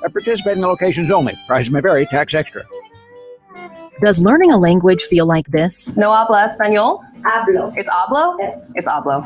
At participating locations only. Prices may vary. Tax extra. Does learning a language feel like this? No habla español? Hablo. It's hablo? Yes. It's hablo.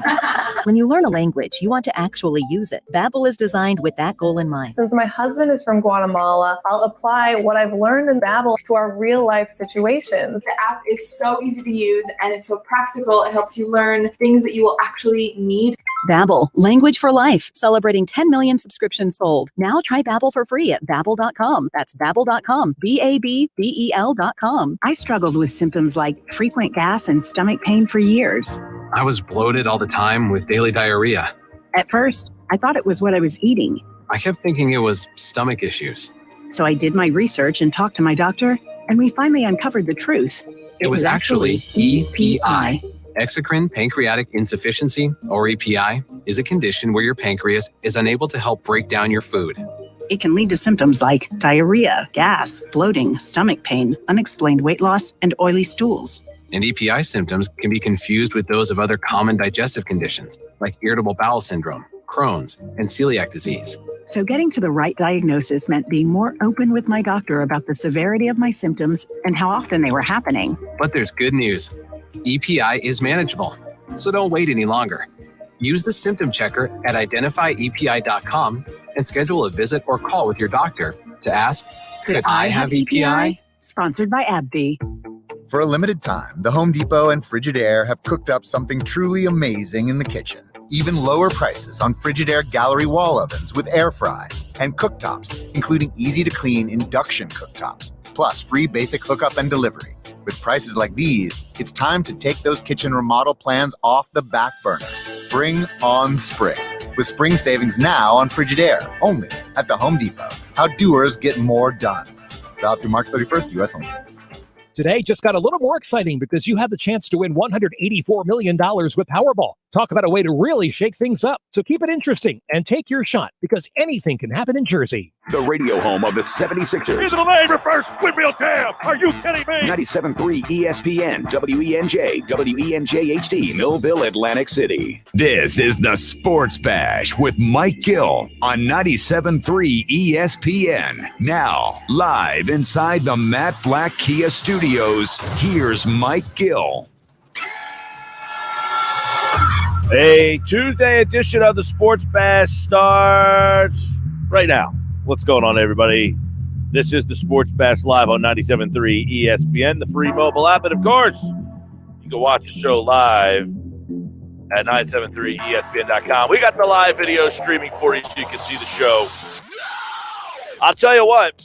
When you learn a language, you want to actually use it. Babbel is designed with that goal in mind. Since my husband is from Guatemala, I'll apply what I've learned in Babbel to our real life situations. The app is so easy to use and it's so practical. It helps you learn things that you will actually need. Babbel, language for life, celebrating 10 million subscriptions sold. Now try Babbel for free at Babbel.com. That's Babbel.com, Babbel.com. I struggled with symptoms like frequent gas and stomach pain for years. I was bloated all the time with daily diarrhea. At first, I thought it was what I was eating. I kept thinking it was stomach issues. So I did my research and talked to my doctor, and we finally uncovered the truth. It was actually EPI. Exocrine pancreatic insufficiency, or EPI, is a condition where your pancreas is unable to help break down your food. It can lead to symptoms like diarrhea, gas, bloating, stomach pain, unexplained weight loss, and oily stools. And EPI symptoms can be confused with those of other common digestive conditions, like irritable bowel syndrome, Crohn's, and celiac disease. So getting to the right diagnosis meant being more open with my doctor about the severity of my symptoms and how often they were happening. But there's good news. EPI is manageable, so don't wait any longer. Use the symptom checker at identifyepi.com and schedule a visit or call with your doctor to ask, could I have EPI? Sponsored by AbbVie. For a limited time, the Home Depot and Frigidaire have cooked up something truly amazing in the kitchen. Even lower prices on Frigidaire gallery wall ovens with air fry and cooktops, including easy-to-clean induction cooktops, plus free basic hookup and delivery. With prices like these, it's time to take those kitchen remodel plans off the back burner. Bring on spring. With spring savings now on Frigidaire, only at the Home Depot. How doers get more done. Valid through March 31st, U.S. only. Today just got a little more exciting because you have the chance to win $184 million with Powerball. Talk about a way to really shake things up. So keep it interesting and take your shot because anything can happen in Jersey. The radio home of the 76ers. Into the lane, reverse, windmill jam. Are you kidding me? 97.3 ESPN, WENJ, WENJ-HD, Millville, Atlantic City. This is the Sports Bash with Mike Gill on 97.3 ESPN. Now, live inside the Matt Black Kia Studios, here's Mike Gill. A Tuesday edition of the Sports Bash starts right now. What's going on, everybody? This is the Sports Bash live on 97.3 ESPN, the free mobile app. And, of course, you can watch the show live at 973ESPN.com. We got the live video streaming for you so you can see the show. I'll tell you what,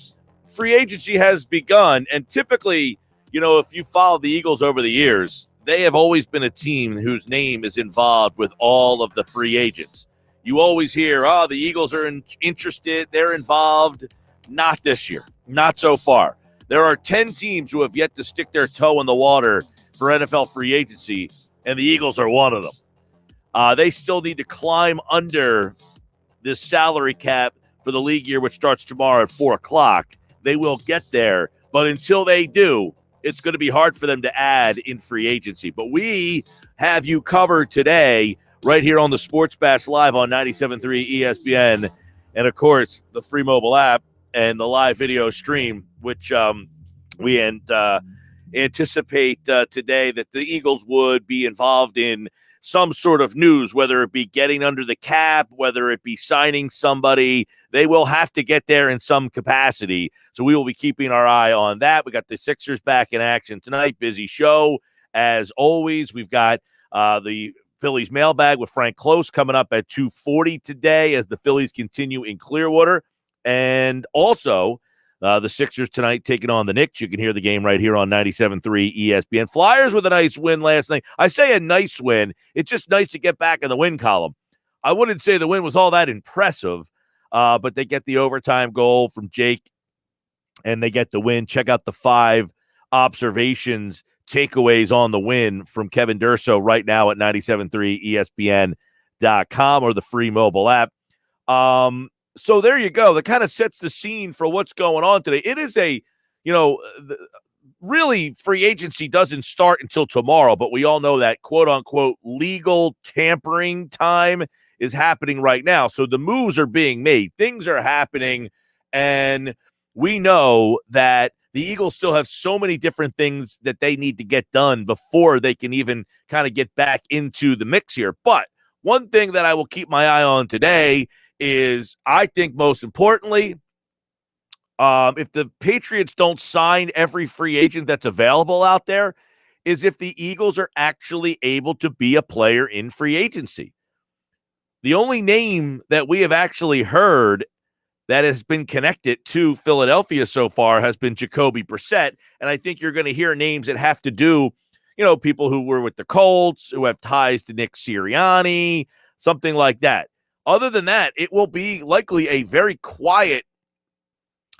free agency has begun. And typically, if you follow the Eagles over the years, they have always been a team whose name is involved with all of the free agents. You always hear, the Eagles are interested, they're involved. Not this year, not so far. There are 10 teams who have yet to stick their toe in the water for NFL free agency, and the Eagles are one of them. They still need to climb under this salary cap for the league year, which starts tomorrow at 4 o'clock. They will get there, but until they do, it's going to be hard for them to add in free agency. But we have you covered today right here on the Sports Bash Live on 97.3 ESPN. And, of course, the free mobile app and the live video stream, which we anticipate today that the Eagles would be involved in some sort of news, whether it be getting under the cap, whether it be signing somebody. They will have to get there in some capacity. So we will be keeping our eye on that. We got the Sixers back in action tonight. Busy show. As always, we've got the Phillies mailbag with FrankKlose coming up at 2:40 today as the Phillies continue in Clearwater. And also the Sixers tonight taking on the Knicks. You can hear the game right here on 97.3 ESPN. Flyers with a nice win last night. I say a nice win. It's just nice to get back in the win column. I wouldn't say the win was all that impressive, but they get the overtime goal from Jake, and they get the win. Check out the 5 observations, takeaways on the win from Kevin Durso right now at 97.3 ESPN.com or the free mobile app. So there you go. That kind of sets the scene for what's going on today. It is really free agency doesn't start until tomorrow, but we all know that quote unquote legal tampering time is happening right now. So the moves are being made. Things are happening And we know that the Eagles still have so many different things that they need to get done before they can even kind of get back into the mix here. But one thing that I will keep my eye on today is, I think most importantly, if the Patriots don't sign every free agent that's available out there, is if the Eagles are actually able to be a player in free agency. The only name that we have actually heard that has been connected to Philadelphia so far has been Jacoby Brissett. And I think you're going to hear names that have to do, people who were with the Colts, who have ties to Nick Sirianni, something like that. Other than that, it will be likely a very quiet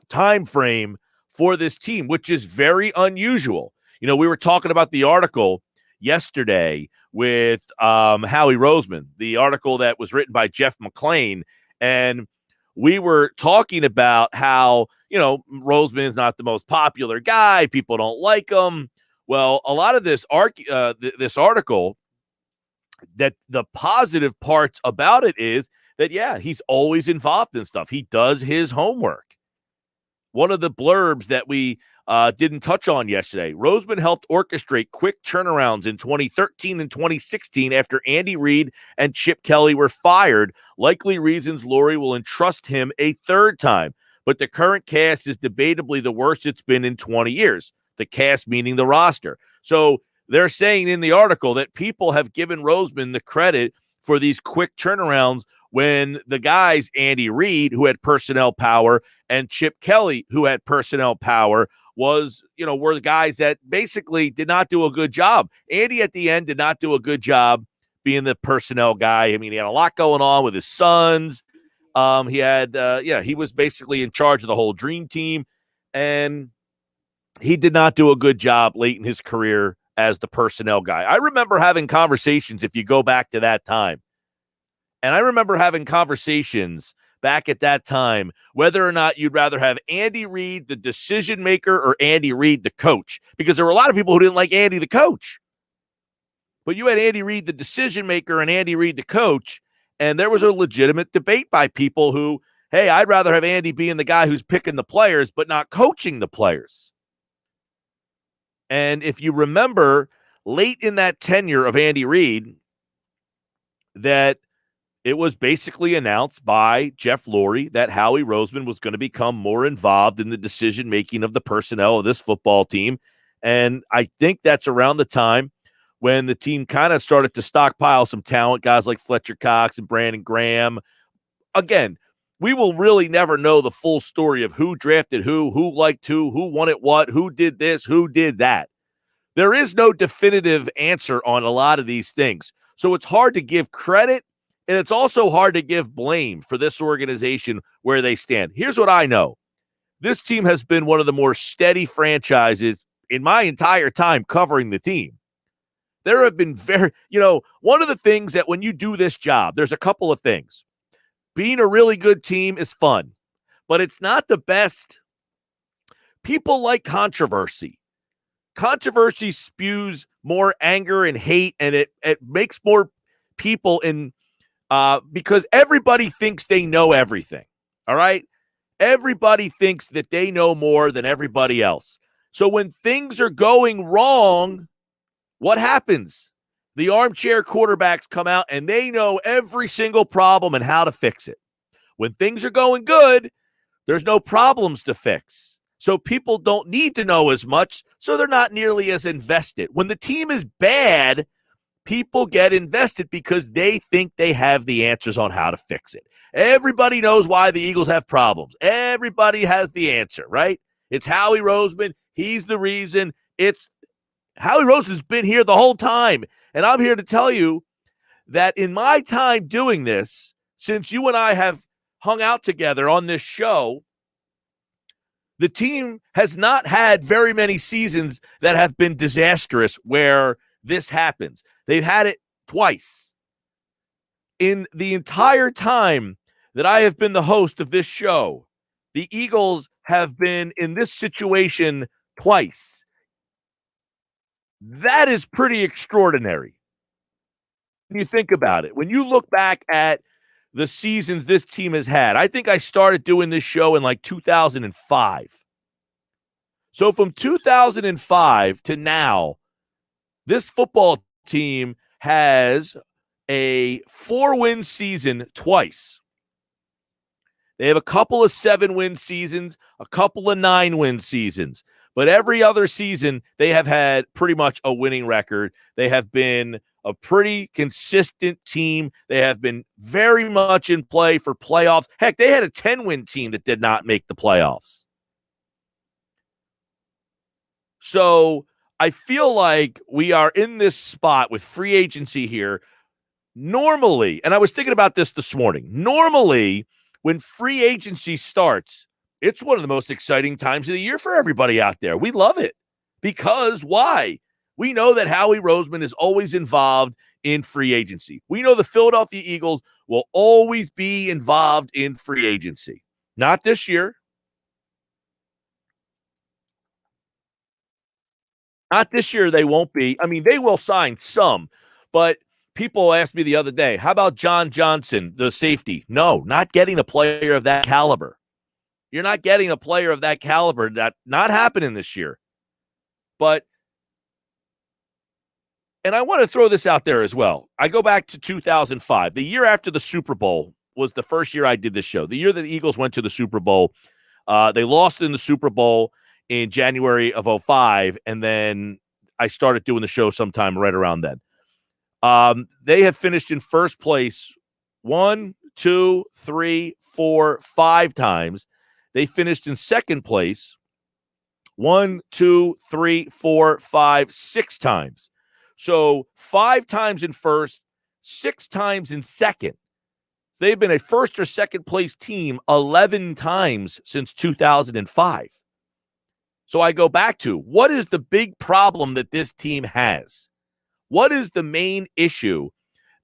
time frame for this team, which is very unusual. We were talking about the article yesterday with Howie Roseman, the article that was written by Jeff McClain, and we were talking about how, Roseman is not the most popular guy. People don't like him. Well, a lot of this article, that the positive parts about it is that, yeah, he's always involved in stuff. He does his homework. One of the blurbs that we didn't touch on yesterday, Roseman helped orchestrate quick turnarounds in 2013 and 2016 after Andy Reid and Chip Kelly were fired. Likely reasons Lurie will entrust him a third time. But the current cast is debatably the worst it's been in 20 years. The cast meaning the roster. So they're saying in the article that people have given Roseman the credit for these quick turnarounds when the guys, Andy Reid, who had personnel power, and Chip Kelly, who had personnel power, were the guys that basically did not do a good job. Andy at the end did not do a good job being the personnel guy. I mean, he had a lot going on with his sons. He was basically in charge of the whole dream team, and he did not do a good job late in his career as the personnel guy. I remember having conversations, if you go back to that time, and I remember having conversations back at that time, whether or not you'd rather have Andy Reid, the decision maker, or Andy Reid, the coach, because there were a lot of people who didn't like Andy, the coach. But you had Andy Reid, the decision maker, and Andy Reid, the coach, and there was a legitimate debate by people who, hey, I'd rather have Andy being the guy who's picking the players, but not coaching the players. And if you remember, late in that tenure of Andy Reid, that it was basically announced by Jeff Lurie that Howie Roseman was going to become more involved in the decision-making of the personnel of this football team. And I think that's around the time when the team kind of started to stockpile some talent, guys like Fletcher Cox and Brandon Graham. Again, we will really never know the full story of who drafted who liked who wanted what, who did this, who did that. There is no definitive answer on a lot of these things. So it's hard to give credit, and it's also hard to give blame for this organization where they stand. Here's what I know. This team has been one of the more steady franchises in my entire time covering the team. There have been one of the things that when you do this job, there's a couple of things. Being a really good team is fun, but it's not the best. People like controversy. Controversy spews more anger and hate, and it makes more people in because everybody thinks they know everything. All right? Everybody thinks that they know more than everybody else. So when things are going wrong, what happens? The armchair quarterbacks come out and they know every single problem and how to fix it. When things are going good, there's no problems to fix. So people don't need to know as much, so they're not nearly as invested. When the team is bad, people get invested because they think they have the answers on how to fix it. Everybody knows why the Eagles have problems. Everybody has the answer, right? It's Howie Roseman. He's the reason. Howie Roseman's been here the whole time. And I'm here to tell you that in my time doing this, since you and I have hung out together on this show, the team has not had very many seasons that have been disastrous where this happens. They've had it twice. In the entire time that I have been the host of this show, the Eagles have been in this situation twice. That is pretty extraordinary when you think about it. When you look back at the seasons this team has had. I think I started doing this show in like 2005. So from 2005 to now, this football team has a 4-win season twice. They have a couple of 7-win seasons, a couple of 9-win seasons. But every other season, they have had pretty much a winning record. They have been a pretty consistent team. They have been very much in play for playoffs. Heck, they had a 10-win team that did not make the playoffs. So I feel like we are in this spot with free agency here. Normally, and I was thinking about this morning, normally when free agency starts, it's one of the most exciting times of the year for everybody out there. We love it. Because why? We know that Howie Roseman is always involved in free agency. We know the Philadelphia Eagles will always be involved in free agency. Not this year. Not this year, they won't be. I mean, they will sign some, but people asked me the other day, how about John Johnson, the safety? No, not getting a player of that caliber. You're not getting a player of that caliber. That's not happening this year. But, and I want to throw this out there as well. I go back to 2005. The year after the Super Bowl was the first year I did this show. The year that the Eagles went to the Super Bowl. They lost in the Super Bowl in January of 2005, and then I started doing the show sometime right around then. They have finished in first place 1, 2, 3, 4, 5 times. They finished in second place 1, 2, 3, 4, 5, 6 times. So 5 times in first, 6 times in second. So they've been a first or second place team 11 times since 2005. So I go back to, what is the big problem that this team has? What is the main issue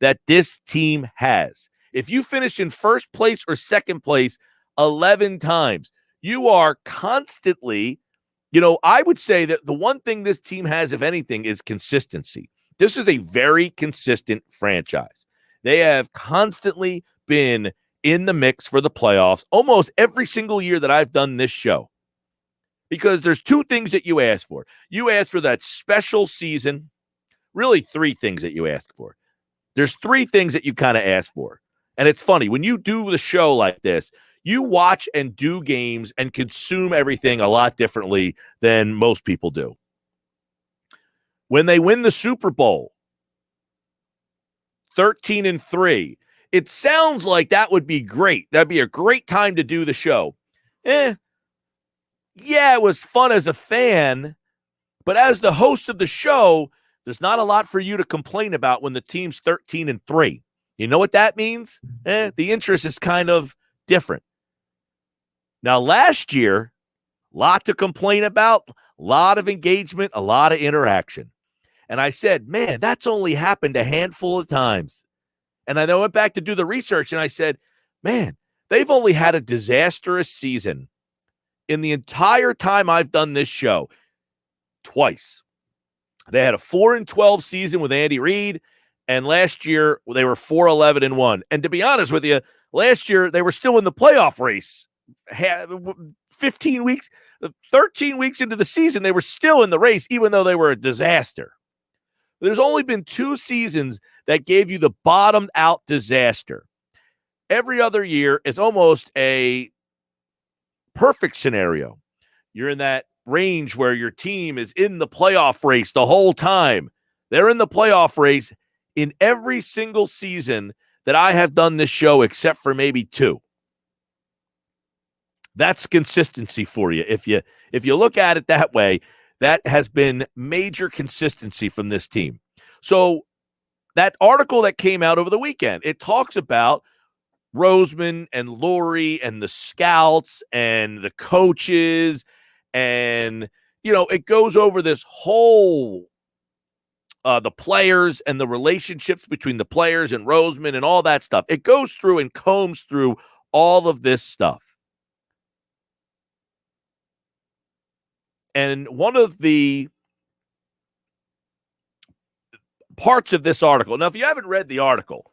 that this team has? If you finish in first place or second place 11 times, you are constantly, I would say that the one thing this team has, if anything, is consistency. This is a very consistent franchise. They have constantly been in the mix for the playoffs almost every single year that I've done this show. Because there's 2 things that you ask for. You ask for that special season. Really 3 things that you ask for. There's 3 things that you kind of ask for. And it's funny, when you do the show like this, you watch and do games and consume everything a lot differently than most people do. When they win the Super Bowl, 13-3, it sounds like that would be great. That'd be a great time to do the show. Yeah, it was fun as a fan, but as the host of the show, there's not a lot for you to complain about when the team's 13-3. You know what that means? The interest is kind of different. Now, last year, a lot to complain about, a lot of engagement, a lot of interaction. And I said, man, that's only happened a handful of times. And I went back to do the research, and I said, man, they've only had a disastrous season in the entire time I've done this show twice. They had a 4-12 season with Andy Reid, and last year they were 4-11-1. And to be honest with you, last year they were still in the playoff race. 13 weeks into the season, they were still in the race, even though they were a disaster. There's only been 2 seasons that gave you the bottomed out disaster. Every other year is almost a perfect scenario. You're in that range where your team is in the playoff race the whole time. They're in the playoff race in every single season that I have done this show, except for maybe 2. That's consistency for you. If you look at it that way, that has been major consistency from this team. So that article that came out over the weekend, it talks about Roseman and Lurie and the scouts and the coaches, and it goes over this whole the players and the relationships between the players and Roseman and all that stuff. It goes through and combs through all of this stuff. And one of the parts of this article, now, if you haven't read the article,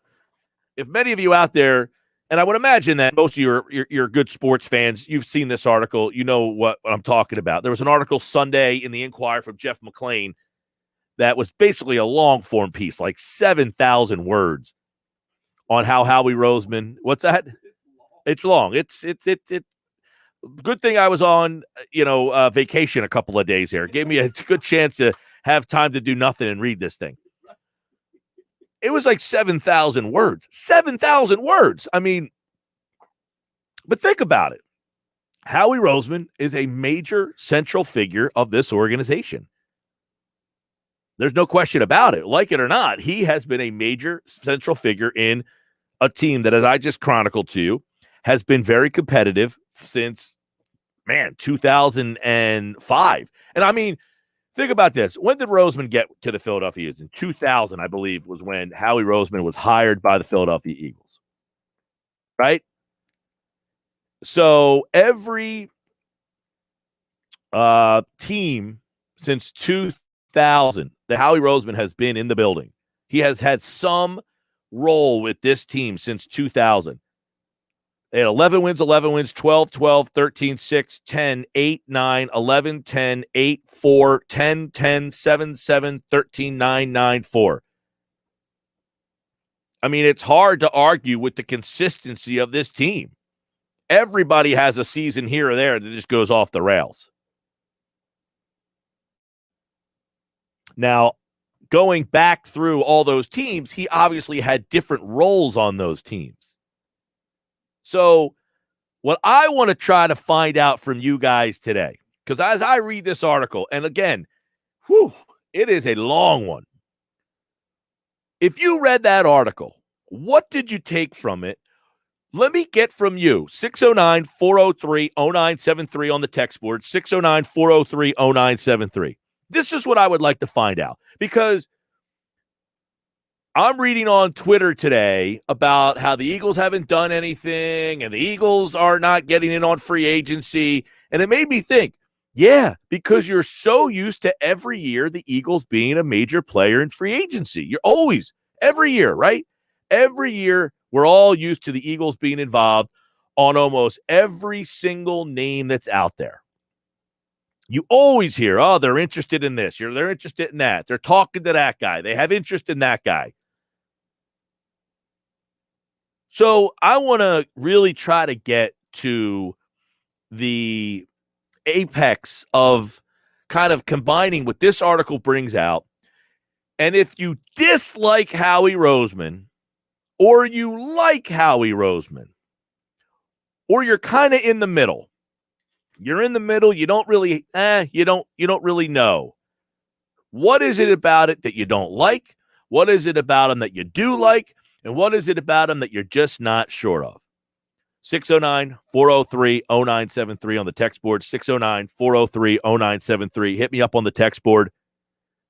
if many of you out there And I would imagine that most of your good sports fans, you've seen this article. You know what I'm talking about. There was an article Sunday in the Inquirer from Jeff McClain that was basically a long-form piece, like 7,000 words, on how Howie Roseman. What's that? It's long. It's good thing I was on, vacation a couple of days here. It gave me a good chance to have time to do nothing and read this thing. It was like 7,000 words. 7,000 words. I mean, but think about it. Howie Roseman is a major central figure of this organization. There's no question about it. Like it or not, he has been a major central figure in a team that, as I just chronicled to you, has been very competitive since, 2005. And I mean, think about this. When did Roseman get to the Philadelphia Eagles? In 2000, I believe, was when Howie Roseman was hired by the Philadelphia Eagles. Right? So every team since 2000 that Howie Roseman has been in the building, he has had some role with this team since 2000. They had 11 wins, 12, 12, 13, 6, 10, 8, 9, 11, 10, 8, 4, 10, 10, 7, 7, 13, 9, 9, 4. I mean, it's hard to argue with the consistency of this team. Everybody has a season here or there that just goes off the rails. Now, going back through all those teams, he obviously had different roles on those teams. So what I want to try to find out from you guys today, because as I read this article, and again, it is a long one. If you read that article, what did you take from it? Let me get from you, 609-403-0973 on the text board, 609-403-0973. This is what I would like to find out, because I'm reading on Twitter today about how the Eagles haven't done anything and the Eagles are not getting in on free agency. And it made me think, yeah, because you're so used to every year the Eagles being a major player in free agency. You're always, every year, right? Every year, we're all used to the Eagles being involved on almost every single name that's out there. You always hear, oh, they're interested in this. They're interested in that. They're talking to that guy. They have interest in that guy. So I want to really try to get to the apex of kind of combining what this article brings out. And if you dislike Howie Roseman, or you like Howie Roseman, or you're kind of in the middle, you're in the middle, you don't really, you don't really know. What is it about it that you don't like? What is it about him that you do like? And what is it about him that you're just not sure of? 609-403-0973 on the text board, 609-403-0973. Hit me up on the text board.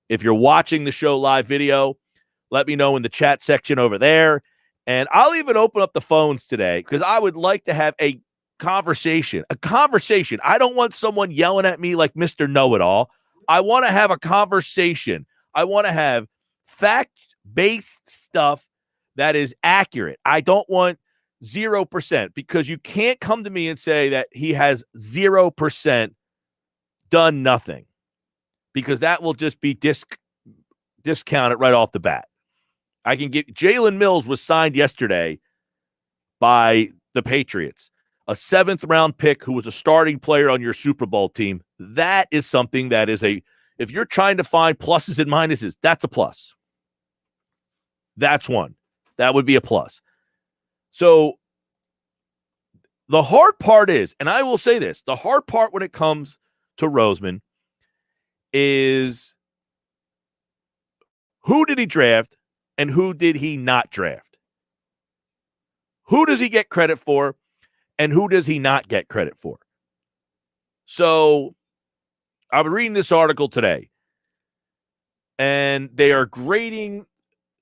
If you're watching the show live video, let me know in the chat section over there. And I'll even open up the phones today because I would like to have a conversation. I don't want someone yelling at me like Mr. Know-It-All. I want to have a conversation. I want to have fact-based stuff that is accurate. I don't want 0% because you can't come to me and say that he has 0% done nothing because that will just be discounted right off the bat. I can get Jalen Mills was signed yesterday by the Patriots, a 7th round pick who was a starting player on your Super Bowl team. That is something that is if you're trying to find pluses and minuses, that's a plus. That's one. That would be a plus. So the hard part is, and I will say this, the hard part when it comes to Roseman is who did he draft and who did he not draft? Who does he get credit for and who does he not get credit for? So I was reading this article today, and they are grading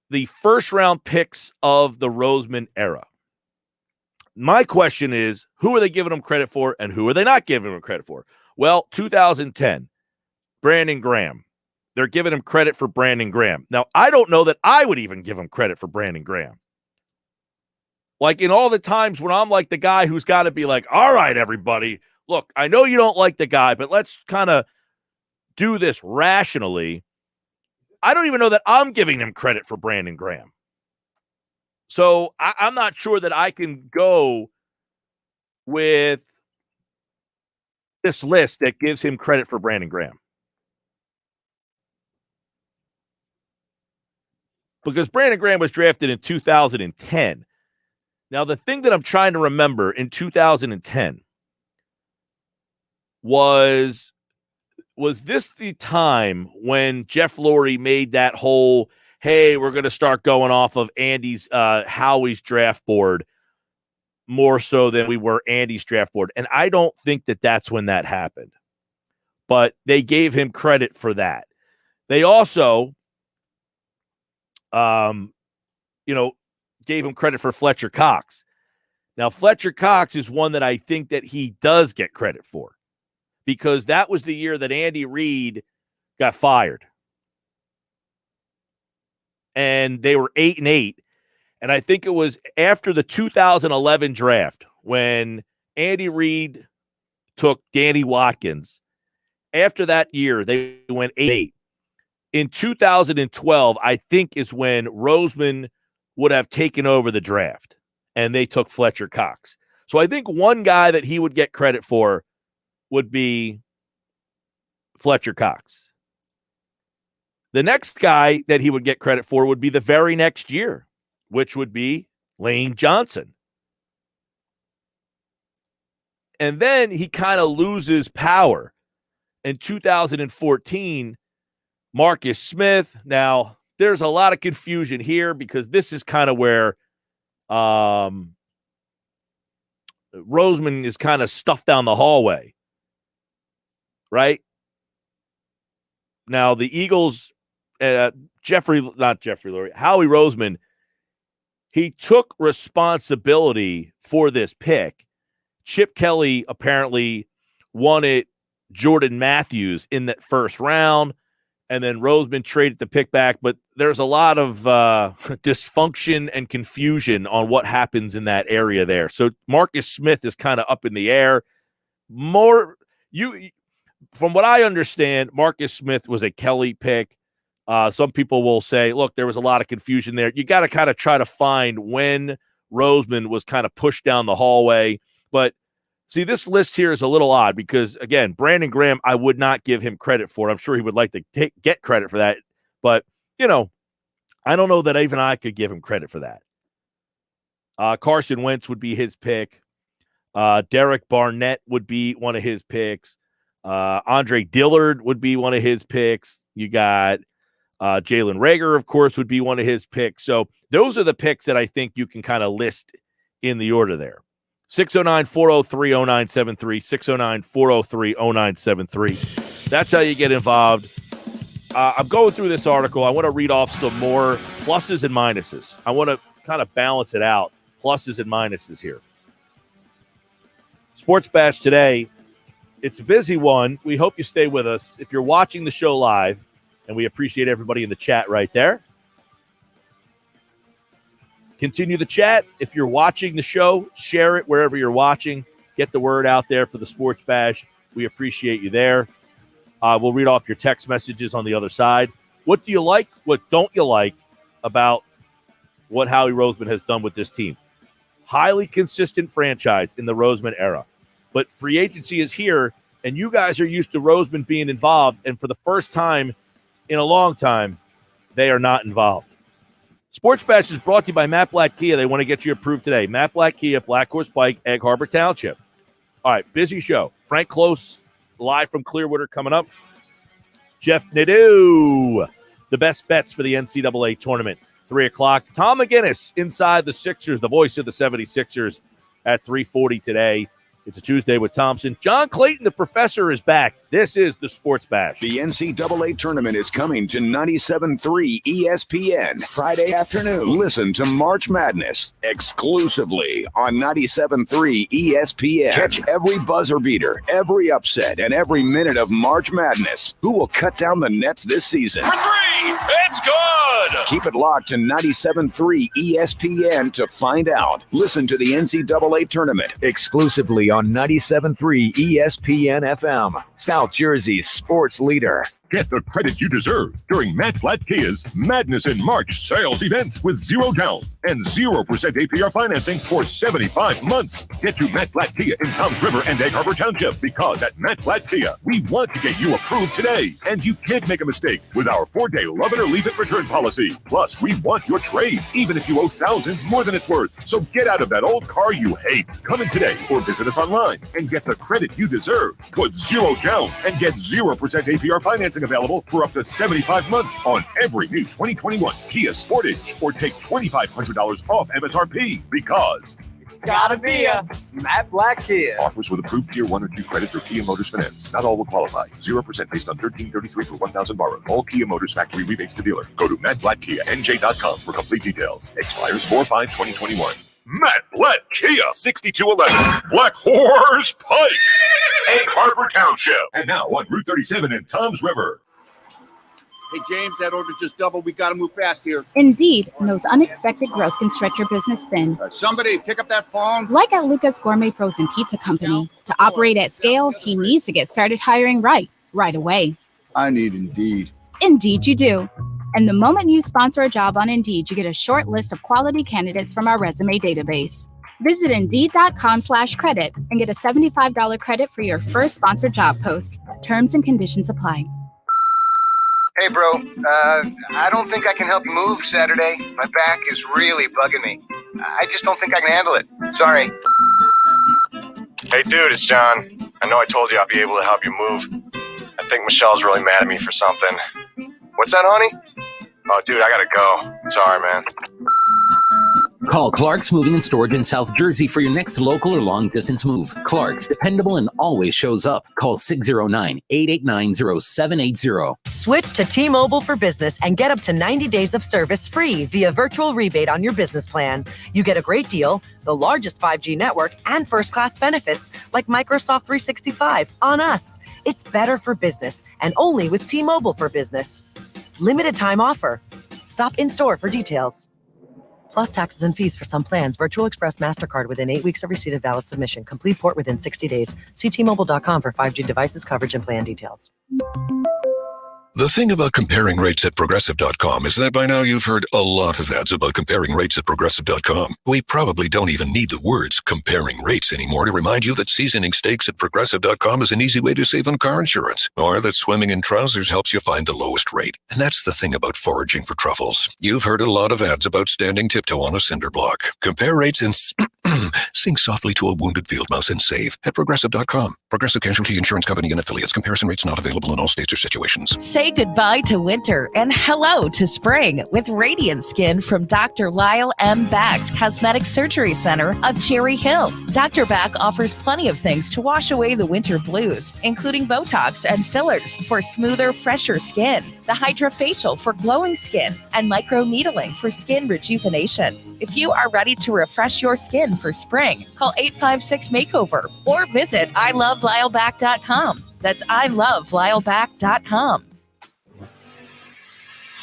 the first-round picks of the Roseman era. My question is, who are they giving him credit for and who are they not giving him credit for? Well, 2010, Brandon Graham. They're giving him credit for Brandon Graham. Now, I don't know that I would even give him credit for Brandon Graham. Like in all the times when I'm like the guy who's got to be like, all right, everybody, look, I know you don't like the guy, but let's kind of do this rationally. I don't even know that I'm giving him credit for Brandon Graham. So I'm not sure that I can go with this list that gives him credit for Brandon Graham. Because Brandon Graham was drafted in 2010. Now, the thing that I'm trying to remember in 2010 was this the time when Jeff Lurie made that whole, hey, we're going to start going off of Howie's draft board more so than we were Andy's draft board? And I don't think that that's when that happened. But they gave him credit for that. They also, gave him credit for Fletcher Cox. Now, Fletcher Cox is one that I think that he does get credit for, because that was the year that Andy Reid got fired. And they were 8-8. And I think it was after the 2011 draft when Andy Reid took Danny Watkins. After that year, they went 8-8. In 2012, I think is when Roseman would have taken over the draft, and they took Fletcher Cox. So I think one guy that he would get credit for would be Fletcher Cox. The next guy that he would get credit for would be the very next year, which would be Lane Johnson. And then he kind of loses power. In 2014, Marcus Smith. Now, there's a lot of confusion here because this is kind of where Roseman is kind of stuffed down the hallway, right? Now, the Eagles, Howie Roseman, he took responsibility for this pick. Chip Kelly apparently wanted Jordan Matthews in that first round, and then Roseman traded the pick back, but there's a lot of dysfunction and confusion on what happens in that area there. So Marcus Smith is kind of up in the air. From what I understand, Marcus Smith was a Kelly pick. Some people will say, look, there was a lot of confusion there. You got to kind of try to find when Roseman was kind of pushed down the hallway. But see, this list here is a little odd because, again, Brandon Graham, I would not give him credit for. I'm sure he would like to get credit for that. But, I don't know that even I could give him credit for that. Carson Wentz would be his pick. Derek Barnett would be one of his picks. Andre Dillard would be one of his picks. You got Jalen Reagor, of course, would be one of his picks. So those are the picks that I think you can kind of list in the order there. 609-403-0973, 609-403-0973. That's how you get involved. I'm going through this article. I want to read off some more pluses and minuses. I want to kind of balance it out, pluses and minuses here. Sports Bash today, it's a busy one. We hope you stay with us. If you're watching the show live, and we appreciate everybody in the chat right there, continue the chat. If you're watching the show, share it wherever you're watching. Get the word out there for the Sports Bash. We appreciate you there. We'll read off your text messages on the other side. What do you like? What don't you like about what Howie Roseman has done with this team? Highly consistent franchise in the Roseman era. But free agency is here, and you guys are used to Roseman being involved, and for the first time in a long time, they are not involved. Sports Bash is brought to you by Matt Black Kia. They want to get you approved today. Matt Black Kia, Black Horse Pike, Egg Harbor Township. All right, busy show. FrankKlose live from Clearwater coming up. Jeff Nadeau, the best bets for the NCAA tournament, 3 o'clock. Tom McGinnis inside the Sixers, the voice of the 76ers at 3:40 today. It's a Tuesday with Thompson. John Clayton, the professor, is back. This is the Sports Bash. The NCAA tournament is coming to 97.3 ESPN Friday afternoon. Listen to March Madness exclusively on 97.3 ESPN. Catch every buzzer beater, every upset, and every minute of March Madness. Who will cut down the nets this season? It's good. Keep it locked to 97.3 ESPN to find out. Listen to the NCAA tournament exclusively on 97.3 ESPN FM, South Jersey's sports leader. Get the credit you deserve during Matt Blatt Kia's Madness in March sales event with 0 down and 0% APR financing for 75 months. Get to Matt Blatt Kia in Toms River and Egg Harbor Township, because at Matt Blatt Kia, we want to get you approved today. And you can't make a mistake with our 4-day love it or leave it return policy. Plus, we want your trade, even if you owe thousands more than it's worth. So get out of that old car you hate. Come in today or visit us online and get the credit you deserve. Put 0 down and get 0% APR financing available for up to 75 months on every new 2021 Kia Sportage, or take $2,500 off MSRP, because it's gotta be a Matt Blatt Kia. Offers with approved Tier 1 or 2 credit through Kia Motors Finance. Not all will qualify. 0% based on $1,333 for $1,000 borrowed. All Kia Motors factory rebates to dealer. Go to MattBlattKiaNJ.com for complete details. Expires 4/5/2021. Matt Blatt Kia, 6211 Black Horse Pike, Egg Harbor Township, and now on Route 37 in Toms River. Hey, James, that order just doubled. We got to move fast here. Indeed knows unexpected growth can stretch your business thin. Somebody pick up that phone. Like at Luca's Gourmet Frozen Pizza Company. To operate at scale, he needs to get started hiring right away. I need Indeed. Indeed you do. And the moment you sponsor a job on Indeed, you get a short list of quality candidates from our resume database. Visit Indeed.com/credit and get a $75 credit for your first sponsored job post. Terms and conditions apply. Hey, bro, I don't think I can help you move Saturday. My back is really bugging me. I just don't think I can handle it. Sorry. Hey, dude, it's John. I know I told you I'd be able to help you move. I think Michelle's really mad at me for something. What's that, honey? Oh, dude, I gotta go. Sorry, man. Call Clark's Moving and Storage in South Jersey for your next local or long-distance move. Clark's, dependable and always shows up. Call 609-889-0780. Switch to T-Mobile for Business and get up to 90 days of service free via virtual rebate on your business plan. You get a great deal, the largest 5G network, and first-class benefits like Microsoft 365 on us. It's better for business, and only with T-Mobile for Business. Limited time offer. Stop in store for details. Plus taxes and fees for some plans. Virtual Express MasterCard within 8 weeks of receipt of valid submission. Complete port within 60 days. See T-Mobile.com for 5G devices, coverage, and plan details. The thing about comparing rates at Progressive.com is that by now you've heard a lot of ads about comparing rates at Progressive.com. We probably don't even need the words comparing rates anymore to remind you that seasoning steaks at Progressive.com is an easy way to save on car insurance, or that swimming in trousers helps you find the lowest rate. And that's the thing about foraging for truffles. You've heard a lot of ads about standing tiptoe on a cinder block. Compare rates and sing softly to a wounded field mouse and save at Progressive.com. Progressive Casualty Insurance Company and affiliates. Comparison rates not available in all states or situations. Say goodbye to winter and hello to spring with Radiant Skin from Dr. Lyle M. Back's Cosmetic Surgery Center of Cherry Hill. Dr. Back offers plenty of things to wash away the winter blues, including Botox and fillers for smoother, fresher skin, the Hydrofacial for glowing skin, and microneedling for skin rejuvenation. If you are ready to refresh your skin for spring, call 856-MAKEOVER or visit iloveLyleBack.com. That's iloveLyleBack.com.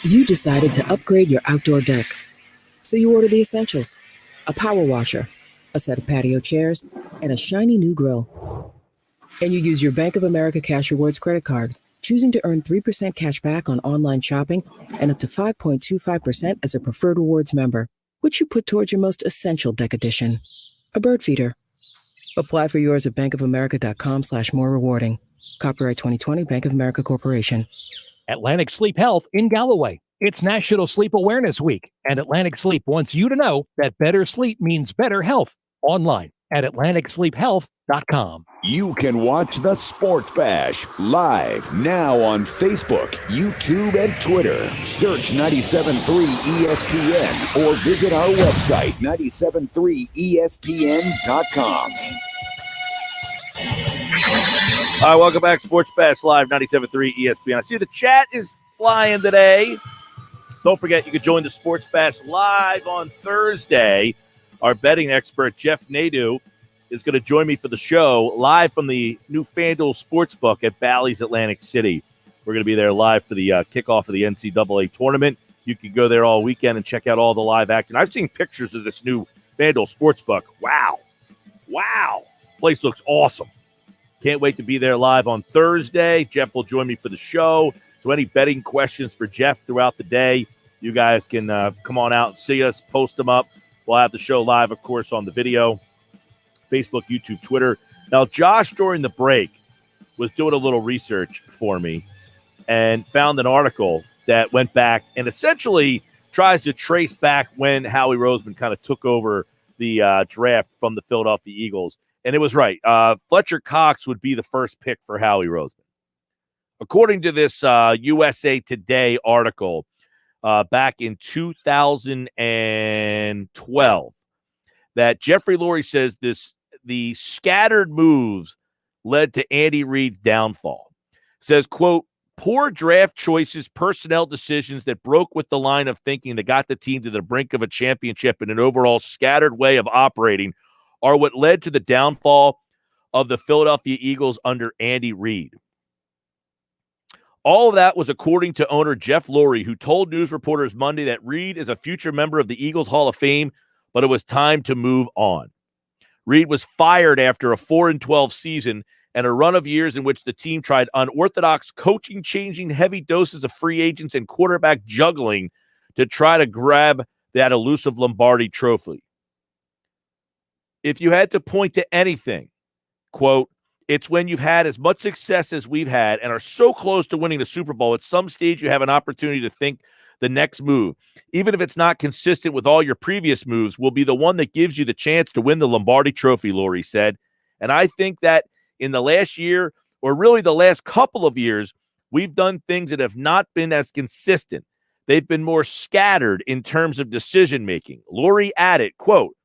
You decided to upgrade your outdoor deck. So you ordered the essentials: a power washer, a set of patio chairs, and a shiny new grill. And you use your Bank of America Cash Rewards credit card, choosing to earn 3% cash back on online shopping and up to 5.25% as a Preferred Rewards member, which you put towards your most essential deck addition, a bird feeder. Apply for yours at bankofamerica.com/more rewarding. Copyright 2020 Bank of America Corporation. Atlantic Sleep Health in Galloway. It's National Sleep Awareness Week, and Atlantic Sleep wants you to know that better sleep means better health. Online at AtlanticSleepHealth.com. You can watch the Sports Bash live now on Facebook, YouTube, and Twitter. Search 97.3 ESPN or visit our website, 97.3ESPN.com. All right, welcome back. Sports Bash Live, 97.3 ESPN. I see the chat is flying today. Don't forget, you can join the Sports Bash Live on Thursday. Our betting expert, Jeff Nadeau, is going to join me for the show live from the new FanDuel Sportsbook at Bally's Atlantic City. We're going to be there live for the kickoff of the NCAA tournament. You can go there all weekend and check out all the live action. I've seen pictures of this new FanDuel Sportsbook. Wow. Place looks awesome. Can't wait to be there live on Thursday. Jeff will join me for the show. So any betting questions for Jeff throughout the day, you guys can come on out and see us, post them up. We'll have the show live, of course, on the video, Facebook, YouTube, Twitter. Now, Josh, during the break, was doing a little research for me and found an article that went back and essentially tries to trace back when Howie Roseman kind of took over the draft from the Philadelphia Eagles. And it was right. Fletcher Cox would be the first pick for Howie Roseman. According to this USA Today article back in 2012, that Jeffrey Lurie says the scattered moves led to Andy Reid's downfall. Says, quote, poor draft choices, personnel decisions that broke with the line of thinking that got the team to the brink of a championship and an overall scattered way of operating are what led to the downfall of the Philadelphia Eagles under Andy Reid. All of that was according to owner Jeff Lurie, who told news reporters Monday that Reid is a future member of the Eagles Hall of Fame, but it was time to move on. Reid was fired after a 4-12 season and a run of years in which the team tried unorthodox coaching, changing heavy doses of free agents and quarterback juggling to try to grab that elusive Lombardi trophy. If you had to point to anything, quote, it's when you've had as much success as we've had and are so close to winning the Super Bowl, at some stage you have an opportunity to think the next move, even if it's not consistent with all your previous moves, will be the one that gives you the chance to win the Lombardi trophy, Lurie said. And I think that in the last year, or really the last couple of years, we've done things that have not been as consistent. They've been more scattered in terms of decision-making. Lurie added, quote,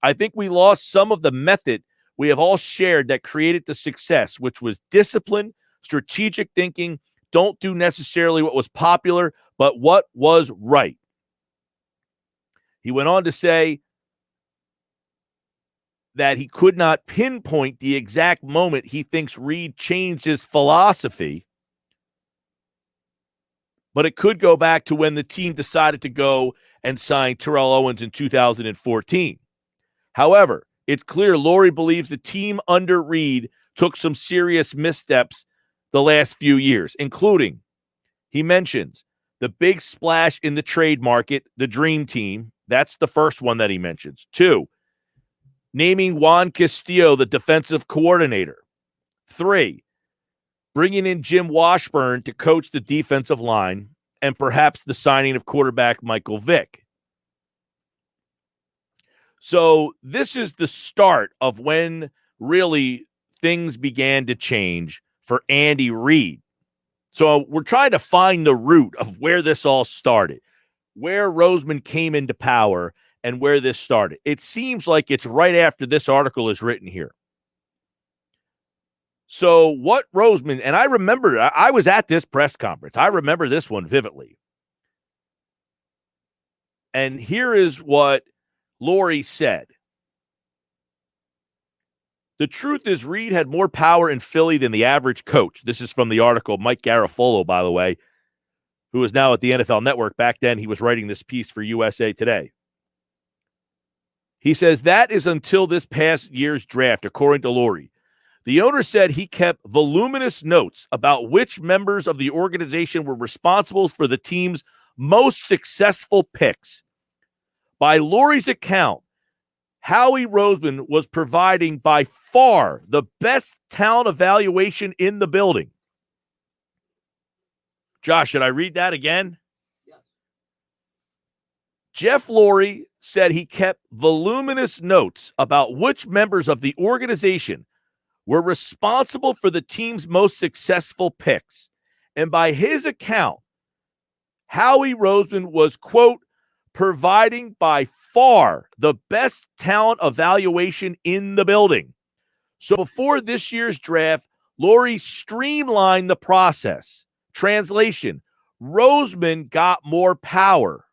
I think we lost some of the method we have all shared that created the success, which was discipline, strategic thinking, don't do necessarily what was popular, but what was right. He went on to say that he could not pinpoint the exact moment he thinks Reid changed his philosophy, but it could go back to when the team decided to go and sign Terrell Owens in 2014. However, it's clear Lurie believes the team under Reid took some serious missteps the last few years, including, he mentions, the big splash in the trade market, the dream team. That's the first one that he mentions. 2, naming Juan Castillo the defensive coordinator. 3, bringing in Jim Washburn to coach the defensive line, and perhaps the signing of quarterback Michael Vick. So this is the start of when really things began to change for Andy Reid. So we're trying to find the root of where this all started, where Roseman came into power and where this started. It seems like it's right after this article is written here. So what Roseman, and I remember, I was at this press conference. I remember this one vividly. And here is what Lurie said. The truth is Reid had more power in Philly than the average coach. This is from the article, Mike Garafolo, by the way, who is now at the NFL Network. Back then, he was writing this piece for USA Today. He says, that is until this past year's draft, according to Lurie. The owner said he kept voluminous notes about which members of the organization were responsible for the team's most successful picks. By Lurie's account, Howie Roseman was providing by far the best talent evaluation in the building. Josh, should I read that again? Yeah. Jeff Lurie said he kept voluminous notes about which members of the organization were responsible for the team's most successful picks. And by his account, Howie Roseman was, quote, providing by far the best talent evaluation in the building. So before this year's draft, Lurie streamlined the process. Translation, Roseman got more power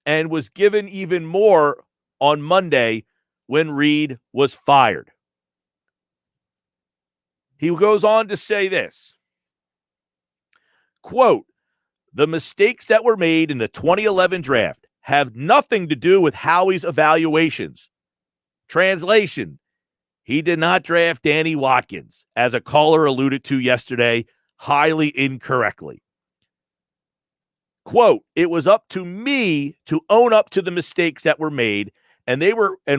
and was given even more on Monday when Reid was fired. He goes on to say this. quote, the mistakes that were made in the 2011 draft have nothing to do with Howie's evaluations. Translation, he did not draft Danny Watkins, as a caller alluded to yesterday, highly incorrectly. Quote, it was up to me to own up to the mistakes that were made and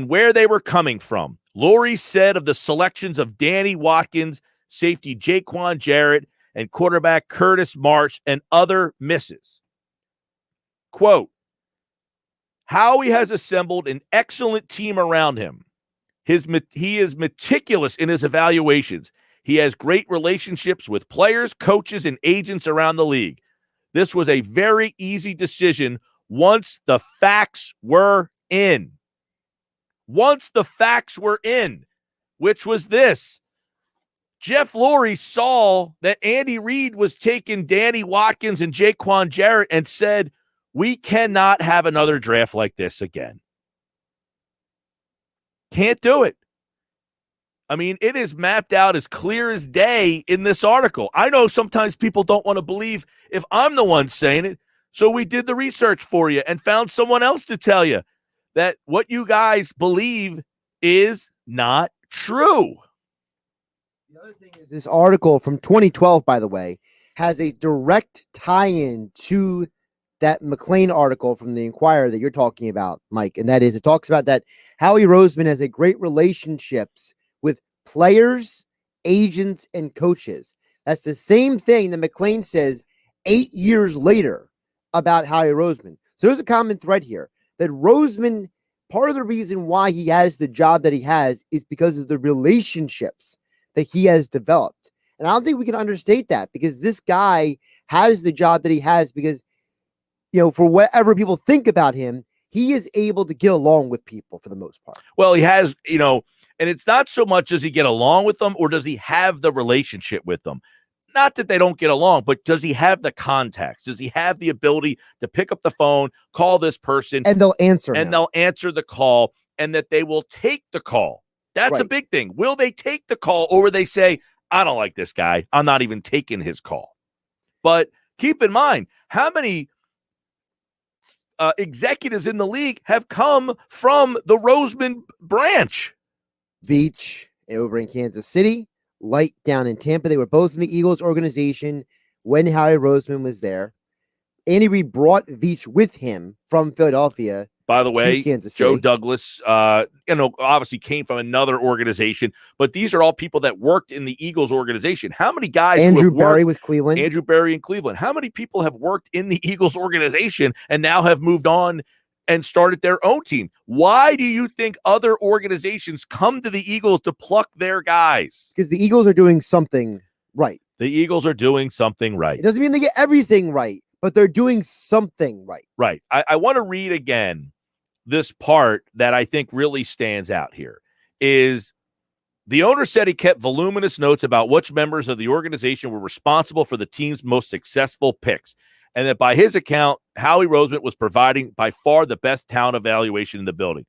where they were coming from. Lurie said of the selections of Danny Watkins, safety Jaquan Jarrett, and quarterback Curtis Marsh, and other misses. Quote, Howie has assembled an excellent team around him. He is meticulous in his evaluations. He has great relationships with players, coaches, and agents around the league. This was a very easy decision once the facts were in. Once the facts were in, which was this. Jeff Lurie saw that Andy Reid was taking Danny Watkins and Jaquan Jarrett and said, we cannot have another draft like this again. Can't do it. I mean, it is mapped out as clear as day in this article. I know sometimes people don't want to believe if I'm the one saying it, so we did the research for you and found someone else to tell you that what you guys believe is not true. This article from 2012, by the way, has a direct tie-in to that McLean article from the Inquirer that you're talking about, Mike. And that is, it talks about that Howie Roseman has a great relationships with players, agents, and coaches. That's the same thing that McLean says 8 years later about Howie Roseman. So there's a common thread here that Roseman, part of the reason why he has the job that he has is because of the relationships that he has developed. And I don't think we can understate that, because this guy has the job that he has because, you know, for whatever people think about him, he is able to get along with people for the most part. Well, he has, you know, and it's not so much does he get along with them or does he have the relationship with them? Not that they don't get along, but does he have the contacts? Does he have the ability to pick up the phone, call this person? And they'll answer. And they'll answer the call, and that they will take the call. That's a big thing. Will they take the call, or will they say, I don't like this guy, I'm not even taking his call? But keep in mind, how many executives in the league have come from the Roseman branch? Veach over in Kansas City, Light down in Tampa. They were both in the Eagles organization when Howie Roseman was there. Andy Reid brought Veach with him from Philadelphia. By the way, Kansas Joe City. Douglas, obviously came from another organization, but these are all people that worked in the Eagles organization. How many guys? Andrew Berry with Cleveland. Andrew Berry in Cleveland. How many people have worked in the Eagles organization and now have moved on and started their own team? Why do you think other organizations come to the Eagles to pluck their guys? Because the Eagles are doing something right. The Eagles are doing something right. It doesn't mean they get everything right, but they're doing something right. Right. I want to read again this part that I think really stands out here. Is the owner said he kept voluminous notes about which members of the organization were responsible for the team's most successful picks, and that by his account, Howie Roseman was providing by far the best talent evaluation in the building.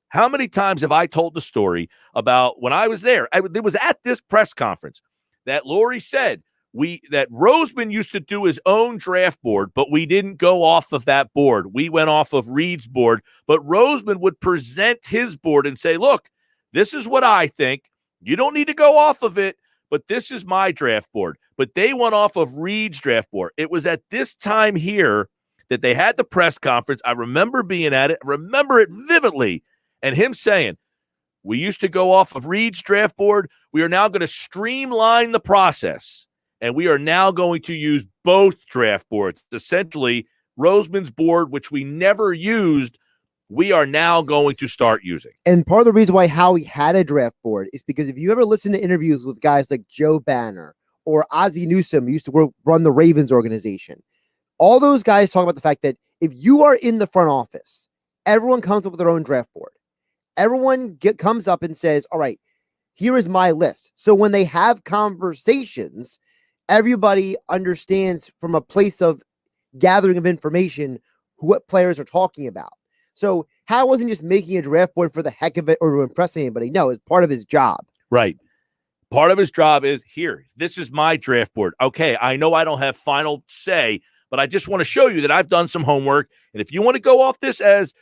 How many times have I told the story about when I was there? It was at this press conference that Lurie said that Roseman used to do his own draft board, but we didn't go off of that board. We went off of Reid's board, but Roseman would present his board and say, look, this is what I think. You don't need to go off of it, but this is my draft board. But they went off of Reid's draft board. It was at this time here that they had the press conference. I remember being at it. I remember it vividly. And him saying, we used to go off of Reid's draft board. We are now going to streamline the process. And we are now going to use both draft boards. Essentially, Roseman's board, which we never used, we are now going to start using. And part of the reason why Howie had a draft board is because if you ever listen to interviews with guys like Joe Banner or Ozzie Newsome, who used to run the Ravens organization, all those guys talk about the fact that if you are in the front office, everyone comes up with their own draft board. Everyone comes up and says, all right, here is my list. So when they have conversations, everybody understands from a place of gathering of information what players are talking about. So Howie wasn't just making a draft board for the heck of it or to impress anybody. No, it's part of his job. Right. Part of his job is, here, this is my draft board. Okay, I know I don't have final say, but I just want to show you that I've done some homework. And if you want to go off this as,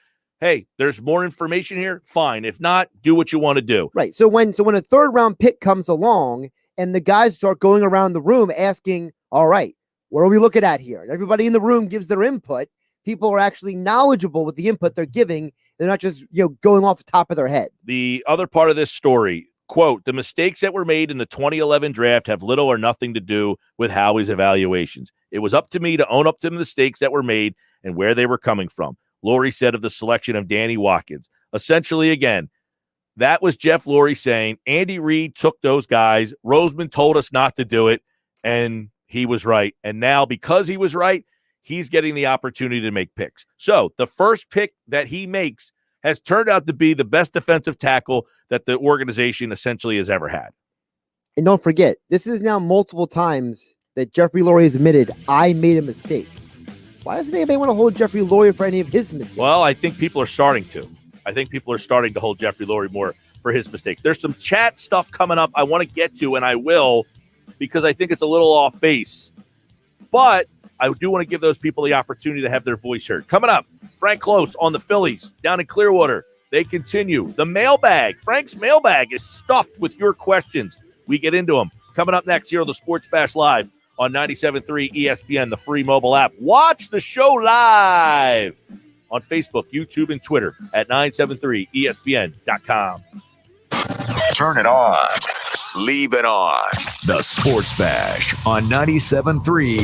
hey, there's more information here, fine. If not, do what you want to do. Right. So when a third round pick comes along and the guys start going around the room asking, all right, what are we looking at here? And everybody in the room gives their input. People are actually knowledgeable with the input they're giving. They're not just, going off the top of their head. The other part of this story, quote, the mistakes that were made in the 2011 draft have little or nothing to do with Howie's evaluations. It was up to me to own up to the mistakes that were made and where they were coming from. Lurie said of the selection of Danny Watkins. Essentially, again, that was Jeff Lurie saying Andy Reid took those guys. Roseman told us not to do it, and he was right. And now, because he was right, he's getting the opportunity to make picks. So the first pick that he makes has turned out to be the best defensive tackle that the organization essentially has ever had. And don't forget, this is now multiple times that Jeffrey Lurie has admitted, I made a mistake. Why doesn't anybody want to hold Jeffrey Lurie for any of his mistakes? Well, I think people are starting to. I think people are starting to hold Jeffrey Lurie more for his mistakes. There's some chat stuff coming up I want to get to, and I will, because I think it's a little off base. But I do want to give those people the opportunity to have their voice heard. Coming up, FrankKlose on the Phillies down in Clearwater. They continue. The mailbag. Frank's mailbag is stuffed with your questions. We get into them. Coming up next here on the Sports Bash Live on 97.3 ESPN, the free mobile app. Watch the show live on Facebook, YouTube, and Twitter at 973ESPN.com. Turn it on. Leave it on. The Sports Bash on 97.3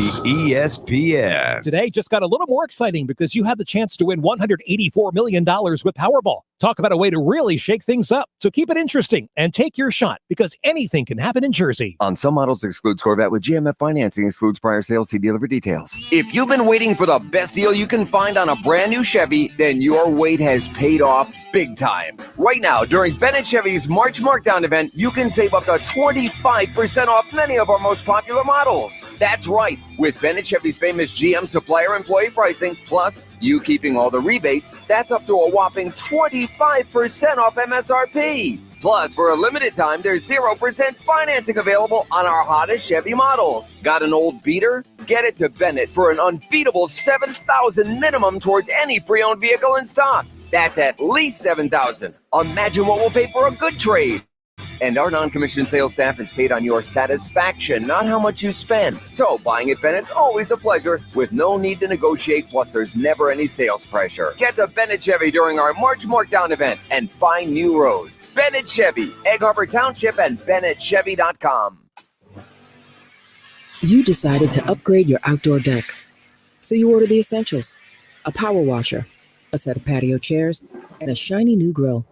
ESPN. Today just got a little more exciting because you have the chance to win $184 million with Powerball. Talk about a way to really shake things up. So keep it interesting and take your shot because anything can happen in Jersey. On some models, excludes Corvette with GMF financing, excludes prior sales. See dealer for details. If you've been waiting for the best deal you can find on a brand new Chevy, then your wait has paid off big time. Right now, during Bennett Chevy's March Markdown event, you can save up to 25% off many of our most popular models. That's right. With Bennett Chevy's famous GM supplier employee pricing, plus you keeping all the rebates, that's up to a whopping 25% off MSRP. Plus, for a limited time, there's 0% financing available on our hottest Chevy models. Got an old beater? Get it to Bennett for an unbeatable $7,000 minimum towards any pre-owned vehicle in stock. That's at least $7,000. Imagine what we'll pay for a good trade. And our non-commissioned sales staff is paid on your satisfaction, not how much you spend. So buying at Bennett's always a pleasure with no need to negotiate, plus there's never any sales pressure. Get to Bennett Chevy during our March Markdown event and find new roads. Bennett Chevy, Egg Harbor Township, and BennettChevy.com. You decided to upgrade your outdoor deck. So you ordered the essentials. A power washer, a set of patio chairs, and a shiny new grill.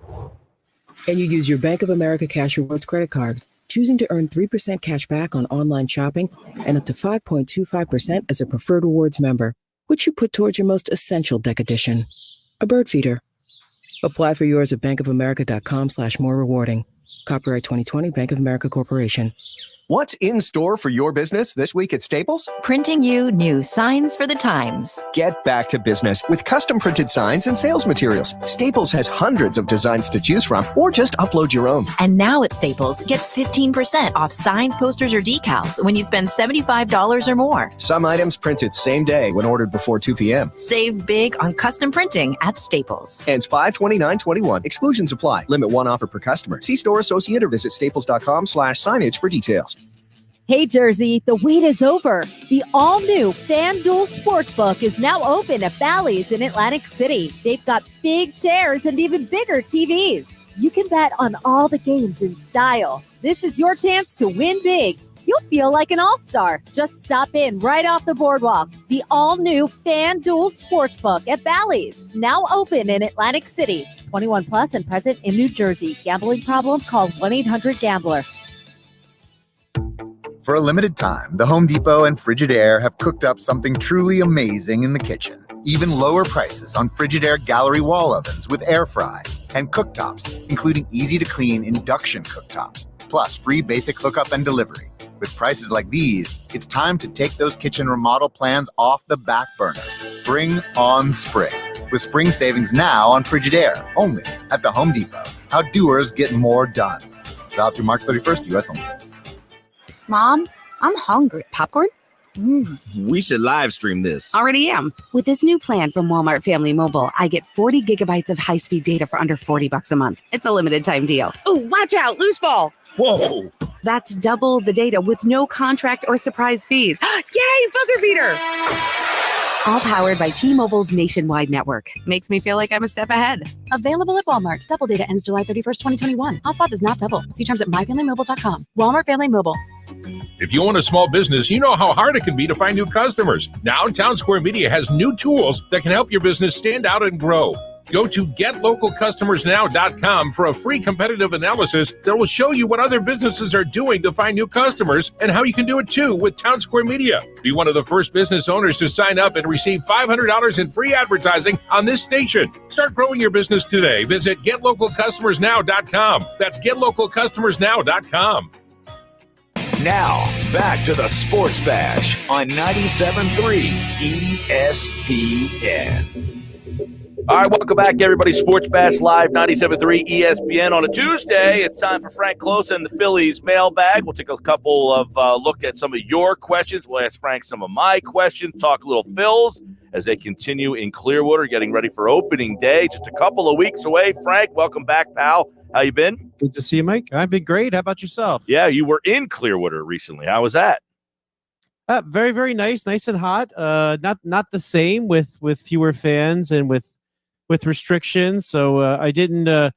And you use your Bank of America Cash Rewards credit card, choosing to earn 3% cash back on online shopping and up to 5.25% as a preferred rewards member, which you put towards your most essential deck addition, a bird feeder. Apply for yours at bankofamerica.com/more rewarding. Copyright 2020 Bank of America Corporation. What's in store for your business this week at Staples? Printing you new signs for the times. Get back to business with custom printed signs and sales materials. Staples has hundreds of designs to choose from, or just upload your own. And now at Staples, get 15% off signs, posters, or decals when you spend $75 or more. Some items printed same day when ordered before 2 p.m. Save big on custom printing at Staples. Ends 5/29/21. Exclusions apply. Limit one offer per customer. See store associate or visit staples.com/signage for details. Hey Jersey, the wait is over. The all-new FanDuel Sportsbook is now open at Bally's in Atlantic City. They've got big chairs and even bigger TVs. You can bet on all the games in style. This is your chance to win big. You'll feel like an all-star. Just stop in right off the boardwalk. The all-new FanDuel Sportsbook at Bally's, now open in Atlantic City. 21 plus and present in New Jersey. Gambling problem? Call 1-800-GAMBLER. For a limited time, the Home Depot and Frigidaire have cooked up something truly amazing in the kitchen. Even lower prices on Frigidaire gallery wall ovens with air fry and cooktops, including easy-to-clean induction cooktops, plus free basic hookup and delivery. With prices like these, it's time to take those kitchen remodel plans off the back burner. Bring on spring. With spring savings now on Frigidaire, only at the Home Depot. How doers get more done. Valid through March 31st, U.S. only. Mom, I'm hungry. Popcorn? We should live stream this. Already am. With this new plan from Walmart Family Mobile, I get 40 gigabytes of high-speed data for under $40 a month. It's a limited time deal. Oh, watch out, loose ball. Whoa. That's double the data with no contract or surprise fees. Yay, buzzer beater. All powered by T-Mobile's nationwide network. Makes me feel like I'm a step ahead. Available at Walmart. Double data ends July 31st, 2021. Hotspot does not double. See terms at myfamilymobile.com. Walmart Family Mobile. If you own a small business, you know how hard it can be to find new customers. Now, Town Square Media has new tools that can help your business stand out and grow. Go to GetLocalCustomersNow.com for a free competitive analysis that will show you what other businesses are doing to find new customers and how you can do it too with Town Square Media. Be one of the first business owners to sign up and receive $500 in free advertising on this station. Start growing your business today. Visit GetLocalCustomersNow.com. That's GetLocalCustomersNow.com. Now, back to the Sports Bash on 97.3 ESPN. All right, welcome back, everybody. Sports Bash Live, 97.3 ESPN on a Tuesday. It's time for FrankKlose and the Phillies mailbag. We'll take a couple of look at some of your questions. We'll ask Frank some of my questions, talk a little Phils as they continue in Clearwater, getting ready for opening day. Just a couple of weeks away. Frank, welcome back, pal. How you been? Good to see you, Mike. I've been great. How about yourself? Yeah, you were in Clearwater recently. How was that? Very, very nice and hot. Not the same with fewer fans and with restrictions. So I did not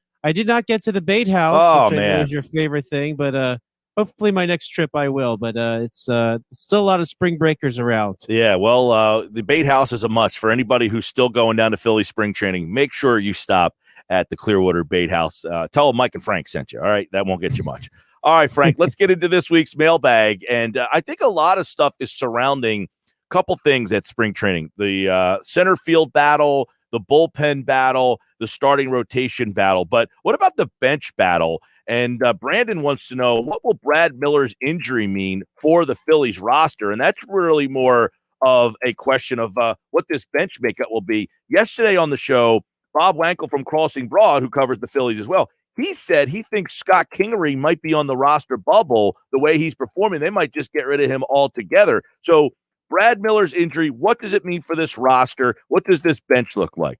get to the bait house, which I know is your favorite thing, but hopefully my next trip I will. But it's still a lot of spring breakers around. Yeah, well, the bait house is a must for anybody who's still going down to Philly spring training. Make sure you stop at the Clearwater Bait House. Tell them Mike and Frank sent you. All right, that won't get you much. All right, Frank, let's get into this week's mailbag. And I think a lot of stuff is surrounding a couple things at spring training. The center field battle, the bullpen battle, the starting rotation battle. But what about the bench battle? And Brandon wants to know, what will Brad Miller's injury mean for the Phillies roster? And that's really more of a question of what this bench makeup will be. Yesterday on the show, Bob Wankel from Crossing Broad, who covers the Phillies as well, he said he thinks Scott Kingery might be on the roster bubble the way he's performing. They might just get rid of him altogether. So Brad Miller's injury, what does it mean for this roster? What does this bench look like?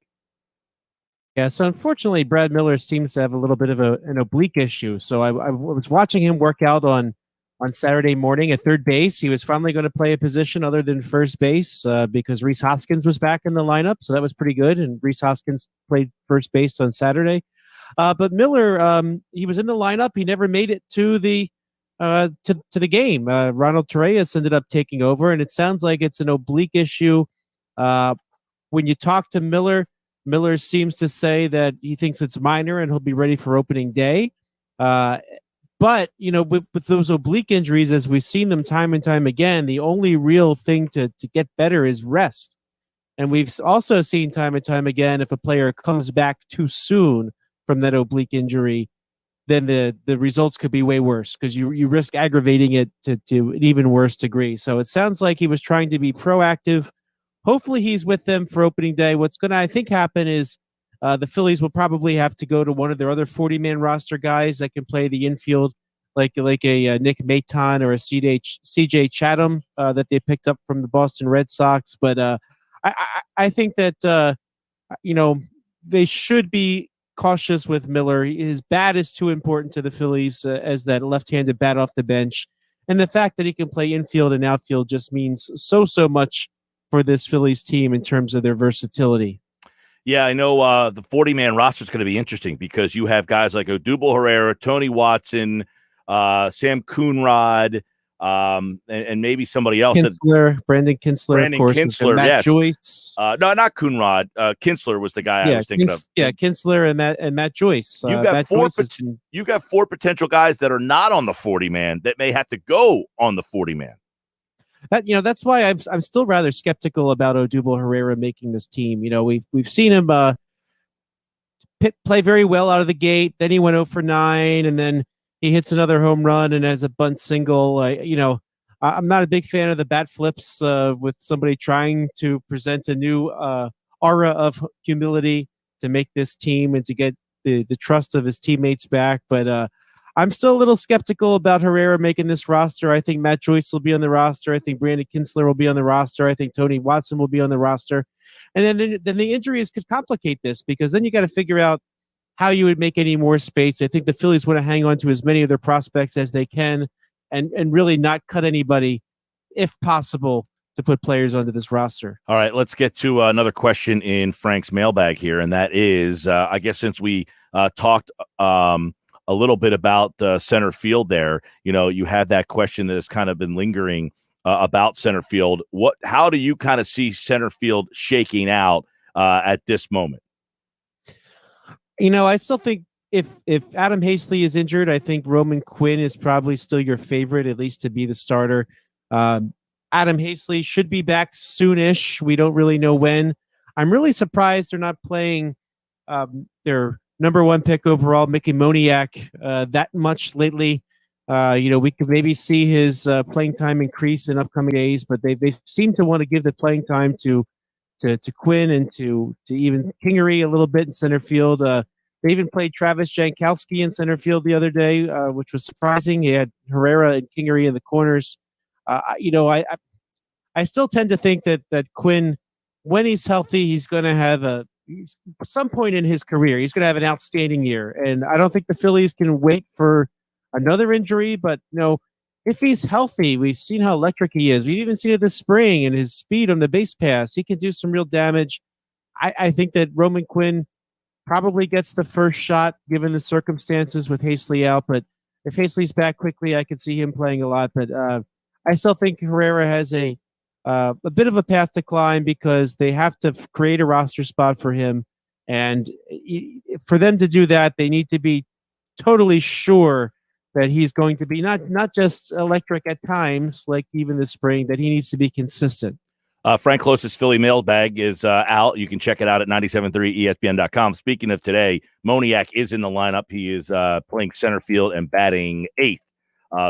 Yeah, so unfortunately, Brad Miller seems to have a little bit of an oblique issue. So I was watching him work out on Saturday morning at third base. He was finally going to play a position other than first base because Rhys Hoskins was back in the lineup. So that was pretty good. And Rhys Hoskins played first base on Saturday. But Miller, he was in the lineup. He never made it to the game. Ronald Torreyes ended up taking over, and it sounds like it's an oblique issue. When you talk to Miller seems to say that he thinks it's minor and he'll be ready for opening day. But, you know, with those oblique injuries, as we've seen them time and time again, the only real thing to get better is rest. And we've also seen time and time again, if a player comes back too soon from that oblique injury, then the results could be way worse because you risk aggravating it to an even worse degree. So it sounds like he was trying to be proactive. Hopefully he's with them for opening day. What's going to, I think, happen is the Phillies will probably have to go to one of their other 40-man roster guys that can play the infield, like a Nick Maton or a CJ Chatham that they picked up from the Boston Red Sox. But I think that, they should be cautious with Miller. His bat is too important to the Phillies as that left-handed bat off the bench. And the fact that he can play infield and outfield just means so much for this Phillies team in terms of their versatility. Yeah, I know the 40-man roster is going to be interesting because you have guys like Odubel Herrera, Tony Watson, Sam Coonrod, and maybe somebody else. Brandon Kinsler, of course. Matt yes. Joyce. No, not Coonrod. Kinsler was the guy I was thinking of. Yeah, Kinsler and Matt Joyce. You've got four potential guys that are not on the 40-man that may have to go on the 40-man. That's why I'm still rather skeptical about Odubel Herrera making this team. We've seen him play very well out of the gate. Then he went 0 for 9, and then he hits another home run and has a bunt single. I'm not a big fan of the bat flips with somebody trying to present a new aura of humility to make this team and to get the trust of his teammates back. But I'm still a little skeptical about Herrera making this roster. I think Matt Joyce will be on the roster. I think Brandon Kinsler will be on the roster. I think Tony Watson will be on the roster. And then the injuries could complicate this, because then you got to figure out how you would make any more space. I think the Phillies want to hang on to as many of their prospects as they can and really not cut anybody, if possible, to put players onto this roster. All right, let's get to another question in Frank's mailbag here, and that is, I guess since we talked a little bit about center field there, you had that question that has kind of been lingering about center field. How do you kind of see center field shaking out at this moment? I still think if Adam Hazley is injured, I think Roman Quinn is probably still your favorite, at least to be the starter. Adam Hazley should be back soonish. We don't really know when. I'm really surprised they're not playing their number 1 pick overall, Mickey Moniak, that much lately. We could maybe see his playing time increase in upcoming days, but they seem to want to give the playing time to Quinn and to even Kingery a little bit in center field. They even played Travis Jankowski in center field the other day, which was surprising. He had Herrera and Kingery in the corners. I still tend to think that Quinn, when he's healthy, he's going to have some point in his career, he's going to have an outstanding year. And I don't think the Phillies can wait for another injury, but if he's healthy, we've seen how electric he is. We've even seen it this spring, and his speed on the base pass, he can do some real damage. I think that Roman Quinn probably gets the first shot given the circumstances with Hazley out, but if Hazley's back quickly, I could see him playing a lot. But I still think Herrera has a bit of a path to climb, because they have to create a roster spot for him. And for them to do that, they need to be totally sure that he's going to be not just electric at times, like even this spring, that he needs to be consistent. FrankKlose's Philly mailbag is out. You can check it out at 973ESPN.com. Speaking of today, Moniak is in the lineup. He is playing center field and batting 8th.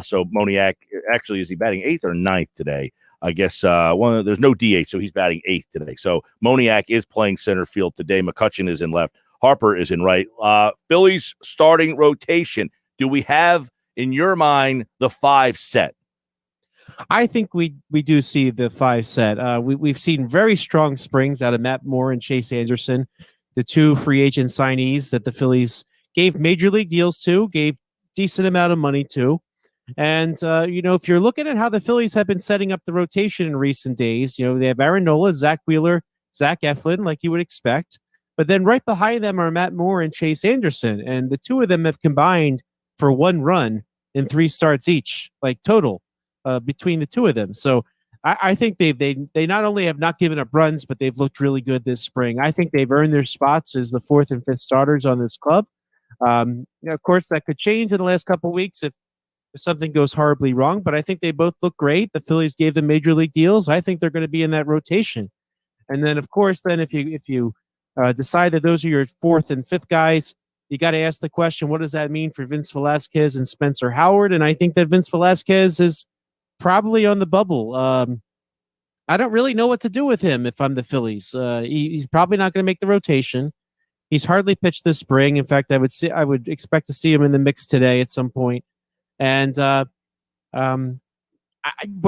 So Moniak, actually, is he batting 8th or 9th today? I guess there's no DH, so he's batting 8th today. So Moniak is playing center field today. McCutchen is in left. Harper is in right. Phillies starting rotation. Do we have, in your mind, the 5 set? I think we do see the 5 set. We've seen very strong springs out of Matt Moore and Chase Anderson, the 2 free agent signees that the Phillies gave major league deals to, gave decent amount of money to. And, if you're looking at how the Phillies have been setting up the rotation in recent days, they have Aaron Nola, Zach Wheeler, Zach Eflin, like you would expect. But then right behind them are Matt Moore and Chase Anderson. And the 2 of them have combined for 1 run in 3 starts each, like total, between the 2 of them. So I think they not only have not given up runs, but they've looked really good this spring. I think they've earned their spots as the 4th and 5th starters on this club. Of course, that could change in the last couple of weeks if something goes horribly wrong, but I think they both look great. The Phillies gave them major league deals. I think they're going to be in that rotation. And then, of course, if you decide that those are your 4th and 5th guys, you got to ask the question, what does that mean for Vince Velasquez and Spencer Howard? And I think that Vince Velasquez is probably on the bubble. I don't really know what to do with him if I'm the Phillies. He's probably not going to make the rotation. He's hardly pitched this spring. In fact, I would expect to see him in the mix today at some point. And where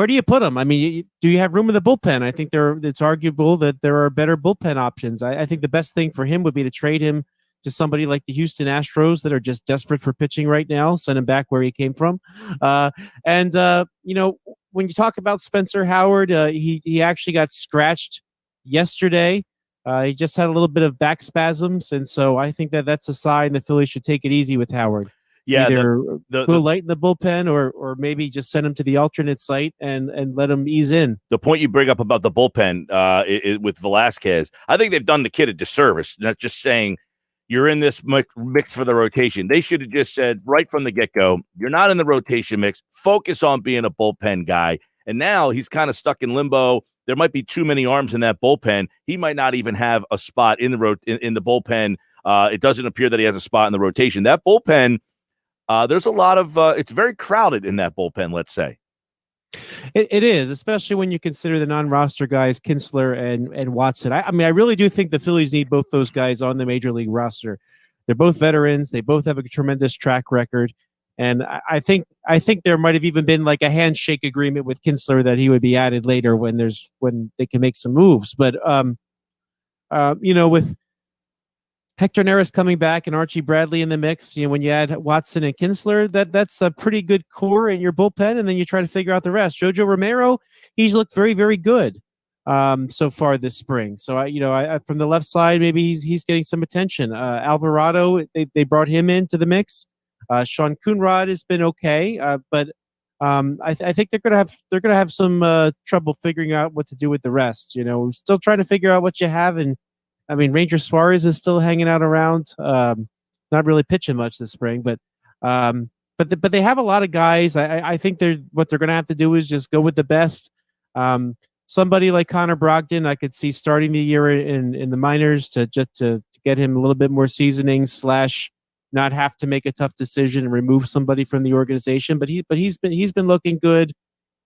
do you put him? I mean, do you have room in the bullpen? I think it's arguable that there are better bullpen options. I think the best thing for him would be to trade him to somebody like the Houston Astros that are just desperate for pitching right now, send him back where he came from. When you talk about Spencer Howard, he actually got scratched yesterday. He just had a little bit of back spasms, and so I think that's a sign the Phillies should take it easy with Howard. Yeah, either go light in the bullpen or maybe just send him to the alternate site and let him ease in. The point you bring up about the bullpen with Velasquez, I think they've done the kid a disservice, not just saying you're in this mix for the rotation. They should have just said right from the get-go, you're not in the rotation mix. Focus on being a bullpen guy. And now he's kind of stuck in limbo. There might be too many arms in that bullpen. He might not even have a spot in the bullpen. It doesn't appear that he has a spot in the rotation. That bullpen, there's a lot of it's very crowded in that bullpen, let's say. It is, especially when you consider the non-roster guys, Kinsler and Watson. I mean, I really do think the Phillies need both those guys on the major league roster. They're both veterans. They both have a tremendous track record. And I think there might have even been like a handshake agreement with Kinsler that he would be added later when they can make some moves. But with Hector Neris coming back and Archie Bradley in the mix, when you add Watson and Kinsler, that's a pretty good core in your bullpen, and then you try to figure out the rest. Jojo Romero, he's looked very, very good so far this spring. So I from the left side, maybe he's getting some attention. Alvarado, they brought him into the mix. Sean Coonrod has been okay, but I think they're gonna have some trouble figuring out what to do with the rest. Still trying to figure out what you have, and I mean Ranger Suarez is still hanging out around, not really pitching much this spring, but they have a lot of guys. I think what they're gonna have to do is just go with the best. Somebody like Connor Brogdon, I could see starting the year in the minors to get him a little bit more seasoning / not have to make a tough decision and remove somebody from the organization. But he's been looking good.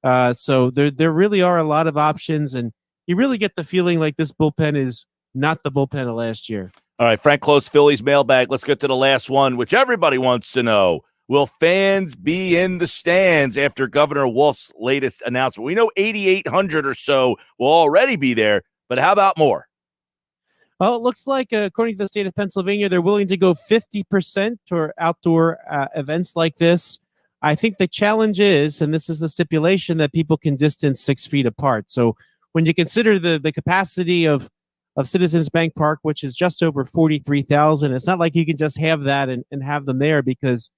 So there really are a lot of options, and you really get the feeling like this bullpen is not the bullpen of last year. All right, FrankKlose, Phillies mailbag. Let's get to the last one, which everybody wants to know. Will fans be in the stands after Governor Wolf's latest announcement? We know 8,800 or so will already be there, but how about more? Well, it looks like, according to the state of Pennsylvania, they're willing to go 50% for outdoor events like this. I think the challenge is, and this is the stipulation, that people can distance 6 feet apart. So when you consider the capacity of Citizens Bank Park, which is just over 43,000, it's not like you can just have that and have them there, because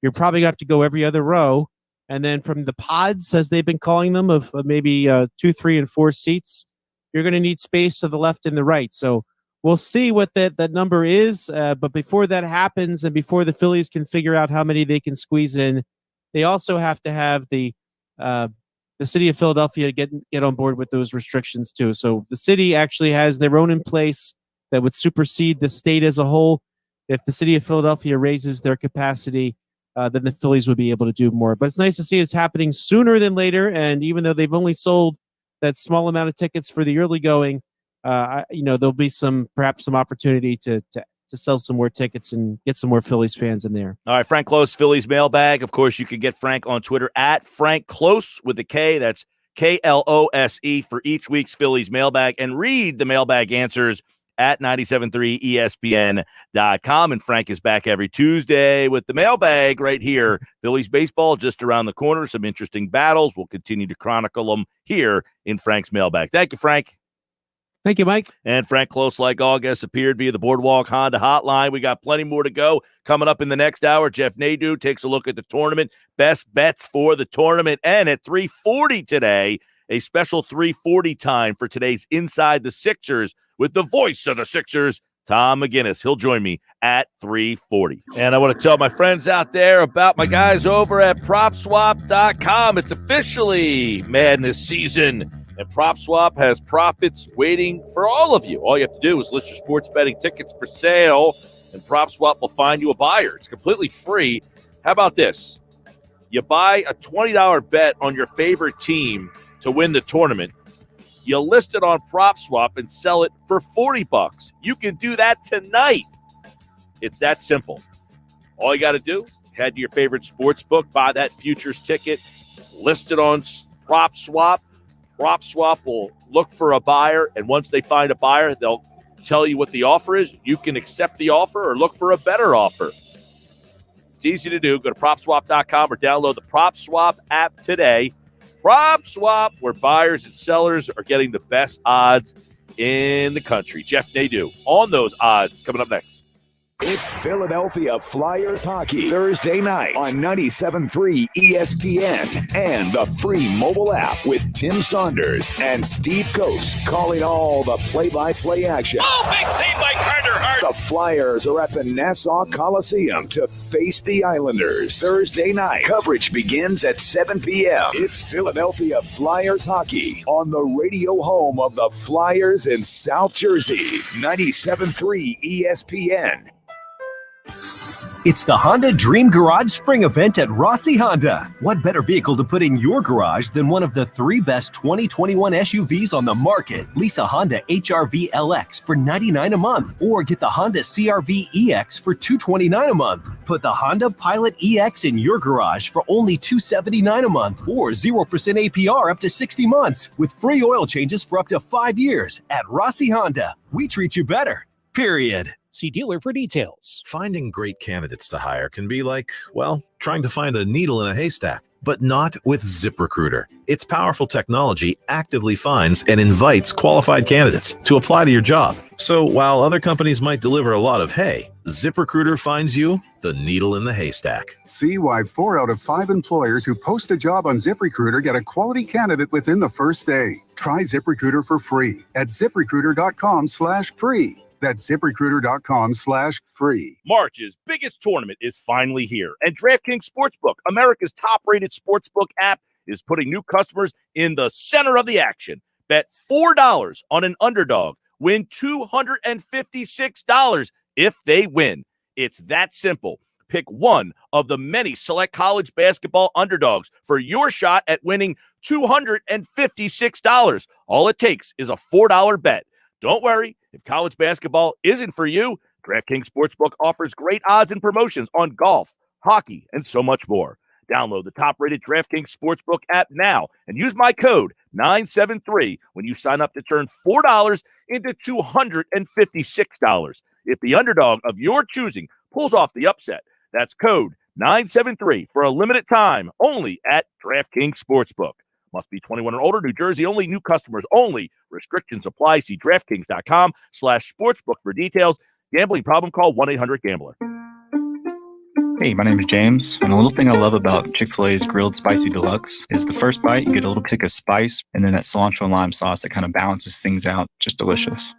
you're probably going to have to go every other row. And then from the pods, as they've been calling them, of maybe 2, 3, and 4 seats, you're going to need space to the left and the right. So we'll see what that number is, but before that happens and before the Phillies can figure out how many they can squeeze in, they also have to have the city of Philadelphia get on board with those restrictions too. So the city actually has their own in place that would supersede the state as a whole. If the city of Philadelphia raises their capacity, then the Phillies would be able to do more. But it's nice to see it's happening sooner than later, and even though they've only sold that small amount of tickets for the early going, there'll be perhaps some opportunity to sell some more tickets and get some more Phillies fans in there. All right, FrankKlose, Phillies mailbag. Of course, you can get Frank on Twitter at FrankKlose with a K. That's KLOSE for each week's Phillies mailbag, and read the mailbag answers at 973ESPN.com. And Frank is back every Tuesday with the mailbag right here. Phillies baseball just around the corner. Some interesting battles. We'll continue to chronicle them here in Frank's mailbag. Thank you, Frank. Thank you, Mike. And FrankKlose, like all guests, appeared via the Boardwalk Honda hotline. We got plenty more to go. Coming up in the next hour, Jeff Nadeau takes a look at the tournament, best bets for the tournament. And at 3:40 today, a special 3:40 time for today's Inside the Sixers with the voice of the Sixers, Tom McGinnis. He'll join me at 3:40. And I want to tell my friends out there about my guys over at PropSwap.com. It's officially madness season, and PropSwap has profits waiting for all of you. All you have to do is list your sports betting tickets for sale, and PropSwap will find you a buyer. It's completely free. How about this? You buy a $20 bet on your favorite team to win the tournament. You list it on PropSwap and sell it for $40. You can do that tonight. It's that simple. All you got to do, head to your favorite sports book, buy that futures ticket, list it on PropSwap. PropSwap will look for a buyer, and once they find a buyer, they'll tell you what the offer is. You can accept the offer or look for a better offer. It's easy to do. Go to PropSwap.com or download the PropSwap app today. PropSwap, where buyers and sellers are getting the best odds in the country. Jeff Nadeau on those odds coming up next. It's Philadelphia Flyers hockey Thursday night on 97.3 ESPN and the free mobile app with Tim Saunders and Steve Coates calling all the play-by-play action. Oh, big save by Carter Hart. The Flyers are at the Nassau Coliseum to face the Islanders Thursday night. Coverage begins at 7 p.m. It's Philadelphia Flyers hockey on the radio home of the Flyers in South Jersey. 97.3 ESPN. It's the Honda Dream Garage Spring Event at Rossi Honda. What better vehicle to put in your garage than one of the 3 best 2021 SUVs on the market? Lease a Honda HR-V LX for $99 a month, or get the Honda CR-V EX for $229 a month. Put the Honda Pilot EX in your garage for only $279 a month, or 0% APR up to 60 months, with free oil changes for up to 5 years. At Rossi Honda, we treat you better. Period. See dealer for details. Finding great candidates to hire can be like, well, trying to find a needle in a haystack, but not with ZipRecruiter. Its powerful technology actively finds and invites qualified candidates to apply to your job. So while other companies might deliver a lot of hay, ZipRecruiter finds you the needle in the haystack. See why 4 out of 5 employers who post a job on ZipRecruiter get a quality candidate within the first day. Try ZipRecruiter for free at ZipRecruiter.com/free. That's ZipRecruiter.com/free. March's biggest tournament is finally here, and DraftKings Sportsbook, America's top-rated sportsbook app, is putting new customers in the center of the action. Bet $4 on an underdog, win $256 if they win. It's that simple. Pick one of the many select college basketball underdogs for your shot at winning $256. All it takes is a $4 bet. Don't worry, if college basketball isn't for you, DraftKings Sportsbook offers great odds and promotions on golf, hockey, and so much more. Download the top-rated DraftKings Sportsbook app now and use my code 973 when you sign up to turn $4 into $256. If the underdog of your choosing pulls off the upset, that's code 973 for a limited time only at DraftKings Sportsbook. Must be 21 or older. New Jersey only. New customers only. Restrictions apply. See DraftKings.com/sportsbook for details. Gambling problem? Call 1-800-GAMBLER. Hey, my name is James, and the little thing I love about Chick-fil-A's Grilled Spicy Deluxe is the first bite, you get a little kick of spice, and then that cilantro and lime sauce that kind of balances things out. Just delicious.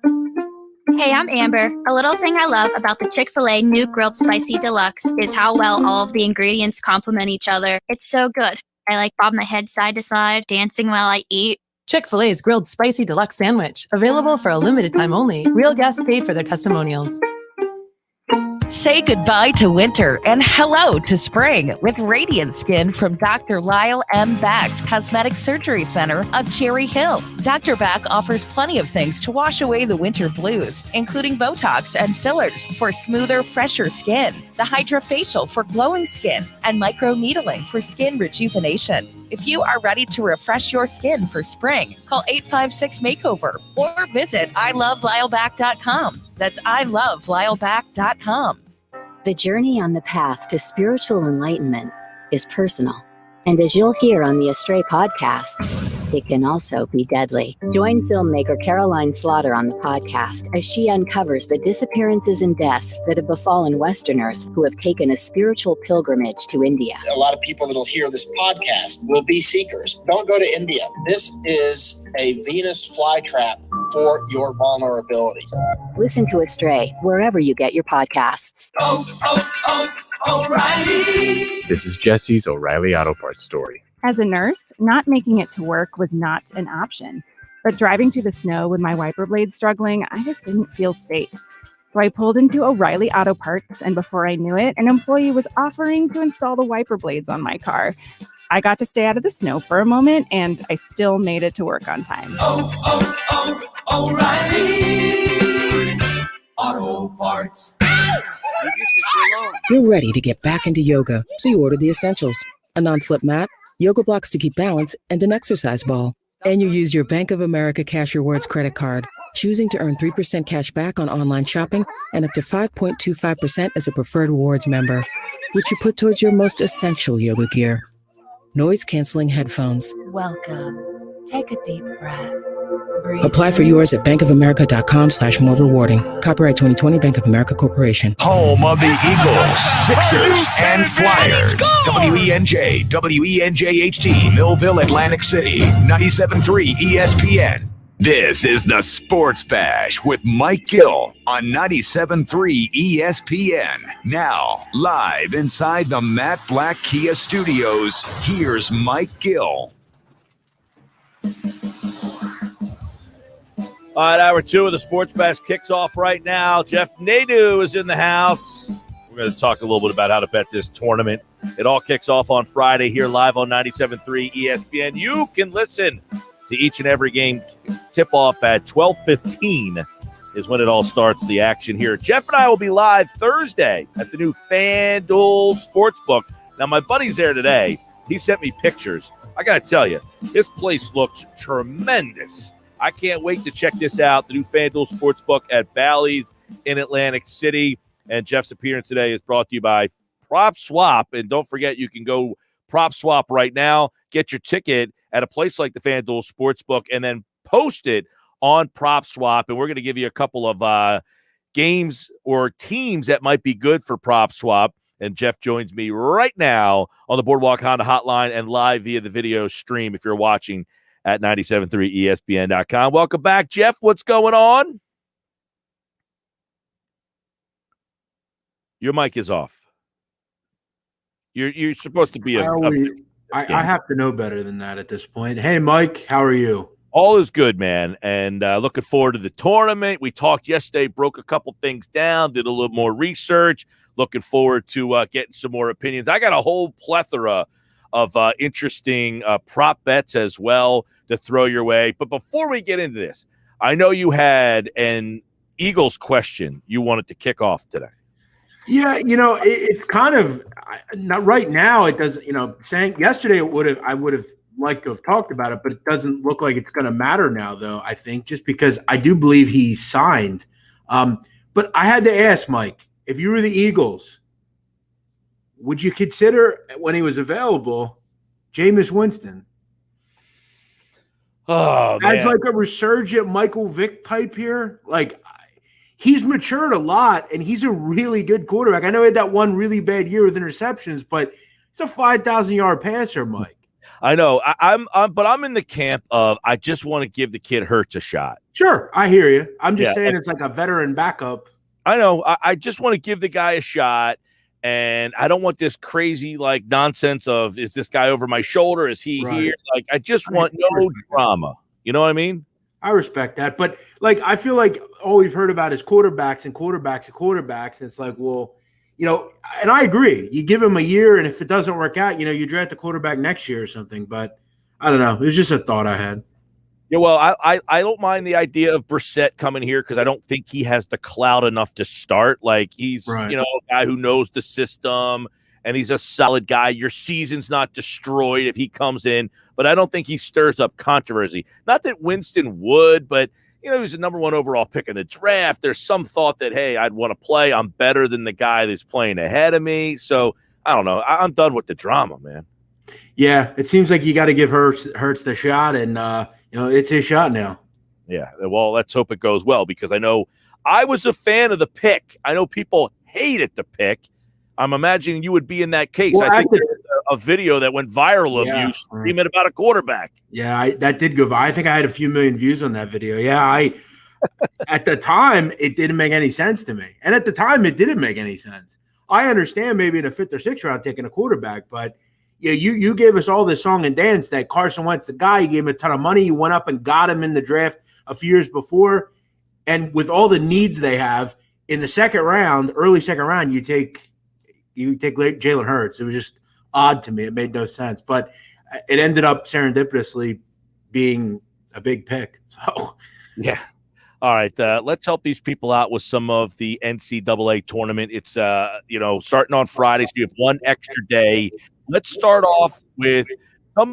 Hey, I'm Amber. A little thing I love about the Chick-fil-A new Grilled Spicy Deluxe is how well all of the ingredients complement each other. It's so good. I like bob my head side to side, dancing while I eat. Chick-fil-A's Grilled Spicy Deluxe Sandwich. Available for a limited time only. Real guests paid for their testimonials. Say goodbye to winter and hello to spring with Radiant Skin from Dr. Lyle M. Back's Cosmetic Surgery Center of Cherry Hill. Dr. Back offers plenty of things to wash away the winter blues, including Botox and fillers for smoother, fresher skin, the Hydrofacial for glowing skin, and microneedling for skin rejuvenation. If you are ready to refresh your skin for spring, call 856-MAKEOVER or visit iloveLyleBack.com. That's iloveLyleBack.com. The journey on the path to spiritual enlightenment is personal. And as you'll hear on the Astray podcast, it can also be deadly. Join filmmaker Caroline Slaughter on the podcast as she uncovers the disappearances and deaths that have befallen Westerners who have taken a spiritual pilgrimage to India. A lot of people that'll hear this podcast will be seekers. Don't go to India. This is a Venus flytrap for your vulnerability. Listen to Astray wherever you get your podcasts. O'Reilly. This is Jesse's O'Reilly Auto Parts story. As a nurse, not making it to work was not an option. But driving through the snow with my wiper blades struggling, I just didn't feel safe. So I pulled into O'Reilly Auto Parts, and before I knew it, an employee was offering to install the wiper blades on my car. I got to stay out of the snow for a moment, and I still made it to work on time. O'Reilly Auto Parts. You're ready to get back into yoga, so you ordered the essentials. A non-slip mat, yoga blocks to keep balance, and an exercise ball. And you use your Bank of America Cash Rewards credit card, choosing to earn 3% cash back on online shopping and up to 5.25% as a preferred rewards member, which you put towards your most essential yoga gear. Noise-canceling headphones. Welcome. Take a deep breath. Breathe. Apply for yours at bankofamerica.com/more rewarding. Copyright 2020 Bank of America Corporation. Home of the Eagles, Sixers, and Flyers. WENJ, WENJHD, Millville, Atlantic City, 97.3 ESPN. This is the Sports Bash with Mike Gill on 97.3 ESPN. Now, live inside the Matt Black Kia Studios, here's Mike Gill. All right, hour two of the Sports Bash kicks off right now. Jeff Nadeau is in the house. We're going to talk a little bit about how to bet this tournament. It all kicks off on Friday here live on 97.3 ESPN. You can listen to each and every game tip-off at 12:15 is when it all starts, the action here. Jeff and I will be live Thursday at the new FanDuel Sportsbook. Now, my buddy's there today. He sent me pictures. I got to tell you, this place looks tremendous. I can't wait to check this out, the new FanDuel Sportsbook at Bally's in Atlantic City. And Jeff's appearance today is brought to you by Prop Swap. And don't forget, you can go Prop Swap right now, get your ticket at a place like the FanDuel Sportsbook, and then post it on Prop Swap. And we're going to give you a couple of games or teams that might be good for Prop Swap. And Jeff joins me right now on the Boardwalk Honda hotline and live via the video stream if you're watching at 973ESPN.com. Welcome back, Jeff. What's going on? Your mic is off. You're supposed to be I have to know better than that at this point. Hey, Mike, how are you? All is good, man, and looking forward to the tournament. We talked yesterday, broke a couple things down, did a little more research. Looking forward to getting some more opinions. I got a whole plethora of interesting prop bets as well to throw your way. But before we get into this, I know you had an Eagles question you wanted to kick off today. Yeah, it's kind of not right now. It doesn't, saying yesterday I would have liked to have talked about it, but it doesn't look like it's going to matter now, though. I think just because I do believe he's signed. But I had to ask, Mike, if you were the Eagles, would you consider when he was available, Jameis Winston? Oh, man. As like a resurgent Michael Vick type here, like. He's matured a lot, and he's a really good quarterback. I know he had that one really bad year with interceptions, but he's a 5,000-yard passer, Mike. I know. But I'm in the camp of I just want to give the kid Hurts a shot. Sure, I hear you. I'm just saying it's like a veteran backup. I know. I just want to give the guy a shot, and I don't want this crazy like nonsense of is this guy over my shoulder? Is he here? Like I just want no drama. You know what I mean? I respect that. But, like, I feel like all we've heard about is quarterbacks. And it's like, well, and I agree. You give him a year, and if it doesn't work out, you draft the quarterback next year or something. But I don't know. It was just a thought I had. Yeah, well, I don't mind the idea of Brissett coming here because I don't think he has the clout enough to start. Like, he's, a guy who knows the system, and he's a solid guy. Your season's not destroyed if he comes in. But I don't think he stirs up controversy. Not that Winston would, but, he was a number 1 overall pick in the draft. There's some thought that, hey, I'd want to play. I'm better than the guy that's playing ahead of me. So, I don't know. I'm done with the drama, man. Yeah, it seems like you got to give Hurts the shot, and, it's his shot now. Yeah, well, let's hope it goes well because I know I was a fan of the pick. I know people hated the pick. I'm imagining you would be in that case. Well, I think there's a video that went viral of you screaming about a quarterback. Yeah, that did go viral. I think I had a few million views on that video. Yeah, at the time, it didn't make any sense to me. And at the time, it didn't make any sense. I understand maybe in a 5th or 6th round taking a quarterback, but you gave us all this song and dance that Carson Wentz, the guy, you gave him a ton of money. You went up and got him in the draft a few years before. And with all the needs they have, in the early second round, you take Jalen Hurts. It was just odd to me. It made no sense. But it ended up serendipitously being a big pick. So, yeah. All right. Let's help these people out with some of the NCAA tournament. It's, starting on Friday, so you have one extra day. Let's start off with a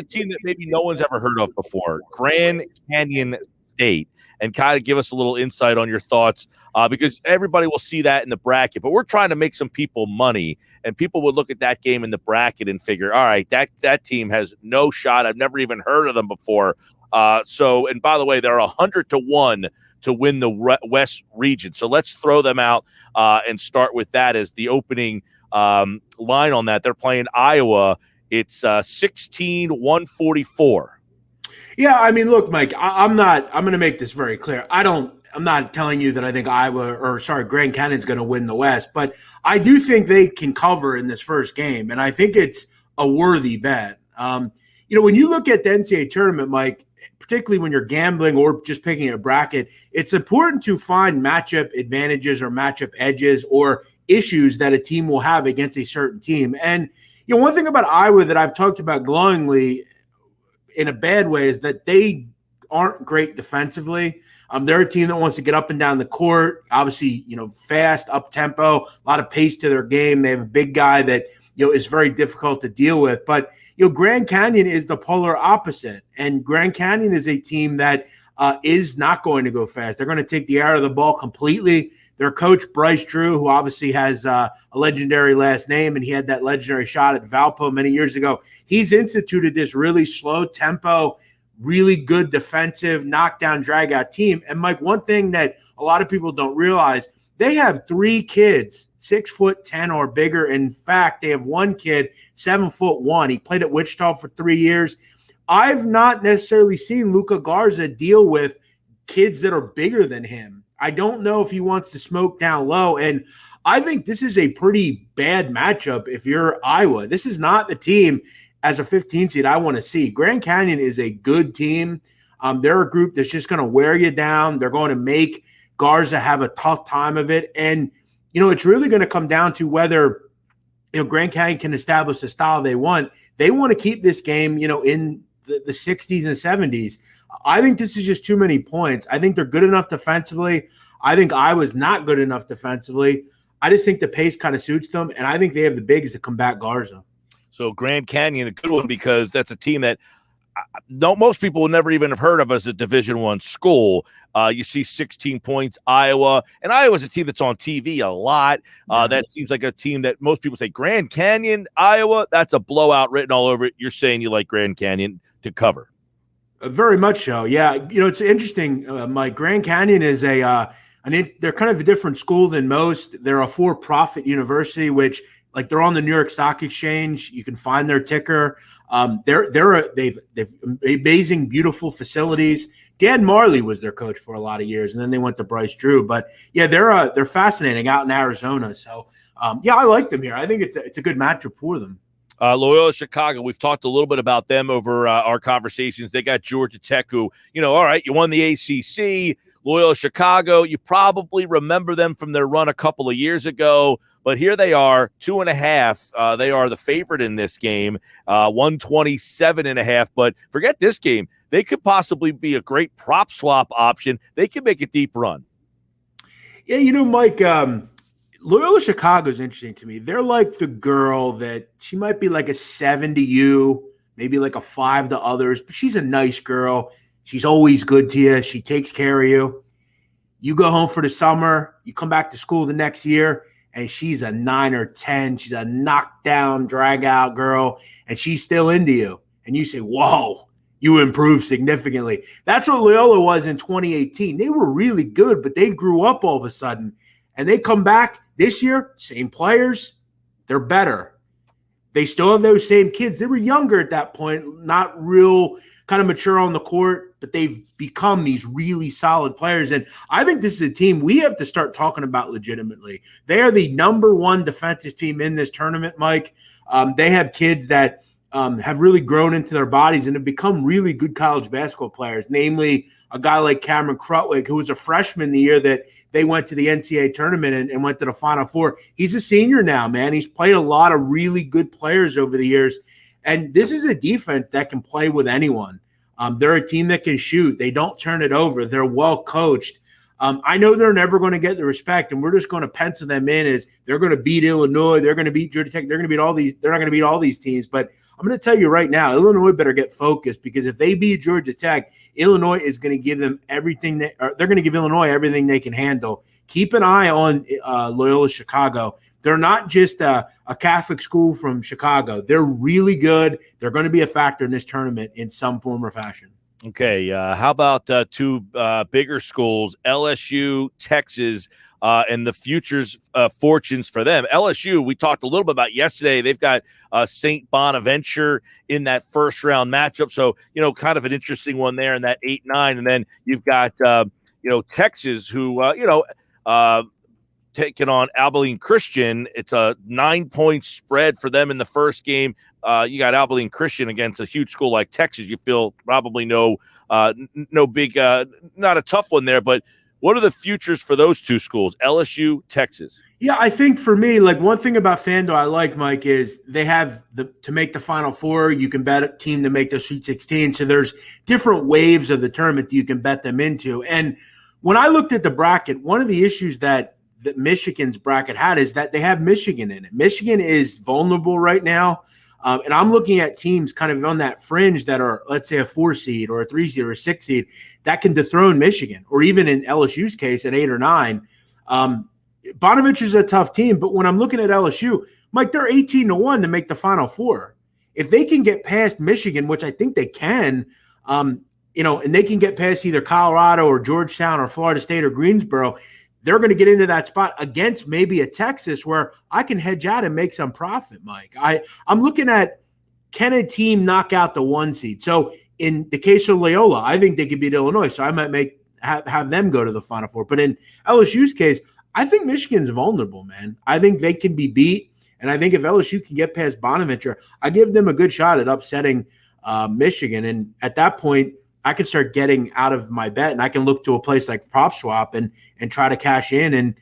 team that maybe no one's ever heard of before, Grand Canyon State. And kind of give us a little insight on your thoughts because everybody will see that in the bracket. But we're trying to make some people money, and people would look at that game in the bracket and figure, all right, that team has no shot. I've never even heard of them before. And by the way, they're 100-1 to win the West region. So let's throw them out and start with that as the opening line on that. They're playing Iowa. It's 16-144. Yeah, I mean, look, Mike, I'm going to make this very clear. I'm not telling you that I think Grand Canyon's going to win the West, but I do think they can cover in this first game, and I think it's a worthy bet. When you look at the NCAA tournament, Mike, particularly when you're gambling or just picking a bracket, it's important to find matchup advantages or matchup edges or issues that a team will have against a certain team. And, one thing about Iowa that I've talked about glowingly in a bad way is that they aren't great defensively. They're a team that wants to get up and down the court, obviously, fast, up-tempo, a lot of pace to their game. They have a big guy that, is very difficult to deal with. But, Grand Canyon is the polar opposite. And Grand Canyon is a team that is not going to go fast. They're going to take the air out of the ball completely. Their coach, Bryce Drew, who obviously has a legendary last name, and he had that legendary shot at Valpo many years ago, he's instituted this really slow tempo, really good defensive knockdown, drag-out team. And, Mike, one thing that a lot of people don't realize, they have 3 kids 6'10" or bigger. In fact, they have one kid 7'1". He played at Wichita for 3 years. I've not necessarily seen Luka Garza deal with kids that are bigger than him. I don't know if he wants to smoke down low, and I think this is a pretty bad matchup if you're Iowa. This is not the team as a 15 seed I want to see. Grand Canyon is a good team. They're a group that's just going to wear you down. They're going to make Garza have a tough time of it, and it's really going to come down to whether Grand Canyon can establish the style they want. They want to keep this game, in the 60s and 70s. I think this is just too many points. I think they're good enough defensively. I think Iowa's not good enough defensively. I just think the pace kind of suits them, and I think they have the bigs to combat Garza. So Grand Canyon, a good one, because that's a team that most people will never even have heard of as a Division I school. You see 16 points, Iowa, and Iowa's a team that's on TV a lot. That seems like a team that most people say Grand Canyon, Iowa, that's a blowout written all over it. You're saying you like Grand Canyon to cover. Very much so. Yeah. It's interesting. Mike, Grand Canyon is they're kind of a different school than most. They're a for-profit university, which they're on the New York Stock Exchange. You can find their ticker. They've amazing, beautiful facilities. Dan Marley was their coach for a lot of years, and then they went to Bryce Drew. But yeah, they're fascinating out in Arizona. So I like them here. I think it's a good matchup for them. Loyola Chicago, we've talked a little bit about them over our conversations. They got Georgia Tech, who, all right, you won the ACC. Loyola Chicago, you probably remember them from their run a couple of years ago, but here they are, 2.5. They are the favorite in this game, 127.5. But forget this game. They could possibly be a great prop swap option. They could make a deep run. Yeah, Mike, Loyola Chicago is interesting to me. They're like the girl that she might be like a 7 to you, maybe like a 5 to others, but she's a nice girl. She's always good to you. She takes care of you. You go home for the summer, you come back to school the next year, and she's a 9 or 10. She's a knockdown, drag-out girl, and she's still into you. And you say, whoa, you improved significantly. That's what Loyola was in 2018. They were really good, but they grew up all of a sudden. And they come back this year, same players, they're better. They still have those same kids. They were younger at that point, not real kind of mature on the court, but they've become these really solid players. And I think this is a team we have to start talking about legitimately. They are the number 1 defensive team in this tournament, Mike. They have kids that have really grown into their bodies and have become really good college basketball players, namely a guy like Cameron Krutwig, who was a freshman the year that they went to the NCAA tournament and went to the Final Four. He's a senior now, man. He's played a lot of really good players over the years. And this is a defense that can play with anyone. They're a team that can shoot. They don't turn it over. They're well coached. I know they're never going to get the respect, and we're just going to pencil them in as they're going to beat Illinois. They're going to beat Georgia Tech. They're going to beat all these. They're not going to beat all these teams. But I'm going to tell you right now, Illinois better get focused, because if they beat Georgia Tech, Illinois is going to give them everything. They're going to give Illinois everything they can handle. Keep an eye on Loyola Chicago. They're not just a Catholic school from Chicago. They're really good. They're going to be a factor in this tournament in some form or fashion. Okay, how about 2 bigger schools, LSU, Texas, and the futures fortunes for them? LSU, we talked a little bit about yesterday. They've got St. Bonaventure in that first-round matchup, so, kind of an interesting one there in that 8-9. And then you've got, Texas, who, taking on Abilene Christian. It's a 9-point spread for them in the first game. You got Abilene Christian against a huge school like Texas. You feel probably no big, not a tough one there, but what are the futures for those 2 schools, LSU, Texas? Yeah, I think for me, like one thing about FanDuel I like, Mike, is they have to make the Final Four. You can bet a team to make the Sweet 16. So there's different waves of the tournament that you can bet them into. And when I looked at the bracket, one of the issues that Michigan's bracket had is that they have Michigan in it. Michigan is vulnerable right now. And I'm looking at teams kind of on that fringe that are, let's say, a 4 seed or a 3 seed or a 6 seed that can dethrone Michigan, or even in LSU's case, an 8 or 9. Bonaventure is a tough team, but when I'm looking at LSU, Mike, they're 18-1 to make the Final Four. If they can get past Michigan, which I think they can, and they can get past either Colorado or Georgetown or Florida State or Greensboro, they're going to get into that spot against maybe a Texas where I can hedge out and make some profit, Mike. I'm looking at, can a team knock out the 1 seed? So in the case of Loyola, I think they could beat Illinois, so I might have them go to the Final Four. But in LSU's case, I think Michigan's vulnerable, man. I think they can be beat, and I think if LSU can get past Bonaventure, I give them a good shot at upsetting Michigan. And at that point, I can start getting out of my bet, and I can look to a place like PropSwap and try to cash in and,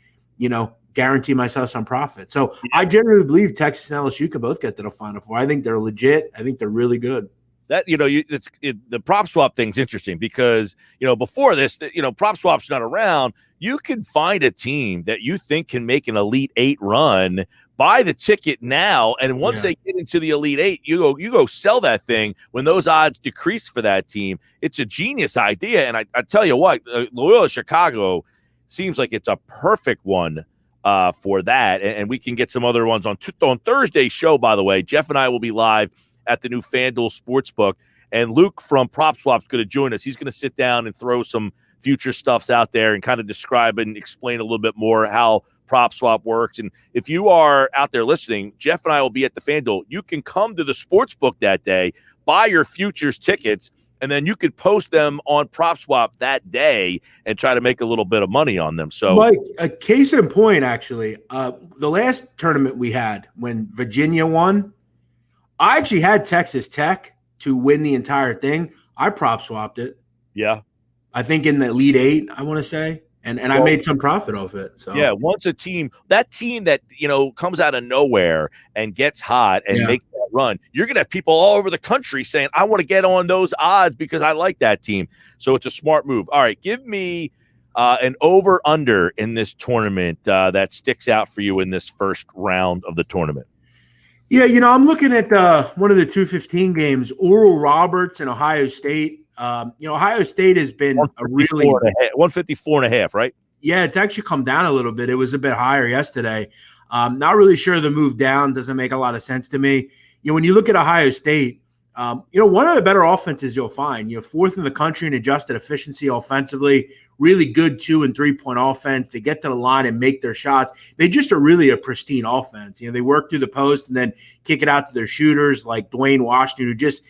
guarantee myself some profit. So I generally believe Texas and LSU can both get to the Final Four. I think they're legit. I think they're really good. That the PropSwap thing's interesting because before this, PropSwap's not around. You can find a team that you think can make an Elite 8 run, buy the ticket now, and once they get into the Elite 8, you go sell that thing when those odds decrease for that team. It's a genius idea, and I tell you what, Loyola Chicago seems like it's a perfect one for that, and we can get some other ones on Thursday's show. By the way, Jeff and I will be live at the new FanDuel Sportsbook, and Luke from PropSwap's going to join us. He's going to sit down and throw some future stuffs out there and kind of describe and explain a little bit more how PropSwap works. And if you are out there listening, Jeff and I will be at the FanDuel. You can come to the Sportsbook that day, buy your futures tickets, and then you could post them on PropSwap that day and try to make a little bit of money on them. So, Mike, a case in point, actually, the last tournament we had when Virginia won, I actually had Texas Tech to win the entire thing. I PropSwapped it. Yeah. I think in the Elite 8, I want to say, and I made some profit off it. So yeah, once that team that comes out of nowhere and gets hot and makes that run, you're gonna have people all over the country saying, "I want to get on those odds because I like that team." So it's a smart move. All right, give me an over/under in this tournament that sticks out for you in this first round of the tournament. Yeah, I'm looking at one of the 215 games, Oral Roberts and Ohio State. Ohio State has been a really 154.5, right? Yeah, it's actually come down a little bit. It was a bit higher yesterday. Not really sure the move down doesn't make a lot of sense to me. When you look at Ohio State, one of the better offenses you'll find. You're 4th in the country in adjusted efficiency offensively. Really good 2- and 3-point offense. They get to the line and make their shots. They just are really a pristine offense. They work through the post and then kick it out to their shooters like Dwayne Washington, who just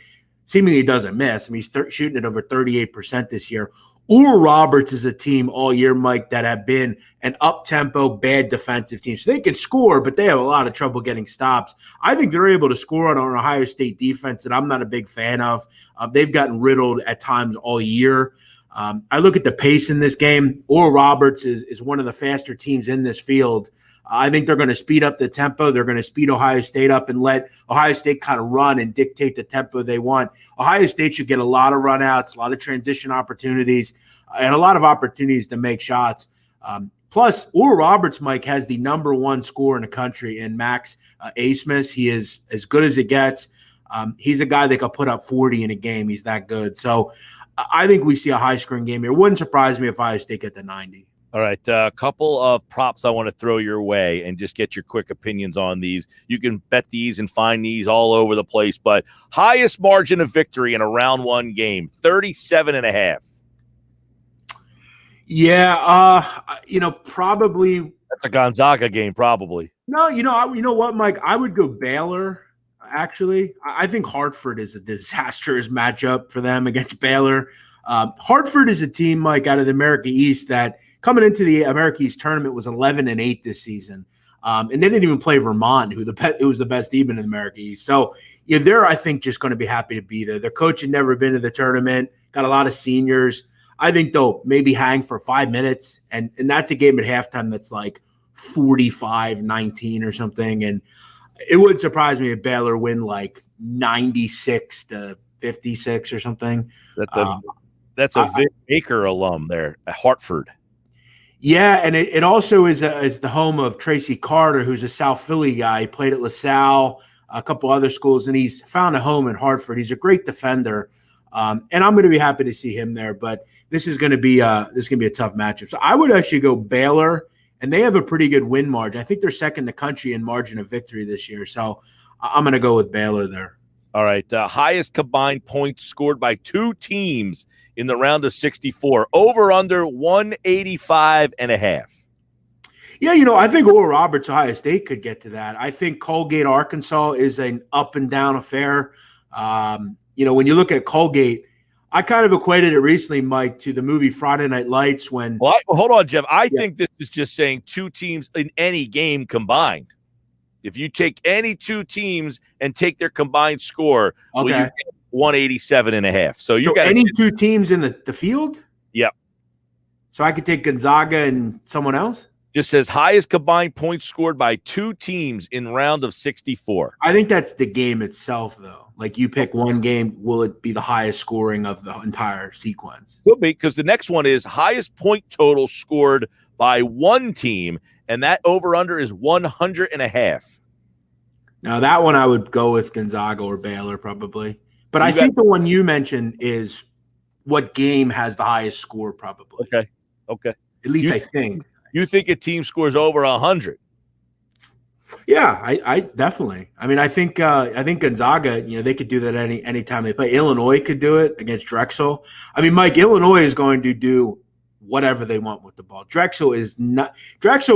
seemingly doesn't miss. I mean, he's shooting at over 38% this year. Oral Roberts is a team all year, Mike, that have been an up-tempo, bad defensive team. So they can score, but they have a lot of trouble getting stops. I think they're able to score on an Ohio State defense that I'm not a big fan of. They've gotten riddled at times all year. I look at the pace in this game. Oral Roberts is one of the faster teams in this field. I think they're going to speed up the tempo. They're going to speed Ohio State up and let Ohio State kind of run and dictate the tempo they want. Ohio State should get a lot of runouts, a lot of transition opportunities, and a lot of opportunities to make shots. Plus, Oral Roberts, Mike, has the number 1 scorer in the country in Max Asmus. He is as good as it gets. He's a guy that could put up 40 in a game. He's that good. So I think we see a high-scoring game here. It wouldn't surprise me if Ohio State get to 90. All right, a couple of props I want to throw your way and just get your quick opinions on these. You can bet these and find these all over the place, but highest margin of victory in a round 1 game, 37.5. Yeah, probably. That's a Gonzaga game, probably. No, you know what, Mike? I would go Baylor, actually. I think Hartford is a disastrous matchup for them against Baylor. Hartford is a team, Mike, out of the America East that coming into the America East tournament was 11-8 this season. And they didn't even play Vermont, who was the best team in the America East. So they're, I think, just going to be happy to be there. Their coach had never been to the tournament, got a lot of seniors. I think they'll maybe hang for 5 minutes, and that's a game at halftime that's like 45-19 or something. And it wouldn't surprise me if Baylor win like 96-56 or something. That's a Vic Baker alum there at Hartford. Yeah, and it also is the home of Tracy Carter, who's a South Philly guy. He played at LaSalle, a couple other schools, and he's found a home in Hartford. He's a great defender, and I'm going to be happy to see him there. But this is going to be a tough matchup. So I would actually go Baylor, and they have a pretty good win margin. I think they're second in the country in margin of victory this year. So I'm going to go with Baylor there. All right, highest combined points scored by two teams in the round of 64. Over under 185.5. Yeah, I think Oral Roberts, Ohio State could get to that. I think Colgate, Arkansas is an up and down affair. When you look at Colgate, I kind of equated it recently, Mike, to the movie Friday Night Lights when. Well, hold on, Jeff. I think this is just saying two teams in any game combined. If you take any two teams and take their combined score, you get 187.5. So you got any two teams in the field? Yep. So I could take Gonzaga and someone else? Just says highest combined points scored by two teams in round of 64. I think that's the game itself, though. Like you pick one game, will it be the highest scoring of the entire sequence? Could be, because the next one is highest point total scored by one team, and that over-under is 100.5. Now, that one I would go with Gonzaga or Baylor probably. But I think the one you mentioned is what game has the highest score probably. Okay. At least I think. You think a team scores over 100? Yeah, I definitely. I mean, I think Gonzaga, they could do that anytime they play. Illinois could do it against Drexel. I mean, Mike, Illinois is going to do whatever they want with the ball. Drexel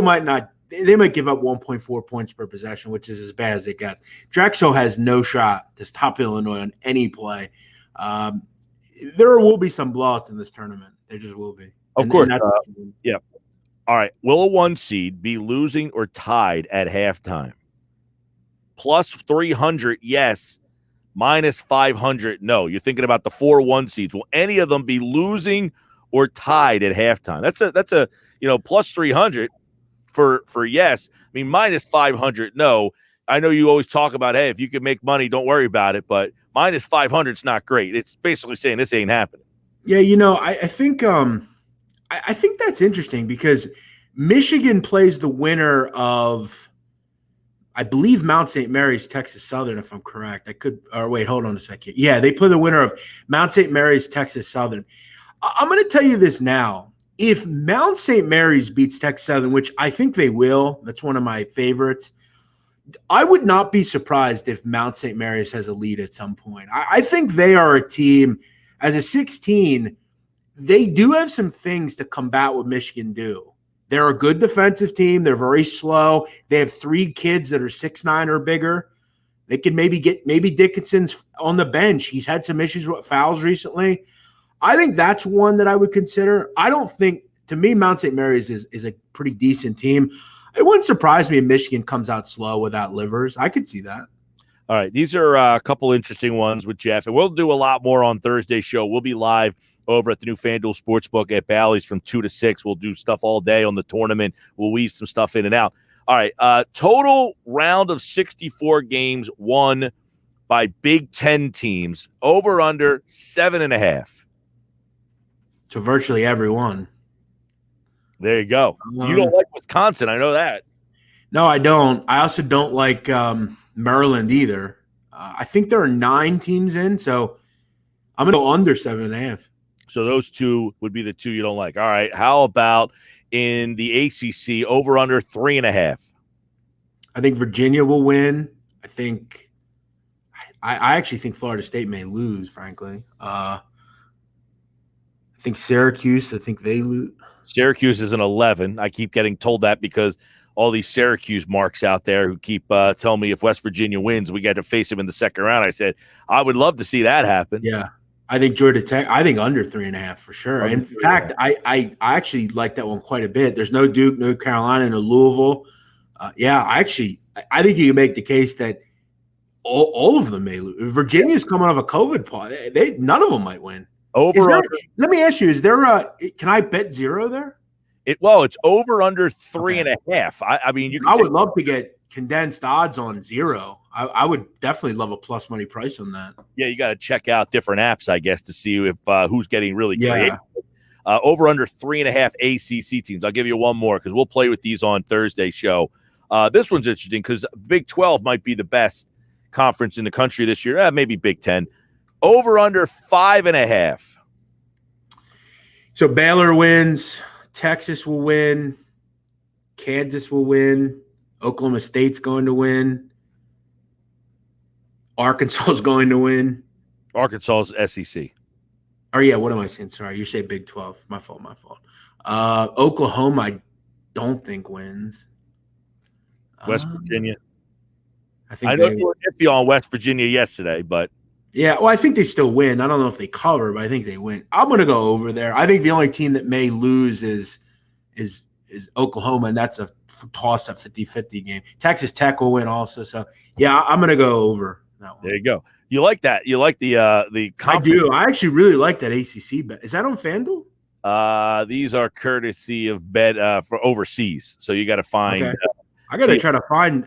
might not. They might give up 1.4 points per possession, which is as bad as it gets. Drexel has no shot to stop Illinois on any play. There will be some blowouts in this tournament. There just will be. Of course. Yeah. All right. Will a 1 seed be losing or tied at halftime? Plus 300, yes. Minus 500, no. You're thinking about the 4 1 seeds. Will any of them be losing or tied at halftime? That's a plus 300 for yes. I mean, minus 500, no. I know you always talk about, hey, if you can make money, don't worry about it. But minus 500 is not great. It's basically saying this ain't happening. Yeah, I think I think that's interesting because Michigan plays the winner of, I believe, Mount St. Mary's, Texas Southern, if I'm correct. Wait, hold on a second. Yeah, they play the winner of Mount St. Mary's, Texas Southern. I'm going to tell you this now. If Mount St. Mary's beats Texas Southern, which I think they will, that's one of my favorites, I would not be surprised if Mount St. Mary's has a lead at some point. I think they are a team, as a 16, they do have some things to combat what Michigan do. They're a good defensive team. They're very slow. They have 3 kids that are 6'9" or bigger. They can maybe Dickinson's on the bench. He's had some issues with fouls recently. I think that's one that I would consider. I don't think, to me, Mount St. Mary's is a pretty decent team. It wouldn't surprise me if Michigan comes out slow without Livers. I could see that. All right. These are a couple interesting ones with Jeff, and we'll do a lot more on Thursday's show. We'll be live over at the new FanDuel Sportsbook at Bally's from 2 to 6. We'll do stuff all day on the tournament. We'll weave some stuff in and out. All right. Total round of 64 games won by Big Ten teams. Over under 7.5. So virtually everyone. There you go. You don't like Wisconsin. I know that. No, I don't. I also don't like Maryland either. I think there are 9 teams in, so I'm going to go under 7.5. So those two would be the two you don't like. All right. How about in the ACC, over under 3.5? I think Virginia will win. I actually think Florida State may lose, frankly. I think Syracuse, they lose. Syracuse is an 11. I keep getting told that because all these Syracuse marks out there who keep telling me if West Virginia wins, we got to face them in the second round. I said, I would love to see that happen. Yeah. I think Georgia Tech, under 3.5 for sure. In fact, I actually like that one quite a bit. There's no Duke, no Carolina, no Louisville. I think you can make the case that all of them may lose. Virginia's coming off a COVID pause. None of them might win. Let me ask you, is there can I bet 0 there? It's over under 3.5. I mean, I would love to get condensed odds on 0. I would definitely love a plus money price on that. Yeah, you got to check out different apps, I guess, to see if who's getting really creative. Yeah. Over under 3.5 ACC teams. I'll give you one more because we'll play with these on Thursday's show. This one's interesting because Big 12 might be the best conference in the country this year. Maybe Big 10. Over under 5.5. So Baylor wins. Texas will win. Kansas will win. Oklahoma State's going to win. Arkansas is going to win. Arkansas's SEC. Oh, yeah. What am I saying? Sorry. You say Big 12. My fault. Oklahoma, I don't think wins. West Virginia. I know you were iffy on West Virginia yesterday, but. Yeah, well, I think they still win. I don't know if they cover, but I think they win. I'm going to go over there. I think the only team that may lose is Oklahoma, and that's a toss-up 50-50 game. Texas Tech will win also. So, yeah, I'm going to go over that one. There you go. You like that. You like the conference. I do. I actually really like that ACC bet. Is that on FanDuel? These are courtesy of bet for overseas. So you got to find. Okay. I got to try to find.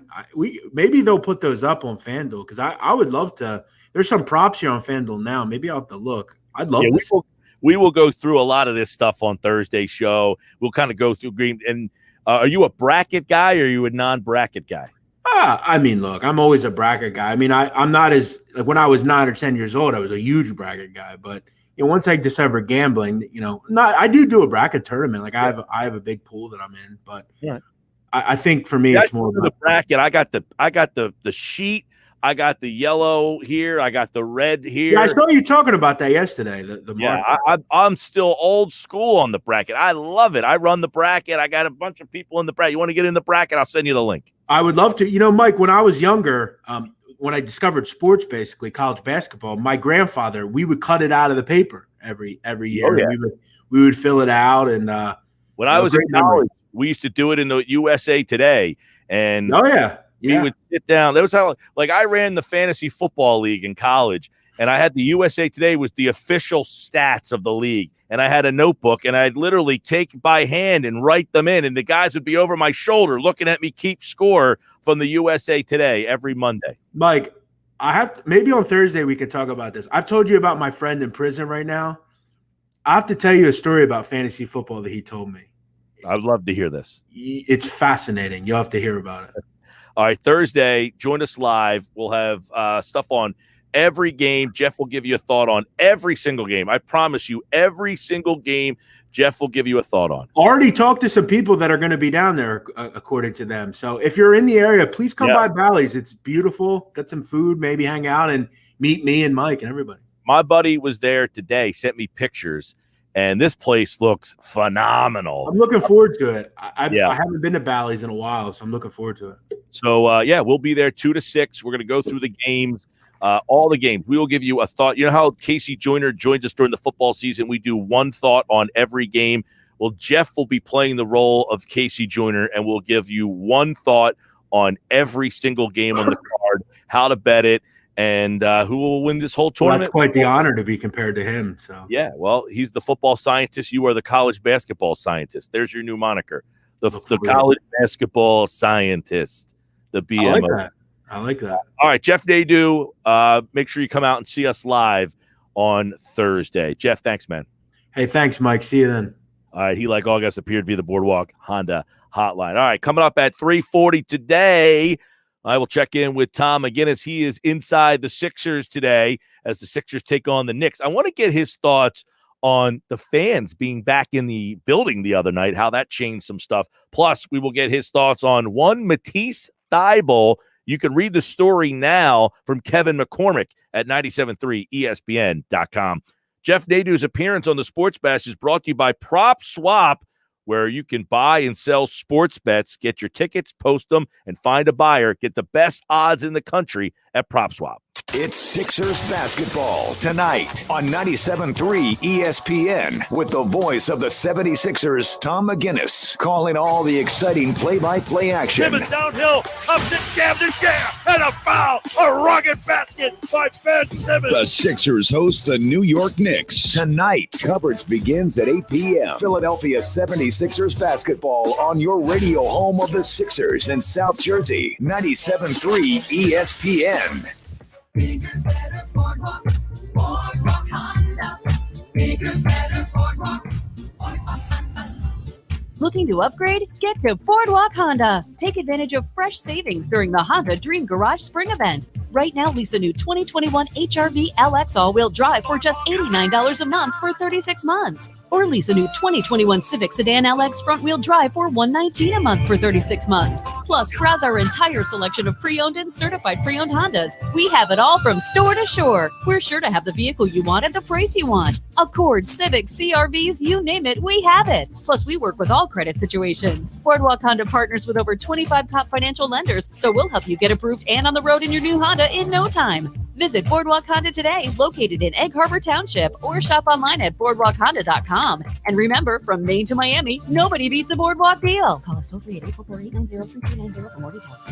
Maybe they'll put those up on FanDuel because I would love to. There's some props here on FanDuel now. Maybe I'll have to look. I'd love to. We will go through a lot of this stuff on Thursday's show. We'll kind of go through green. And are you a bracket guy or are you a non-bracket guy? I mean, look, I'm always a bracket guy. I mean, I'm not as like when I was 9 or 10 years old, I was a huge bracket guy. But once I discovered gambling, I do a bracket tournament. Like I have a big pool that I'm in. But I think for me, it's more about the bracket. I got the sheet. I got the yellow here. I got the red here. Yeah, I saw you talking about that yesterday. I'm still old school on the bracket. I love it. I run the bracket. I got a bunch of people in the bracket. You want to get in the bracket? I'll send you the link. I would love to. Mike, when I was younger, when I discovered sports, basically college basketball, my grandfather, we would cut it out of the paper every year. Oh, yeah. We would fill it out. And when I was in college, we used to do it in the USA Today. And we would sit down. That was how, I ran the fantasy football league in college, and I had the USA Today was the official stats of the league. And I had a notebook, and I'd literally take by hand and write them in. And the guys would be over my shoulder looking at me keep score from the USA Today every Monday. Mike, maybe on Thursday we could talk about this. I've told you about my friend in prison right now. I have to tell you a story about fantasy football that he told me. I'd love to hear this. It's fascinating. You'll have to hear about it. All right, Thursday, join us live. We'll have stuff on every game. Jeff will give you a thought on every single game. I promise you, every single game, Jeff will give you a thought on. Already talked to some people that are going to be down there, according to them. So if you're in the area, please come by Bally's. It's beautiful. Get some food, maybe hang out and meet me and Mike and everybody. My buddy was there today, sent me pictures. And this place looks phenomenal. I'm looking forward to it. I haven't been to Bally's in a while, so I'm looking forward to it. So, we'll be there 2 to 6. We're going to go through the games, all the games. We will give you a thought. You know how Casey Joyner joins us during the football season? We do one thought on every game. Well, Jeff will be playing the role of Casey Joyner, and we'll give you one thought on every single game on the card, how to bet it, and who will win this whole tournament. Well, that's quite the honor to be compared to him. So yeah, well, he's the football scientist. You are the college basketball scientist. There's your new moniker, the college basketball scientist, the BMO. I like that. All right, Jeff Nadeau, make sure you come out and see us live on Thursday. Jeff, thanks, man. Hey, thanks, Mike. See you then. All right, he, like August, appeared via the Boardwalk Honda hotline. All right, coming up at 3:40 today, I will check in with Tom McGinnis. He is inside the Sixers today as the Sixers take on the Knicks. I want to get his thoughts on the fans being back in the building the other night, how that changed some stuff. Plus, we will get his thoughts on one Matisse Thybulle. You can read the story now from Kevin McCormick at 973ESPN.com. Jeff Nadeau's appearance on the Sports Bash is brought to you by Prop Swap, where you can buy and sell sports bets, get your tickets, post them, and find a buyer. Get the best odds in the country at Prop Swap. It's Sixers basketball tonight on 97.3 ESPN with the voice of the 76ers, Tom McGinnis, calling all the exciting play-by-play action. Simmons downhill, up to jam, and a foul, a rugged basket by Ben Simmons. The Sixers host the New York Knicks tonight. Coverage begins at 8 p.m. Philadelphia 76ers basketball on your radio home of the Sixers in South Jersey, 97.3 ESPN. Bigger, better, Boardwalk, Boardwalk Honda. Bigger, better, Boardwalk, Boardwalk Honda. Looking to upgrade? Get to Boardwalk Honda. Take advantage of fresh savings during the Honda Dream Garage Spring Event. Right now, lease a new 2021 HR-V LX all-wheel drive for just $89 a month for 36 months. Or lease a new 2021 Civic Sedan LX front-wheel drive for $119 a month for 36 months. Plus, browse our entire selection of pre-owned and certified pre-owned Hondas. We have it all from store to shore. We're sure to have the vehicle you want at the price you want. Accord, Civic, CR-Vs, you name it, we have it. Plus, we work with all credit situations. Boardwalk Honda partners with over 25 top financial lenders, so we'll help you get approved and on the road in your new Honda in no time. Visit Boardwalk Honda today, located in Egg Harbor Township, or shop online at boardwalkhonda.com. And remember, from Maine to Miami, nobody beats a Boardwalk deal. Call us toll-free at 844-890-3390 for more details.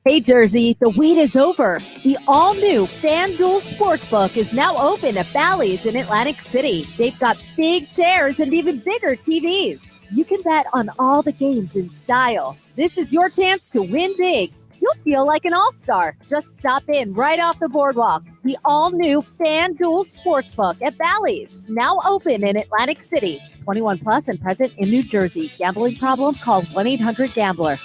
Hey Jersey, the wait is over. The all-new FanDuel Sportsbook is now open at Bally's in Atlantic City. They've got big chairs and even bigger TVs. You can bet on all the games in style. This is your chance to win big. You'll feel like an all-star. Just stop in right off the boardwalk. The all-new FanDuel Sportsbook at Bally's, now open in Atlantic City. 21 plus and present in New Jersey. Gambling problem? Call 1-800-GAMBLER.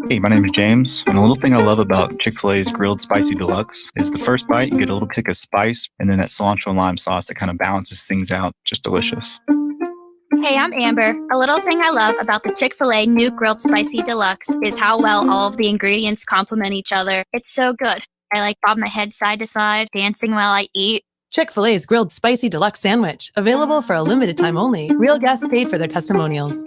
Hey, my name is James, and the little thing I love about Chick-fil-A's Grilled Spicy Deluxe is the first bite, you get a little kick of spice, and then that cilantro and lime sauce that kind of balances things out. Just delicious. Hey, I'm Amber. A little thing I love about the Chick-fil-A new Grilled Spicy Deluxe is how well all of the ingredients complement each other. It's so good. I like bob my head side to side, dancing while I eat. Chick-fil-A's Grilled Spicy Deluxe Sandwich, available for a limited time only. Real guests paid for their testimonials.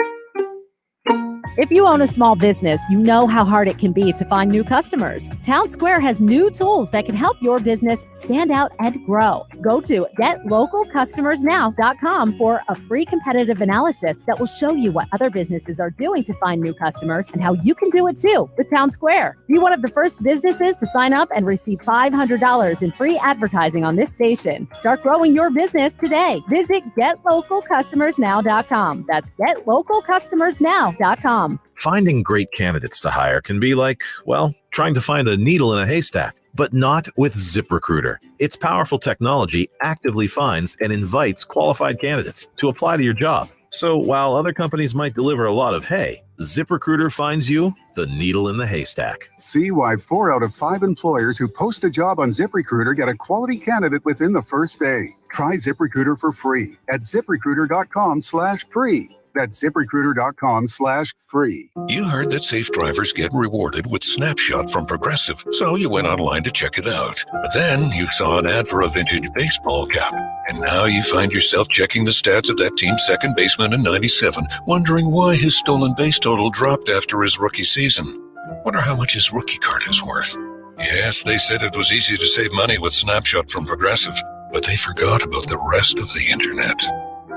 If you own a small business, you know how hard it can be to find new customers. Town Square has new tools that can help your business stand out and grow. Go to GetLocalCustomersNow.com for a free competitive analysis that will show you what other businesses are doing to find new customers and how you can do it too with Town Square. Be one of the first businesses to sign up and receive $500 in free advertising on this station. Start growing your business today. Visit GetLocalCustomersNow.com. That's GetLocalCustomersNow.com. Finding great candidates to hire can be like, well, trying to find a needle in a haystack, but not with ZipRecruiter. Its powerful technology actively finds and invites qualified candidates to apply to your job. So while other companies might deliver a lot of hay, ZipRecruiter finds you the needle in the haystack. See why 4 out of 5 employers who post a job on ZipRecruiter get a quality candidate within the first day. Try ZipRecruiter for free at ZipRecruiter.com/free. That's ZipRecruiter.com/free. You heard that safe drivers get rewarded with Snapshot from Progressive, so you went online to check it out. But then you saw an ad for a vintage baseball cap, and now you find yourself checking the stats of that team's second baseman in '97, wondering why his stolen base total dropped after his rookie season. Wonder how much his rookie card is worth. Yes, they said it was easy to save money with Snapshot from Progressive, but they forgot about the rest of the internet.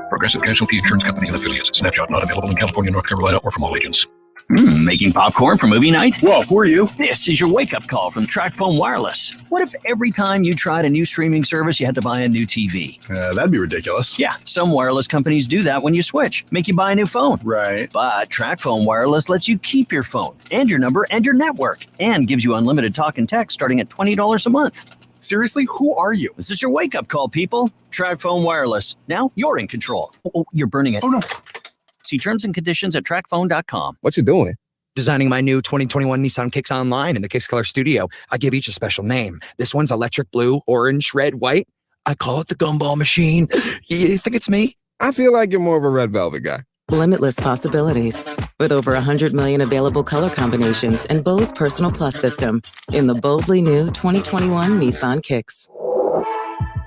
Progressive Casualty Insurance Company and Affiliates. Snapshot not available in California, North Carolina, or from all agents. Making popcorn for movie night? Whoa, who are you? This is your wake-up call from TracFone Wireless. What if every time you tried a new streaming service, you had to buy a new TV? That'd be ridiculous. Yeah, some wireless companies do that when you switch. Make you buy a new phone. Right. But TracFone Wireless lets you keep your phone and your number and your network and gives you unlimited talk and text starting at $20 a month. Seriously, who are you? This is your wake-up call, people. TracFone Wireless. Now you're in control. Oh, you're burning it. Oh, no. See terms and conditions at TracFone.com. What's it doing? Designing my new 2021 Nissan Kicks online in the Kicks Color Studio. I give each a special name. This one's electric blue, orange, red, white. I call it the gumball machine. You think it's me? I feel like you're more of a red velvet guy. Limitless possibilities. With over 100 million available color combinations and Bose Personal Plus system in the boldly new 2021 Nissan Kicks.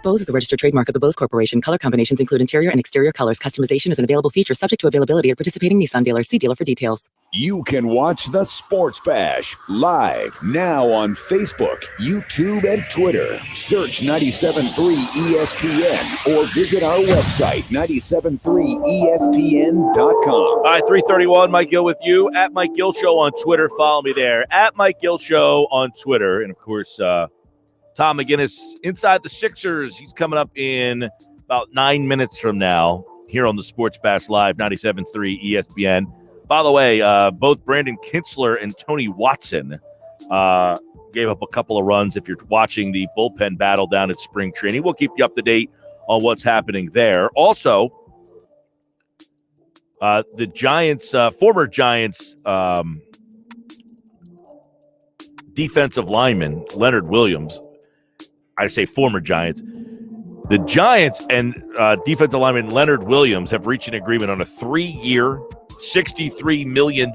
Bose is a registered trademark of the Bose Corporation. Color combinations include interior and exterior colors. Customization is an available feature subject to availability at participating Nissan dealers. See dealer for details. You can watch the Sports Bash live now on Facebook, YouTube, and Twitter. Search 97.3 ESPN or visit our website, 973ESPN.com. All right, 331, Mike Gill with you. At Mike Gill Show on Twitter. Follow me there. At Mike Gill Show on Twitter. And, of course, Tom McGinnis, Inside the Sixers. He's coming up in about 9 minutes from now here on the Sports Bash Live, 97.3 ESPN. By the way, both Brandon Kintzler and Tony Watson gave up a couple of runs if you're watching the bullpen battle down at spring training. We'll keep you up to date on what's happening there. Also, the Giants, former Giants defensive lineman, Leonard Williams, I say former Giants. The Giants and defensive lineman Leonard Williams have reached an agreement on a 3-year, $63 million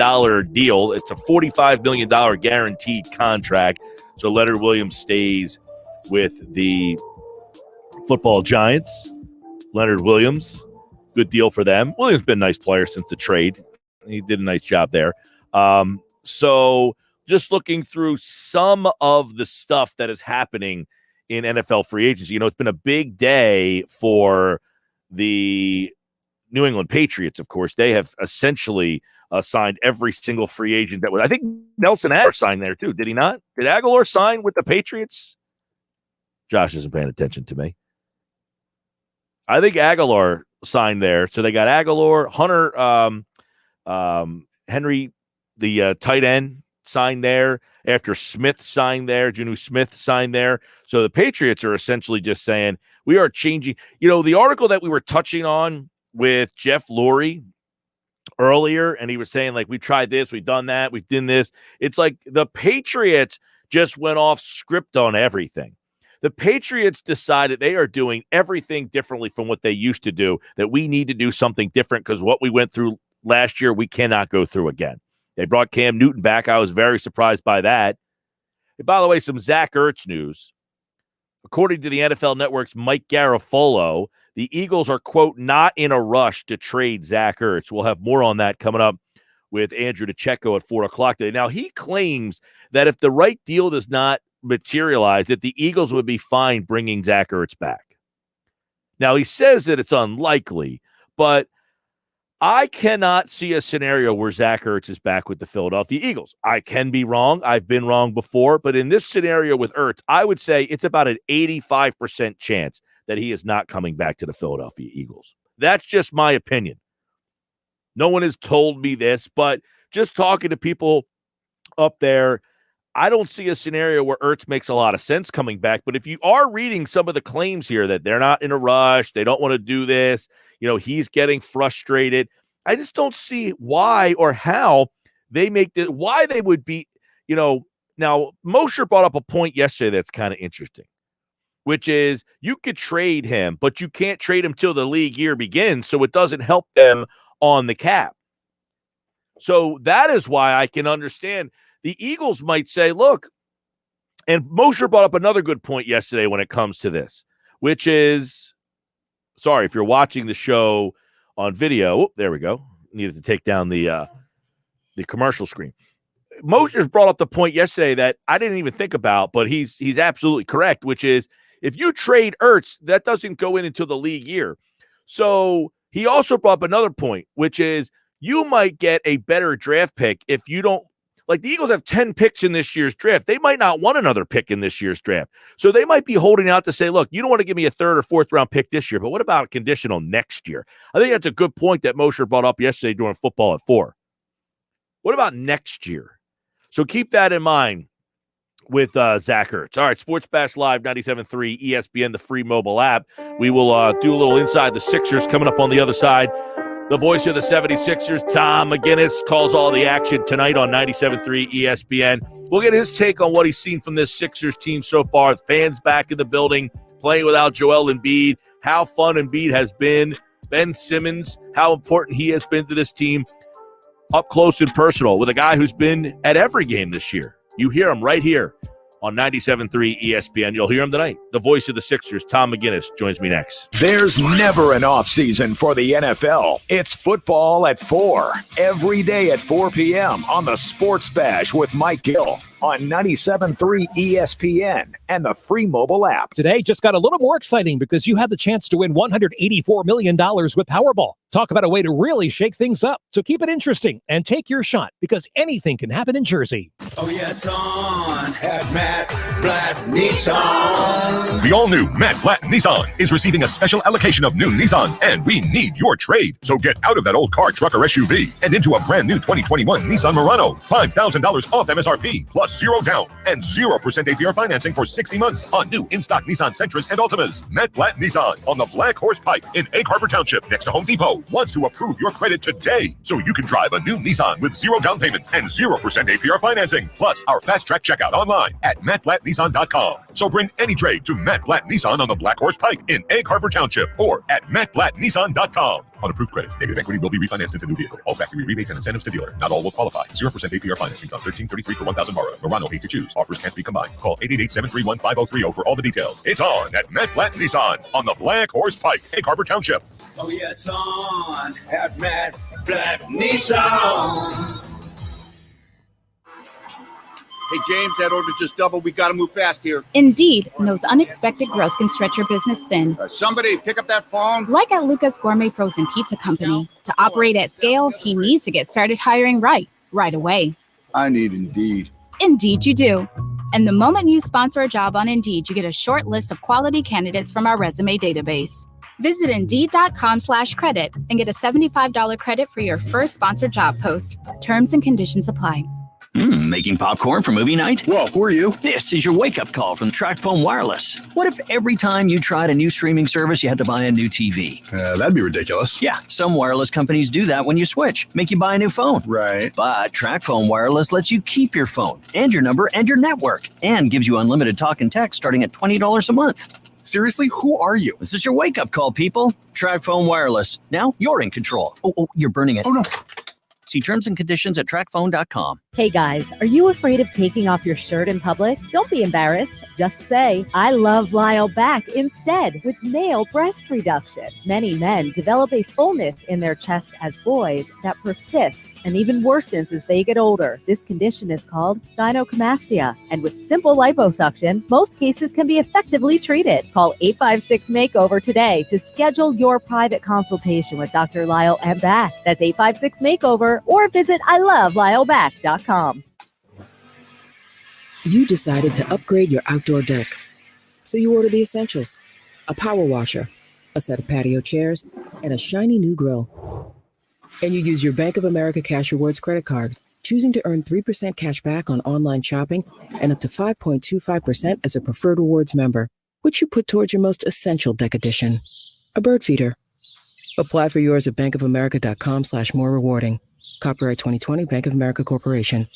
deal. It's a $45 million guaranteed contract. So Leonard Williams stays with the football Giants. Leonard Williams, good deal for them. Williams has been a nice player since the trade. He did a nice job there. So just looking through some of the stuff that is happening in NFL free agency. You know, it's been a big day for the New England Patriots, of course. They have essentially signed every single free agent that was. I think Nelson Aguilar signed there, too. Did he not? Did Aguilar sign with the Patriots? Josh isn't paying attention to me. I think Aguilar signed there. So they got Aguilar, Hunter, Henry, the tight end, signed there. After Smith signed there, Junu Smith signed there. So the Patriots are essentially just saying, we are changing. You know, the article that we were touching on with Jeff Lurie earlier, and he was saying, like, we tried this, we've done that, we've done this. It's like the Patriots just went off script on everything. The Patriots decided they are doing everything differently from what they used to do, that we need to do something different because what we went through last year, we cannot go through again. They brought Cam Newton back. I was very surprised by that. And by the way, some Zach Ertz news. According to the NFL Network's Mike Garafolo, the Eagles are, quote, not in a rush to trade Zach Ertz. We'll have more on that coming up with Andrew DeCecco at 4 o'clock today. Now, he claims that if the right deal does not materialize, that the Eagles would be fine bringing Zach Ertz back. Now, he says that it's unlikely, but I cannot see a scenario where Zach Ertz is back with the Philadelphia Eagles. I can be wrong. I've been wrong before. But in this scenario with Ertz, I would say it's about an 85% chance that he is not coming back to the Philadelphia Eagles. That's just my opinion. No one has told me this, but just talking to people up there, I don't see a scenario where Ertz makes a lot of sense coming back. But if you are reading some of the claims here that they're not in a rush, they don't want to do this, you know, he's getting frustrated, I just don't see why or how they make this, why they would be, you know. Now, Mosher brought up a point yesterday that's kind of interesting, which is you could trade him, but you can't trade him till the league year begins, so it doesn't help them on the cap. So that is why I can understand the Eagles might say, look, and Mosher brought up another good point yesterday when it comes to this, which is, sorry, if you're watching the show on video, there we go. Needed to take down the commercial screen. Mosher brought up the point yesterday that I didn't even think about, but he's absolutely correct, which is if you trade Ertz, that doesn't go in until the league year. So he also brought up another point, which is you might get a better draft pick if you don't. Like the Eagles have 10 picks in this year's draft. They might not want another pick in this year's draft. So they might be holding out to say, look, you don't want to give me a 3rd or 4th round pick this year, but what about a conditional next year? I think that's a good point that Mosher brought up yesterday during football at 4. What about next year? So keep that in mind with Zach Ertz. All right, Sports Bash Live, 97.3 ESPN, the free mobile app. We will do a little Inside the Sixers coming up on the other side. The voice of the 76ers, Tom McGinnis, calls all the action tonight on 97.3 ESPN. We'll get his take on what he's seen from this Sixers team so far. Fans back in the building, playing without Joel Embiid, how fun Embiid has been. Ben Simmons, how important he has been to this team. Up close and personal with a guy who's been at every game this year. You hear him right here on 97.3 ESPN. You'll hear him tonight. The voice of the Sixers, Tom McGinnis, joins me next. There's never an offseason for the NFL. It's football at 4, every day at 4 p.m. on the Sports Bash with Mike Gill on 97.3 ESPN and the free mobile app. Today just got a little more exciting because you have the chance to win $184 million with Powerball. Talk about a way to really shake things up. So keep it interesting and take your shot because anything can happen in Jersey. Oh, yeah, it's on at Matt Blatt Nissan. The all-new Matt Blatt Nissan is receiving a special allocation of new Nissans, and we need your trade. So get out of that old car, truck, or SUV and into a brand new 2021 Nissan Murano. $5,000 off MSRP, plus 0 down and 0% APR financing for 60 months on new in-stock Nissan Sentras and Altimas. Matt Blatt Nissan on the Black Horse Pike in Egg Harbor Township next to Home Depot wants to approve your credit today so you can drive a new Nissan with 0 down payment and 0% APR financing, plus our fast-track checkout online at mattblattnissan.com. So bring any trade to Matt Blatt Nissan on the Black Horse Pike in Egg Harbor Township or at mattblattnissan.com. On approved credit, negative equity will be refinanced into new vehicle. All factory rebates and incentives to dealer. Not all will qualify. 0% APR financing on $13.33 per 1,000 borrowed. Murano, 8 to choose. Offers can't be combined. Call 888-731-5030 for all the details. It's on at Matt Blatt Nissan on the Black Horse Pike, Egg Harbor Township. Oh, yeah, it's on at Matt Blatt Nissan. Hey, James, that order just doubled. We got to move fast here. Indeed knows unexpected growth can stretch your business thin. Somebody pick up that phone. Like at Luca's Gourmet Frozen Pizza Company. To operate at scale, he needs to get started hiring right away. I need Indeed. Indeed you do. And the moment you sponsor a job on Indeed, you get a short list of quality candidates from our resume database. Visit Indeed.com/credit and get a $75 credit for your first sponsored job post. Terms and conditions apply. Making popcorn for movie night? Whoa, who are you? This is your wake-up call from TracFone Wireless. What if every time you tried a new streaming service, you had to buy a new TV? That'd be ridiculous. Yeah, some wireless companies do that when you switch, make you buy a new phone. Right. But TracFone Wireless lets you keep your phone and your number and your network and gives you unlimited talk and text starting at $20 a month. Seriously, who are you? This is your wake-up call, people. TracFone Wireless. Now you're in control. Oh, you're burning it. Oh, no. See terms and conditions at TracFone.com. Hey guys, are you afraid of taking off your shirt in public? Don't be embarrassed. Just say, I love Lyle back instead with male breast reduction. Many men develop a fullness in their chest as boys that persists and even worsens as they get older. This condition is called gynecomastia, and with simple liposuction, most cases can be effectively treated. Call 856-MAKEOVER today to schedule your private consultation with Dr. Lyle and Back. That's 856-MAKEOVER or visit ilovelyle.back.com. You decided to upgrade your outdoor deck. So you order the essentials: a power washer, a set of patio chairs, and a shiny new grill. And you use your Bank of America Cash Rewards credit card, choosing to earn 3% cash back on online shopping and up to 5.25% as a preferred rewards member, which you put towards your most essential deck addition, a bird feeder. Apply for yours at bankofamerica.com/more rewarding. Copyright 2020 Bank of America Corporation.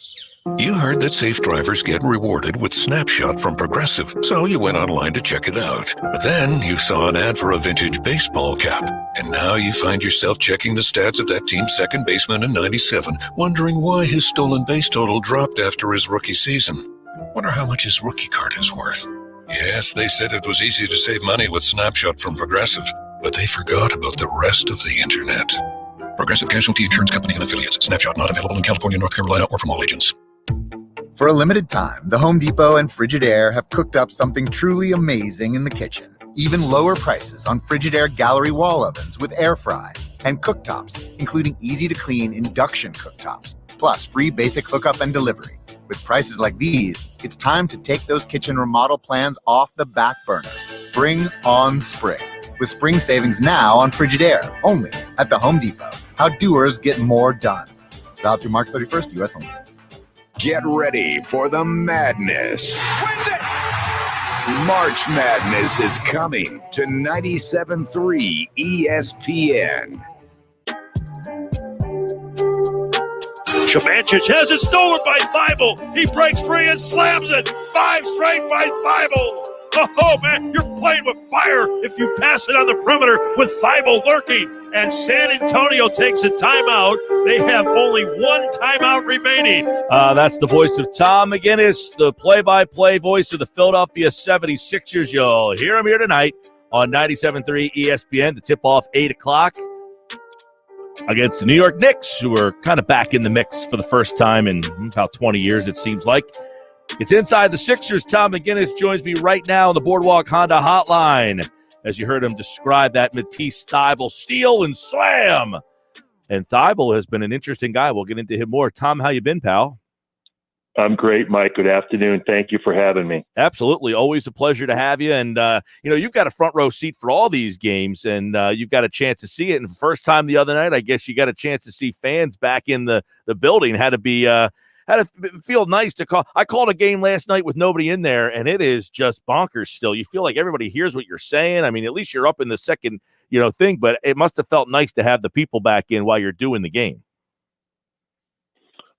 You heard that safe drivers get rewarded with Snapshot from Progressive, so you went online to check it out. But then you saw an ad for a vintage baseball cap, and now you find yourself checking the stats of that team's second baseman in '97, wondering why his stolen base total dropped after his rookie season. Wonder how much his rookie card is worth. Yes, they said it was easy to save money with Snapshot from Progressive, but they forgot about the rest of the internet. Progressive Casualty Insurance Company and Affiliates. Snapshot not available in California, North Carolina, or from all agents. For a limited time, the Home Depot and Frigidaire have cooked up something truly amazing in the kitchen. Even lower prices on Frigidaire gallery wall ovens with air fry and cooktops, including easy-to-clean induction cooktops, plus free basic hookup and delivery. With prices like these, it's time to take those kitchen remodel plans off the back burner. Bring on spring. With spring savings now on Frigidaire, only at the Home Depot. How doers get more done. Valid through March 31st, U.S. only. Get ready for the madness. March Madness is coming to 97.3 ESPN. Shamanchich has it stolen by Thibault. He breaks free and slams it. 5 straight by Thibault. Oh, man, you're playing with fire if you pass it on the perimeter with Thibault lurking. And San Antonio takes a timeout. They have only one timeout remaining. That's the voice of Tom McGinnis, the play-by-play voice of the Philadelphia 76ers. You'll hear him here tonight on 97.3 ESPN. The tip-off 8 o'clock against the New York Knicks, who are kind of back in the mix for the first time in about 20 years, it seems like. It's Inside the Sixers. Tom McGinnis joins me right now on the Boardwalk Honda hotline. As you heard him describe that Matisse Thybulle steal and slam. And Thybulle has been an interesting guy. We'll get into him more. Tom, how you been, pal? I'm great, Mike. Good afternoon. Thank you for having me. Absolutely. Always a pleasure to have you. And, you've got a front row seat for all these games, and you've got a chance to see it. And the first time the other night, I guess you got a chance to see fans back in the building. Had to feel nice to call. I called a game last night with nobody in there, and it is just bonkers still. You feel like everybody hears what you're saying. I mean, at least you're up in the second, thing, but it must have felt nice to have the people back in while you're doing the game.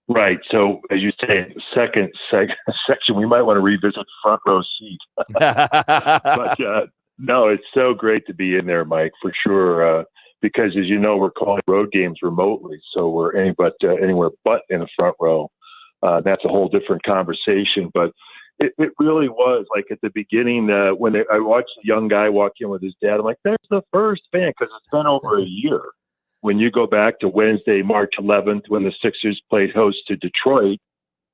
Right. So, as you say, second section, we might want to revisit front row seat. But no, it's so great to be in there, Mike, for sure. Because, as you know, we're calling road games remotely, so we're anywhere but in the front row. That's a whole different conversation. But it really was like at the beginning when I watched a young guy walk in with his dad. I'm like, there's the first fan, because it's been over a year. When you go back to Wednesday, March 11th, when the Sixers played host to Detroit,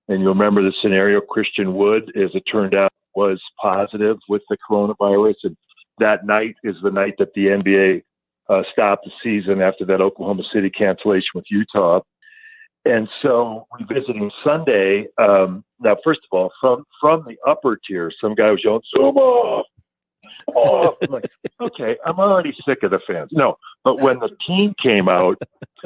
and you remember the scenario, Christian Wood, as it turned out, was positive with the coronavirus. And that night is the night that the NBA stopped the season after that Oklahoma City cancellation with Utah. And so revisiting Sunday, now, first of all, from the upper tier, some guy was yelling, "Zoom off! Oh, I'm like, okay, I'm already sick of the fans. No, but when the team came out,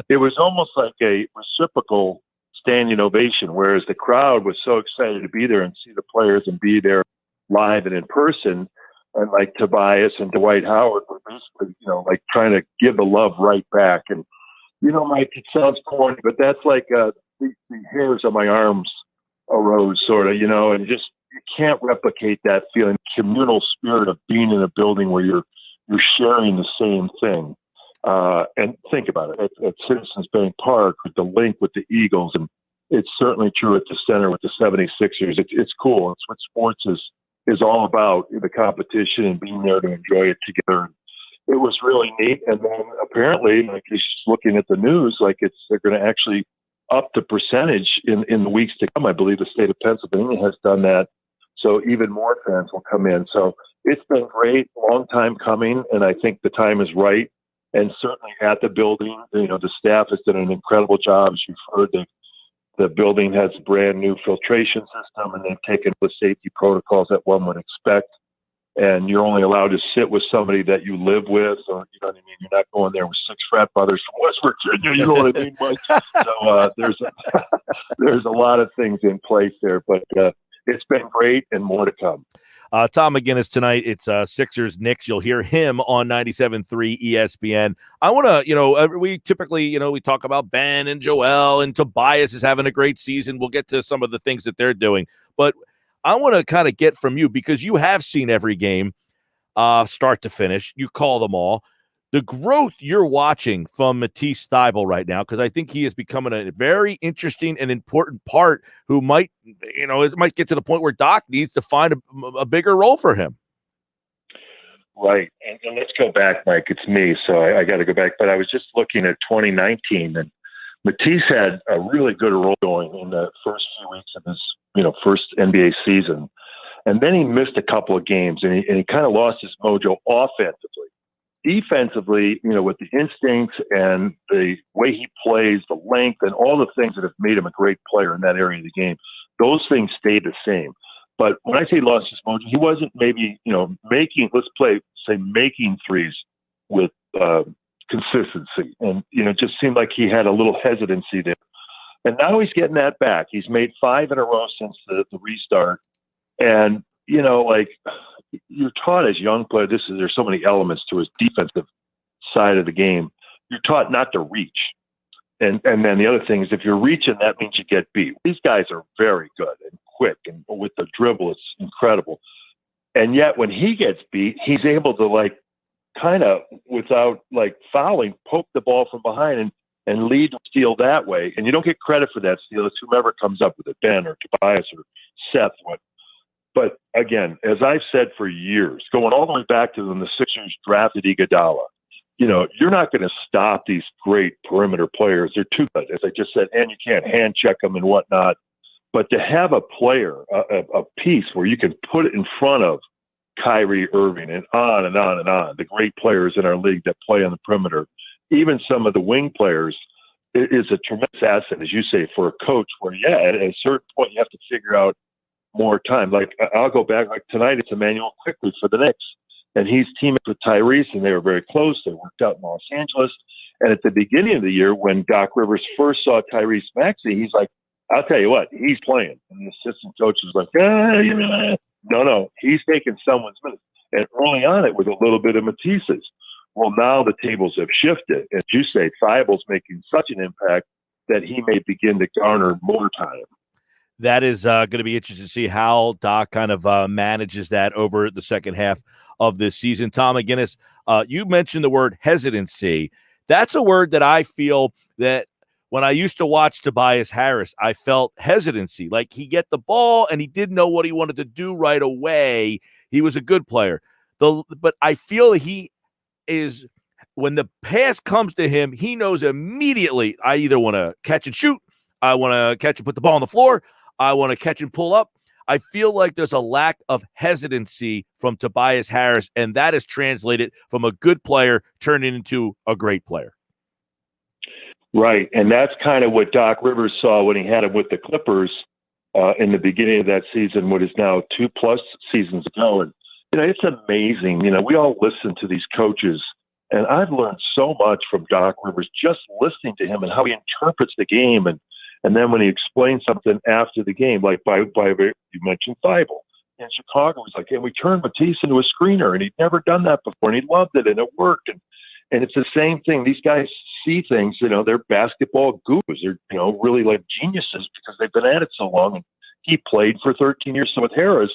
it was almost like a reciprocal standing ovation, whereas the crowd was so excited to be there and see the players and be there live and in person. And like Tobias and Dwight Howard were basically, like trying to give the love right back. And, Mike, it sounds corny, but that's like the hairs on my arms arose sort of, and just, you can't replicate that feeling, communal spirit of being in a building where you're sharing the same thing. And think about it at Citizens Bank Park with the link with the Eagles, and it's certainly true at the center with the 76ers. It's cool. It's what sports is all about, the competition and being there to enjoy it together. It was really neat. And then apparently, like just looking at the news, like they're going to actually up the percentage in the weeks to come. I believe the state of Pennsylvania has done that. So even more fans will come in. So it's been great, long time coming, and I think the time is right. And certainly at the building, the staff has done an incredible job. As you've heard, the building has a brand new filtration system, and they've taken the safety protocols that one would expect. And you're only allowed to sit with somebody that you live with, or you know what I mean. You're not going there with 6 frat brothers from West Virginia. You know what I mean, Mike? So there's a lot of things in place there, but it's been great, and more to come. Tom McGinnis tonight. It's Sixers Knicks. You'll hear him on 97.3 ESPN. I want to, we typically, we talk about Ben and Joel, and Tobias is having a great season. We'll get to some of the things that they're doing, but I want to kind of get from you, because you have seen every game start to finish. You call them all. The growth you're watching from Matisse Thybulle right now, because I think he is becoming a very interesting and important part who might, it might get to the point where Doc needs to find a bigger role for him. Right. And let's go back, Mike. It's me, so I got to go back. But I was just looking at 2019, and Matisse had a really good role going in the first few weeks of his first NBA season. And then he missed a couple of games, and he kind of lost his mojo offensively. Defensively, with the instincts and the way he plays, the length, and all the things that have made him a great player in that area of the game, those things stayed the same. But when I say lost his mojo, he wasn't maybe, making threes with consistency. And, it just seemed like he had a little hesitancy there. And now he's getting that back. He's made 5 in a row since the restart. And, you're taught as a young player, there's so many elements to his defensive side of the game. You're taught not to reach. And then the other thing is, if you're reaching, that means you get beat. These guys are very good and quick, and with the dribble, it's incredible. And yet when he gets beat, he's able to like kind of without like fouling, poke the ball from behind and lead the steal that way. And you don't get credit for that steal. It's whomever comes up with it, Ben or Tobias or Seth. But again, as I've said for years, going all the way back to when the Sixers drafted Iguodala, you know, you're not going to stop these great perimeter players. They're too good, as I just said, and you can't hand check them and whatnot. But to have a player, a piece where you can put it in front of Kyrie Irving and on and on and on, the great players in our league that play on the perimeter, even some of the wing players, is a tremendous asset, as you say, for a coach where, yeah, at a certain point you have to figure out more time. Like, I'll go back, like tonight it's Emmanuel Quickley for the Knicks, and he's teaming with Tyrese, and they were very close. They worked out in Los Angeles. And at the beginning of the year, when Doc Rivers first saw Tyrese Maxey, he's like, I'll tell you what, he's playing. And the assistant coach was like, no, he's taking someone's minutes. And early on, it was a little bit of Matisse's. Well, now the tables have shifted. As you say, Thibault's making such an impact that he may begin to garner more time. That is going to be interesting to see how Doc kind of manages that over the second half of this season. Tom McGinnis, you mentioned the word hesitancy. That's a word that I feel that when I used to watch Tobias Harris, I felt hesitancy. Like he get the ball and he didn't know what he wanted to do right away. He was a good player. But I feel he is, when the pass comes to him, he knows immediately, I either want to catch and shoot, I want to catch and put the ball on the floor, I want to catch and pull up. I feel like there's a lack of hesitancy from Tobias Harris, and that is translated from a good player turning into a great player. Right, and that's kind of what Doc Rivers saw when he had him with the Clippers in the beginning of that season, what is now 2+ seasons ago. And, you know, it's amazing. You know, we all listen to these coaches, and I've learned so much from Doc Rivers just listening to him and how he interprets the game. And then when he explains something after the game, like you mentioned Thibault. In Chicago, he's like, and we turned Matisse into a screener, and he'd never done that before, and he loved it, and it worked. And it's the same thing. These guys see things, you know, they're basketball gurus. They're, you know, really like geniuses because they've been at it so long. And he played for 13 years. So with Harris,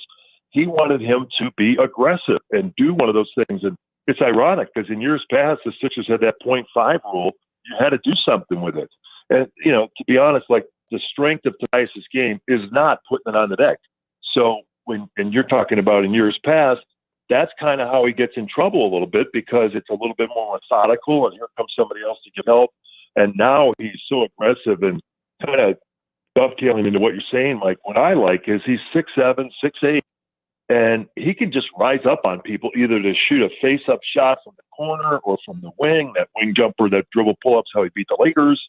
he wanted him to be aggressive and do one of those things. And it's ironic because in years past, the Sixers had that 0.5 rule. You had to do something with it. And, you know, to be honest, like the strength of Tobias' game is not putting it on the deck. So and you're talking about in years past, that's kind of how he gets in trouble a little bit because it's a little bit more methodical, and here comes somebody else to give help. And now he's so aggressive and kind of dovetailing into what you're saying, Mike. What I like is he's 6'7", 6'8", and he can just rise up on people either to shoot a face-up shot from the corner or from the wing, that wing jumper, that dribble pull-ups, how he beat the Lakers,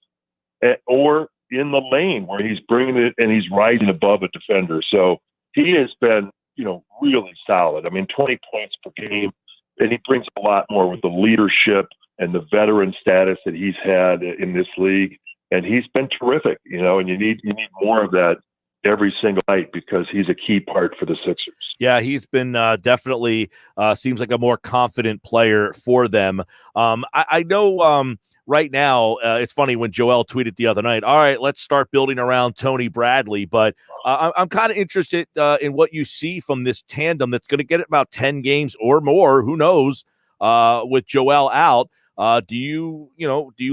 or in the lane where he's bringing it and he's rising above a defender. So he has been, you know, really solid. I mean, 20 points per game, and he brings a lot more with the leadership and the veteran status that he's had in this league. And he's been terrific, you know, and you need more of that every single night because he's a key part for the Sixers. Yeah, he's been definitely seems like a more confident player for them. I know right now, it's funny when Joel tweeted the other night, all right, let's start building around Tony Bradley. But I'm kind of interested in what you see from this tandem that's going to get about 10 games or more, who knows, with Joel out. Do you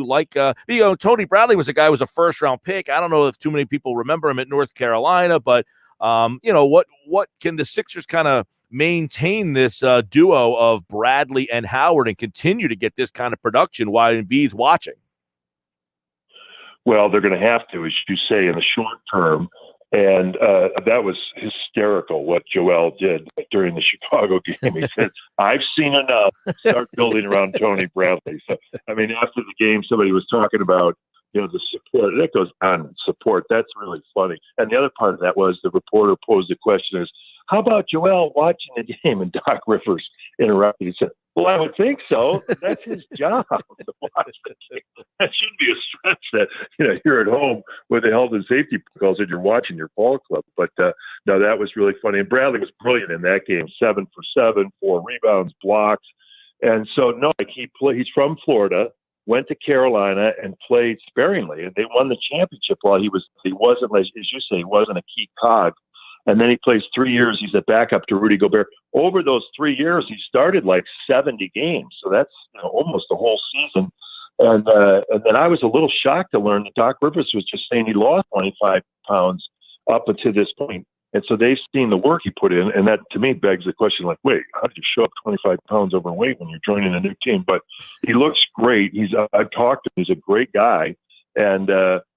like, Tony Bradley was a guy who was a first-round pick. I don't know if too many people remember him at North Carolina, but, what can the Sixers kind of maintain this duo of Bradley and Howard and continue to get this kind of production while Embiid's watching? Well, they're going to have to, as you say, in the short term. And that was hysterical what Joel did during the Chicago game. He said, I've seen enough. Start building around Tony Bradley. So, I mean, after the game, somebody was talking about, you know, the support. That goes on support. That's really funny. And the other part of that was the reporter posed the question is, how about Joel watching the game? And Doc Rivers interrupted. He said, well, I would think so. That's his job to watch the game. That shouldn't be a stretch that, you know, you're at home with the health and safety protocols and you're watching your ball club. But no, that was really funny. And Bradley was brilliant in that game. 7 for 7, 4 rebounds, blocks. And so, no, like he's from Florida, went to Carolina and played sparingly. And they won the championship while he wasn't, as you say, he wasn't a key cog And then he plays 3 years. He's a backup to Rudy Gobert. Over those 3 years, he started like 70 games. So that's almost the whole season. And then I was a little shocked to learn that Doc Rivers was just saying he lost 25 pounds up until this point. And so they've seen the work he put in. And that, to me, begs the question, like, wait, how did you show up 25 pounds overweight when you're joining a new team? But he looks great. I've talked to him. He's a great guy. And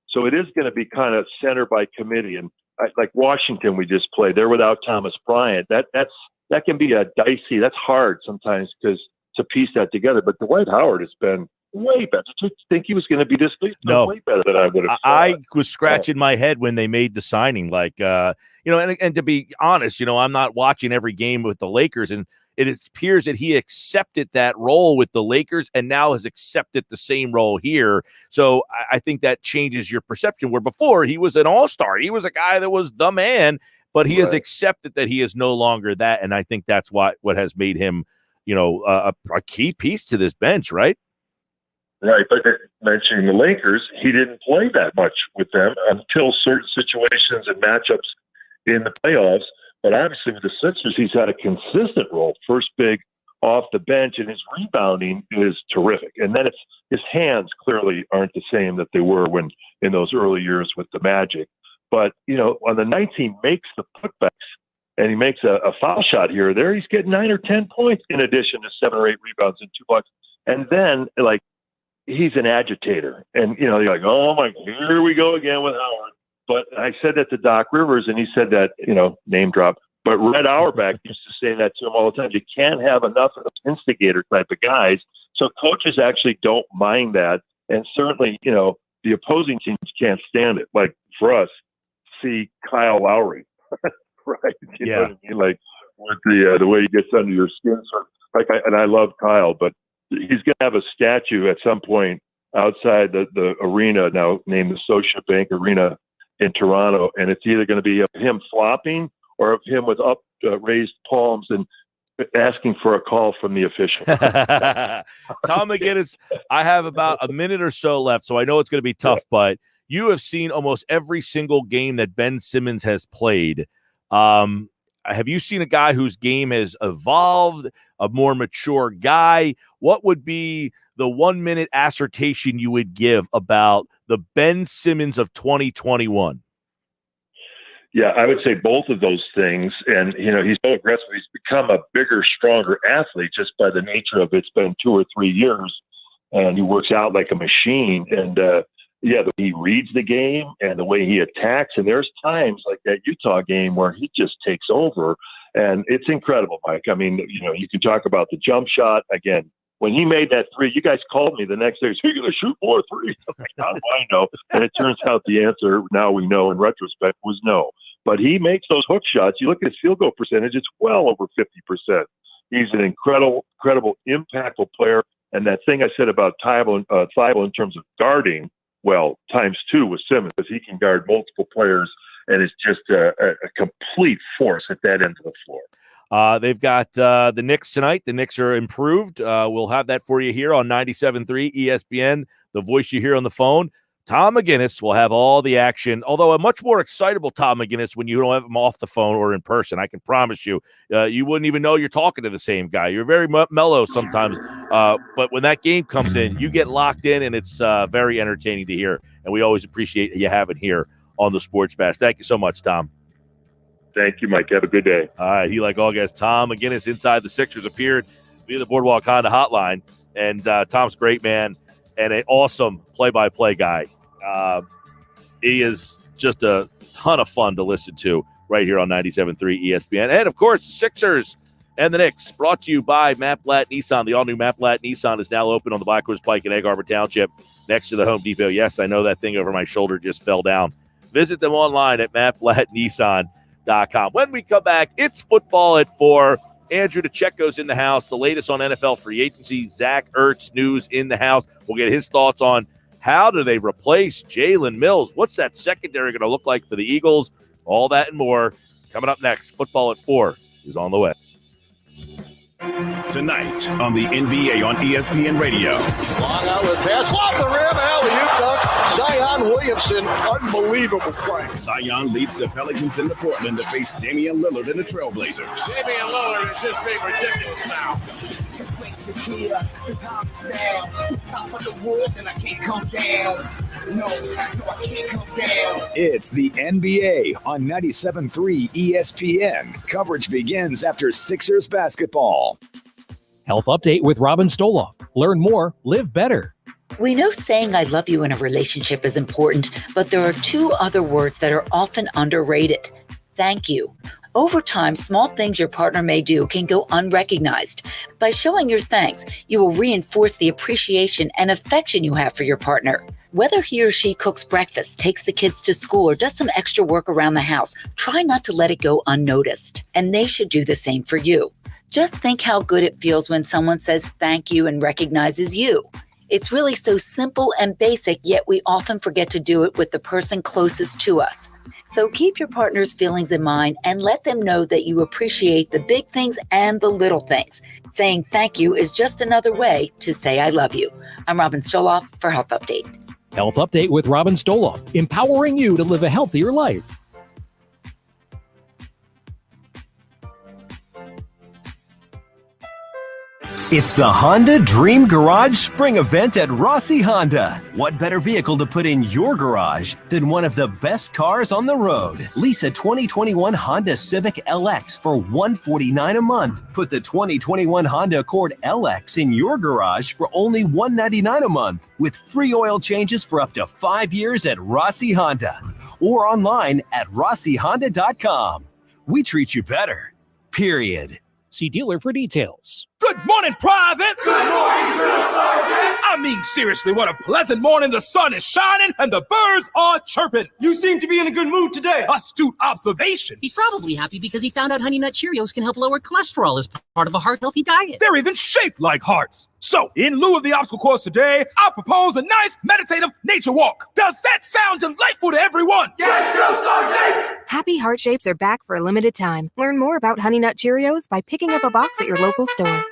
so it is going to be kind of center by committee. And like Washington, we just played. They're without Thomas Bryant. That can be a dicey. That's hard sometimes to piece that together. But Dwight Howard has been way better. Did you think he was going to be this good? No, way better than I would have. I was scratching my head when they made the signing. Like, and to be honest, I'm not watching every game with the Lakers, and it appears that he accepted that role with the Lakers and now has accepted the same role here. So I think that changes your perception, where before he was an all-star. He was a guy that was the man, but he has accepted that he is no longer that. And I think that's what has made him, a key piece to this bench, right? Right, but mentioning the Lakers, he didn't play that much with them until certain situations and matchups in the playoffs. But obviously with the Sixers, he's had a consistent role, first big off the bench, and his rebounding is terrific. And then his hands clearly aren't the same that they were when in those early years with the Magic. But, on the nights he makes the putbacks and he makes a foul shot here or there, he's getting 9 or 10 points in addition to 7 or 8 rebounds and 2 blocks. And then, he's an agitator. And, you're like, oh, my, here we go again with Howard. But I said that to Doc Rivers, and he said that, name drop. But Red Auerbach used to say that to him all the time. You can't have enough of those instigator type of guys. So coaches actually don't mind that. And certainly, the opposing teams can't stand it. Like for us, see Kyle Lowry, right? You know what I mean? Like with the way he gets under your skin. So, and I love Kyle, but he's going to have a statue at some point outside the arena, now named the Scotiabank Arena in Toronto, and it's either going to be of him flopping or of him with raised palms and asking for a call from the official. Tom McGinnis, I have about a minute or so left, so I know it's going to be tough, but you have seen almost every single game that Ben Simmons has played. Have you seen a guy whose game has evolved, a more mature guy? What would be the 1 minute assertion you would give about the Ben Simmons of 2021? Yeah, I would say both of those things. And, he's so aggressive. He's become a bigger, stronger athlete just by the nature of it's been 2 or 3 years. And he works out like a machine. And, the way he reads the game and the way he attacks. And there's times like that Utah game where he just takes over. And it's incredible, Mike. I mean, you can talk about the jump shot. Again, when he made that 3, you guys called me the next day. You're going to shoot more threes. I'm like, how do I know? And it turns out the answer, now we know in retrospect, was no. But he makes those hook shots. You look at his field goal percentage, it's well over 50%. He's an incredible, impactful player. And that thing I said about Thibault in terms of guarding, well, times 2 with Simmons, because he can guard multiple players and is just a complete force at that end of the floor. They've got the Knicks tonight. The Knicks are improved. We'll have that for you here on 97.3 ESPN, the voice you hear on the phone. Tom McGinnis will have all the action, although a much more excitable Tom McGinnis when you don't have him off the phone or in person. I can promise you, you wouldn't even know you're talking to the same guy. You're very mellow sometimes, but when that game comes in, you get locked in, and it's very entertaining to hear, and we always appreciate you having here on the Sports Bash. Thank you so much, Tom. Thank you, Mike. Have a good day. All right, he, like all guys, Tom McGinnis inside the Sixers appeared via the Boardwalk Honda hotline, and Tom's great, man, and an awesome play-by-play guy. He is just a ton of fun to listen to right here on 97.3 ESPN. And, of course, the Sixers and the Knicks, brought to you by Matt Blatt Nissan. The all-new Matt Blatt Nissan is now open on the Black Horse Pike in Egg Harbor Township next to the Home Depot. Yes, I know that thing over my shoulder just fell down. Visit them online at mattblattnissan.com. When we come back, it's football at 4. Andrew DeCecco's in the house. The latest on NFL free agency. Zach Ertz news in the house. We'll get his thoughts on how do they replace Jalen Mills? What's that secondary going to look like for the Eagles? All that and more coming up next. Football at 4 is on the way. Tonight on the NBA on ESPN Radio. Long outlet pass off the rim, alley-oop dunk. Zion Williamson, unbelievable play. Zion leads the Pelicans into Portland to face Damian Lillard and the Trailblazers. Damian Lillard is just being ridiculous now. Is here, the time is now. Top of the world, and I can't come down. No, I can't come down. It's the NBA on 97.3 ESPN. Coverage begins after Sixers basketball. Health update with Robin Stoloff. Learn more, live better. We know saying I love you in a relationship is important, but there are two other words that are often underrated. Thank you. Over time, small things your partner may do can go unrecognized. By showing your thanks, you will reinforce the appreciation and affection you have for your partner. Whether he or she cooks breakfast, takes the kids to school, or does some extra work around the house, try not to let it go unnoticed. And they should do the same for you. Just think how good it feels when someone says thank you and recognizes you. It's really so simple and basic, yet we often forget to do it with the person closest to us. So keep your partner's feelings in mind and let them know that you appreciate the big things and the little things. Saying thank you is just another way to say I love you. I'm Robin Stoloff for Health Update. Health update with Robin Stoloff, empowering you to live a healthier life. It's the Honda Dream Garage Spring Event at Rossi Honda. What better vehicle to put in your garage than one of the best cars on the road? Lease a 2021 Honda Civic LX for $149 a month. Put the 2021 Honda Accord LX in your garage for only $199 a month with free oil changes for up to 5 years at Rossi Honda or online at rossihonda.com. We treat you better, period. See dealer for details. Good morning, Privates! Good morning, Drill Sergeant! I mean, seriously, what a pleasant morning. The sun is shining and the birds are chirping. You seem to be in a good mood today. Astute observation. He's probably happy because he found out Honey Nut Cheerios can help lower cholesterol as part of a heart-healthy diet. They're even shaped like hearts. So, in lieu of the obstacle course today, I propose a nice meditative nature walk. Does that sound delightful to everyone? Yes, Drill Sergeant! Happy Heart Shapes are back for a limited time. Learn more about Honey Nut Cheerios by picking up a box at your local store.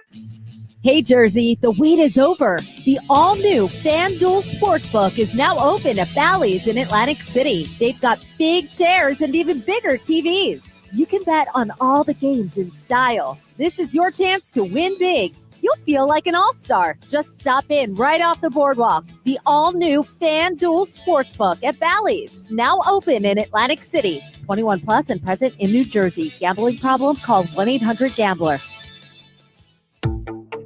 Hey, Jersey, the wait is over. The all-new FanDuel Sportsbook is now open at Bally's in Atlantic City. They've got big chairs and even bigger TVs. You can bet on all the games in style. This is your chance to win big. You'll feel like an all-star. Just stop in right off the boardwalk. The all-new FanDuel Sportsbook at Bally's, now open in Atlantic City. 21 plus and present in New Jersey. Gambling problem? Call 1-800-GAMBLER.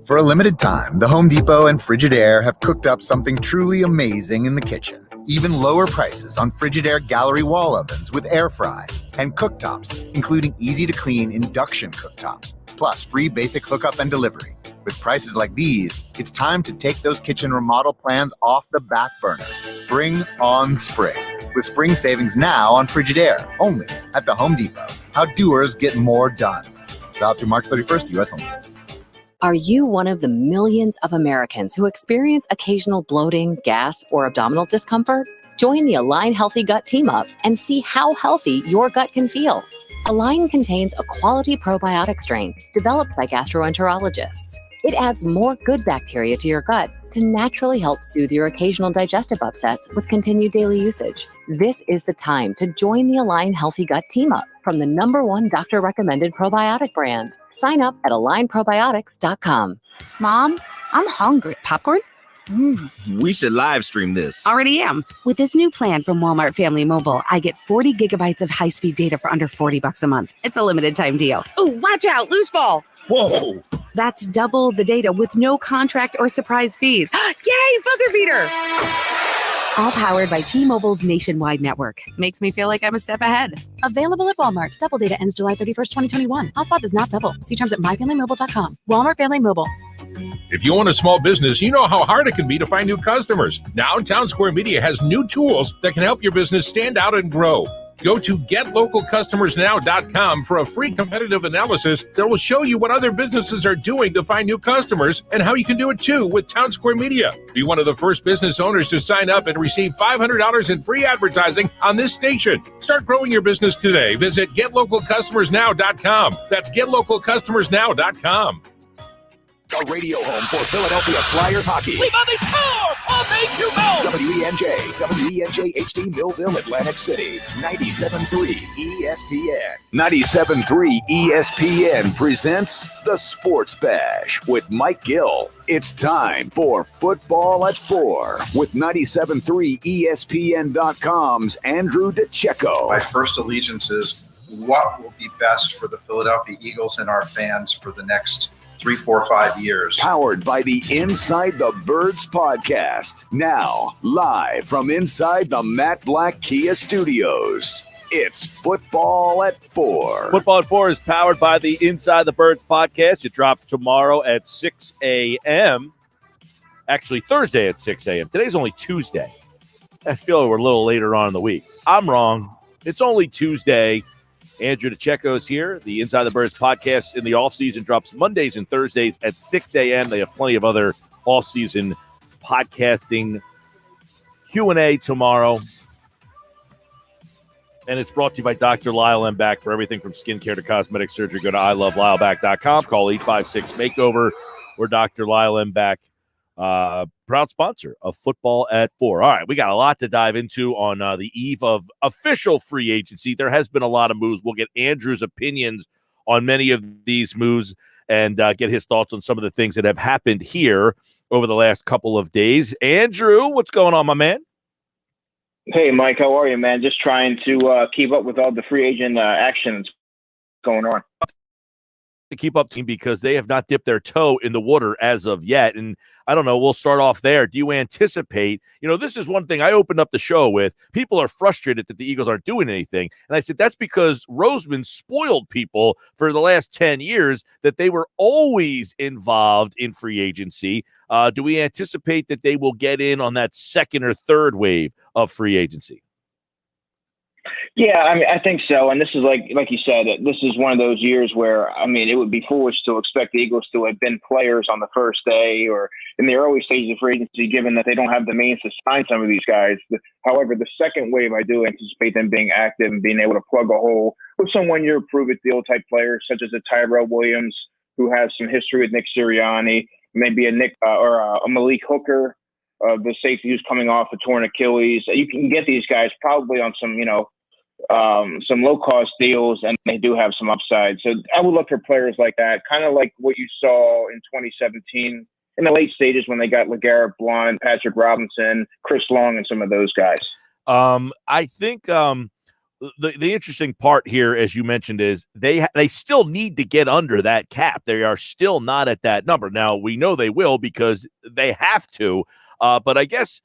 For a limited time, the Home Depot and Frigidaire have cooked up something truly amazing in the kitchen. Even lower prices on Frigidaire gallery wall ovens with air fry and cooktops, including easy-to-clean induction cooktops, plus free basic hookup and delivery. With prices like these, it's time to take those kitchen remodel plans off the back burner. Bring on spring. With spring savings now on Frigidaire, only at the Home Depot. How doers get more done. Valid through March 31st, U.S. only. Are you one of the millions of Americans who experience occasional bloating, gas, or abdominal discomfort? Join the Align Healthy Gut Team Up and see how healthy your gut can feel. Align contains a quality probiotic strain developed by gastroenterologists. It adds more good bacteria to your gut to naturally help soothe your occasional digestive upsets with continued daily usage. This is the time to join the Align Healthy Gut Team Up from the #1 doctor-recommended probiotic brand. Sign up at alignprobiotics.com. Mom, I'm hungry. Popcorn? We should live stream this. Already am. With this new plan from Walmart Family Mobile, I get 40 gigabytes of high-speed data for under $40 a month. It's a limited time deal. Ooh, watch out, loose ball. Whoa. That's double the data with no contract or surprise fees. Yay, buzzer beater. All powered by T-Mobile's nationwide network. Makes me feel like I'm a step ahead. Available at Walmart. Double data ends July 31st, 2021. Hotspot does not double. See terms at myfamilymobile.com. Walmart Family Mobile. If you own a small business, you know how hard it can be to find new customers. Now, Town Square Media has new tools that can help your business stand out and grow. Go to GetLocalCustomersNow.com for a free competitive analysis that will show you what other businesses are doing to find new customers and how you can do it too with Town Square Media. Be one of the first business owners to sign up and receive $500 in free advertising on this station. Start growing your business today. Visit GetLocalCustomersNow.com. That's GetLocalCustomersNow.com. The radio home for Philadelphia Flyers hockey. Leave score! WENJ, WENJ HD Millville, Atlantic City, 97.3 ESPN. 97.3 ESPN presents The Sports Bash with Mike Gill. It's time for Football at 4 with 97.3 ESPN.com's Andrew DeCecco. My first allegiance is what will be best for the Philadelphia Eagles and our fans for the next 3, 4, 5 years. Powered by the Inside the Birds podcast. Now, live from inside the Matt Black Kia Studios, it's Football at 4. Football at 4 is powered by the Inside the Birds podcast. It drops tomorrow at 6 a.m. Actually, Thursday at 6 a.m. Today's only Tuesday. I feel we're a little later on in the week. I'm wrong. It's only Tuesday. Andrew DeCecco is here. The Inside the Birds podcast in the offseason drops Mondays and Thursdays at 6 a.m. They have plenty of other offseason podcasting Q&A tomorrow. And it's brought to you by Dr. Lyle M. Back. For everything from skincare to cosmetic surgery, go to ilovelyle.com. Call 856-MAKEOVER or Dr. Lyle M. Back. Proud sponsor of Football at 4. All right, we got a lot to dive into on the eve of official free agency. There has been a lot of moves. We'll get Andrew's opinions on many of these moves and get his thoughts on some of the things that have happened here over the last couple of days. Andrew, what's going on, my man? Hey, Mike, how are you, man? Just trying to keep up with all the free agent actions going on. To keep up team because they have not dipped their toe in the water as of yet. And I don't know, we'll start off there. Do you anticipate, this is one thing I opened up the show with. People are frustrated that the Eagles aren't doing anything. And I said, that's because Roseman spoiled people for the last 10 years that they were always involved in free agency. Do we anticipate that they will get in on that second or third wave of free agency? Yeah, I think so. And this is like you said, this is one of those years where, it would be foolish to expect the Eagles to have been players on the first day or in the early stages of free agency, given that they don't have the means to sign some of these guys. However, the second wave, I do anticipate them being active and being able to plug a hole with some one-year prove-it deal type players, such as a Tyrell Williams, who has some history with Nick Sirianni, maybe a Malik Hooker, the safety who's coming off a torn Achilles. You can get these guys probably on some, some low-cost deals, and they do have some upside. So I would look for players like that, kind of like what you saw in 2017 in the late stages when they got LeGarrette Blount, Patrick Robinson, Chris Long, and some of those guys. I think the interesting part here, as you mentioned, is they still need to get under that cap. They are still not at that number. Now, we know they will because they have to, but I guess,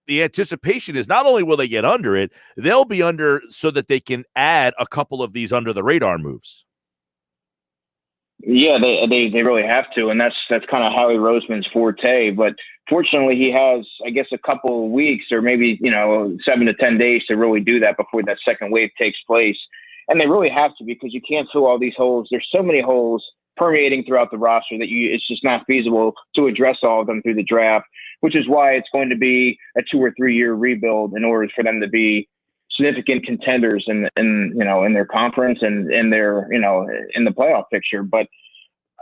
the anticipation is not only will they get under it, they'll be under so that they can add a couple of these under the radar moves. Yeah, they really have to, and that's kind of Howie Roseman's forte. But fortunately, he has, I guess, a couple of weeks or maybe 7 to 10 days to really do that before that second wave takes place. And they really have to, because you can't fill all these holes. There's so many holes permeating throughout the roster that it's just not feasible to address all of them through the draft, which is why it's going to be a 2 or 3 year rebuild in order for them to be significant contenders in their conference and in their, in the playoff picture. But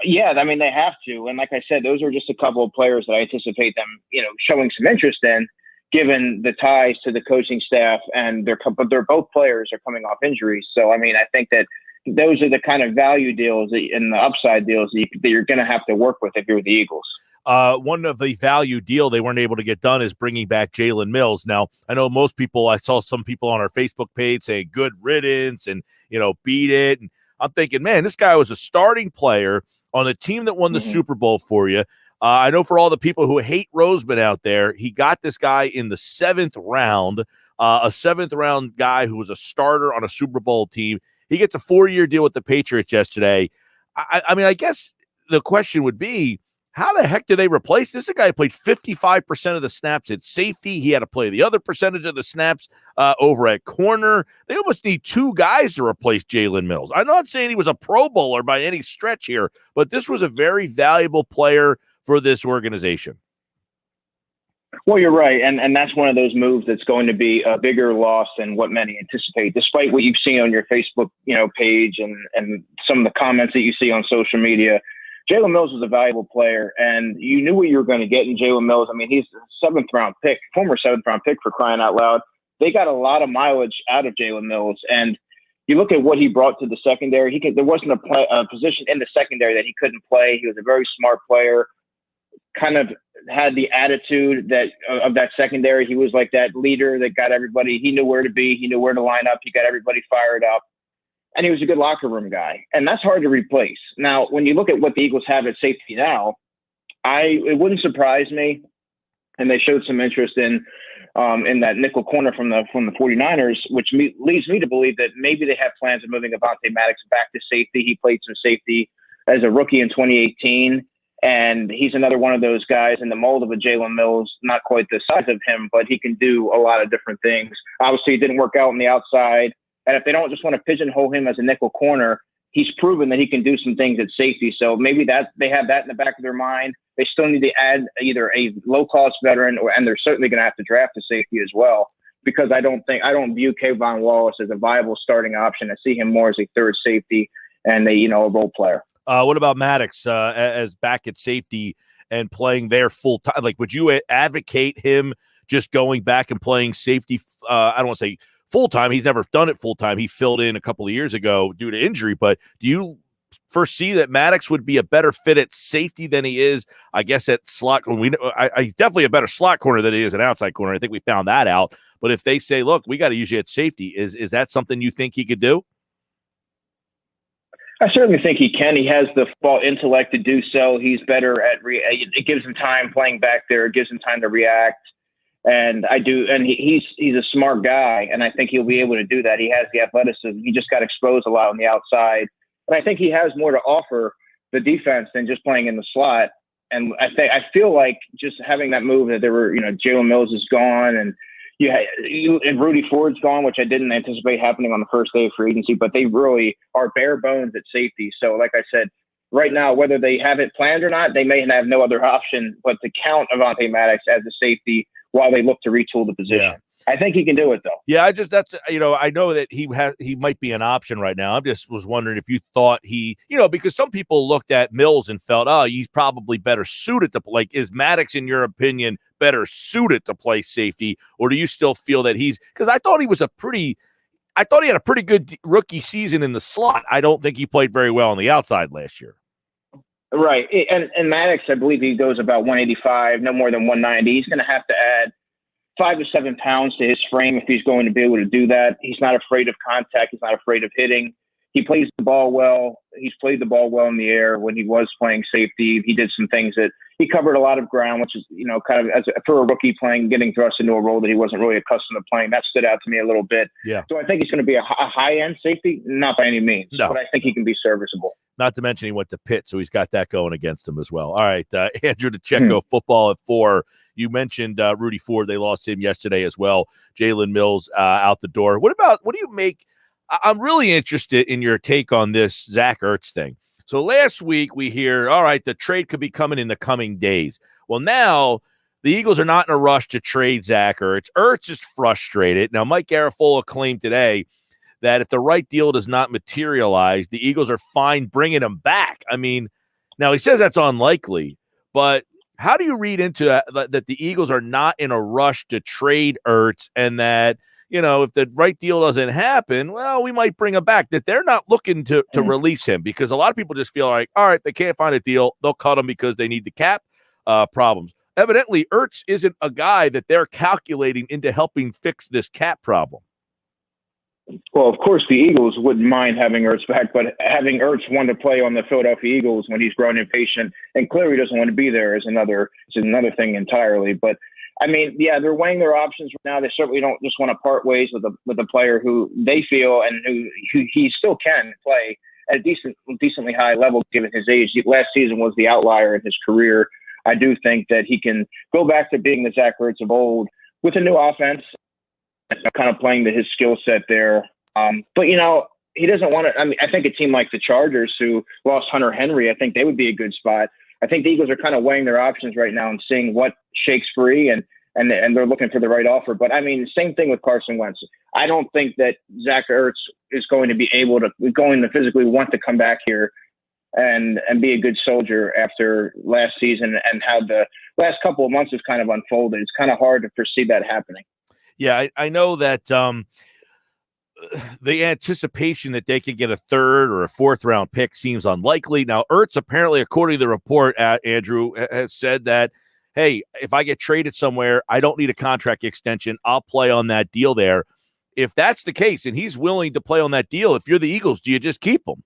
yeah, they have to. And like I said, those are just a couple of players that I anticipate them, showing some interest in, given the ties to the coaching staff, and they're both players are coming off injuries. So, I think that those are the kind of value deals and the upside deals that you're going to have to work with if you're the Eagles. One of the value deal they weren't able to get done is bringing back Jalen Mills. Now, I know I saw some people on our Facebook page saying good riddance and, beat it. And I'm thinking, man, this guy was a starting player on a team that won the Super Bowl for you. I know for all the people who hate Roseman out there, he got this guy in the 7th round, a 7th round guy who was a starter on a Super Bowl team. He gets a 4-year deal with the Patriots yesterday. I guess the question would be, how the heck do they replace this? This guy played 55% of the snaps at safety. He had to play the other percentage of the snaps over at corner. They almost need 2 guys to replace Jalen Mills. I'm not saying he was a Pro Bowler by any stretch here, but this was a very valuable player for this organization. Well, you're right. And that's one of those moves that's going to be a bigger loss than what many anticipate, despite what you've seen on your Facebook, page and some of the comments that you see on social media. Jalen Mills was a valuable player, and you knew what you were going to get in Jalen Mills. I mean, he's a seventh-round pick, former seventh-round pick, for crying out loud. They got a lot of mileage out of Jalen Mills, and you look at what he brought to the secondary. There wasn't a position in the secondary that he couldn't play. He was a very smart player, kind of had the attitude of that secondary. He was like that leader that got everybody. He knew where to be. He knew where to line up. He got everybody fired up. And he was a good locker room guy. And that's hard to replace. Now, when you look at what the Eagles have at safety now, it wouldn't surprise me. And they showed some interest in that nickel corner from the 49ers, which leads me to believe that maybe they have plans of moving Avonte Maddox back to safety. He played some safety as a rookie in 2018. And he's another one of those guys in the mold of a Jalen Mills, not quite the size of him, but he can do a lot of different things. Obviously, it didn't work out on the outside. And if they don't just want to pigeonhole him as a nickel corner, he's proven that he can do some things at safety. So maybe they have that in the back of their mind. They still need to add either a low-cost veteran, and they're certainly going to have to draft a safety as well, because I don't view Kayvon Wallace as a viable starting option. I see him more as a third safety and a role player. What about Maddox as back at safety and playing there full time? Like, would you advocate him just going back and playing safety? I don't want to say full time. He's never done it full time. He filled in a couple of years ago due to injury. But do you foresee that Maddox would be a better fit at safety than he is, I guess, at slot? He's definitely a better slot corner than he is an outside corner. I think we found that out. But if they say, look, we got to use you at safety, is that something you think he could do? I certainly think he can. He has the football intellect to do so. He's better at it gives him time playing back there. It gives him time to react. And he's a smart guy, and I think he'll be able to do that. He has the athleticism. He just got exposed a lot on the outside. And I think he has more to offer the defense than just playing in the slot. And I feel like just having that move that Jalen Mills is gone, and and Rudy Ford's gone, which I didn't anticipate happening on the first day of free agency, but they really are bare bones at safety. So like I said, right now, whether they have it planned or not, they may have no other option but to count Avonte Maddox as a safety while they look to retool the position. Yeah. I think he can do it, though. Yeah, I know that he might be an option right now. I just was wondering if you thought because some people looked at Mills and felt, he's probably better suited to play. Is Maddox, in your opinion, better suited to play safety, or do you still feel that because I thought he had a pretty good rookie season in the slot. I don't think he played very well on the outside last year. Right. And Maddox, I believe he goes about 185, no more than 190. He's going to have to add 5 to 7 pounds to his frame if he's going to be able to do that. He's not afraid of contact. He's not afraid of hitting. He plays the ball well. He's played the ball well in the air when he was playing safety. He did some things that he covered a lot of ground, which is, kind of for a rookie getting thrust into a role that he wasn't really accustomed to playing. That stood out to me a little bit. Yeah. So I think he's going to be a high-end safety, not by any means, but I think he can be serviceable. Not to mention he went to Pitt, so he's got that going against him as well. All right, Andrew DeCecco, football at 4. You mentioned Rudy Ford. They lost him yesterday as well. Jalen Mills out the door. What do you make? I'm really interested in your take on this Zach Ertz thing. So last week we hear, all right, the trade could be coming in the coming days. Well, now the Eagles are not in a rush to trade Zach Ertz. Ertz is frustrated. Now, Mike Garafolo claimed today that if the right deal does not materialize, the Eagles are fine bringing him back. I mean, now he says that's unlikely, but how do you read into that the Eagles are not in a rush to trade Ertz, and that, if the right deal doesn't happen, well, we might bring him back, that they're not looking to release him? Because a lot of people just feel like, all right, they can't find a deal. They'll cut him because they need the cap problems. Evidently, Ertz isn't a guy that they're calculating into helping fix this cap problem. Well, of course, the Eagles wouldn't mind having Ertz back, but having Ertz want to play on the Philadelphia Eagles when he's grown impatient and clearly doesn't want to be there is another thing entirely. But I mean, yeah, they're weighing their options right now. They certainly don't just want to part ways with a player who they feel and who he still can play at a decently high level given his age. Last season was the outlier in his career. I do think that he can go back to being the Zach Ertz of old with a new offense, kind of playing to his skill set there. But, he doesn't want to. I mean, I think a team like the Chargers, who lost Hunter Henry, I think they would be a good spot. I think the Eagles are kind of weighing their options right now and seeing what shakes free, and they're looking for the right offer. But, I mean, same thing with Carson Wentz. I don't think that Zach Ertz is going to physically want to come back here and be a good soldier after last season and how the last couple of months has kind of unfolded. It's kind of hard to foresee that happening. Yeah, I know that the anticipation that they could get a third or a fourth round pick seems unlikely. Now, Ertz, apparently, according to the report, Andrew, has said that, hey, if I get traded somewhere, I don't need a contract extension. I'll play on that deal there. If that's the case and he's willing to play on that deal, if you're the Eagles, do you just keep him?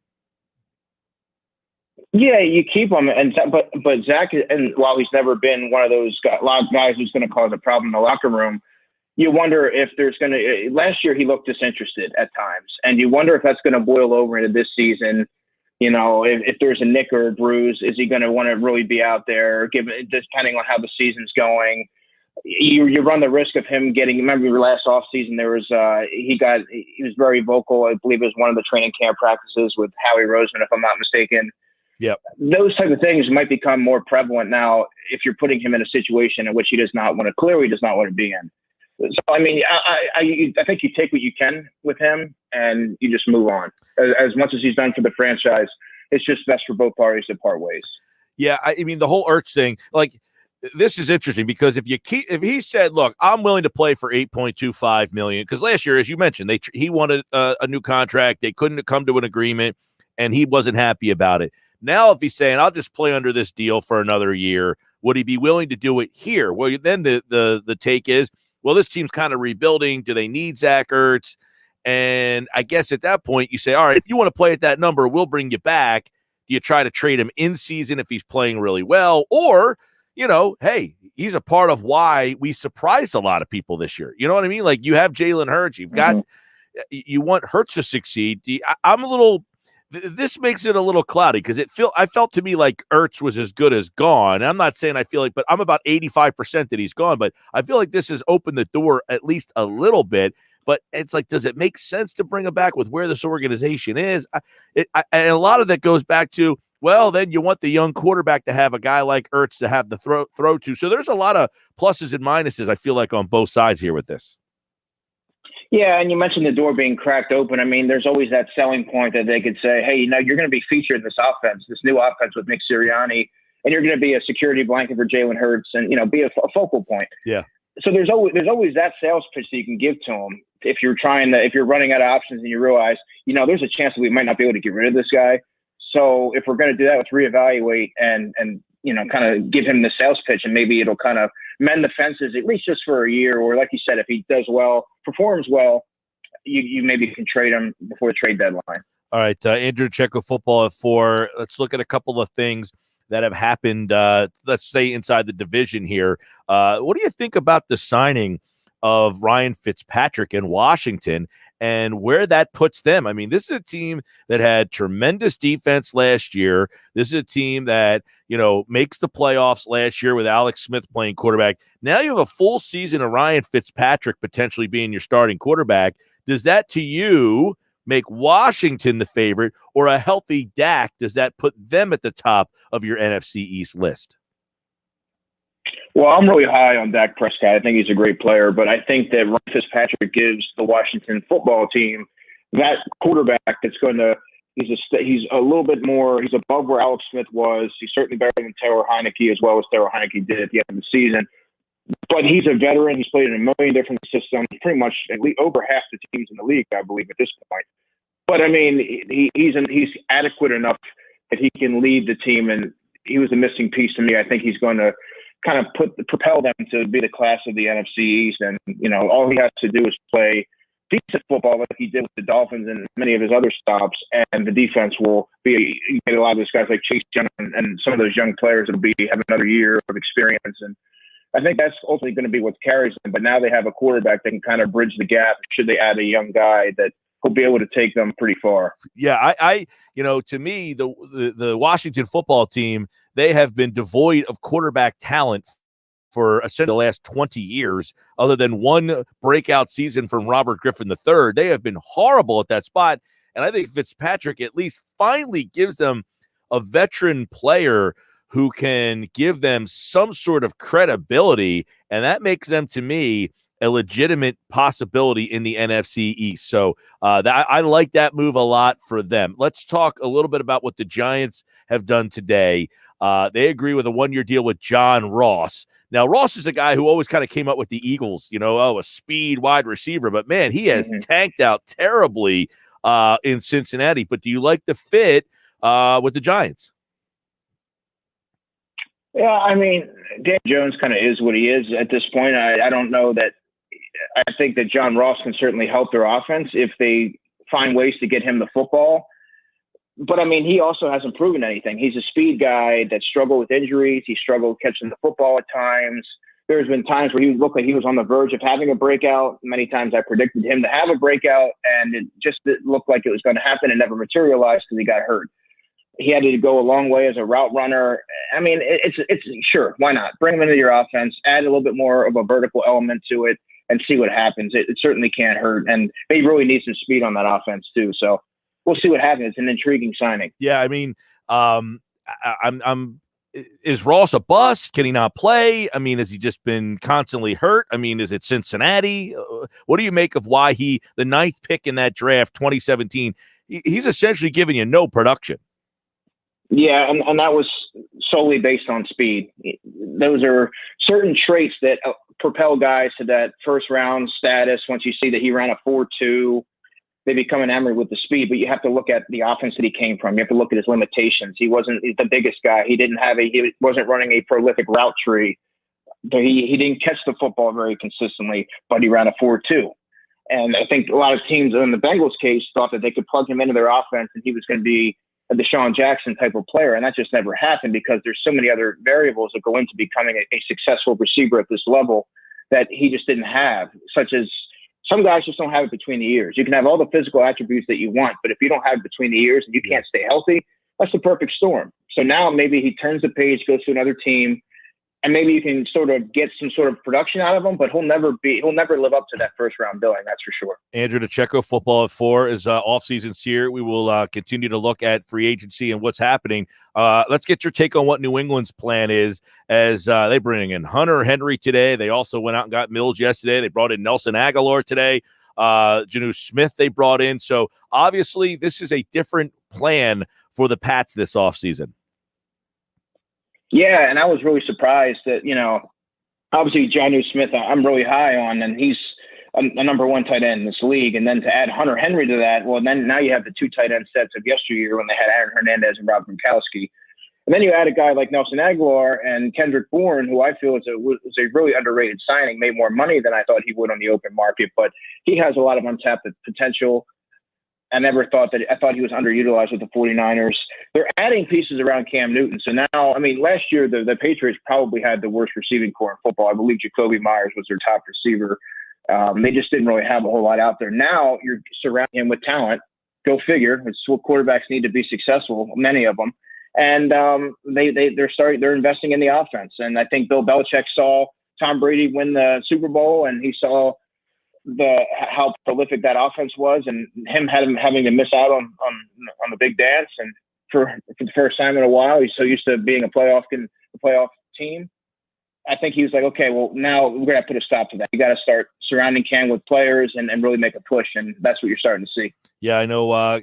Yeah, you keep him, but Zach, and while he's never been one of those guys who's going to cause a problem in the locker room, you wonder if there's going to. Last year he looked disinterested at times, and you wonder if that's going to boil over into this season. You know, if there's a nick or a bruise, is he going to want to really be out there? Depending on how the season's going, you run the risk of him getting. Remember last offseason, there was he was very vocal. I believe it was one of the training camp practices with Howie Roseman, if I'm not mistaken. Yep. Those type of things might become more prevalent now if you're putting him in a situation in which he does not want to be in. So, I mean, I think you take what you can with him and you just move on. As much as he's done for the franchise, it's just best for both parties to part ways. Yeah, I mean, the whole Ertz thing, like, this is interesting because if he said, look, I'm willing to play for $8.25 million, because last year, as you mentioned, he wanted a new contract. They couldn't come to an agreement, and he wasn't happy about it. Now, if he's saying, I'll just play under this deal for another year, would he be willing to do it here? Well, then the take is, well, this team's kind of rebuilding. Do they need Zach Ertz? And I guess at that point you say, all right, if you want to play at that number, we'll bring you back. Do you try to trade him in season if he's playing really well? Or, you know, hey, he's a part of why we surprised a lot of people this year. You know what I mean? Like, you have Jalen Hurts. You've got you want Hurts to succeed. I'm a little this makes it a little cloudy because I felt to me like Ertz was as good as gone. And I'm not saying I feel like, but I'm about 85% that he's gone. But I feel like this has opened the door at least a little bit. But it's like, does it make sense to bring him back with where this organization is? And a lot of that goes back to, well, then you want the young quarterback to have a guy like Ertz to have the throw to. So there's a lot of pluses and minuses, I feel like, on both sides here with this. Yeah, and you mentioned the door being cracked open. I mean, there's always that selling point that they could say, hey, you're going to be featured in this offense, this new offense with Nick Sirianni, and you're going to be a security blanket for Jalen Hurts and, be a focal point. Yeah. So there's always that sales pitch that you can give to them if you're running out of options and you realize, there's a chance that we might not be able to get rid of this guy. So if we're going to do that, let's reevaluate and kind of give him the sales pitch, and maybe it'll kind of mend the fences, at least just for a year. Or like you said, if he does well, performs well, you maybe can trade him before the trade deadline. All right, Andrew Checo Football at 4. Let's look at a couple of things that have happened, let's say, inside the division here. What do you think about the signing of Ryan Fitzpatrick in Washington and where that puts them? I mean, this is a team that had tremendous defense last year. This is a team that, makes the playoffs last year with Alex Smith playing quarterback. Now you have a full season of Ryan Fitzpatrick potentially being your starting quarterback. Does that, to you, make Washington the favorite, or a healthy Dak, does that put them at the top of your NFC East list? Well, I'm really high on Dak Prescott. I think he's a great player, but I think that Ryan Fitzpatrick gives the Washington football team that quarterback that's going to – he's a little bit more – he's above where Alex Smith was. He's certainly better than Taylor Heineke, as well as Taylor Heineke did at the end of the season. But he's a veteran. He's played in a million different systems, pretty much at least over half the teams in the league, I believe, at this point. But, I mean, he's adequate enough that he can lead the team, and he was a missing piece to me. I think he's going to – kind of propel them to be the class of the NFC East. And, all he has to do is play decent football like he did with the Dolphins and many of his other stops. And the defense will be, you get a lot of those guys like Chase Young and some of those young players will have another year of experience. And I think that's ultimately going to be what carries them. But now they have a quarterback that can kind of bridge the gap. Should they add a young guy that will be able to take them pretty far? Yeah. To me, the Washington football team, they have been devoid of quarterback talent for essentially the last 20 years, other than one breakout season from Robert Griffin III. They have been horrible at that spot. And I think Fitzpatrick at least finally gives them a veteran player who can give them some sort of credibility. And that makes them, to me, a legitimate possibility in the NFC East. So I like that move a lot for them. Let's talk a little bit about what the Giants have done today. They agree with a 1-year deal with John Ross. Now, Ross is a guy who always kind of came up with the Eagles, a speed wide receiver. But, man, he has tanked out terribly in Cincinnati. But do you like the fit with the Giants? Yeah, I mean, Dan Jones kind of is what he is at this point. I don't know that – I think that John Ross can certainly help their offense if they find ways to get him the football. But, I mean, he also hasn't proven anything. He's a speed guy that struggled with injuries. He struggled catching the football at times. There's been times where he looked like he was on the verge of having a breakout. Many times I predicted him to have a breakout, and it just looked like it was going to happen and never materialized because he got hurt. He had to go a long way as a route runner. I mean, it's sure, why not? Bring him into your offense, add a little bit more of a vertical element to it, and see what happens. It certainly can't hurt. And they really need some speed on that offense too. So we'll see what happens. It's an intriguing signing. Yeah, I mean, is Ross a bust? Can he not play? I mean, has he just been constantly hurt? I mean, is it Cincinnati? What do you make of why the 9th pick in that draft, 2017, he's essentially giving you no production? Yeah, and that was solely based on speed. Those are certain traits that propel guys to that first-round status. Once you see that he ran a 4.2, they become enamored with the speed. But you have to look at the offense that he came from. You have to look at his limitations. He's the biggest guy. He wasn't running a prolific route tree. He didn't catch the football very consistently, but he ran a 4.2. And I think a lot of teams in the Bengals case thought that they could plug him into their offense and he was going to be a Deshaun Jackson type of player. And that just never happened because there's so many other variables that go into becoming a successful receiver at this level that he just didn't have, such as some guys just don't have it between the ears. You can have all the physical attributes that you want, but if you don't have it between the ears and you can't stay healthy, that's the perfect storm. So now maybe he turns the page, goes to another team, and maybe you can sort of get some sort of production out of him, but he'll never live up to that first round billing. That's for sure. Andrew DeCecco, Football at 4 is off season's here. We will continue to look at free agency and what's happening. Let's get your take on what New England's plan is as they bring in Hunter Henry today. They also went out and got Mills yesterday. They brought in Nelson Aguilar today. Janu Smith they brought in. So obviously this is a different plan for the Pats this offseason. Yeah, and I was really surprised that, obviously Jonnu Smith I'm really high on, and he's a number 1 tight end in this league. And then to add Hunter Henry to that, well, then now you have the 2 tight end sets of yesteryear when they had Aaron Hernandez and Rob Gronkowski. And then you add a guy like Nelson Aguilar and Kendrick Bourne, who I feel was a really underrated signing, made more money than I thought he would on the open market, but he has a lot of untapped potential. I thought he was underutilized with the 49ers. They're adding pieces around Cam Newton. So now, I mean, last year, the Patriots probably had the worst receiving core in football. I believe Jacoby Myers was their top receiver. They just didn't really have a whole lot out there. Now you're surrounding him with talent. Go figure. It's what quarterbacks need to be successful, many of them. And they're investing in the offense. And I think Bill Belichick saw Tom Brady win the Super Bowl, and he saw how prolific that offense was, and him having to miss out on the big dance, and for the first time in a while, he's so used to being a playoff team. I think he was like, okay, well, now we're gonna put a stop to that. You got to start surrounding Cam with players and really make a push, and that's what you're starting to see. Yeah, I know.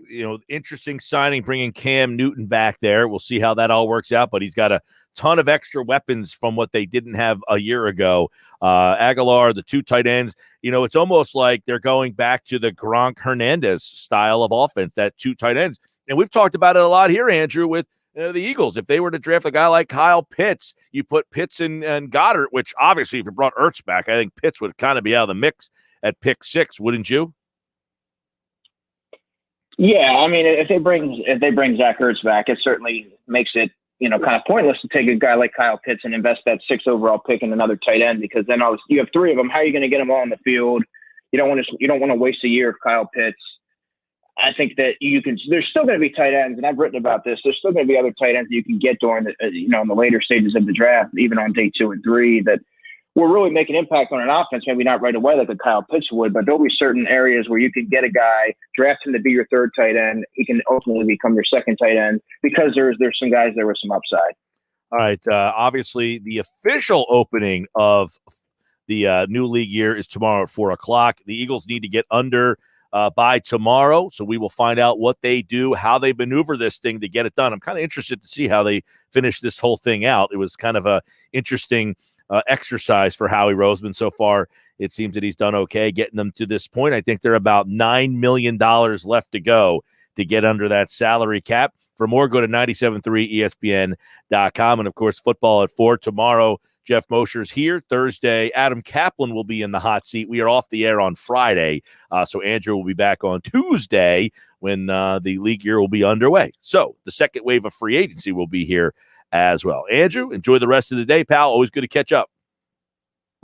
Interesting signing, bringing Cam Newton back there. We'll see how that all works out, but he's got a ton of extra weapons from what they didn't have a year ago. Aguilar, the 2 tight ends. It's almost like they're going back to the Gronk Hernandez style of offense, that 2 tight ends. And we've talked about it a lot here, Andrew, with the Eagles. If they were to draft a guy like Kyle Pitts, you put Pitts and Goddard, which obviously if you brought Ertz back, I think Pitts would kind of be out of the mix at pick 6, wouldn't you? Yeah, I mean, if they bring Zach Ertz back, it certainly makes it kind of pointless to take a guy like Kyle Pitts and invest that 6th overall pick in another tight end, because then you have 3 of them. How are you going to get them all on the field? You don't want to waste a year of Kyle Pitts. I think that there's still going to be tight ends, and I've written about this. There's still going to be other tight ends that you can get during in the later stages of the draft, even on day 2 and 3, that will really make an impact on an offense. Maybe not right away like a Kyle Pitts would, but there'll be certain areas where you can get a guy, draft him to be your 3rd tight end. He can ultimately become your 2nd tight end because there's some guys there with some upside. All right. Obviously, the official opening of The new league year is tomorrow at 4 o'clock. The Eagles need to get under by tomorrow, so we will find out what they do, how they maneuver this thing to get it done. I'm kind of interested to see how they finish this whole thing out. It was kind of a interesting exercise for Howie Roseman so far. It seems that he's done okay getting them to this point. I think they're about $9 million left to go to get under that salary cap. For more, go to 973ESPN.com. And, of course, football at 4 tomorrow. Jeff Mosher's here Thursday. Adam Kaplan will be in the hot seat. We are off the air on Friday, so Andrew will be back on Tuesday when the league year will be underway. So the second wave of free agency will be here as well. Andrew, enjoy the rest of the day, pal. Always good to catch up.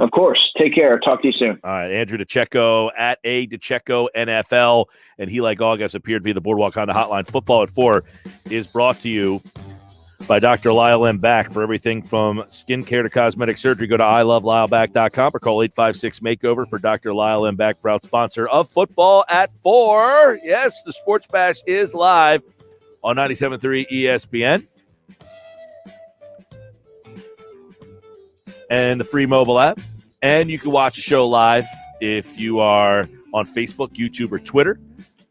Of course. Take care. Talk to you soon. All right, Andrew DeCecco at DeCecco NFL, and he, like all guests, appeared via the Boardwalk Honda Hotline. Football at 4 is brought to you by Dr. Lyle M. Back. For everything from skincare to cosmetic surgery, go to ilovelylback.com or call 856-MAKEOVER for Dr. Lyle M. Back, proud sponsor of Football at 4. Yes, the Sports Bash is live on 97.3 ESPN and the free mobile app. And you can watch the show live if you are on Facebook, YouTube, or Twitter.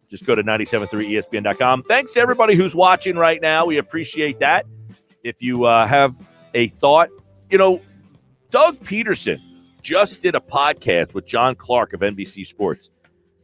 Just go to 973ESPN.com. Thanks to everybody who's watching right now. We appreciate that. If you have a thought, Doug Peterson just did a podcast with John Clark of NBC Sports.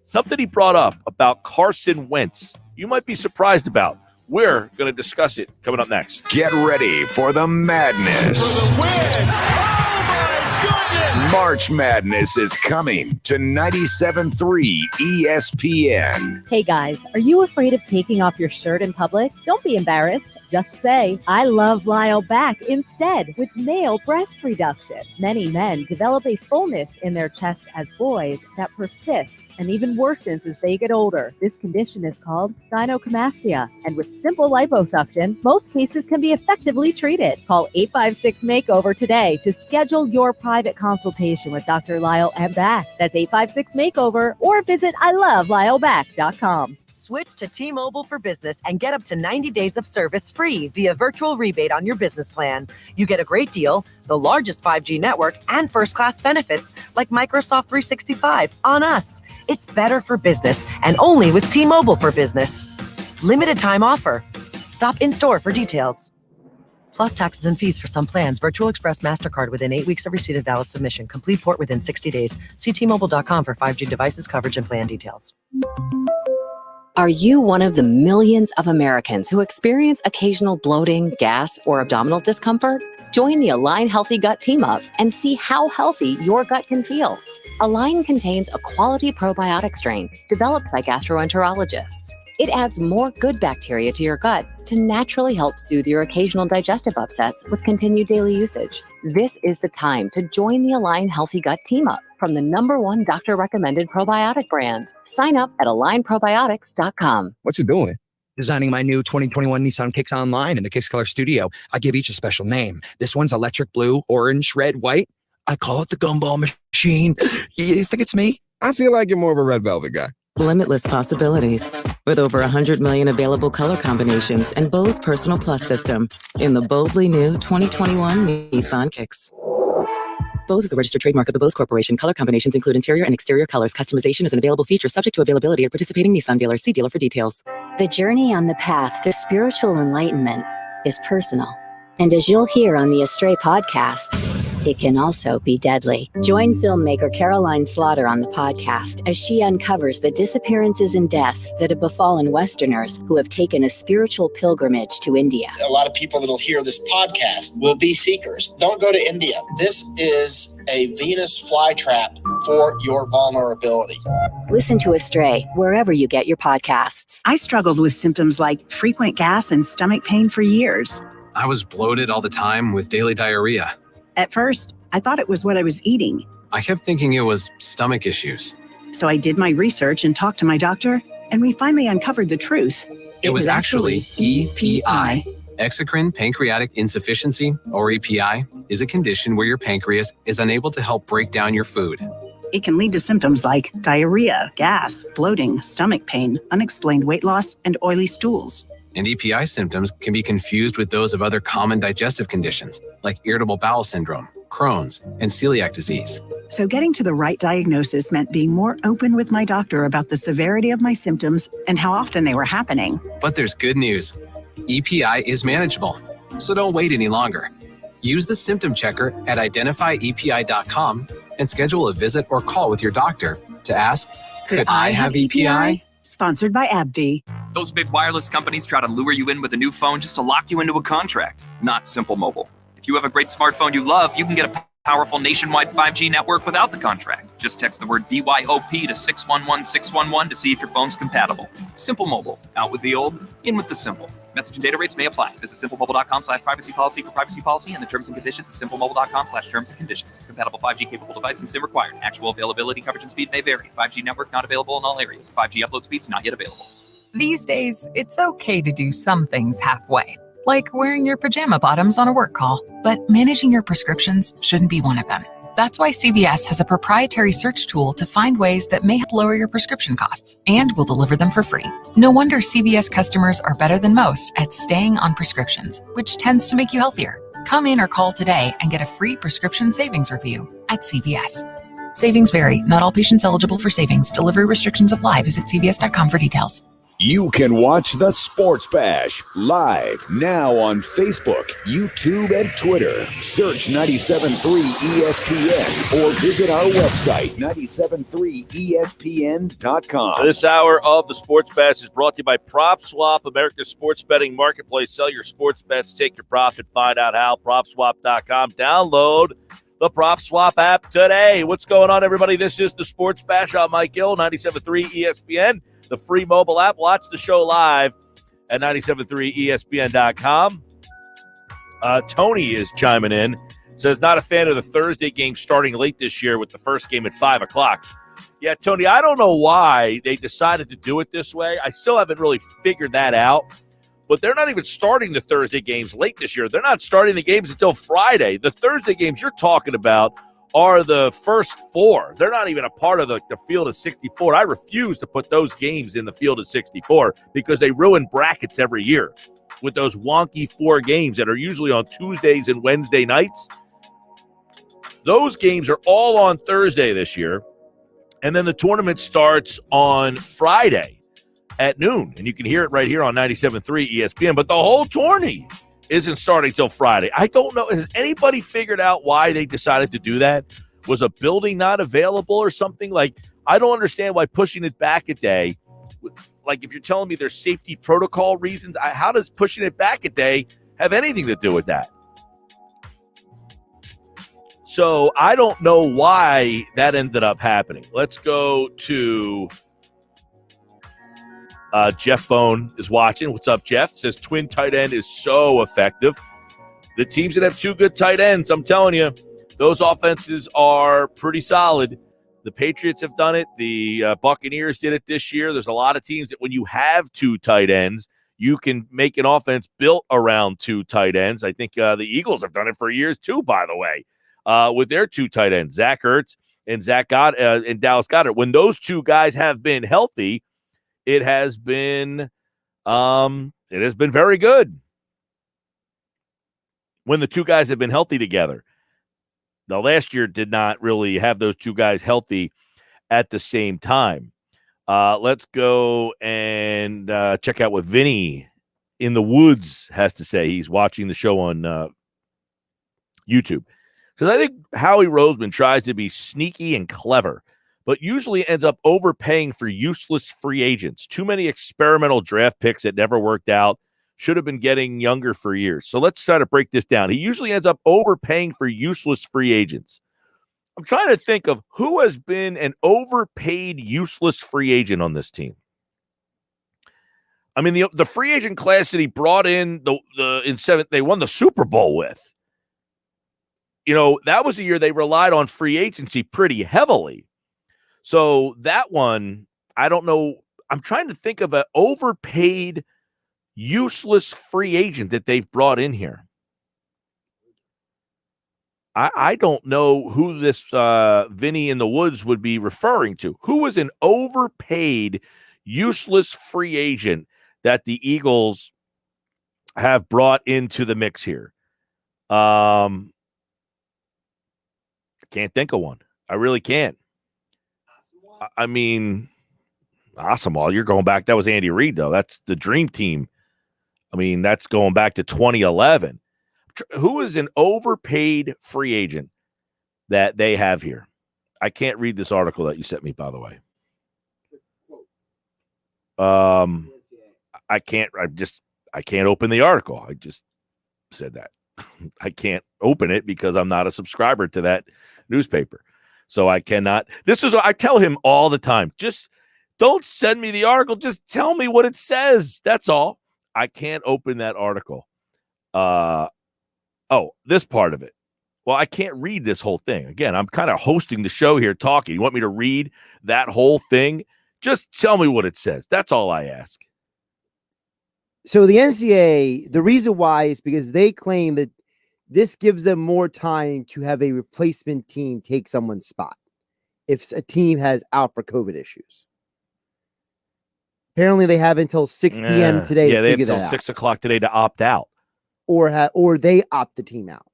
Something he brought up about Carson Wentz, you might be surprised about. We're going to discuss it coming up next. Get ready for the madness. For the win! Oh, my goodness! March Madness is coming to 97.3 ESPN. Hey guys, are you afraid of taking off your shirt in public? Don't be embarrassed. Just say, I love Lyle Back instead with male breast reduction. Many men develop a fullness in their chest as boys that persists and even worsens as they get older. This condition is called gynecomastia, and with simple liposuction, most cases can be effectively treated. Call 856-MAKEOVER today to schedule your private consultation with Dr. Lyle M. Back. That's 856-MAKEOVER, or visit ilovelyleback.com. Switch to T-Mobile for Business and get up to 90 days of service free via virtual rebate on your business plan. You get a great deal, the largest 5G network, and first-class benefits like Microsoft 365 on us. It's better for business and only with T-Mobile for Business. Limited time offer. Stop in-store for details. Plus taxes and fees for some plans. Virtual Express MasterCard within 8 weeks of receipt of valid submission. Complete port within 60 days. See T-Mobile.com for 5G devices, coverage, and plan details. Are you one of the millions of Americans who experience occasional bloating, gas, or abdominal discomfort? Join the Align Healthy Gut Team Up and see how healthy your gut can feel. Align contains a quality probiotic strain developed by gastroenterologists. It adds more good bacteria to your gut to naturally help soothe your occasional digestive upsets with continued daily usage. This is the time to join the Align Healthy Gut Team Up from the #1 doctor-recommended probiotic brand. Sign up at alignprobiotics.com. What you doing? Designing my new 2021 Nissan Kicks Online in the Kicks Color Studio. I give each a special name. This one's electric blue, orange, red, white. I call it the gumball machine. You think it's me? I feel like you're more of a red velvet guy. Limitless possibilities. With over 100 million available color combinations and Bose Personal Plus system in the boldly new 2021 Nissan Kicks. Bose is a registered trademark of the Bose Corporation. Color combinations include interior and exterior colors. Customization is an available feature subject to availability at participating Nissan dealers. See dealer for details. The journey on the path to spiritual enlightenment is personal. And as you'll hear on the Astray podcast, it can also be deadly. Join filmmaker Caroline Slaughter on the podcast as she uncovers the disappearances and deaths that have befallen Westerners who have taken a spiritual pilgrimage to India. A lot of people that'll hear this podcast will be seekers. Don't go to India. This is a Venus flytrap for your vulnerability. Listen to Astray wherever you get your podcasts. I struggled with symptoms like frequent gas and stomach pain for years. I was bloated all the time with daily diarrhea. At first, I thought it was what I was eating. I kept thinking it was stomach issues. So I did my research and talked to my doctor, and we finally uncovered the truth. It was actually EPI. Exocrine pancreatic insufficiency, or EPI, is a condition where your pancreas is unable to help break down your food. It can lead to symptoms like diarrhea, gas, bloating, stomach pain, unexplained weight loss, and oily stools. And EPI symptoms can be confused with those of other common digestive conditions, like irritable bowel syndrome, Crohn's, and celiac disease. So getting to the right diagnosis meant being more open with my doctor about the severity of my symptoms and how often they were happening. But there's good news. EPI is manageable, so don't wait any longer. Use the symptom checker at identifyepi.com and schedule a visit or call with your doctor to ask, could I have EPI? Sponsored by AbbVie. Those big wireless companies try to lure you in with a new phone just to lock you into a contract. Not Simple Mobile. If you have a great smartphone you love, you can get a powerful nationwide 5G network without the contract. Just text the word BYOP to 611611 to see if your phone's compatible. Simple Mobile. Out with the old, in with the simple. Message and data rates may apply. Visit simplemobile.com/privacy policy for privacy policy and the terms and conditions at simplemobile.com/terms and conditions. Compatible 5G capable device and SIM required. Actual availability, coverage, and speed may vary. 5G network not available in all areas. 5G upload speeds not yet available. These days, it's okay to do some things halfway, like wearing your pajama bottoms on a work call. But managing your prescriptions shouldn't be one of them. That's why CVS has a proprietary search tool to find ways that may help lower your prescription costs, and will deliver them for free. No wonder CVS customers are better than most at staying on prescriptions, which tends to make you healthier. Come in or call today and get a free prescription savings review at CVS. Savings vary. Not all patients eligible for savings. Delivery restrictions apply. Visit cvs.com for details. You can watch the Sports Bash live now on Facebook, YouTube, and Twitter. Search 97.3 ESPN or visit our website, 97.3ESPN.com. This hour of the Sports Bash is brought to you by PropSwap, America's sports betting marketplace. Sell your sports bets, take your profit, find out how. PropSwap.com. Download the PropSwap app today. What's going on, everybody? This is the Sports Bash. I'm Mike Gill, 97.3 ESPN. The free mobile app. Watch the show live at 97.3ESPN.com. Tony is chiming in. Says, not a fan of the Thursday game starting late this year with the first game at 5 o'clock. Yeah, Tony, I don't know why they decided to do it this way. I still haven't really figured that out. But they're not even starting the Thursday games late this year. They're not starting the games until Friday. The Thursday games you're talking about are the first four. They're not even a part of the field of 64. I refuse to put those games in the field of 64 because they ruin brackets every year with those wonky 4 games that are usually on Tuesdays and Wednesday nights. Those games are all on Thursday this year, and then the tournament starts on Friday at noon, and you can hear it right here on 97.3 ESPN, but the whole tourney isn't starting till Friday. I don't know. Has anybody figured out why they decided to do that? Was a building not available or something? Like, I don't understand why pushing it back a day. Like, if you're telling me there's safety protocol reasons, how does pushing it back a day have anything to do with that? So I don't know why that ended up happening. Let's go to Jeff Bone is watching. What's up, Jeff? Says twin tight end is so effective. The teams that have 2 good tight ends, I'm telling you, those offenses are pretty solid. The Patriots have done it. The Buccaneers did it this year. There's a lot of teams that when you have 2 tight ends, you can make an offense built around 2 tight ends. I think the Eagles have done it for years too, by the way, with their 2 tight ends, Zach Ertz and and Dallas Goedert. When those 2 guys have been healthy, it has been very good when the 2 guys have been healthy together. Now, last year did not really have those 2 guys healthy at the same time. Let's go and check out what Vinny in the Woods has to say. He's watching the show on YouTube. Because I think Howie Roseman tries to be sneaky and clever, but usually ends up overpaying for useless free agents. Too many experimental draft picks that never worked out. Should have been getting younger for years. So let's try to break this down. He usually ends up overpaying for useless free agents. I'm trying to think of who has been an overpaid, useless free agent on this team. I mean, the free agent class that he brought in in 7th, they won the Super Bowl with. You know, that was the year they relied on free agency pretty heavily. So that one, I don't know. I'm trying to think of an overpaid, useless free agent that they've brought in here. I don't know who this Vinny in the Woods would be referring to. Who was an overpaid, useless free agent that the Eagles have brought into the mix here? Can't think of one. I really can't. I mean, Asamoah, you're going back. That was Andy Reid, though. That's the dream team. I mean, that's going back to 2011. Who is an overpaid free agent that they have here? I can't read this article that you sent me, by the way. I can't open the article. I just said that. I can't open it because I'm not a subscriber to that newspaper. So I cannot. I tell him all the time, just don't send me the article. Just tell me what it says. That's all. I can't open that article. This part of it. Well, I can't read this whole thing. Again, I'm kind of hosting the show here talking. You want me to read that whole thing? Just tell me what it says. That's all I ask. So the NCAA, the reason why is because they claim that this gives them more time to have a replacement team take someone's spot if a team has out for COVID issues. Apparently, they have until 6 p.m. today to figure that out. Yeah, they have until 6 o'clock today to opt out. Or they opt the team out.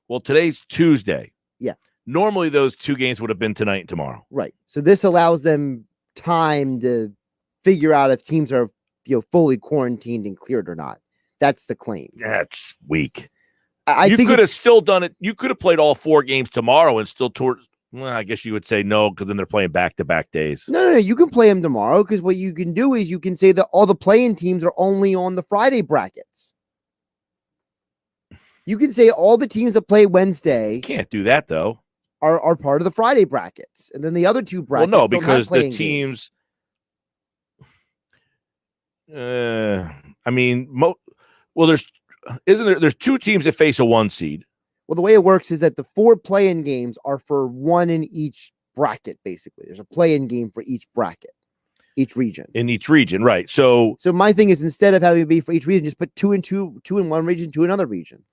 Well, today's Tuesday. Yeah. Normally, those two games would have been tonight and tomorrow. Right. So this allows them time to figure out if teams are fully quarantined and cleared or not. That's the claim. That's weak. I think you could have still done it. You could have played all 4 games tomorrow and still well, I guess you would say no, because then they're playing back-to-back days. No. You can play them tomorrow because what you can do is you can say that all the play-in teams are only on the Friday brackets. You can say all the teams that play Wednesday. You can't do that, though. Are part of the Friday brackets. And then the other 2 brackets. Well, no, because the teams. There's 2 teams that face a 1 seed. Well, the way it works is that the 4 play-in games are for 1 in each bracket, basically. There's a play-in game for each bracket, each region. In each region, right. So my thing is, instead of having it be for each region, just put 2 and 2 in one region, 2 in another region.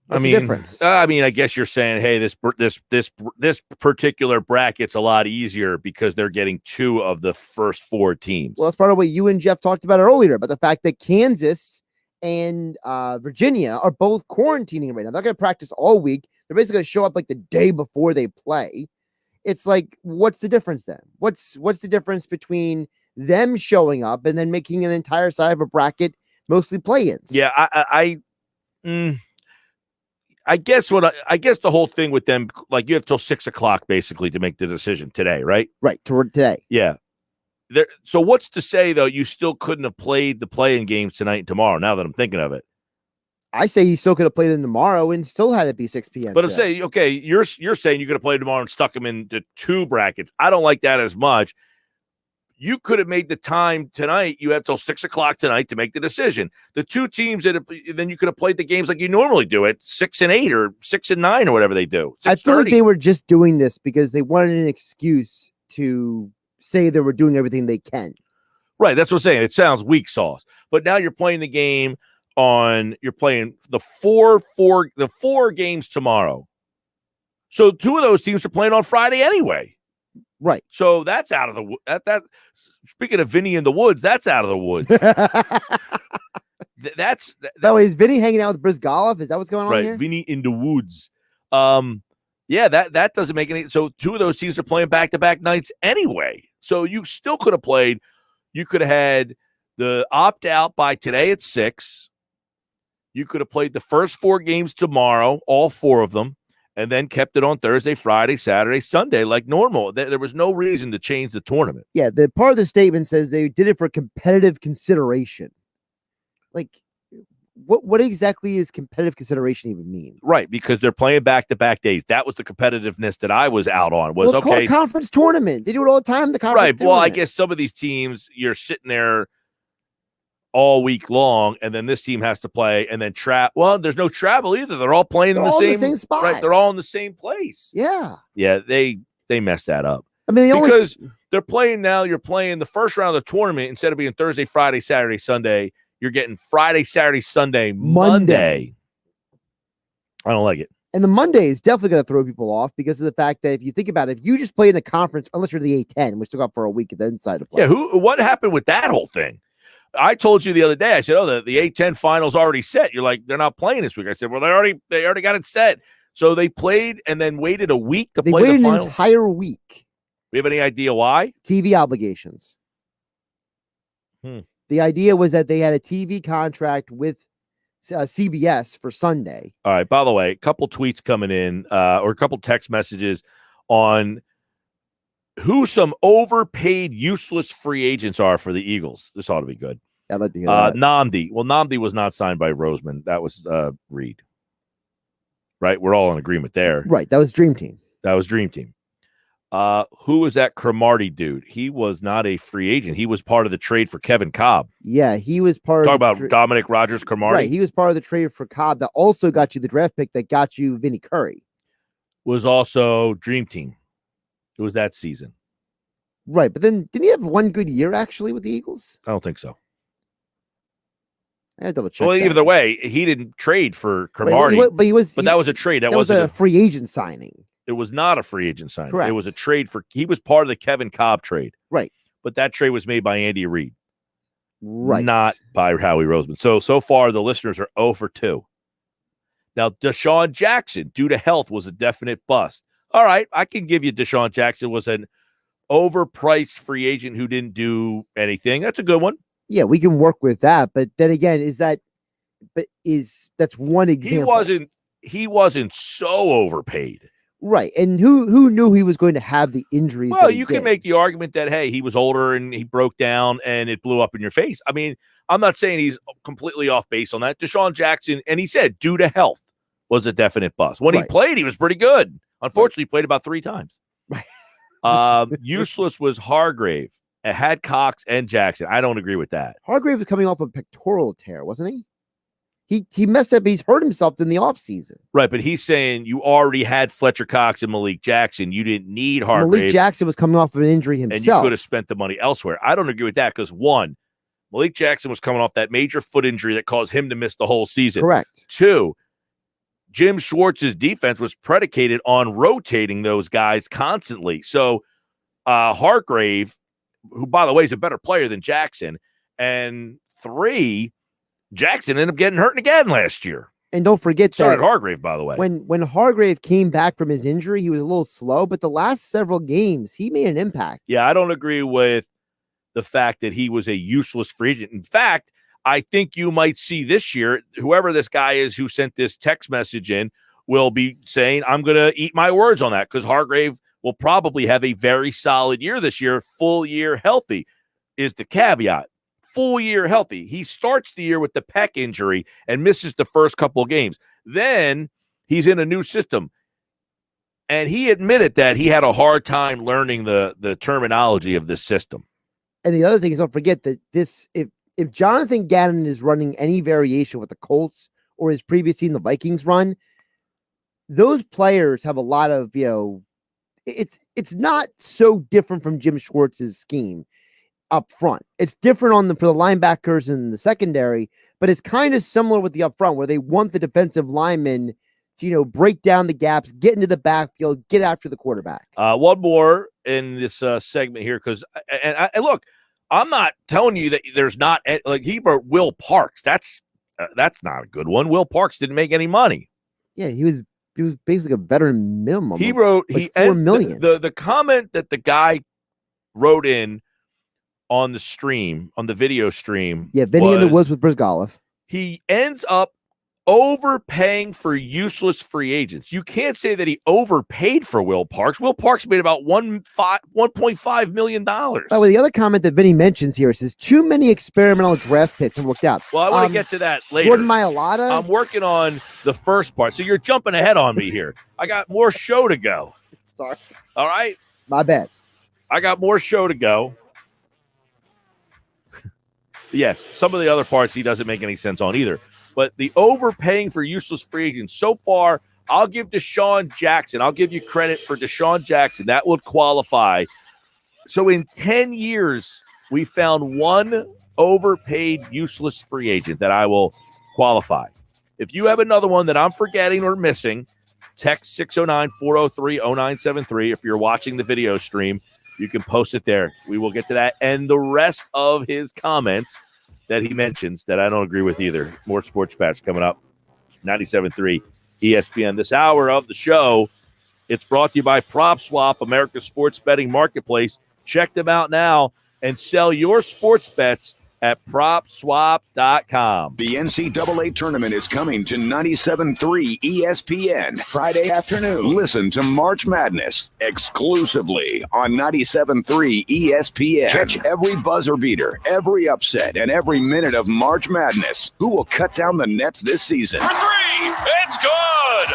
What's the difference? I guess you're saying, hey, this particular bracket's a lot easier because they're getting 2 of the first 4 teams. Well, that's part of what you and Jeff talked about earlier, about the fact that Kansas and Virginia are both quarantining right now. They're going to practice all week. They're basically going to show up like the day before they play. It's like, what's the difference then? What's the difference between them showing up and then making an entire side of a bracket mostly play-ins? Yeah, I guess the whole thing with them, like, you have till 6 o'clock basically to make the decision today, right? Right, today. Yeah. So what's to say, though, you still couldn't have played the play-in games tonight and tomorrow, now that I'm thinking of it? I say you still could have played them tomorrow and still had it be 6 p.m. But I'm saying, okay, you're saying you could have played tomorrow and stuck them into 2 brackets. I don't like that as much. You could have made the time tonight. You have till 6 o'clock tonight to make the decision. The 2 teams then you could have played the games like you normally do at 6 and 8 or 6 and 9 or whatever they do. I feel like they were just doing this because they wanted an excuse to say they were doing everything they can. Right. That's what I'm saying. It sounds weak sauce. But now you're playing the game you're playing the 4 games tomorrow. So 2 of those teams are playing on Friday anyway. Right. So that's out of the that. Speaking of Vinny in the woods, that's out of the woods. That way, is Vinny hanging out with Brizgalov? Is that what's going on here? Right, Vinny in the woods. Yeah, that doesn't make any. So 2 of those teams are playing back-to-back nights anyway. So you still could have played. You could have had the opt-out by today at 6. You could have played the first 4 games tomorrow, all 4 of them, and then kept it on Thursday, Friday, Saturday, Sunday like normal. There was no reason to change the tournament. Yeah, the part of the statement says they did it for competitive consideration. Like, what exactly is competitive consideration even mean? Right, because they're playing back-to-back days. That was the competitiveness that I was out on. It's called a conference tournament. They do it all the time. The conference tournament. Well, I guess some of these teams, you're sitting there all week long, and then this team has to play, and then well, there's no travel either. They're all playing in the same spot. Right, they're all in the same place. Yeah. Yeah, they messed that up. I mean, because they're playing now, you're playing the first round of the tournament, instead of being Thursday, Friday, Saturday, Sunday, you're getting Friday, Saturday, Sunday, Monday. I don't like it. And the Monday is definitely going to throw people off because of the fact that if you think about it, if you just play in a conference, unless you're the A10, which took up for a week at the inside of play. Yeah, what happened with that whole thing? I told you the other day, I said, the A10 finals already set. You're like, they're not playing this week. I said, well, they already got it set. So they played and then waited a week to They play waited the an final? entire week. We have any idea why? TV obligations. The idea was that they had a TV contract with CBS for Sunday. All right. By the way, a couple tweets coming in or a couple text messages on who some overpaid, useless free agents are for the Eagles. This ought to be good. Yeah, I'd like to hear that. Namdi. Well, Namdi was not signed by Roseman. That was Reed. Right? We're all in agreement there. Right. That was Dream Team. That was Dream Team. Who was that Cromartie dude? He was not a free agent. He was part of the trade for Kevin Cobb. Yeah, he was part Talk of the about Dominic Rogers Cromartie. Right, he was part of the trade for Cobb that also got you the draft pick that got you Vinny Curry. Was also Dream Team. It was that season. Right, but then didn't he have one good year actually with the Eagles? I don't think so. I had to double check. Well, that. either way, he didn't trade for Right, Cromartie. but that was a trade. That was wasn't a free agent signing. It was not a free agent signing. Correct. It was a trade for. He was part of the Kevin Cobb trade. Right. But that trade was made by Andy Reid. Right. Not by Howie Roseman. So far, the listeners are 0 for 2. Now, Deshaun Jackson, due to health, was a definite bust. All right, I can give you Deshaun Jackson was an overpriced free agent who didn't do anything. That's a good one. Yeah, we can work with that. But then again, that's one example. He wasn't so overpaid. Right. And who knew he was going to have the injuries? Well, you can make the argument that, hey, he was older and he broke down and it blew up in your face. I mean, I'm not saying he's completely off base on that. Deshaun Jackson, and he said due to health, was a definite bust. When he played, he was pretty good. Unfortunately, he played about 3 times. Right. Useless was Hargrave. It had Cox and Jackson. I don't agree with that. Hargrave was coming off a pectoral tear, wasn't he? He messed up. He's hurt himself in the offseason. Right, but he's saying you already had Fletcher Cox and Malik Jackson. You didn't need Hargrave. Malik Jackson was coming off of an injury himself. And you could have spent the money elsewhere. I don't agree with that because, 1, Malik Jackson was coming off that major foot injury that caused him to miss the whole season. Correct. 2, Jim Schwartz's defense was predicated on rotating those guys constantly. So Hargrave, who, by the way, is a better player than Jackson, and 3, Jackson ended up getting hurt again last year. And don't forget so that did Hargrave, by the way. When Hargrave came back from his injury, he was a little slow, but the last several games, he made an impact. Yeah, I don't agree with the fact that he was a useless free agent. In fact, I think you might see this year, whoever this guy is who sent this text message in will be saying, I'm going to eat my words on that because Hargrave will probably have a very solid year this year, full year healthy is the caveat. Full year healthy. He starts the year with the pec injury and misses the first couple of games. Then he's in a new system. And he admitted that he had a hard time learning the terminology of this system. And the other thing is, don't forget that if Jonathan Gannon is running any variation with the Colts or his previous team, the Vikings run, those players have a lot of, it's not so different from Jim Schwartz's scheme up front. It's different for the linebackers and the secondary, but it's kind of similar with the up front where they want the defensive linemen to, break down the gaps, get into the backfield, get after the quarterback. One more in this segment here, because and look, I'm not telling you that there's not like he wrote Will Parks. That's not a good one. Will Parks didn't make any money. Yeah, he was basically a veteran minimum. He wrote like $4 million. The comment that the guy wrote in on the stream, on the video stream. Yeah, Vinny in the Woods with Brizgalov. He ends up overpaying for useless free agents. You can't say that he overpaid for Will Parks. Will Parks made about $1.5 million. By the way, the other comment that Vinny mentions here says too many experimental draft picks have worked out. Well, I want to get to that later. Jordan Mailata. I'm working on the first part, so you're jumping ahead on me here. I got more show to go. Sorry. All right. My bad. I got more show to go. Yes, some of the other parts he doesn't make any sense on either. But the overpaying for useless free agents, so far, I'll give Deshaun Jackson. I'll give you credit for Deshaun Jackson. That would qualify. So in 10 years, we found one overpaid, useless free agent that I will qualify. If you have another one that I'm forgetting or missing, text 609-403-0973. If you're watching the video stream, you can post it there. We will get to that. And the rest of his comments that he mentions that I don't agree with either. More Sports Patch coming up. 97.3 ESPN. This hour of the show, it's brought to you by PropSwap, America's sports betting marketplace. Check them out now and sell your sports bets at PropSwap.com. The NCAA tournament is coming to 97.3 ESPN Friday afternoon. Listen to March Madness exclusively on 97.3 ESPN. Catch every buzzer beater, every upset, and every minute of March Madness. Who will cut down the nets this season? For three, it's good.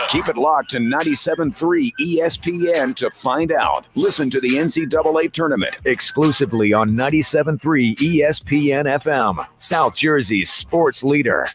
Keep it locked to 97.3 ESPN to find out. Listen to the NCAA tournament exclusively on 97.3 ESPN FM, South Jersey's sports leader.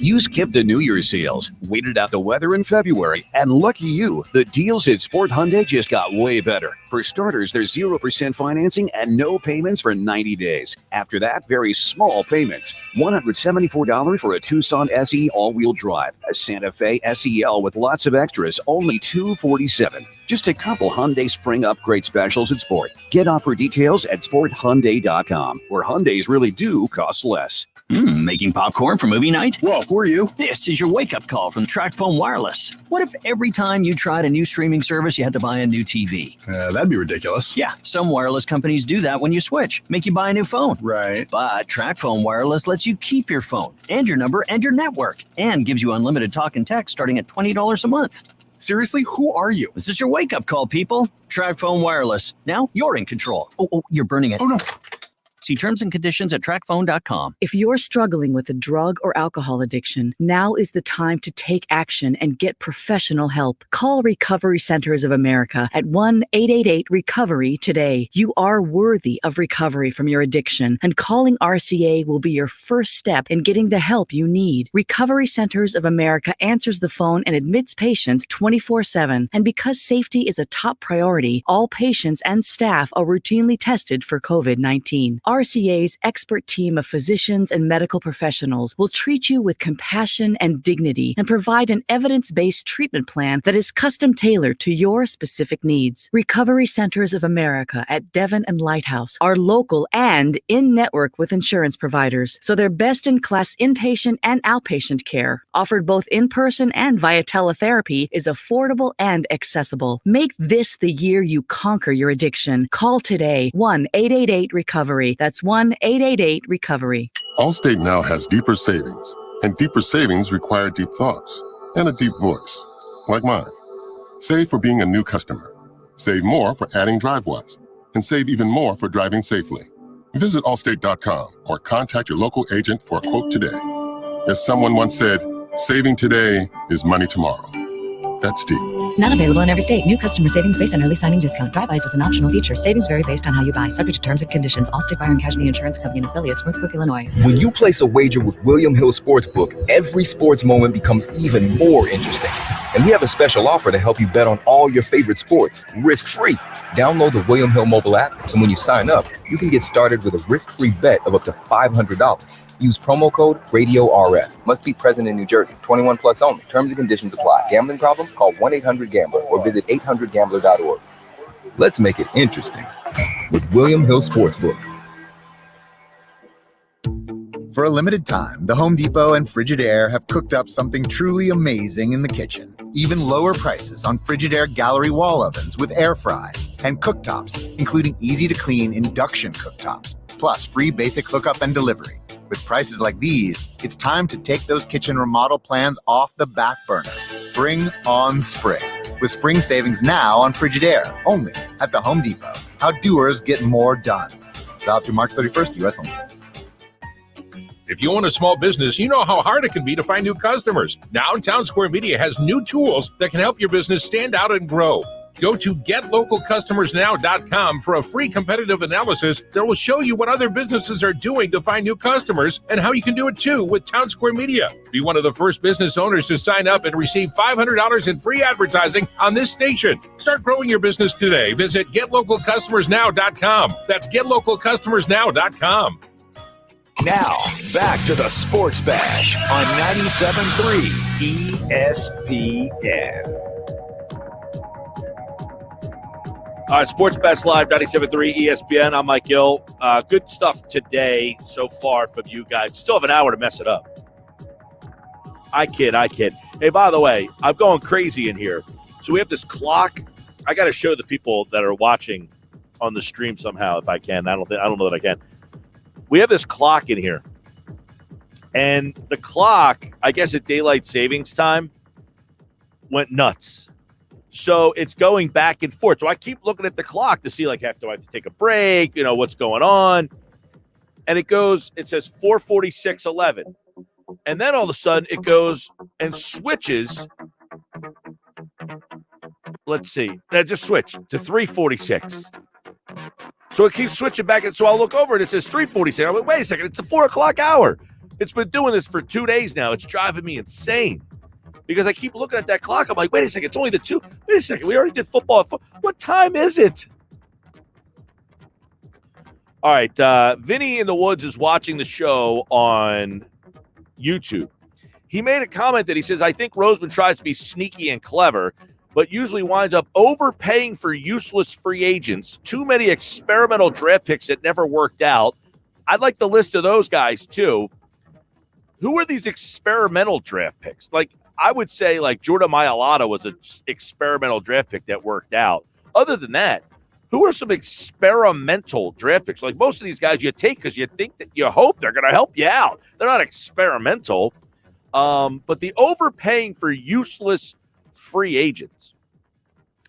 You skipped the New Year's sales, waited out the weather in February, and lucky you, the deals at Sport Hyundai just got way better. For starters, there's 0% financing and no payments for 90 days. After that, very small payments. $174 for a Tucson SE all-wheel drive. A Santa Fe SEL with lots of extras, only $247. Just a couple Hyundai Spring Upgrade specials at Sport. Get offer details at sporthyundai.com, where Hyundais really do cost less. Making popcorn for movie night? Whoa, who are you? This is your wake-up call from TracFone Wireless. What if every time you tried a new streaming service, you had to buy a new TV? That'd be ridiculous. Yeah, some wireless companies do that when you switch. Make you buy a new phone. Right. But TracFone Wireless lets you keep your phone and your number and your network, and gives you unlimited talk and text starting at $20 a month. Seriously, who are you? This is your wake-up call, people. TracFone Wireless. Now you're in control. Oh, you're burning it. Oh, no. See terms and conditions at TracFone.com. If you're struggling with a drug or alcohol addiction, now is the time to take action and get professional help. Call Recovery Centers of America at 1-888-RECOVERY today. You are worthy of recovery from your addiction, and calling RCA will be your first step in getting the help you need. Recovery Centers of America answers the phone and admits patients 24/7. And because safety is a top priority, all patients and staff are routinely tested for COVID-19. RCA's expert team of physicians and medical professionals will treat you with compassion and dignity and provide an evidence-based treatment plan that is custom-tailored to your specific needs. Recovery Centers of America at Devon and Lighthouse are local and in-network with insurance providers, so they're best-in-class inpatient and outpatient care, offered both in-person and via teletherapy, is affordable and accessible. Make this the year you conquer your addiction. Call today, 1-888-RECOVERY. That's 1-888-RECOVERY. Allstate now has deeper savings, and deeper savings require deep thoughts and a deep voice, like mine. Save for being a new customer. Save more for adding DriveWise, and save even more for driving safely. Visit allstate.com or contact your local agent for a quote today. As someone once said, saving today is money tomorrow. That's deep. Not available in every state. New customer savings based on early signing discount. Drive-bys is an optional feature. Savings vary based on how you buy. Subject to terms and conditions. Allstate Fire and Casualty Insurance Company and affiliates, Northbrook, Illinois. When you place a wager with William Hill Sportsbook, every sports moment becomes even more interesting. And we have a special offer to help you bet on all your favorite sports, risk-free. Download the William Hill mobile app, and when you sign up, you can get started with a risk-free bet of up to $500. Use promo code RADIORF. Must be present in New Jersey. 21 plus only. Terms and conditions apply. Gambling problem? Call 1-800-GAMBLER or visit 800gambler.org. Let's make it interesting with William Hill Sportsbook. For a limited time, the Home Depot and Frigidaire have cooked up something truly amazing in the kitchen. Even lower prices on Frigidaire gallery wall ovens with air fry and cooktops, including easy-to-clean induction cooktops, plus free basic hookup and delivery. With prices like these, it's time to take those kitchen remodel plans off the back burner. Bring on spring. With spring savings now on Frigidaire, only at the Home Depot. How doers get more done. Valid through March 31st, U.S. only. If you own a small business, you know how hard it can be to find new customers. Now, Town Square Media has new tools that can help your business stand out and grow. Go to GetLocalCustomersNow.com for a free competitive analysis that will show you what other businesses are doing to find new customers and how you can do it too with Town Square Media. Be one of the first business owners to sign up and receive $500 in free advertising on this station. Start growing your business today. Visit GetLocalCustomersNow.com. That's GetLocalCustomersNow.com. Now, back to the Sports Bash on 97.3 ESPN. All right, Sports Bash Live, 97.3 ESPN. I'm Mike Gill. Good stuff today so far from you guys. Still have an hour to mess it up. I kid. Hey, by the way, I'm going crazy in here. So we have this clock. I got to show the people that are watching on the stream somehow if I can. I don't know that I can. We have this clock in here. And the clock, I guess at daylight savings time, went nuts. So it's going back and forth. So I keep looking at the clock to see, like, do I have to take a break? What's going on? And it says 4:46:11. And then all of a sudden it goes and switches. Let's see. That just switched to 3:46. So it keeps switching back. And so I'll look over and it says 3:46. I'm like, wait a second. It's a 4 o'clock hour. It's been doing this for 2 days now. It's driving me insane because I keep looking at that clock. I'm like, wait a second. It's only the 2. Wait a second. We already did football. What time is it? All right. Vinny in the Woods is watching the show on YouTube. He made a comment that he says, I think Roseman tries to be sneaky and clever, but usually winds up overpaying for useless free agents. Too many experimental draft picks that never worked out. I'd like the list of those guys, too. Who are these experimental draft picks? Like, I would say, like, Jordan Mailata was an experimental draft pick that worked out. Other than that, who are some experimental draft picks? Like, most of these guys you take because you think that you hope they're going to help you out. They're not experimental. But the overpaying for useless free agents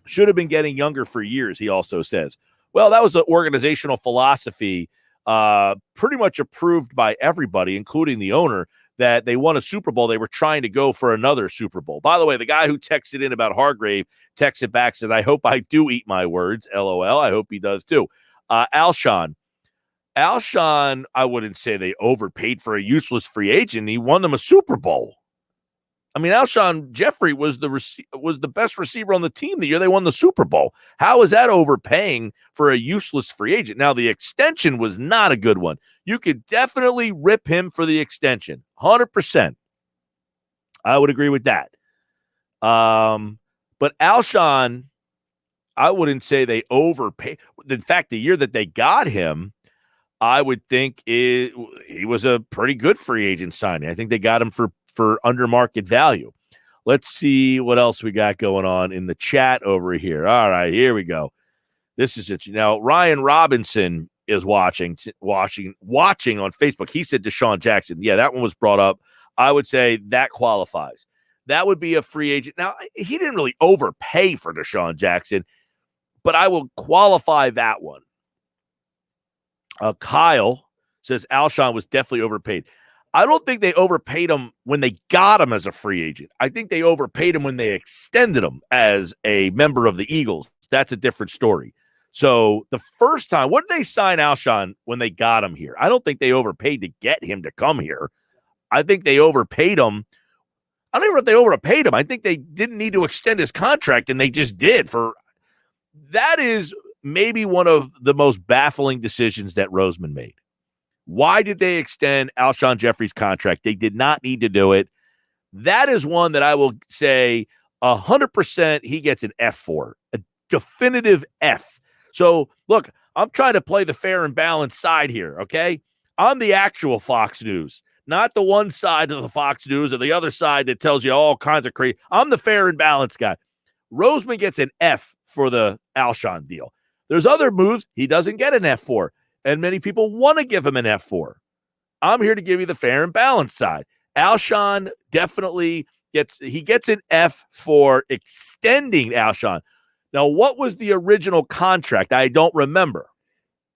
should have been getting younger for years, he also says. Well, that was the organizational philosophy pretty much approved by everybody, including the owner, that they won a Super Bowl. They were trying to go for another Super Bowl. By the way, the guy who texted in about Hargrave texted back, said, I hope I do eat my words. LOL. I hope he does too. Alshon, I wouldn't say they overpaid for a useless free agent. He won them a Super Bowl. I mean, Alshon Jeffrey was the best receiver on the team the year they won the Super Bowl. How is that overpaying for a useless free agent? Now, the extension was not a good one. You could definitely rip him for the extension, 100%. I would agree with that. But Alshon, I wouldn't say they overpaid. In fact, the year that they got him, I would think he was a pretty good free agent signing. I think they got him for under market value. Let's see what else we got going on in the chat over here. All right, here we go. This is it. Now, Ryan Robinson is watching on Facebook. He said Deshaun Jackson. Yeah, that one was brought up. I would say that qualifies. That would be a free agent. Now, he didn't really overpay for Deshaun Jackson, but I will qualify that one. Kyle says Alshon was definitely overpaid. I don't think they overpaid him when they got him as a free agent. I think they overpaid him when they extended him as a member of the Eagles. That's a different story. So the first time, what did they sign Alshon when they got him here? I don't think they overpaid to get him to come here. I think they overpaid him. I don't even know if they overpaid him. I think they didn't need to extend his contract, and they just did. That is maybe one of the most baffling decisions that Roseman made. Why did they extend Alshon Jeffrey's contract? They did not need to do it. That is one that I will say 100% he gets an F for, a definitive F. So, look, I'm trying to play the fair and balanced side here, okay? I'm the actual Fox News, not the one side of the Fox News or the other side that tells you all kinds of crazy. I'm the fair and balanced guy. Roseman gets an F for the Alshon deal. There's other moves he doesn't get an F for. And many people want to give him an F4. I'm here to give you the fair and balanced side. Alshon definitely gets an F for extending Alshon. Now, what was the original contract? I don't remember.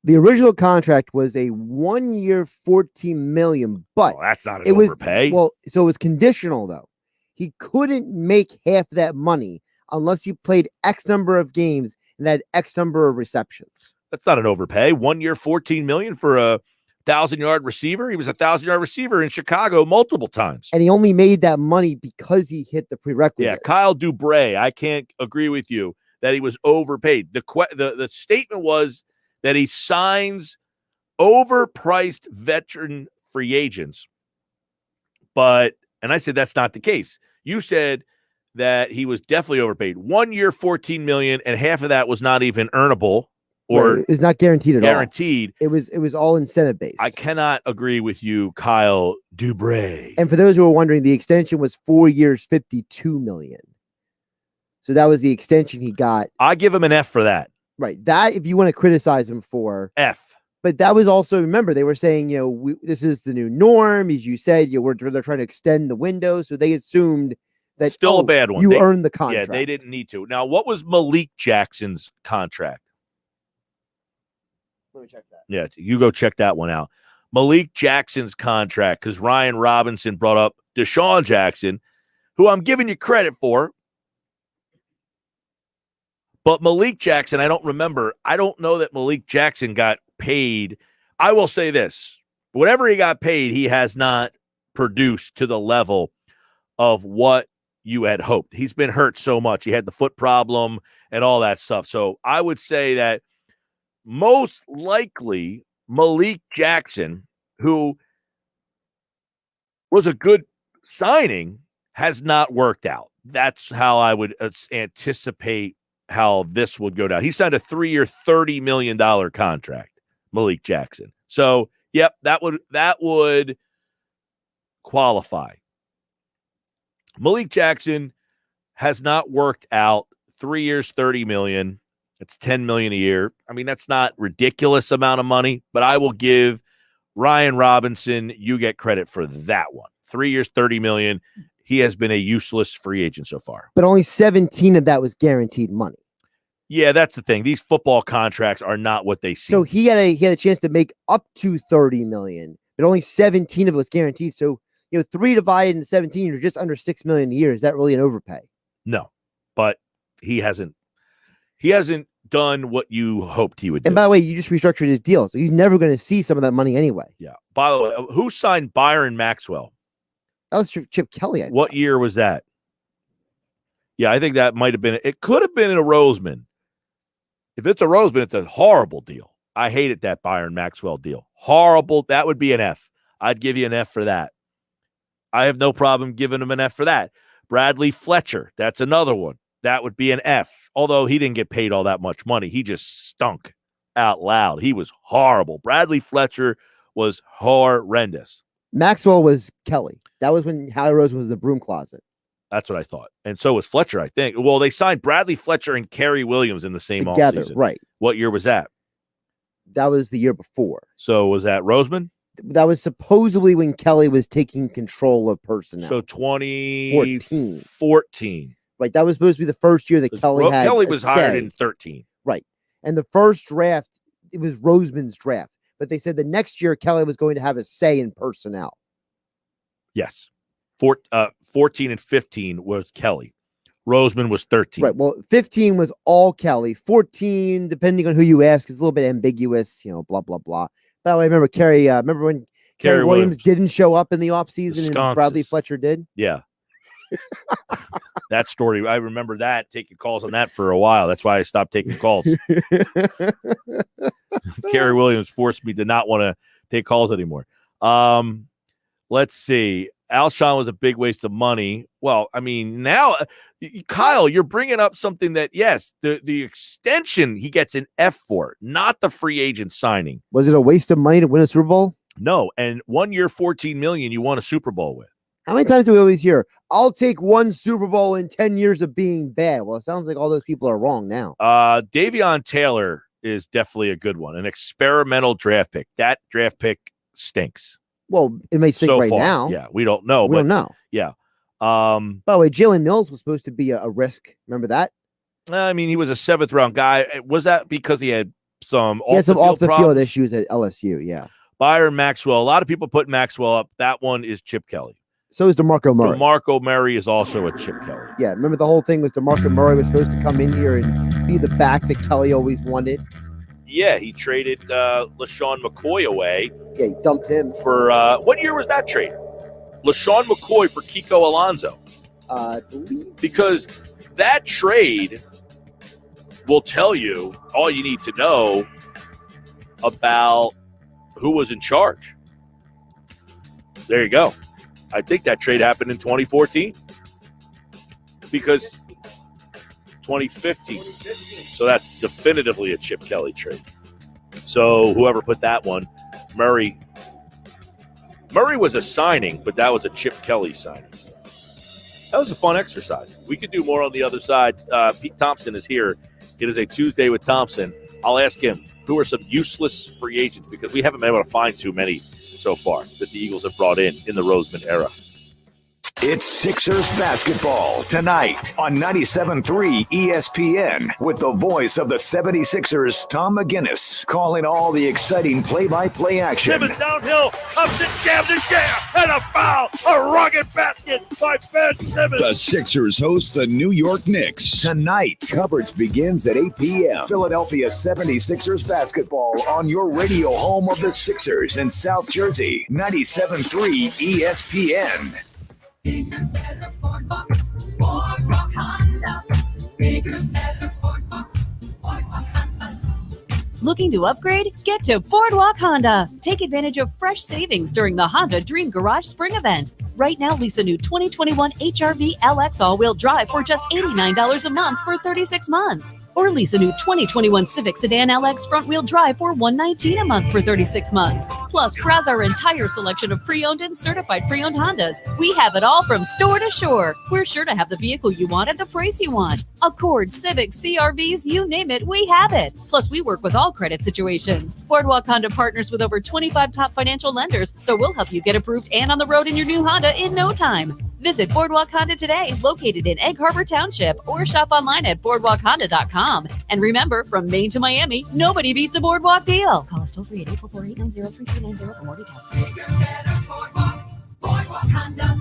The original contract was a 1 year, $14 million, but that's not an overpay. So it was conditional though. He couldn't make half that money unless he played X number of games and had X number of receptions. That's not an overpay. 1 year, $14 million for a 1,000-yard receiver. He was a 1,000-yard receiver in Chicago multiple times. And he only made that money because he hit the prerequisites. Yeah, Kyle Dubray, I can't agree with you that he was overpaid. The statement was that he signs overpriced veteran free agents. And I said that's not the case. You said that he was definitely overpaid. 1 year, $14 million, and half of that was not even earnable. or it's not guaranteed at all. Guaranteed. It was all incentive based. I cannot agree with you, Kyle Dubray. And for those who are wondering, the extension was 4 years, $52 million. So that was the extension he got. I give him an F for that. Right. That, if you want to criticize him for F. But that was also, remember, they were saying, this is the new norm. As you said, they're trying to extend the window. So they assumed that still a bad one. You earned the contract. Yeah, they didn't need to. Now, what was Malik Jackson's contract? Let me check that. Yeah, you go check that one out. Malik Jackson's contract, because Ryan Robinson brought up Deshaun Jackson, who I'm giving you credit for. But Malik Jackson, I don't remember. I don't know that Malik Jackson got paid. I will say this. Whatever he got paid, he has not produced to the level of what you had hoped. He's been hurt so much. He had the foot problem and all that stuff. So I would say that most likely Malik Jackson, who was a good signing, has not worked out. That's how I would anticipate how this would go down. He signed a 3-year, $30 million contract, Malik Jackson. So, yep, that would qualify. Malik Jackson has not worked out. 3 years, $30 million. It's $10 million a year. I mean, that's not ridiculous amount of money, but I will give Ryan Robinson, you get credit for that one. 3 years, $30 million. He has been a useless free agent so far. But only 17 of that was guaranteed money. Yeah, that's the thing. These football contracts are not what they seem. So he had a chance to make up to $30 million, but only 17 of it was guaranteed. So 3 divided into 17, you're just under $6 million a year. Is that really an overpay? No, but he hasn't done what you hoped he would do. And by the way, you just restructured his deal, so he's never going to see some of that money anyway. Yeah. By the way, who signed Byron Maxwell? That was Chip Kelly. What year was that? Yeah, I think that might have been. It could have been a Roseman. If it's a Roseman, it's a horrible deal. I hated that Byron Maxwell deal. Horrible. That would be an F. I'd give you an F for that. I have no problem giving him an F for that. Bradley Fletcher, that's another one. That would be an F. Although he didn't get paid all that much money. He just stunk out loud. He was horrible. Bradley Fletcher was horrendous. Maxwell was Kelly. That was when Howie Roseman was the broom closet. That's what I thought. And so was Fletcher, I think. Well, they signed Bradley Fletcher and Kerry Williams in the same offseason. Right. What year was that? That was the year before. So was that Roseman? That was supposedly when Kelly was taking control of personnel. So 2014. Right. That was supposed to be the first year that Kelly had. Kelly was hired in 13. Right. And the first draft, it was Roseman's draft. But they said the next year Kelly was going to have a say in personnel. Yes. 14 and 15 was Kelly. Roseman was 13. Right. Well, 15 was all Kelly. 14, depending on who you ask, is a little bit ambiguous, blah, blah, blah. By the way, remember remember when Kerry Williams didn't show up in the offseason and Bradley Fletcher did? Yeah. That story, I remember that, taking calls on that for a while. That's why I stopped taking calls. Kerry Williams forced me to not want to take calls anymore. Let's see. Alshon was a big waste of money. Well, I mean, now, Kyle, you're bringing up something that, yes, the extension he gets an F for, not the free agent signing. Was it a waste of money to win a Super Bowl? No, and 1 year, $14 million you won a Super Bowl with. How many times do we always hear, I'll take one Super Bowl in 10 years of being bad? Well, it sounds like all those people are wrong now. Davion Taylor is definitely a good one, an experimental draft pick. That draft pick stinks. Well, it may stink right now. Yeah, we don't know. We don't know. Yeah. By the way, Jalen Mills was supposed to be a risk. Remember that? I mean, he was a 7th round guy. Was that because he had some off the field issues at LSU? Yeah. Byron Maxwell. A lot of people put Maxwell up. That one is Chip Kelly. So is DeMarco Murray. DeMarco Murray is also a Chip Kelly. Yeah. Remember the whole thing was DeMarco Murray was supposed to come in here and be the back that Kelly always wanted. Yeah, he traded LaShawn McCoy away. Yeah, he dumped him. For what year was that trade? LaShawn McCoy for Kiko Alonso. I believe. Because that trade will tell you all you need to know about who was in charge. There you go. I think that trade happened in 2014. Because 2015. So that's definitively a Chip Kelly trade. So whoever put that one, Murray was a signing, but that was a Chip Kelly signing. That was a fun exercise. We could do more on the other side. Pete Thompson is here. It is a Tuesday with Thompson. I'll ask him, who are some useless free agents? Because we haven't been able to find too many so far that the Eagles have brought in the Roseman era. It's Sixers basketball tonight on 97.3 ESPN with the voice of the 76ers, Tom McGinnis, calling all the exciting play-by-play action. Simmons downhill, up to jam, and a foul, a rugged basket by Ben Simmons. The Sixers host the New York Knicks tonight. Coverage begins at 8 p.m. Philadelphia 76ers basketball on your radio home of the Sixers in South Jersey, 97.3 ESPN. Bigger, better, Boardwalk Honda. Bigger, better, Boardwalk Honda. Looking to upgrade? Get to Boardwalk Honda. Take advantage of fresh savings during the Honda Dream Garage Spring Event. Right now, lease a new 2021 HRV LX all-wheel drive for just $89 a month for 36 months. Or lease a new 2021 Civic Sedan LX front-wheel drive for $119 a month for 36 months. Plus, browse our entire selection of pre-owned and certified pre-owned Hondas. We have it all from store to shore. We're sure to have the vehicle you want at the price you want. Accord, Civic, CRVs, you name it, we have it. Plus, we work with all credit situations. Boardwalk Honda partners with over 25 top financial lenders, so we'll help you get approved and on the road in your new Honda in no time. Visit Boardwalk Honda today, located in Egg Harbor Township, or shop online at boardwalkhonda.com. And remember, from Maine to Miami, nobody beats a Boardwalk deal. Call us toll-free at 844-890-3390 for more details. Boardwalk Honda.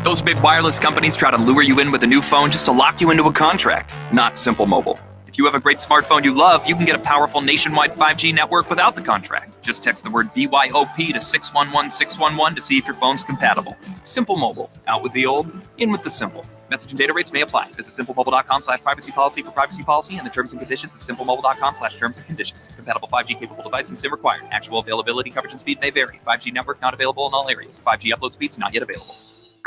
Those big wireless companies try to lure you in with a new phone just to lock you into a contract. Not Simple Mobile. If you have a great smartphone you love, you can get a powerful nationwide 5G network without the contract. Just text the word BYOP to 611611 to see if your phone's compatible. Simple Mobile. Out with the old, in with the simple. Message and data rates may apply. Visit simplemobile.com/privacy policy for privacy policy and the terms and conditions at simplemobile.com/terms and conditions. Compatible 5G capable device and SIM required. Actual availability, coverage, and speed may vary. 5G network not available in all areas. 5G upload speeds not yet available.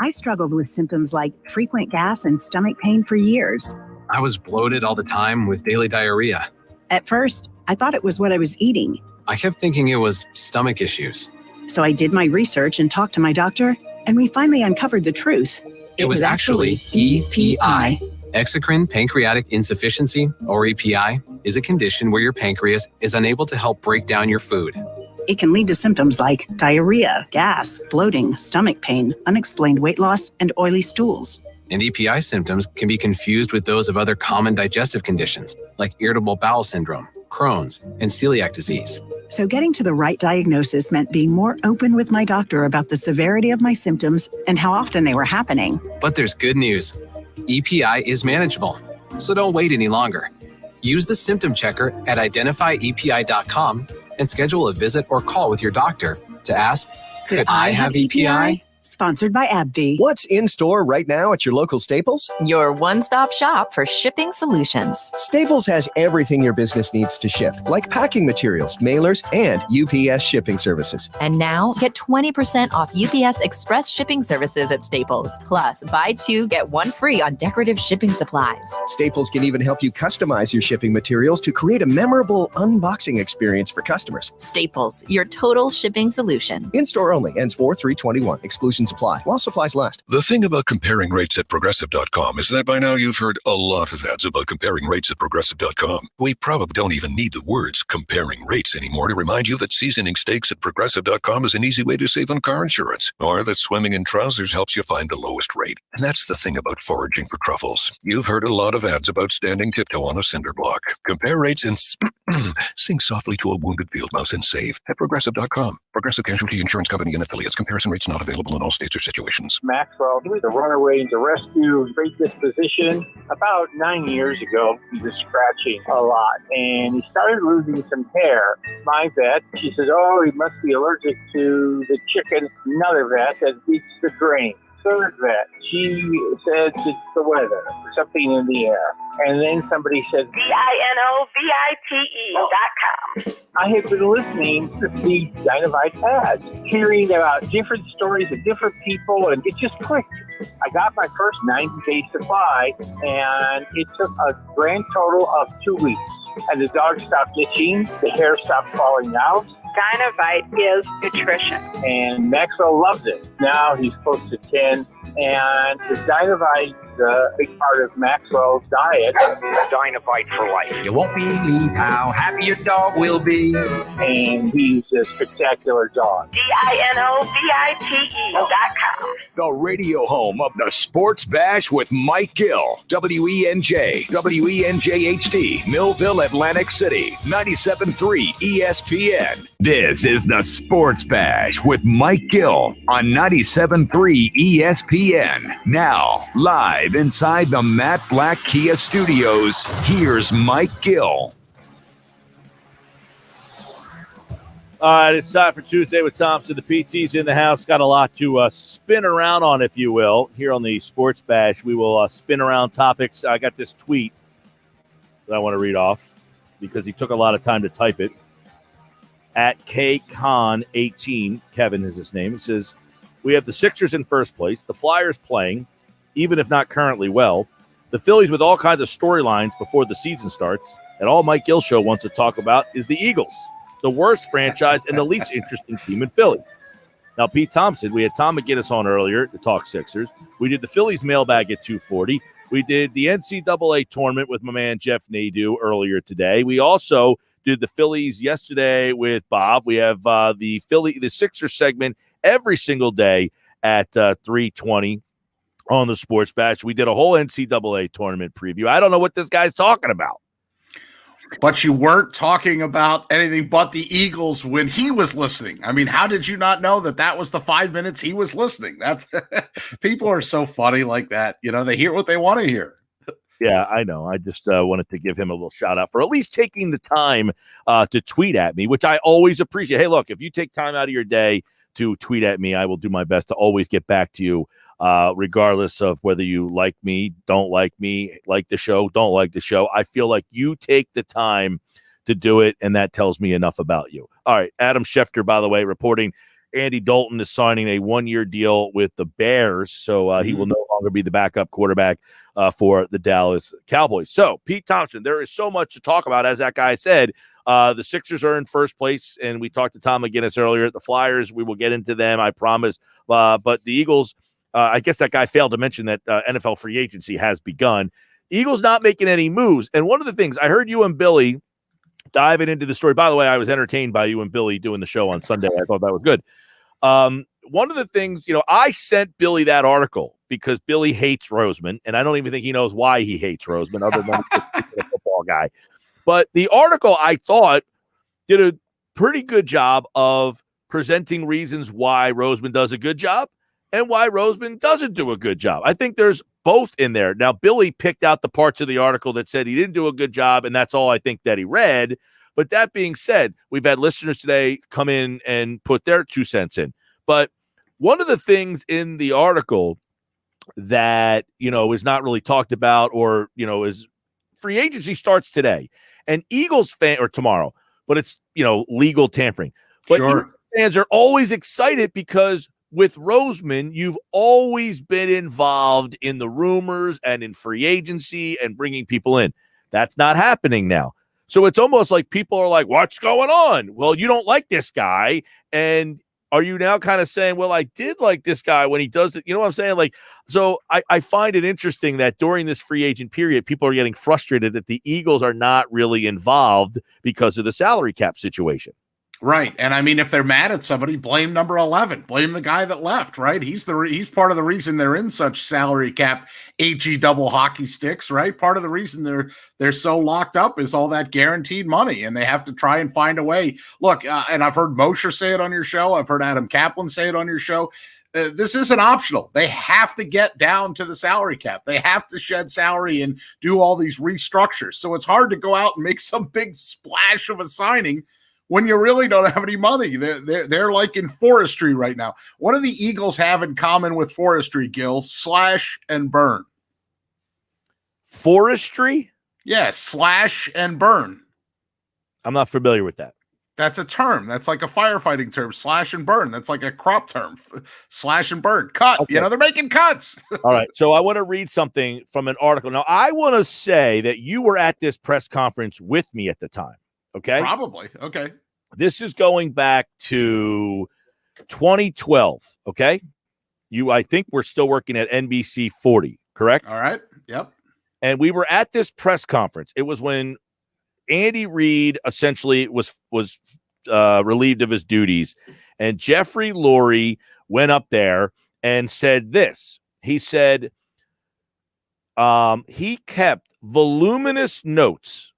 I struggled with symptoms like frequent gas and stomach pain for years. I was bloated all the time with daily diarrhea. At first, I thought it was what I was eating. I kept thinking it was stomach issues. So I did my research and talked to my doctor, and we finally uncovered the truth. It was actually EPI. Exocrine pancreatic insufficiency, or EPI, is a condition where your pancreas is unable to help break down your food. It can lead to symptoms like diarrhea, gas, bloating, stomach pain, unexplained weight loss, and oily stools. And EPI symptoms can be confused with those of other common digestive conditions, like irritable bowel syndrome, Crohn's, and celiac disease. So getting to the right diagnosis meant being more open with my doctor about the severity of my symptoms and how often they were happening. But there's good news. EPI is manageable, so don't wait any longer. Use the symptom checker at identifyepi.com and schedule a visit or call with your doctor to ask, could I have EPI? Sponsored by AbbVie. What's in store right now at your local Staples? Your one-stop shop for shipping solutions. Staples has everything your business needs to ship, like packing materials, mailers, and UPS shipping services. And now, get 20% off UPS Express shipping services at Staples. Plus, buy two, get one free on decorative shipping supplies. Staples can even help you customize your shipping materials to create a memorable unboxing experience for customers. Staples, your total shipping solution. In-store only, ends 4/3/21. Exclusions apply while supplies last. The thing about comparing rates at Progressive.com is that by now you've heard a lot of ads about comparing rates at Progressive.com. We probably don't even need the words comparing rates anymore to remind you that seasoning steaks at Progressive.com is an easy way to save on car insurance, or that swimming in trousers helps you find the lowest rate. And that's the thing about foraging for truffles. You've heard a lot of ads about standing tiptoe on a cinder block. Compare rates and sing softly to a wounded field mouse and save at Progressive.com. Progressive Casualty Insurance Company and affiliates. Comparison rates not available in all states or situations. Maxwell, he was a runaway to rescue, great disposition. About 9 years ago, he was scratching a lot, and he started losing some hair. My vet, she says, oh, he must be allergic to the chicken. Another vet that eats the grain. Third vet, she said it's the weather, something in the air. And then somebody said, DINOVITE.com. I have been listening to these Dynavite ads, hearing about different stories of different people, and it just clicked. I got my first 90-day supply, and it took a grand total of 2 weeks. And the dog stopped itching, the hair stopped falling out. Dynavite is nutrition. And Maxwell loves it. Now he's close to 10, and the Dynavite is a big part of Maxwell's diet. Dynavite for life. You won't believe how happy your dog will be. And he's a spectacular dog. DINOVITE.com. The radio home of the Sports Bash with Mike Gill. WENJ, WENJ HD, Millville, Atlantic City, 97.3 ESPN. This is the Sports Bash with Mike Gill on 97.3 ESPN. Now, live inside the Matt Black Kia Studios, here's Mike Gill. All right, it's time for Tuesday with Thompson. The PT's in the house. Got a lot to spin around on, if you will, here on the Sports Bash. We will spin around topics. I got this tweet that I want to read off because he took a lot of time to type it. At KCon18, Kevin is his name. It says, we have the Sixers in first place, the Flyers playing, even if not currently well, the Phillies with all kinds of storylines before the season starts, and all Mike Gill Show wants to talk about is the Eagles, the worst franchise and the least interesting team in Philly. Now, Pete Thompson, we had Tom McGinnis on earlier to talk Sixers. We did the Phillies mailbag at 2:40. We did the NCAA tournament with my man Jeff Nadeau earlier today. We also did the Phillies yesterday with Bob. We have the Sixers segment every single day at 3:20 on the Sports Bash. We did a whole NCAA tournament preview. I don't know what this guy's talking about. But you weren't talking about anything but the Eagles when he was listening. I mean, how did you not know that was the 5 minutes he was listening? That's people are so funny like that. You know, they hear what they want to hear. Yeah, I know. I just wanted to give him a little shout out for at least taking the time to tweet at me, which I always appreciate. Hey, look, if you take time out of your day to tweet at me, I will do my best to always get back to you, regardless of whether you like me, don't like me, like the show, don't like the show. I feel like you take the time to do it, and that tells me enough about you. All right, Adam Schefter, by the way, reporting Andy Dalton is signing a one-year deal with the Bears, so he will no longer be the backup quarterback for the Dallas Cowboys. So, Pete Thompson, there is so much to talk about. As that guy said, the Sixers are in first place, and we talked to Tom McGinnis earlier. The Flyers, we will get into them, I promise. But the Eagles, I guess that guy failed to mention that NFL free agency has begun. Eagles not making any moves. And one of the things, I heard you and Billy diving into the story. By the way, I was entertained by you and Billy doing the show on Sunday. I thought that was good. One of the things, I sent Billy that article because Billy hates Roseman, and I don't even think he knows why he hates Roseman other than he's a football guy. But the article, I thought, did a pretty good job of presenting reasons why Roseman does a good job and why Roseman doesn't do a good job. I think there's both in there. Now, Billy picked out the parts of the article that said he didn't do a good job, and that's all I think that he read. But that being said, we've had listeners today come in and put their 2 cents in. But one of the things in the article that, is not really talked about or, is free agency starts today. And Eagles or tomorrow, but it's, legal tampering. But sure. Eagles fans are always excited because with Roseman, you've always been involved in the rumors and in free agency and bringing people in. That's not happening now. So it's almost like people are like, what's going on? Well, you don't like this guy. And are you now kind of saying, well, I did like this guy when he does it? You know what I'm saying? Like, so I find it interesting that during this free agent period, people are getting frustrated that the Eagles are not really involved because of the salary cap situation. Right. And I mean, if they're mad at somebody, blame number 11, blame the guy that left, right? He's part of the reason they're in such salary cap, HE double hockey sticks, right? Part of the reason they're so locked up is all that guaranteed money, and they have to try and find a way. Look, and I've heard Mosher say it on your show. I've heard Adam Kaplan say it on your show. This isn't optional. They have to get down to the salary cap. They have to shed salary and do all these restructures. So it's hard to go out and make some big splash of a signing when you really don't have any money. They're like in forestry right now. What do the Eagles have in common with forestry, Gill? Slash and burn. Forestry? Yes, slash and burn. I'm not familiar with that. That's a term. That's like a firefighting term. Slash and burn. That's like a crop term. Slash and burn. Cut. Okay. They're making cuts. All right. So I want to read something from an article. Now, I want to say that you were at this press conference with me at the time. Okay. Probably. Okay. This is going back to 2012. Okay. I think we're still working at NBC 40, correct? All right. Yep. And we were at this press conference. It was when Andy Reid essentially was relieved of his duties, and Jeffrey Lurie went up there and said this. He said he kept voluminous notes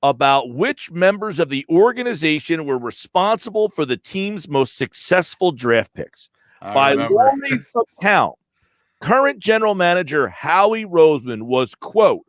about which members of the organization were responsible for the team's most successful draft picks. By Lurie's account, current general manager Howie Roseman was, quote,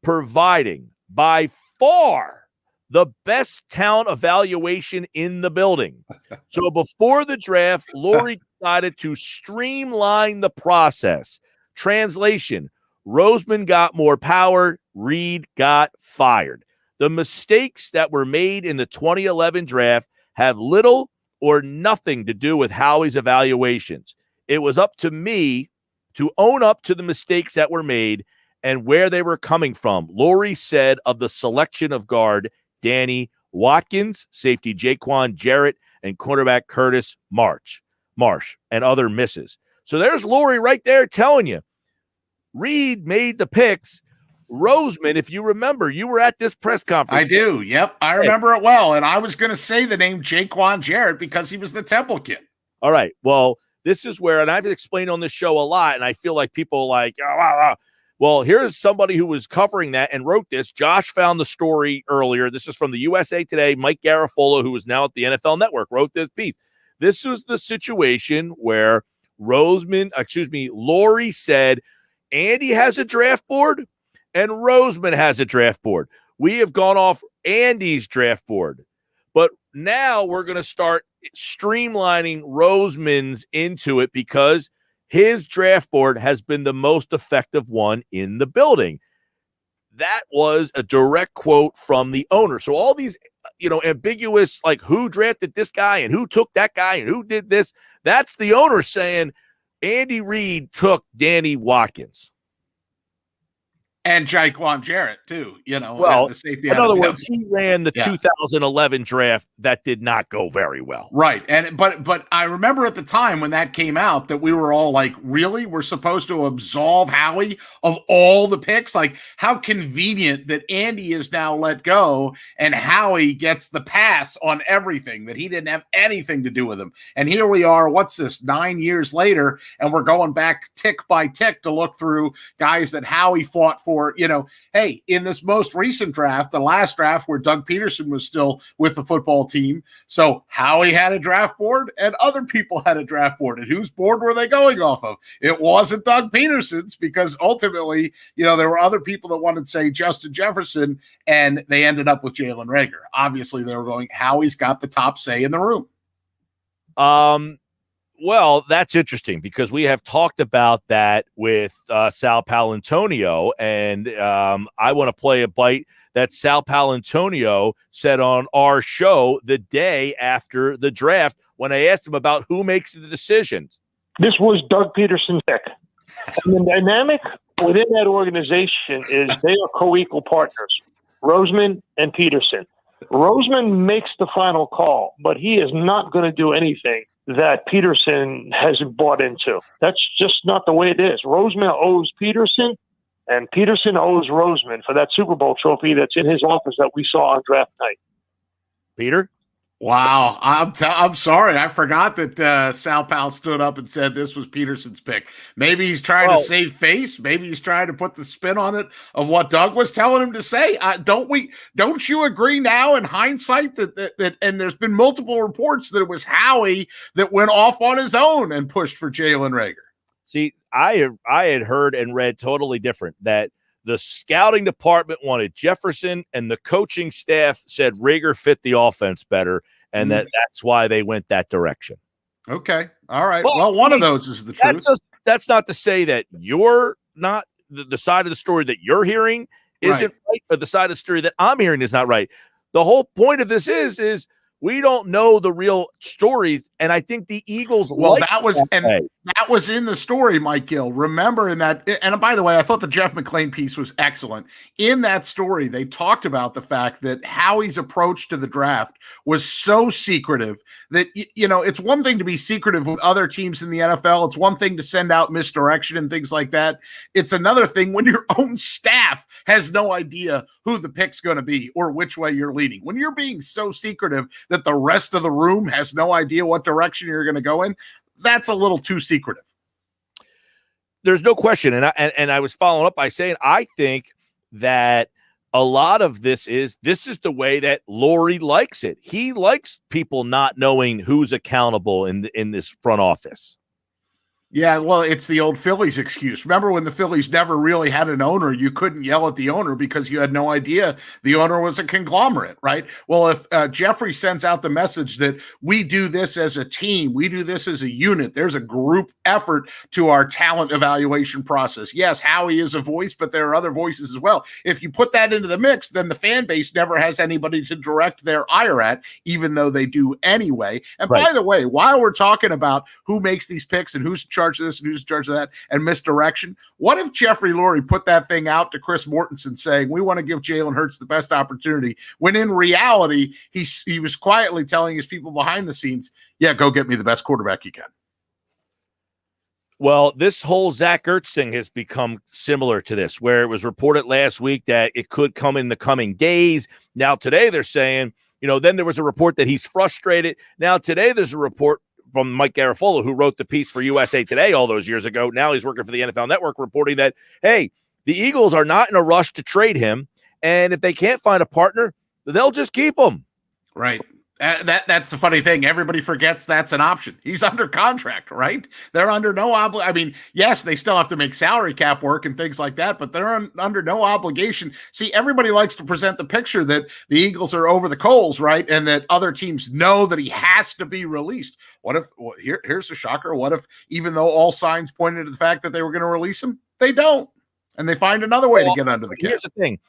providing by far the best talent evaluation in the building. So before the draft, Lurie decided to streamline the process. Translation, Roseman got more power, Reid got fired. The mistakes that were made in the 2011 draft have little or nothing to do with Howie's evaluations. It was up to me to own up to the mistakes that were made and where they were coming from. Lurie said of the selection of guard Danny Watkins, safety Jaquan Jarrett, and cornerback Curtis Marsh, and other misses. So there's Lurie right there telling you. Reid made the picks. Roseman, if you remember, you were at this press conference. I do. Yep. I remember it well. And I was going to say the name Jaquan Jarrett because he was the Temple kid. All right. Well, this is where, and I've explained on this show a lot, and I feel like people are like, Well, here's somebody who was covering that and wrote this. Josh found the story earlier. This is from the USA Today. Mike Garafolo, who is now at the NFL Network, wrote this piece. This was the situation where Lurie said, Andy has a draft board and Roseman has a draft board. We have gone off Andy's draft board. But now we're going to start streamlining Roseman's into it because his draft board has been the most effective one in the building. That was a direct quote from the owner. So all these, ambiguous, like who drafted this guy and who took that guy and who did this, that's the owner saying Andy Reid took Danny Watkins. And Jaquan Jarrett, too, Well, the safety. in other words, he ran the 2011 draft that did not go very well. Right. But I remember at the time when that came out that we were all like, really? We're supposed to absolve Howie of all the picks? Like, how convenient that Andy is now let go and Howie gets the pass on everything, that he didn't have anything to do with him. And here we are, 9 years later, and we're going back tick by tick to look through guys that Howie fought for. Hey, in this most recent draft, the last draft where Doug Peterson was still with the football team, so Howie had a draft board and other people had a draft board. And whose board were they going off of? It wasn't Doug Peterson's, because ultimately, there were other people that wanted to say Justin Jefferson, and they ended up with Jalen Reagor. Obviously, they were going, Howie's got the top say in the room. Well, that's interesting because we have talked about that with Sal Paolantonio, and I want to play a bite that Sal Paolantonio said on our show the day after the draft when I asked him about who makes the decisions. This was Doug Peterson's pick. And the dynamic within that organization is they are co-equal partners, Roseman and Peterson. Roseman makes the final call, but he is not going to do anything that Peterson hasn't bought into. That's just not the way it is. Roseman owes Peterson, and Peterson owes Roseman for that Super Bowl trophy that's in his office that we saw on draft night. Peter? Wow. I'm sorry. I forgot that Sal Powell stood up and said this was Peterson's pick. Maybe he's trying to save face. Maybe he's trying to put the spin on it of what Doug was telling him to say. Don't you agree now in hindsight that and there's been multiple reports that it was Howie that went off on his own and pushed for Jalen Reagor? See, I had heard and read totally different, that the scouting department wanted Jefferson and the coaching staff said Reagor fit the offense better, and that's why they went that direction. Okay. All right. Well, one of those is the truth. That's not to say that you're not the side of the story that you're hearing isn't right, or the side of the story that I'm hearing is not right. The whole point of this is We don't know the real stories, and I think the Eagles. That was in the story, Mike Gill. Remember in that, and by the way, I thought the Jeff McClain piece was excellent. In that story, they talked about the fact that Howie's approach to the draft was so secretive that it's one thing to be secretive with other teams in the NFL. It's one thing to send out misdirection and things like that. It's another thing when your own staff has no idea who the pick's going to be or which way you're leaning. When you're being so secretive that the rest of the room has no idea what direction you're going to go in, that's a little too secretive. There's no question. And I was following up by saying, I think that a lot of this is the way that Laurie likes it. He likes people not knowing who's accountable in this front office. Yeah, well, it's the old Phillies excuse. Remember when the Phillies never really had an owner, you couldn't yell at the owner because you had no idea the owner was a conglomerate, right? Well, if Jeffrey sends out the message that we do this as a team, we do this as a unit, there's a group effort to our talent evaluation process. Yes, Howie is a voice, but there are other voices as well. If you put that into the mix, then the fan base never has anybody to direct their ire at, even though they do anyway. And by the way, while we're talking about who makes these picks and who's in charge of this and who's in charge of that and misdirection, what if Jeffrey Lurie put that thing out to Chris Mortensen saying, we want to give Jalen Hurts the best opportunity, when in reality, he was quietly telling his people behind the scenes, yeah, go get me the best quarterback you can. Well, this whole Zach Ertz thing has become similar to this, where it was reported last week that it could come in the coming days. Now, today they're saying, then there was a report that he's frustrated. Now, today there's a report from Mike Garafolo, who wrote the piece for USA Today all those years ago. Now he's working for the NFL Network, reporting that, hey, the Eagles are not in a rush to trade him, and if they can't find a partner, they'll just keep him. Right. That's the funny thing. Everybody forgets that's an option. He's under contract, right? They're under no obligation. I mean, yes, they still have to make salary cap work and things like that, but they're under no obligation. See, everybody likes to present the picture that the Eagles are over the coals, right? And that other teams know that he has to be released. What if, here's the shocker. What if, even though all signs pointed to the fact that they were going to release him, they don't, and they find another way to get under the cap? Here's the thing.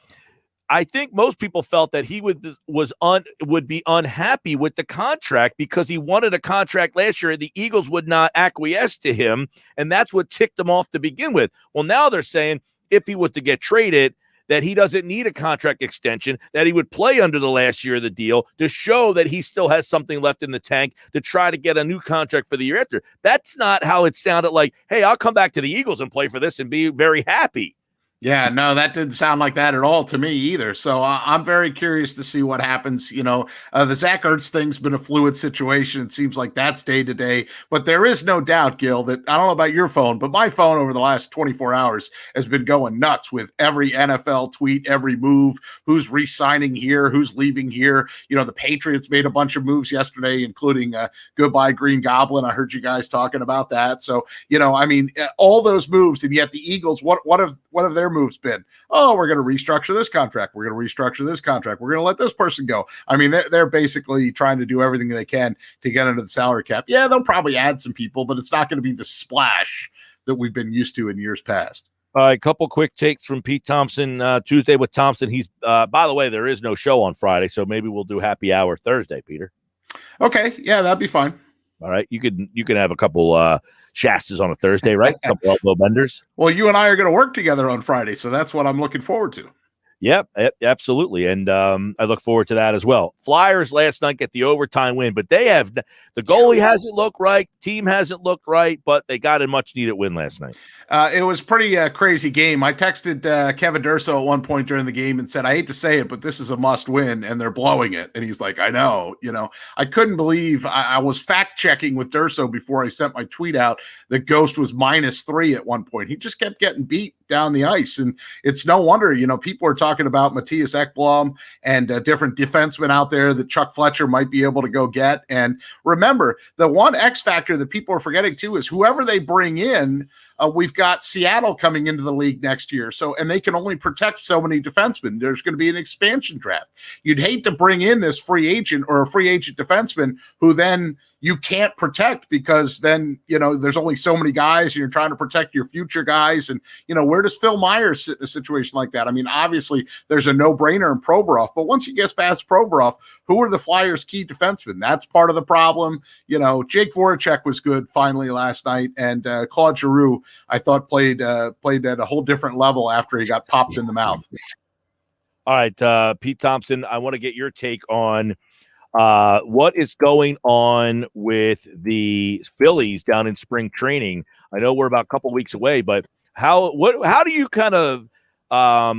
I think most people felt that he would be unhappy with the contract because he wanted a contract last year and the Eagles would not acquiesce to him, and that's what ticked him off to begin with. Well, now they're saying if he was to get traded, that he doesn't need a contract extension, that he would play under the last year of the deal to show that he still has something left in the tank to try to get a new contract for the year after. That's not how it sounded like, hey, I'll come back to the Eagles and play for this and be very happy. Yeah, no, that didn't sound like that at all to me either. So I'm very curious to see what happens. The Zach Ertz thing's been a fluid situation. It seems like that's day to day, but there is no doubt, Gill, that I don't know about your phone, but my phone over the last 24 hours has been going nuts with every NFL tweet, every move, who's re-signing here, who's leaving here. The Patriots made a bunch of moves yesterday, including goodbye Green Goblin. I heard you guys talking about that. So, all those moves, and yet the Eagles, what have their moves been? Oh, we're going to restructure this contract. We're going to restructure this contract. We're going to let this person go. I mean, they're basically trying to do everything they can to get under the salary cap. Yeah, they'll probably add some people, but it's not going to be the splash that we've been used to in years past. All right, a couple quick takes from Pete Thompson. Tuesday with Thompson. He's, by the way, there is no show on Friday, so maybe we'll do happy hour Thursday, Peter. Okay, yeah, that'd be fine. All right, you can have a couple Shastas on a Thursday, right? A couple elbow benders. Well, you and I are going to work together on Friday, so that's what I'm looking forward to. Yep, absolutely. And I look forward to that as well. Flyers last night get the overtime win, but the goalie hasn't looked right. Team hasn't looked right, but they got a much needed win last night. It was pretty crazy game. I texted Kevin Durso at one point during the game and said, I hate to say it, but this is a must win and they're blowing it. And he's like, I know, I couldn't believe I was fact checking with Durso before I sent my tweet out that Ghost was -3 at one point. He just kept getting beat down the ice. And it's no wonder, people are talking about Matthias Ekblom and different defensemen out there that Chuck Fletcher might be able to go get. And remember, the one X factor that people are forgetting too is whoever they bring in, we've got Seattle coming into the league next year. And they can only protect so many defensemen. There's going to be an expansion draft. You'd hate to bring in this free agent or a free agent defenseman who then you can't protect because then, there's only so many guys and you're trying to protect your future guys. And, where does Phil Myers sit in a situation like that? I mean, obviously there's a no-brainer in Provorov, but once he gets past Provorov, who are the Flyers' key defensemen? That's part of the problem. Jake Voracek was good finally last night, and Claude Giroux, I thought, played at a whole different level after he got popped in the mouth. All right, Pete Thompson, I want to get your take on what is going on with the Phillies down in spring training. I know we're about a couple weeks away, but how do you kind of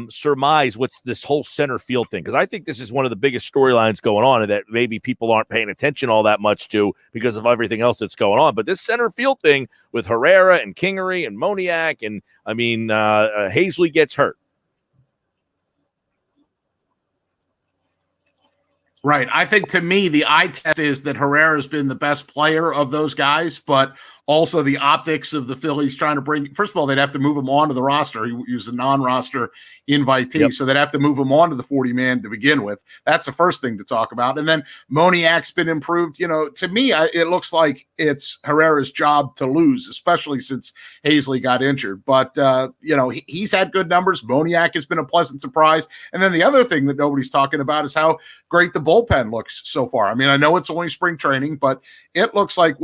surmise what's this whole center field thing? Because I think this is one of the biggest storylines going on, and that maybe people aren't paying attention all that much to because of everything else that's going on. But this center field thing with Herrera and Kingery and Moniak, and Hazley gets hurt. Right. I think to me, the eye test is that Herrera's been the best player of those guys, but also the optics of the Phillies trying to bring – first of all, they'd have to move him onto the roster. He was a non-roster invitee, so they'd have to move him onto the 40-man to begin with. That's the first thing to talk about. And then Moniak's been improved. To me, it looks like it's Herrera's job to lose, especially since Hazley got injured. But, he's had good numbers. Moniak has been a pleasant surprise. And then the other thing that nobody's talking about is how great the bullpen looks so far. I mean, I know it's only spring training, but it looks like,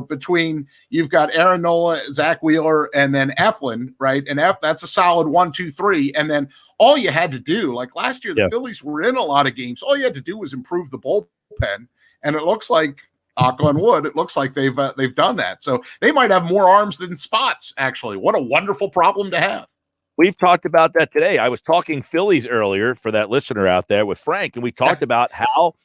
between – you've got Aaron Nola, Zach Wheeler, and then Eflin, right? And that's a solid 1, 2, 3. And then all you had to do, like last year, the Phillies were in a lot of games. All you had to do was improve the bullpen, and it looks like, knock on wood, it looks like they've done that. So they might have more arms than spots. Actually, what a wonderful problem to have. We've talked about that today. I was talking Phillies earlier for that listener out there with Frank, and we talked about how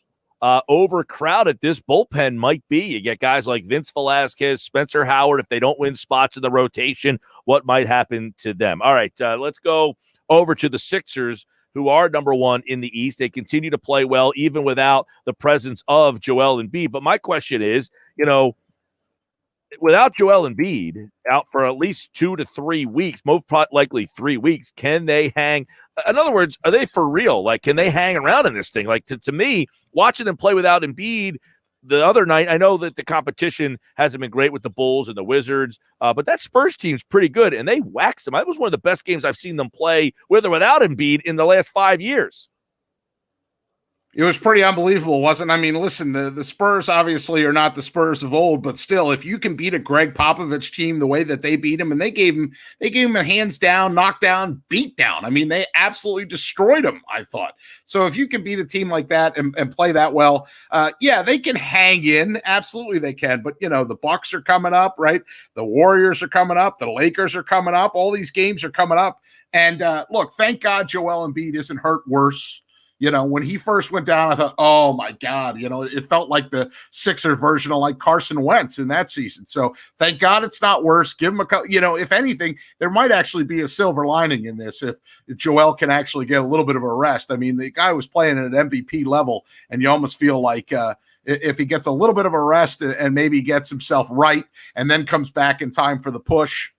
overcrowded this bullpen might be. You get guys like Vince Velasquez, Spencer Howard. If they don't win spots in the rotation, what might happen to them? All right, let's go over to the Sixers, who are number one in the East. They continue to play well, even without the presence of Joel Embiid. But my question is, without Joel Embiid out for at least 2 to 3 weeks, most likely 3 weeks, can they hang? In other words, are they for real? Like, can they hang around in this thing? Like, to me, watching them play without Embiid the other night, I know that the competition hasn't been great with the Bulls and the Wizards, but that Spurs team's pretty good, and they waxed them. That was one of the best games I've seen them play with or without Embiid in the last 5 years. It was pretty unbelievable, wasn't it? I mean, listen, the Spurs obviously are not the Spurs of old, but still, if you can beat a Greg Popovich team the way that they beat him, and they gave him a hands down, knockdown, beat down. I mean, they absolutely destroyed him, I thought. So if you can beat a team like that and play that well, they can hang in. Absolutely they can. But, the Bucks are coming up, right? The Warriors are coming up. The Lakers are coming up. All these games are coming up. And look, thank God Joel Embiid isn't hurt worse. When he first went down, I thought, oh, my God, it felt like the Sixer version of like Carson Wentz in that season. So thank God it's not worse. Give him a couple, if anything, there might actually be a silver lining in this if Joel can actually get a little bit of a rest. I mean, the guy was playing at an MVP level, and you almost feel like if he gets a little bit of a rest and maybe gets himself right and then comes back in time for the push,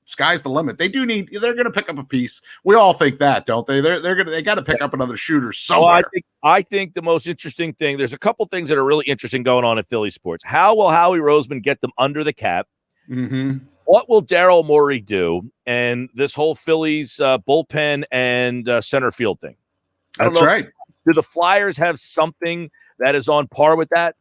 sky's the limit. They're going to pick up a piece. We all think that, don't they? They got to pick up another shooter somewhere. Well, I think the most interesting thing, there's a couple things that are really interesting going on in Philly sports. How will Howie Roseman get them under the cap? Mm-hmm. What will Daryl Morey do? And this whole Phillies bullpen and center field thing. That's right. Do the Flyers have something that is on par with that?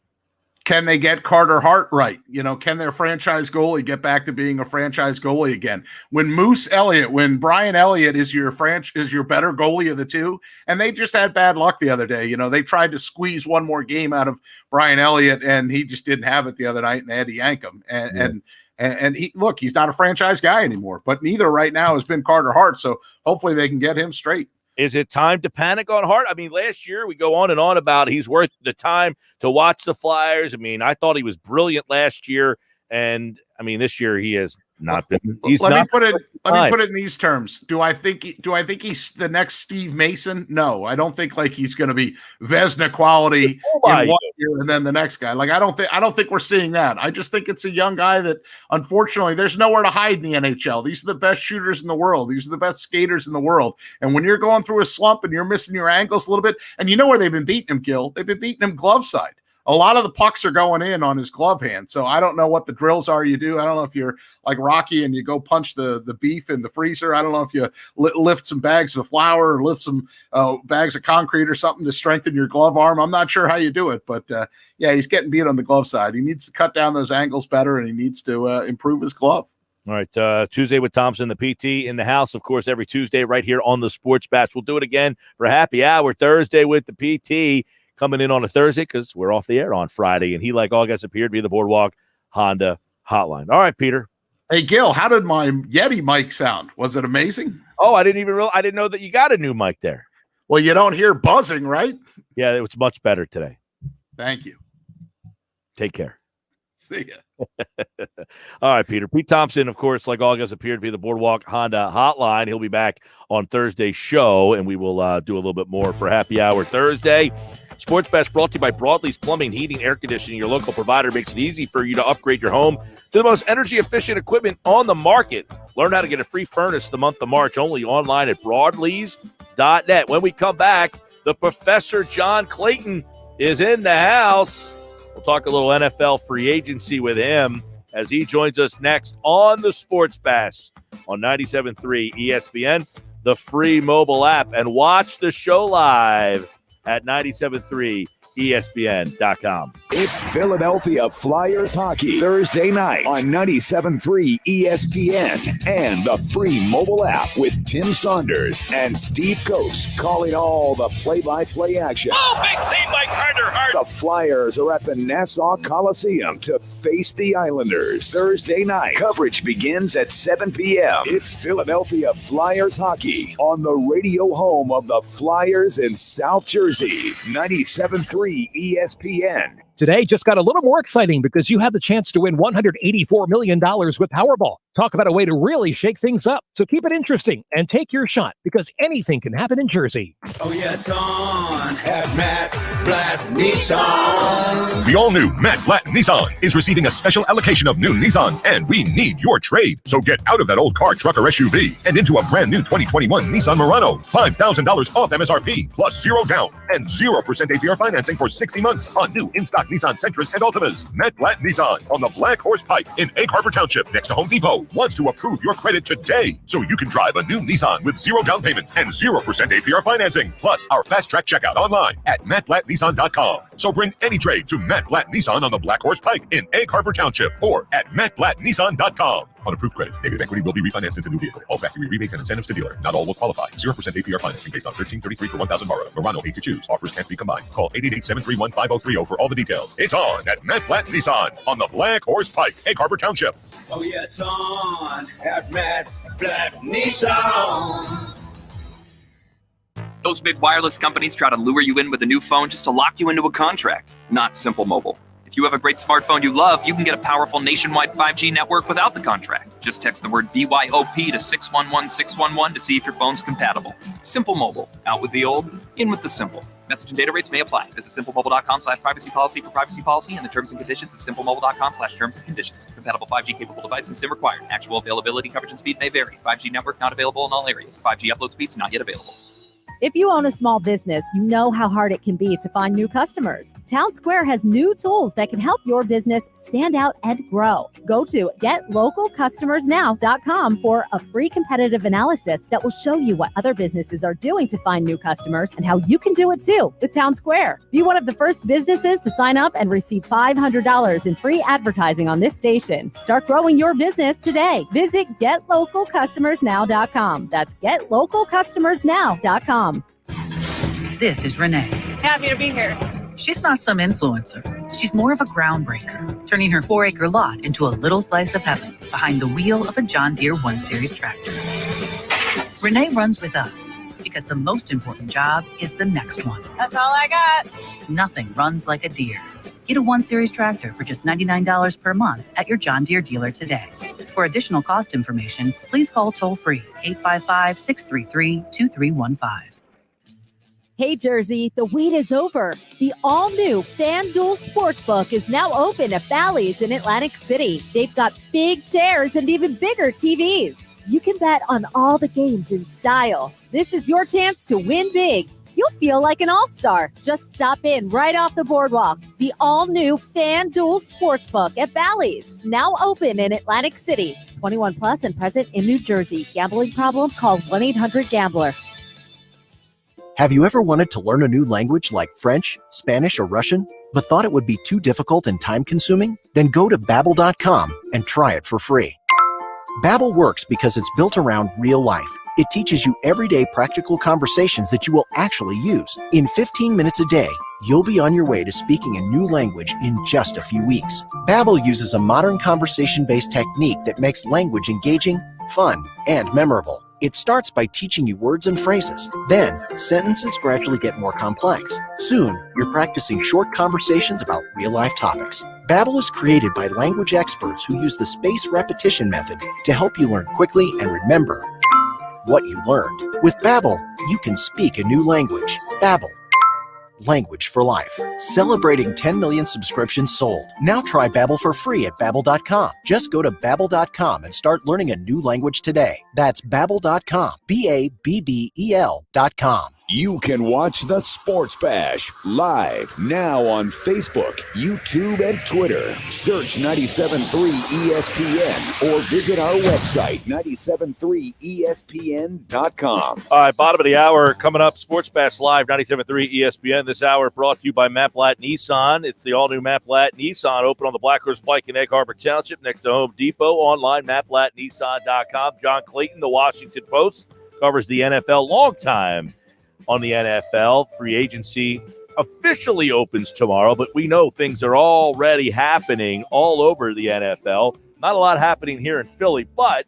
Can they get Carter Hart right? Can their franchise goalie get back to being a franchise goalie again? When Brian Elliott is your better goalie of the two, and they just had bad luck the other day. They tried to squeeze one more game out of Brian Elliott, and he just didn't have it the other night, and they had to yank him. And he's not a franchise guy anymore. But neither right now has been Carter Hart, so hopefully they can get him straight. Is it time to panic on Hart? I mean, last year we go on and on about he's worth the time to watch the Flyers. I mean, I thought he was brilliant last year, and I mean, this year he has not been. Let me put it in these terms. Do I think he's the next Steve Mason? No, I don't think like he's going to be Vezina quality in 1 year and then the next guy. Like I don't think we're seeing that. I just think it's a young guy that unfortunately there's nowhere to hide in the NHL. These are the best shooters in the world. These are the best skaters in the world. And when you're going through a slump and you're missing your ankles a little bit, and you know where they've been beating him, Gill? They've been beating him glove side. a lot of the pucks are going in on his glove hand. So I don't know what the drills are you do. I don't know if you're like Rocky and you go punch the beef in the freezer. I don't know if you lift some bags of flour or lift some bags of concrete or something to strengthen your glove arm. I'm not sure how you do it, but yeah, he's getting beat on the glove side. He needs to cut down those angles better, and he needs to improve his glove. All right, Tuesday with Thompson, the PT in the house, of course, every Tuesday right here on the Sports Bash. We'll do it again for happy hour Thursday with the PT coming in on a Thursday because we're off the air on Friday, and he, like all guys, appeared via the Boardwalk Honda hotline. All right, Peter. Hey, Gill, how did my Yeti mic sound? Was it amazing? Oh, I didn't know that you got a new mic there. Well, you don't hear buzzing, right? Yeah, it was much better today. Thank you. Take care. See ya. All right, Peter. Pete Thompson, of course, like all guys, appeared via the Boardwalk Honda hotline. He'll be back on Thursday's show, and we will do a little bit more for happy hour Thursday. Sports Bash brought to you by Broadleaf's Plumbing, Heating, Air Conditioning. Your local provider makes it easy for you to upgrade your home to the most energy-efficient equipment on the market. Learn how to get a free furnace the month of March only online at broadlees.net. When we come back, the Professor John Clayton is in the house. We'll talk a little NFL free agency with him as he joins us next on the Sports Bash on 97.3 ESPN, the free mobile app, and watch the show live at 97.3 ESPN.com. It's Philadelphia Flyers hockey Thursday night on 97.3 ESPN and the free mobile app with Tim Saunders and Steve Coates calling all the play-by-play action. Oh, big save by Carter Hart. The Flyers are at the Nassau Coliseum to face the Islanders Thursday night. Coverage begins at 7 p.m. It's Philadelphia Flyers hockey on the radio home of the Flyers in South Jersey, 97.3 ESPN. Today just got a little more exciting because you have the chance to win $184 million with Powerball. Talk about a way to really shake things up. So keep it interesting and take your shot because anything can happen in Jersey. Oh, yeah, it's on at Matt Blatt Nissan. The all-new Matt Blatt Nissan is receiving a special allocation of new Nissans, and we need your trade. So get out of that old car, truck, or SUV and into a brand new 2021 Nissan Murano. $5,000 off MSRP, plus 0 down and 0% APR financing for 60 months on new in-stock Nissan Sentras and Altimas. Matt Blatt Nissan on the Black Horse Pike in Egg Harbor Township next to Home Depot wants to approve your credit today so you can drive a new Nissan with 0 down payment and 0% APR financing. Plus our fast track checkout online at mattblattnissan.com. So bring any trade to Matt Blatt Nissan on the Black Horse Pike in Egg Harbor Township or at mattblattnissan.com. On approved credit, negative equity will be refinanced into new vehicle. All factory rebates and incentives to dealer. Not all will qualify. 0% APR financing based on $1,333 for $1,000 borrowed. Murano 8 to choose. Offers can't be combined. Call 888-731-5030 for all the details. It's on at Matt Blatt Nissan on the Black Horse Pike, Egg Harbor Township. Oh, yeah, it's on at Matt Blatt Nissan. Those big wireless companies try to lure you in with a new phone just to lock you into a contract. Not Simple Mobile. If you have a great smartphone you love, you can get a powerful nationwide 5G network without the contract. Just text the word BYOP to 611-611 to see if your phone's compatible. Simple Mobile. Out with the old, in with the simple. Message and data rates may apply. Visit simplemobile.com/privacy policy for privacy policy and the terms and conditions at simplemobile.com/terms and conditions. Compatible 5G capable device and SIM required. Actual availability, coverage, and speed may vary. 5G network not available in all areas. 5G upload speeds not yet available. If you own a small business, you know how hard it can be to find new customers. Town Square has new tools that can help your business stand out and grow. Go to getlocalcustomersnow.com for a free competitive analysis that will show you what other businesses are doing to find new customers and how you can do it too with Town Square. Be one of the first businesses to sign up and receive $500 in free advertising on this station. Start growing your business today. Visit getlocalcustomersnow.com. That's getlocalcustomersnow.com. This is Renee. Happy to be here. She's not some influencer. She's more of a groundbreaker, turning her 4-acre lot into a little slice of heaven behind the wheel of a John Deere 1 Series tractor. Renee runs with us because the most important job is the next one. That's all I got. Nothing runs like a Deere. Get a 1 Series tractor for just $99 per month at your John Deere dealer today. For additional cost information, please call toll-free 855-633-2315. Hey, Jersey, the wait is over. The all-new FanDuel Sportsbook is now open at Bally's in Atlantic City. They've got big chairs and even bigger TVs. You can bet on all the games in style. This is your chance to win big. you'll feel like an all-star. Just stop in right off the boardwalk. The all-new FanDuel Sportsbook at Bally's, now open in Atlantic City. 21 plus and present in New Jersey. Gambling problem? Call 1-800-GAMBLER. Have you ever wanted to learn a new language like French, Spanish, or Russian, but thought it would be too difficult and time-consuming? Then go to Babbel.com and try it for free. Babbel works because it's built around real life. It teaches you everyday practical conversations that you will actually use. In 15 minutes a day, you'll be on your way to speaking a new language in just a few weeks. Babbel uses a modern conversation-based technique that makes language engaging, fun, and memorable. It starts by teaching you words and phrases. Then, sentences gradually get more complex. Soon, you're practicing short conversations about real-life topics. Babbel is created by language experts who use the spaced repetition method to help you learn quickly and remember what you learned. With Babbel, you can speak a new language. Babbel. Language for life. Celebrating 10 million subscriptions sold. Now try Babbel for free at Babbel.com. Just go to Babbel.com and start learning a new language today. That's Babbel.com. Babbel.com. You can watch the Sports Bash live now on Facebook, YouTube, and Twitter. Search 97.3 ESPN or visit our website, 97.3ESPN.com. All right, bottom of the hour coming up. Sports Bash Live, 97.3 ESPN. This hour brought to you by Maplat Nissan. It's the all-new Maplat Nissan, open on the Blackhurst Pike in Egg Harbor Township next to Home Depot. Online, MaplatNissan.com. John Clayton, the Washington Post, covers the NFL. Long time on the NFL. Free agency officially opens tomorrow, but we know things are already happening all over the NFL. Not a lot happening here in Philly, but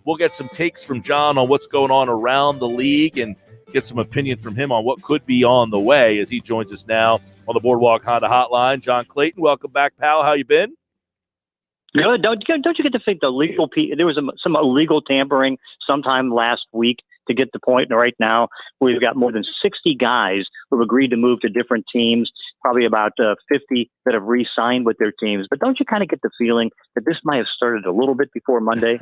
we'll get some takes from John on what's going on around the league and get some opinion from him on what could be on the way as he joins us now on the Boardwalk Honda Hotline. John Clayton, welcome back, pal. How you been? Good. Don't you get to think there was some illegal tampering sometime last week to get the point right now where we've got more than 60 guys who have agreed to move to different teams, probably about 50 that have re-signed with their teams. But don't you kind of get the feeling that this might have started a little bit before Monday?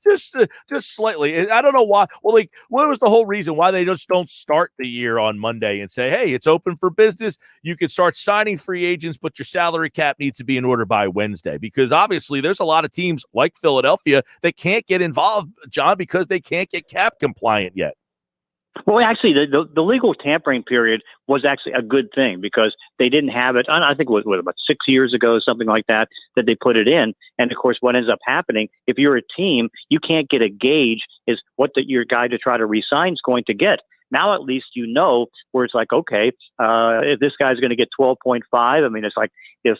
just slightly. I don't know why. Well, like, what was the whole reason why they just don't start the year on Monday and say, hey, it's open for business. You can start signing free agents, but your salary cap needs to be in order by Wednesday. Because obviously there's a lot of teams like Philadelphia that can't get involved, John, because they can't get cap compliant yet. Well, actually, the legal tampering period was actually a good thing because they didn't have it. I think it was about 6 years ago, something like that they put it in. And, of course, what ends up happening, if you're a team, you can't get a gauge is what your guy to try to re-sign is going to get. Now, at least you know where it's like, okay, if this guy's going to get 12.5, I mean, it's like if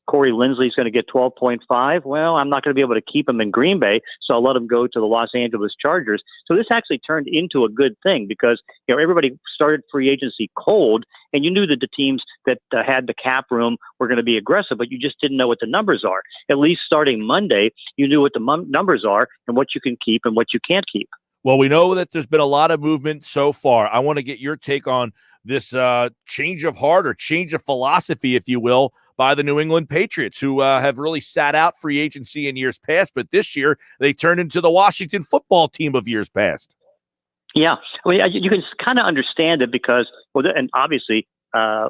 Corey Linsley's going to get 12.5, well, I'm not going to be able to keep him in Green Bay, so I'll let him go to the Los Angeles Chargers. So this actually turned into a good thing because everybody started free agency cold, and you knew that the teams that had the cap room were going to be aggressive, but you just didn't know what the numbers are. At least starting Monday, you knew what the numbers are and what you can keep and what you can't keep. Well, we know that there's been a lot of movement so far. I want to get your take on this change of heart or change of philosophy, if you will, by the New England Patriots, who have really sat out free agency in years past, but this year they turned into the Washington football team of years past. Yeah, I mean, you can kind of understand it because, well, and obviously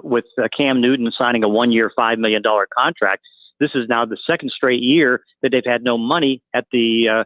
with Cam Newton signing a 1-year, $5 million contract, this is now the second straight year that they've had no money at the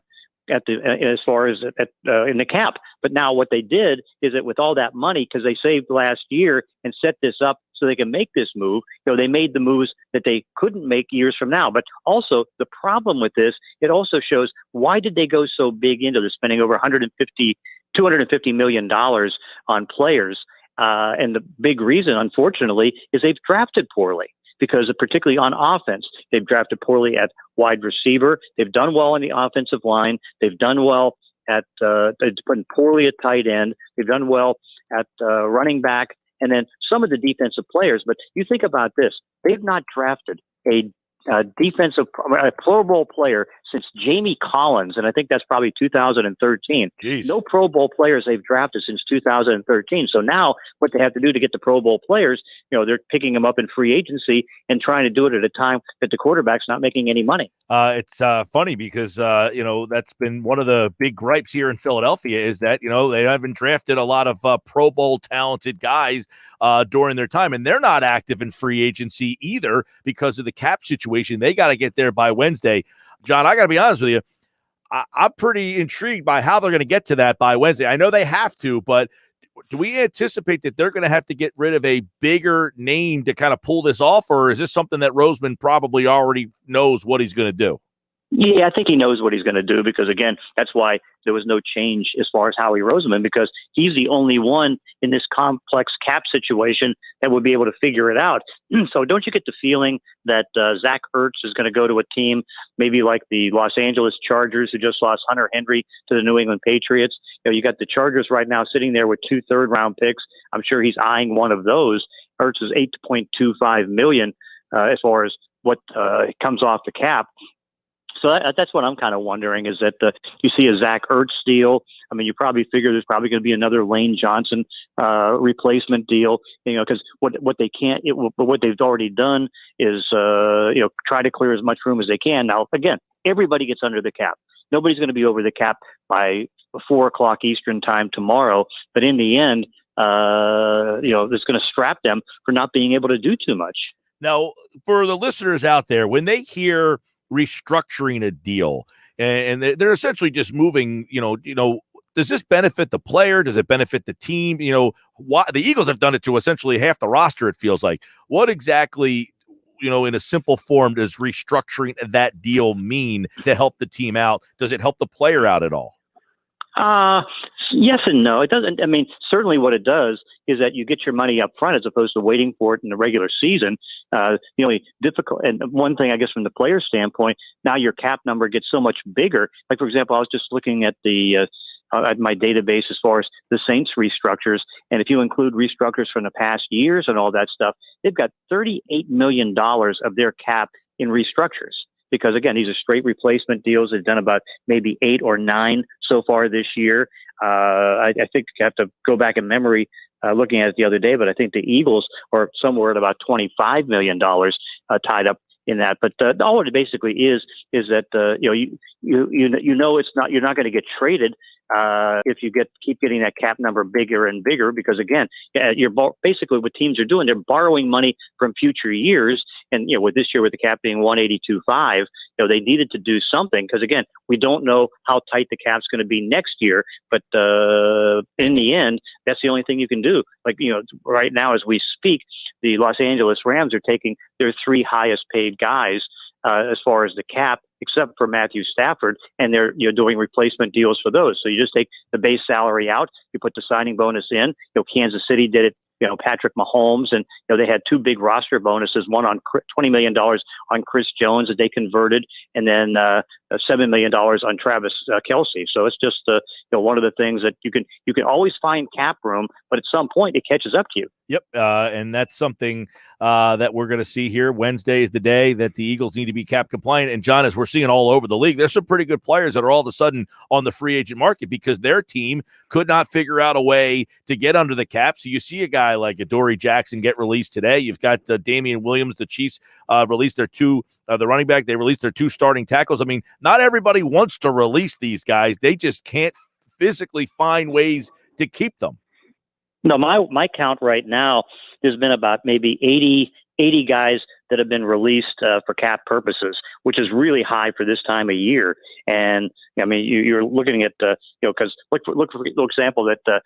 as far as in the cap. But now what they did is that with all that money, because they saved last year and set this up so they can make this move, they made the moves that they couldn't make years from now. But also the problem with this, it also shows why did they go so big into this, spending over $250 million on players. And the big reason, unfortunately, is they've drafted poorly. Because particularly on offense, they've drafted poorly at wide receiver. They've done well on the offensive line. They've done well at they've done poorly at tight end. They've done well at running back, and then some of the defensive players. But you think about this: they've not drafted a Pro Bowl player since Jamie Collins, and I think that's probably 2013. Jeez. No Pro Bowl players they've drafted since 2013. So now what they have to do to get the Pro Bowl players, they're picking them up in free agency and trying to do it at a time that the quarterback's not making any money. It's funny because, that's been one of the big gripes here in Philadelphia is that, they haven't drafted a lot of Pro Bowl talented guys during their time, and they're not active in free agency either because of the cap situation. They got to get there by Wednesday. John, I got to be honest with you. I'm pretty intrigued by how they're going to get to that by Wednesday. I know they have to, but do we anticipate that they're going to have to get rid of a bigger name to kind of pull this off, or is this something that Roseman probably already knows what he's going to do? Yeah, I think he knows what he's going to do because, again, that's why there was no change as far as Howie Roseman, because he's the only one in this complex cap situation that would be able to figure it out. So don't you get the feeling that Zach Ertz is going to go to a team maybe like the Los Angeles Chargers, who just lost Hunter Henry to the New England Patriots? You got the Chargers right now sitting there with 2 third-round picks. I'm sure he's eyeing one of those. Ertz is $8.25 million as far as what comes off the cap. So that's what I'm kind of wondering is that you see a Zach Ertz deal. I mean, you probably figure there's probably going to be another Lane Johnson replacement deal, because what they can't, but what they've already done is, try to clear as much room as they can. Now, again, everybody gets under the cap. Nobody's going to be over the cap by 4:00 Eastern time tomorrow. But in the end, it's going to strap them for not being able to do too much. Now, for the listeners out there, when they hear restructuring a deal and they're essentially just moving, does this benefit the player? Does it benefit the team? Why the Eagles have done it to essentially half the roster, it feels like. What exactly, in a simple form, does restructuring that deal mean to help the team out? Does it help the player out at all? Yes and no. It doesn't. I mean, certainly what it does is that you get your money up front as opposed to waiting for it in the regular season. The only difficult, and one thing I guess from the player standpoint, now your cap number gets so much bigger. Like, for example, I was just looking at at my database as far as the Saints restructures. And if you include restructures from the past years and all that stuff, they've got $38 million of their cap in restructures. Because, again, these are straight replacement deals. They've done about maybe 8 or 9 so far this year. I think you have to go back in memory looking at it the other day, but I think the Eagles are somewhere at about $25 million tied up in that. But all it basically is that it's not, you're not going to get traded if you keep getting that cap number bigger and bigger, because again, you're basically what teams are doing, they're borrowing money from future years. And with this year with the cap being 182.5, they needed to do something because again, we don't know how tight the cap's going to be next year. But in the end, that's the only thing you can do. Like right now as we speak, the Los Angeles Rams are taking their 3 highest paid guys as far as the cap, except for Matthew Stafford, and they're doing replacement deals for those. So you just take the base salary out, you put the signing bonus in. Kansas City did it. Patrick Mahomes, and they had 2 big roster bonuses, one on $20 million on Chris Jones that they converted, and then $7 million on Travis Kelce. So it's just one of the things that you can always find cap room, but at some point it catches up to you. Yep, and that's something that we're going to see here. Wednesday is the day that the Eagles need to be cap compliant. And John, as we're seeing all over the league, there's some pretty good players that are all of a sudden on the free agent market because their team could not figure out a way to get under the cap. So you see a guy like Adoree Jackson get released today. You've got Damian Williams. The Chiefs released their 2, the running back. They released their 2 starting tackles. I mean, not everybody wants to release these guys. They just can't physically find ways to keep them. No, my count right now, there's been about maybe 80 guys that have been released for cap purposes, which is really high for this time of year. And I mean, you're looking at because look for example that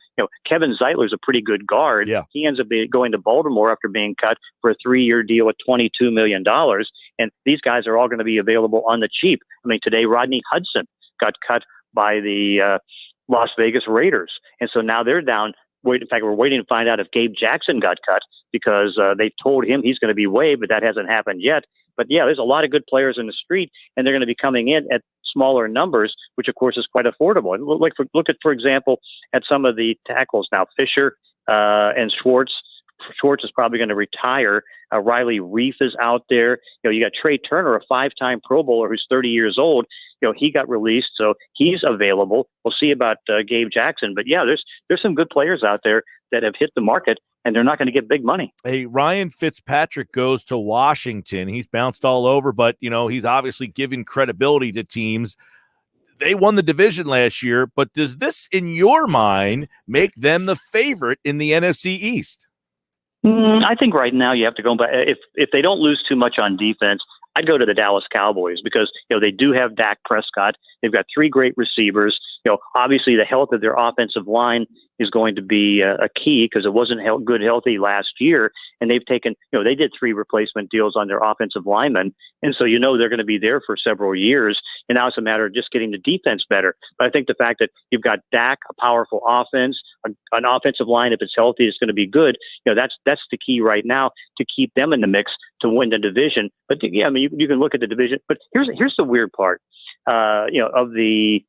Kevin Zeitler is a pretty good guard. Yeah. He ends up going to Baltimore after being cut for a 3-year deal at $22 million. And these guys are all going to be available on the cheap. I mean, today Rodney Hudson got cut by the Las Vegas Raiders, and so now they're down. In fact, we're waiting to find out if Gabe Jackson got cut because they've told him he's going to be waived, but that hasn't happened yet. But yeah, there's a lot of good players in the street, and they're going to be coming in at smaller numbers, which of course is quite affordable. And look at, for example, at some of the tackles now, Fisher and Schwartz. Schwartz is probably going to retire. Riley Reif is out there. You got Trey Turner, a 5-time Pro Bowler who's 30 years old. he got released, so he's available. We'll see about Gabe Jackson. But yeah, there's some good players out there that have hit the market, and they're not going to get big money. Hey, Ryan Fitzpatrick goes to Washington. He's bounced all over, but he's obviously giving credibility to teams. They won the division last year, but does this, in your mind, make them the favorite in the NFC East? I think right now you have to go back. If they don't lose too much on defense, I'd go to the Dallas Cowboys because they do have Dak Prescott. They've got 3 great receivers. Obviously the health of their offensive line is going to be a key because it wasn't healthy last year, and they've taken they did 3 replacement deals on their offensive linemen, and so they're going to be there for several years. And now it's a matter of just getting the defense better. But I think the fact that you've got Dak, a powerful offense, an offensive line, if it's healthy, is going to be good. That's the key right now to keep them in the mix to win the division. But yeah, I mean, you can look at the division. But here's the weird part. Of the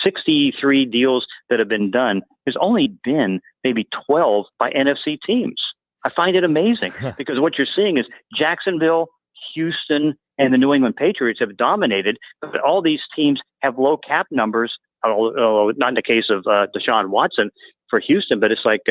63 deals that have been done, there's only been maybe 12 by NFC teams. I find it amazing because what you're seeing is Jacksonville, Houston, and the New England Patriots have dominated, but all these teams have low cap numbers, not in the case of Deshaun Watson for Houston, but it's like,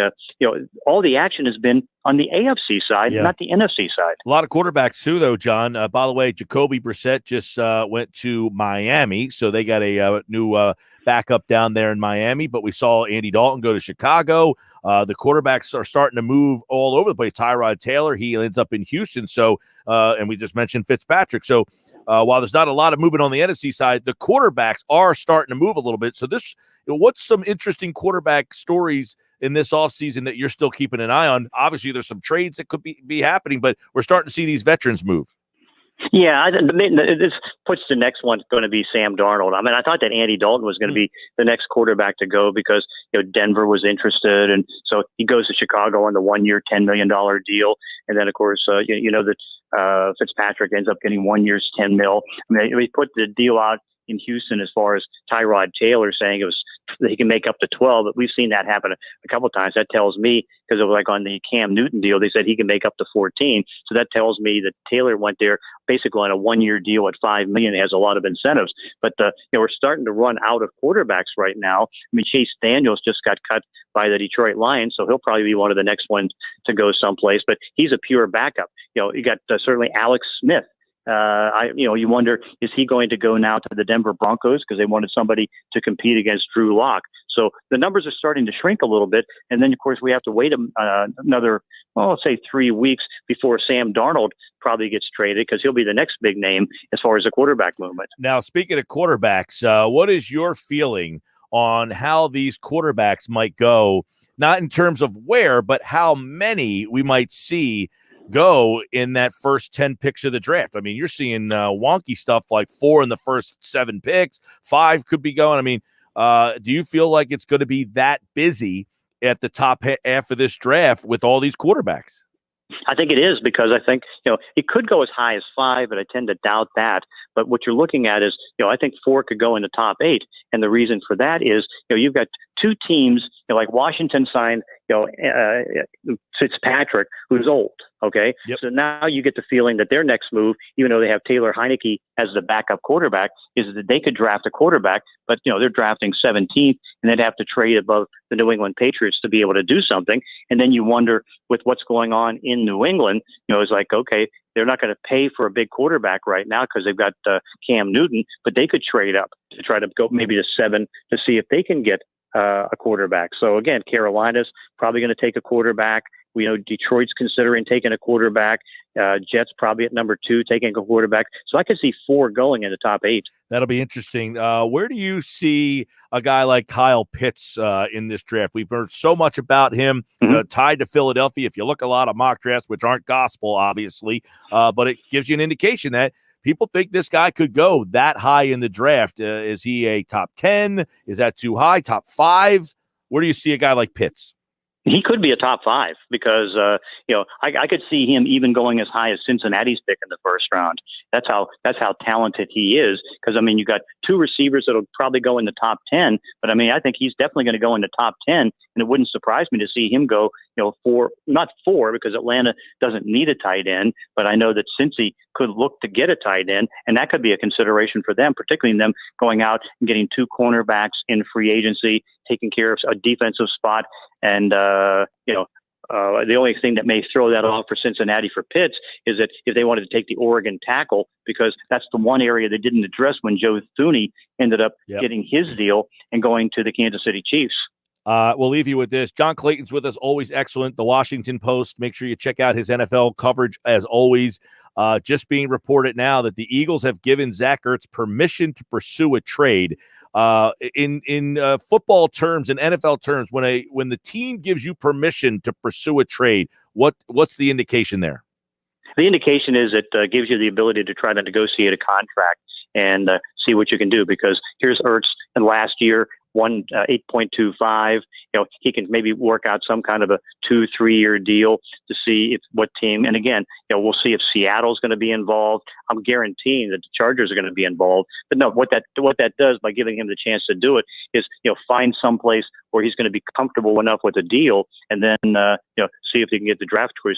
all the action has been on the AFC side, not the NFC side. A lot of quarterbacks too, though, John. By the way, Jacoby Brissett just went to Miami, so they got a new backup down there in Miami, but we saw Andy Dalton go to Chicago. The quarterbacks are starting to move all over the place. Tyrod Taylor, he ends up in Houston, so and we just mentioned Fitzpatrick. So while there's not a lot of movement on the NFC side, the quarterbacks are starting to move a little bit. So what's some interesting quarterback stories in this offseason that you're still keeping an eye on? Obviously, there's some trades that could be happening, but we're starting to see these veterans move. Yeah, this puts the next one going to be Sam Darnold. I mean, I thought that Andy Dalton was going to be the next quarterback to go because Denver was interested, and so he goes to Chicago on the 1-year, $10 million deal, and then of course that Fitzpatrick ends up getting 1 year's $10 million. I mean, we put the deal out in Houston as far as Tyrod Taylor saying he can make up to 12, but we've seen that happen a couple of times. That tells me, because it was like on the Cam Newton deal, they said he can make up to 14. So that tells me that Taylor went there basically on a 1-year deal at $5 million. It has a lot of incentives, but we're starting to run out of quarterbacks right now. I mean, Chase Daniels just got cut by the Detroit Lions, so he'll probably be one of the next ones to go someplace, but he's a pure backup. You got certainly Alex Smith. You wonder, is he going to go now to the Denver Broncos because they wanted somebody to compete against Drew Lock? So the numbers are starting to shrink a little bit. And then, of course, we have to wait another, let's say 3 weeks before Sam Darnold probably gets traded because he'll be the next big name as far as the quarterback movement. Now, speaking of quarterbacks, what is your feeling on how these quarterbacks might go, not in terms of where, but how many we might see go in that first 10 picks of the draft? I mean, you're seeing wonky stuff like 4 in the first 7 picks, 5 could be going. I mean, do you feel like it's going to be that busy at the top half of this draft with all these quarterbacks? I think it is because I think, it could go as high as 5, but I tend to doubt that. But what you're looking at is, I think 4 could go in the top 8. And the reason for that is, you've got 2 teams, like Washington signed, Fitzpatrick, who's old. Okay. Yep. So now you get the feeling that their next move, even though they have Taylor Heineke as the backup quarterback, is that they could draft a quarterback, but they're drafting 17th and they'd have to trade above the New England Patriots to be able to do something. And then you wonder with what's going on in New England, it's like, okay, they're not going to pay for a big quarterback right now because they've got Cam Newton, but they could trade up to try to go maybe to 7 to see if they can get a quarterback. So again, Carolina's probably going to take a quarterback. We know Detroit's considering taking a quarterback. Jets probably at number 2 taking a quarterback. So I could see 4 going in the top 8. That'll be interesting. Where do you see a guy like Kyle Pitts in this draft? We've heard so much about him tied to Philadelphia. If you look at a lot of mock drafts, which aren't gospel, obviously, but it gives you an indication that people think this guy could go that high in the draft. Is he a top 10? Is that too high? Top 5? Where do you see a guy like Pitts? He could be a top 5 because, I could see him even going as high as Cincinnati's pick in the first round. That's how talented he is. Because, I mean, you got 2 receivers that'll probably go in the top 10, but I mean, I think he's definitely going to go in the top 10. And and it wouldn't surprise me to see him go, not four, because Atlanta doesn't need a tight end, but I know that Cincy could look to get a tight end, and that could be a consideration for them, particularly in them going out and getting 2 cornerbacks in free agency, taking care of a defensive spot, and the only thing that may throw that off for Cincinnati for Pitts is that if they wanted to take the Oregon tackle, because that's the one area they didn't address when Joe Thuney ended up getting his deal and going to the Kansas City Chiefs. We'll leave you with this. John Clayton's with us, always excellent. The Washington Post. Make sure you check out his NFL coverage as always. Just being reported now that the Eagles have given Zach Ertz permission to pursue a trade. In football terms and NFL terms, when the team gives you permission to pursue a trade, what's the indication there? The indication is it gives you the ability to try to negotiate a contract and see what you can do, because here's Ertz, and last year won 8.25. He can maybe work out some kind of a 2-3 year deal to see what team. And again, we'll see if Seattle's going to be involved. I'm guaranteeing that the Chargers are going to be involved. But no, what that does by giving him the chance to do it is, find some place where he's going to be comfortable enough with a deal, and then see if they can get the draft choice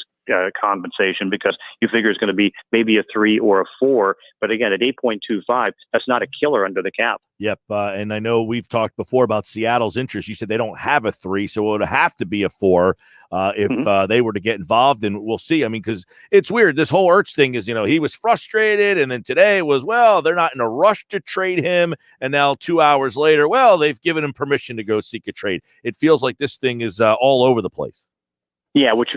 compensation, because you figure it's going to be maybe a 3 or a 4. But again, at 8.25, that's not a killer under the cap. Yep, and I know we've talked before about Seattle's interest. You said they don't have a 3, so it would have to be a 4 if they were to get involved, and we'll see. I mean, because it's weird. This whole Ertz thing is, he was frustrated, and then today it was, well, they're not in a rush to trade him, and now 2 hours later, well, they've given him permission to go seek a trade. It feels like this thing is all over the place. Yeah, which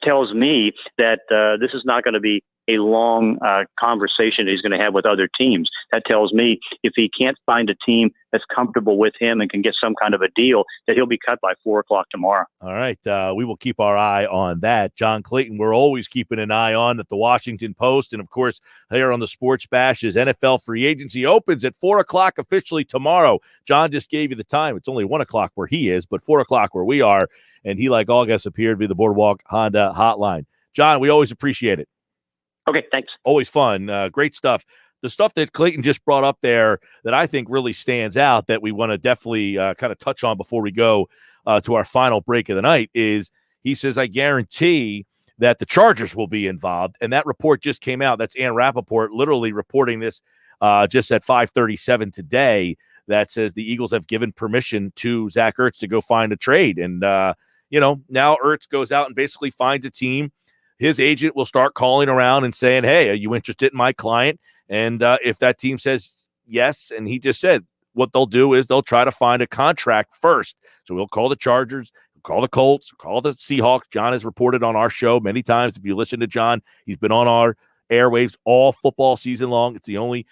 tells me that this is not going to be a long conversation that he's going to have with other teams. That tells me if he can't find a team that's comfortable with him and can get some kind of a deal, that he'll be cut by 4:00 tomorrow. All right. We will keep our eye on that. John Clayton, we're always keeping an eye on at the Washington Post. And, of course, here on the Sports Bash, as NFL free agency opens at 4:00 officially tomorrow. John just gave you the time. It's only 1:00 where he is, but 4:00 where we are. And he, like all guests, appeared via the Boardwalk Honda hotline. John, we always appreciate it. Okay, thanks. Always fun. Great stuff. The stuff that Clayton just brought up there that I think really stands out that we want to definitely kind of touch on before we go to our final break of the night is he says, I guarantee that the Chargers will be involved. And that report just came out. That's Ann Rappaport literally reporting this just at 5:37 today that says the Eagles have given permission to Zach Ertz to go find a trade. And, now Ertz goes out and basically finds a team. His agent will start calling around and saying, hey, are you interested in my client? And if that team says yes, and he just said what they'll do is they'll try to find a contract first. So we'll call the Chargers, we'll call the Colts, we'll call the Seahawks. John has reported on our show many times. If you listen to John, he's been on our airwaves all football season long. It's the only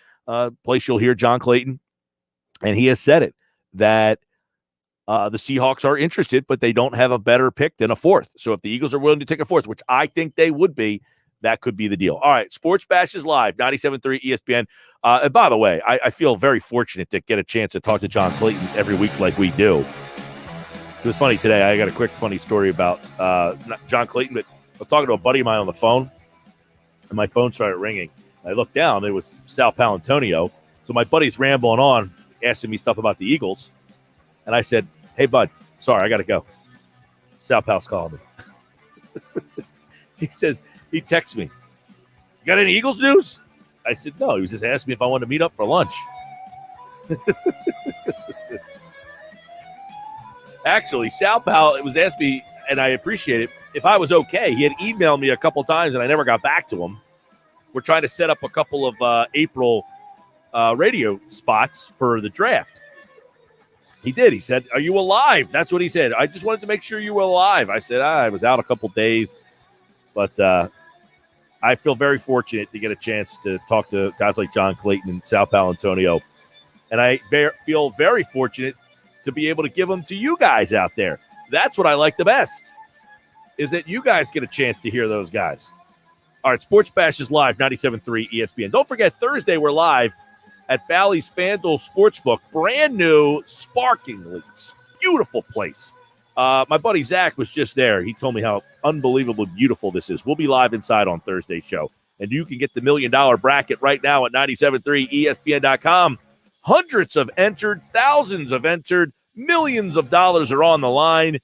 place you'll hear John Clayton. And he has said it, that the Seahawks are interested, but they don't have a better pick than a 4th. So if the Eagles are willing to take a 4th, which I think they would be, that could be the deal. All right, Sports Bash is live, 97.3 ESPN. And by the way, I feel very fortunate to get a chance to talk to John Clayton every week like we do. It was funny today. I got a quick funny story about not John Clayton, but I was talking to a buddy of mine on the phone, and my phone started ringing. I looked down. It was Sal Palantonio. So my buddy's rambling on, asking me stuff about the Eagles. And I said, hey, bud, sorry, I got to go. Sal Pal's calling me. He says, he texts me, you got any Eagles news? I said, no. He was just asking me if I wanted to meet up for lunch. Actually, Sal Pal was asking me, and I appreciate it, if I was okay. He had emailed me a couple times, and I never got back to him. We're trying to set up a couple of April radio spots for the draft. He did. He said, are you alive? That's what he said. I just wanted to make sure you were alive. I said, I was out a couple days. But I feel very fortunate to get a chance to talk to guys like John Clayton and Sal Palantonio. And I feel very fortunate to be able to give them to you guys out there. That's what I like the best, is that you guys get a chance to hear those guys. All right, Sports Bash is live, 97.3 ESPN. Don't forget, Thursday we're live at Bally's FanDuel Sportsbook. Brand new, sparkingly beautiful place. My buddy Zach was just there. He told me how unbelievably beautiful this is. We'll be live inside on Thursday's show. And you can get the $1 million bracket right now at 973ESPN.com. Hundreds have entered, thousands have entered, millions of dollars are on the line.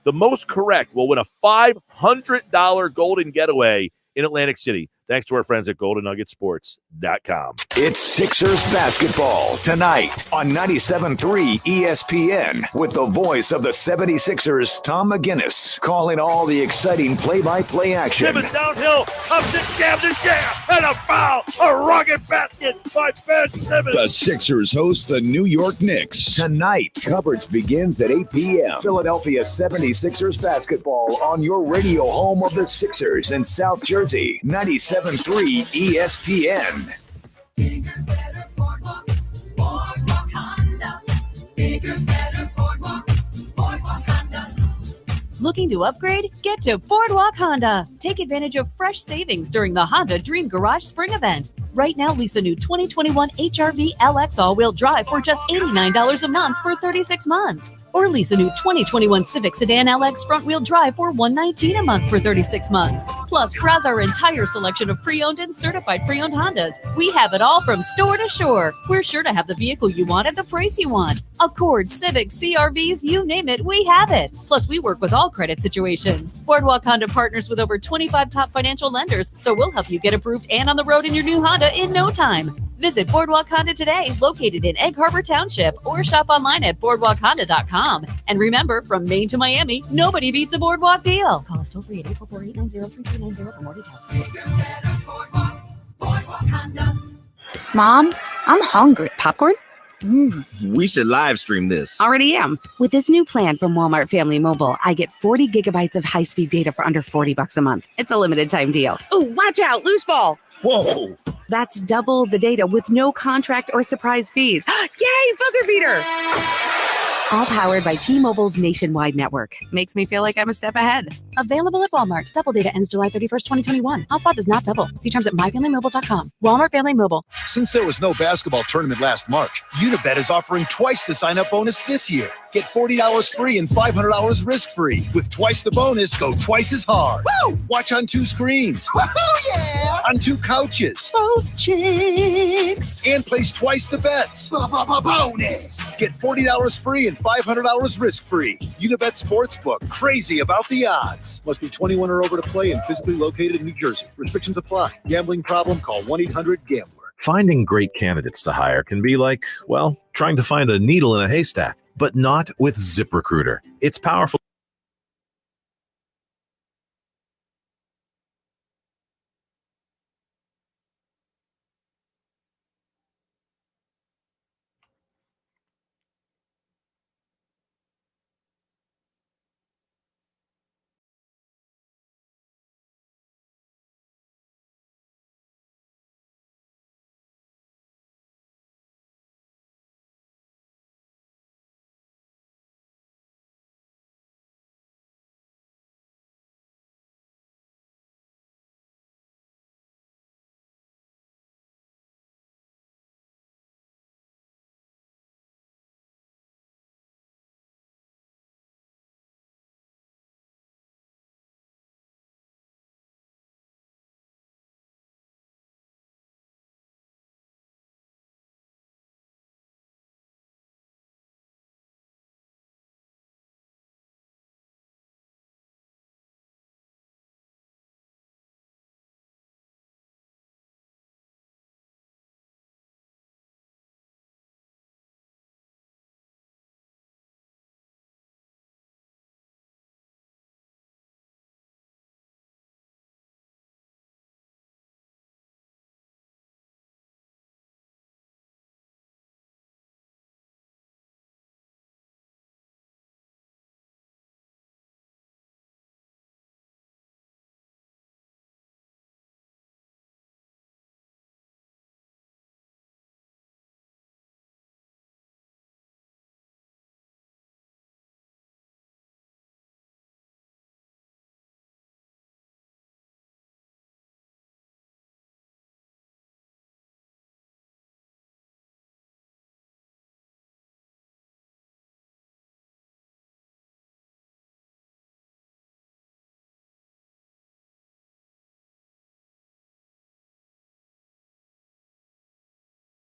The most correct will win a $500 golden getaway in Atlantic City. Thanks to our friends at GoldenNuggetSports.com. It's Sixers basketball tonight on 97.3 ESPN with the voice of the 76ers, Tom McGinnis, calling all the exciting play-by-play action. Simmons downhill, comes in, jams and jam, and a foul, a rugged basket by Ben Simmons. The Sixers host the New York Knicks tonight. Coverage begins at 8 p.m. Philadelphia 76ers basketball on your radio home of the Sixers in South Jersey, 97.3 ESPN. Bigger, better Boardwalk, Boardwalk Honda. Bigger, better Boardwalk, Boardwalk Honda. Looking to upgrade? Get to Boardwalk Honda. Take advantage of fresh savings during the Honda Dream Garage Spring Event. Right now, lease a new 2021 HRV LX all-wheel drive for just $89 a month for 36 months. Or lease a new 2021 Civic Sedan LX front-wheel drive for $119 a month for 36 months. Plus, browse our entire selection of pre-owned and certified pre-owned Hondas. We have it all from store to shore. We're sure to have the vehicle you want at the price you want. Accord, Civic, CRVs, you name it, we have it. Plus, we work with all credit situations. Boardwalk Honda partners with over 25 top financial lenders, so we'll help you get approved and on the road in your new Honda in no time. Visit Boardwalk Honda today, located in Egg Harbor Township, or shop online at boardwalkhonda.com. And remember, from Maine to Miami, nobody beats a Boardwalk deal. Call us toll-free at 844-890-3390 for more details. Mom, I'm hungry. Popcorn? We should live stream this. Already am. With this new plan from Walmart Family Mobile, I get 40 gigabytes of high-speed data for under $40 a month. It's a limited time deal. Oh, watch out, loose ball. Whoa. That's double the data with no contract or surprise fees. Yay, buzzer beater! All powered by T-Mobile's nationwide network. Makes me feel like I'm a step ahead. Available at Walmart. Double data ends July 31st, 2021. Hotspot does not double. See terms at myfamilymobile.com. Walmart Family Mobile. Since there was no basketball tournament last March, Unibet is offering twice the sign-up bonus this year. Get $40 free and $500 risk-free. With twice the bonus, go twice as hard. Woo! Watch on 2 screens. Woohoo, yeah! On 2 couches. Both chicks. And place twice the bets. Bonus. Get $40 free and $500 risk-free. Unibet Sportsbook. Crazy about the odds. Must be 21 or over to play and physically located in New Jersey. Restrictions apply. Gambling problem? Call 1-800-GAMBLER. Finding great candidates to hire can be like, well, trying to find a needle in a haystack, but not with ZipRecruiter. It's powerful.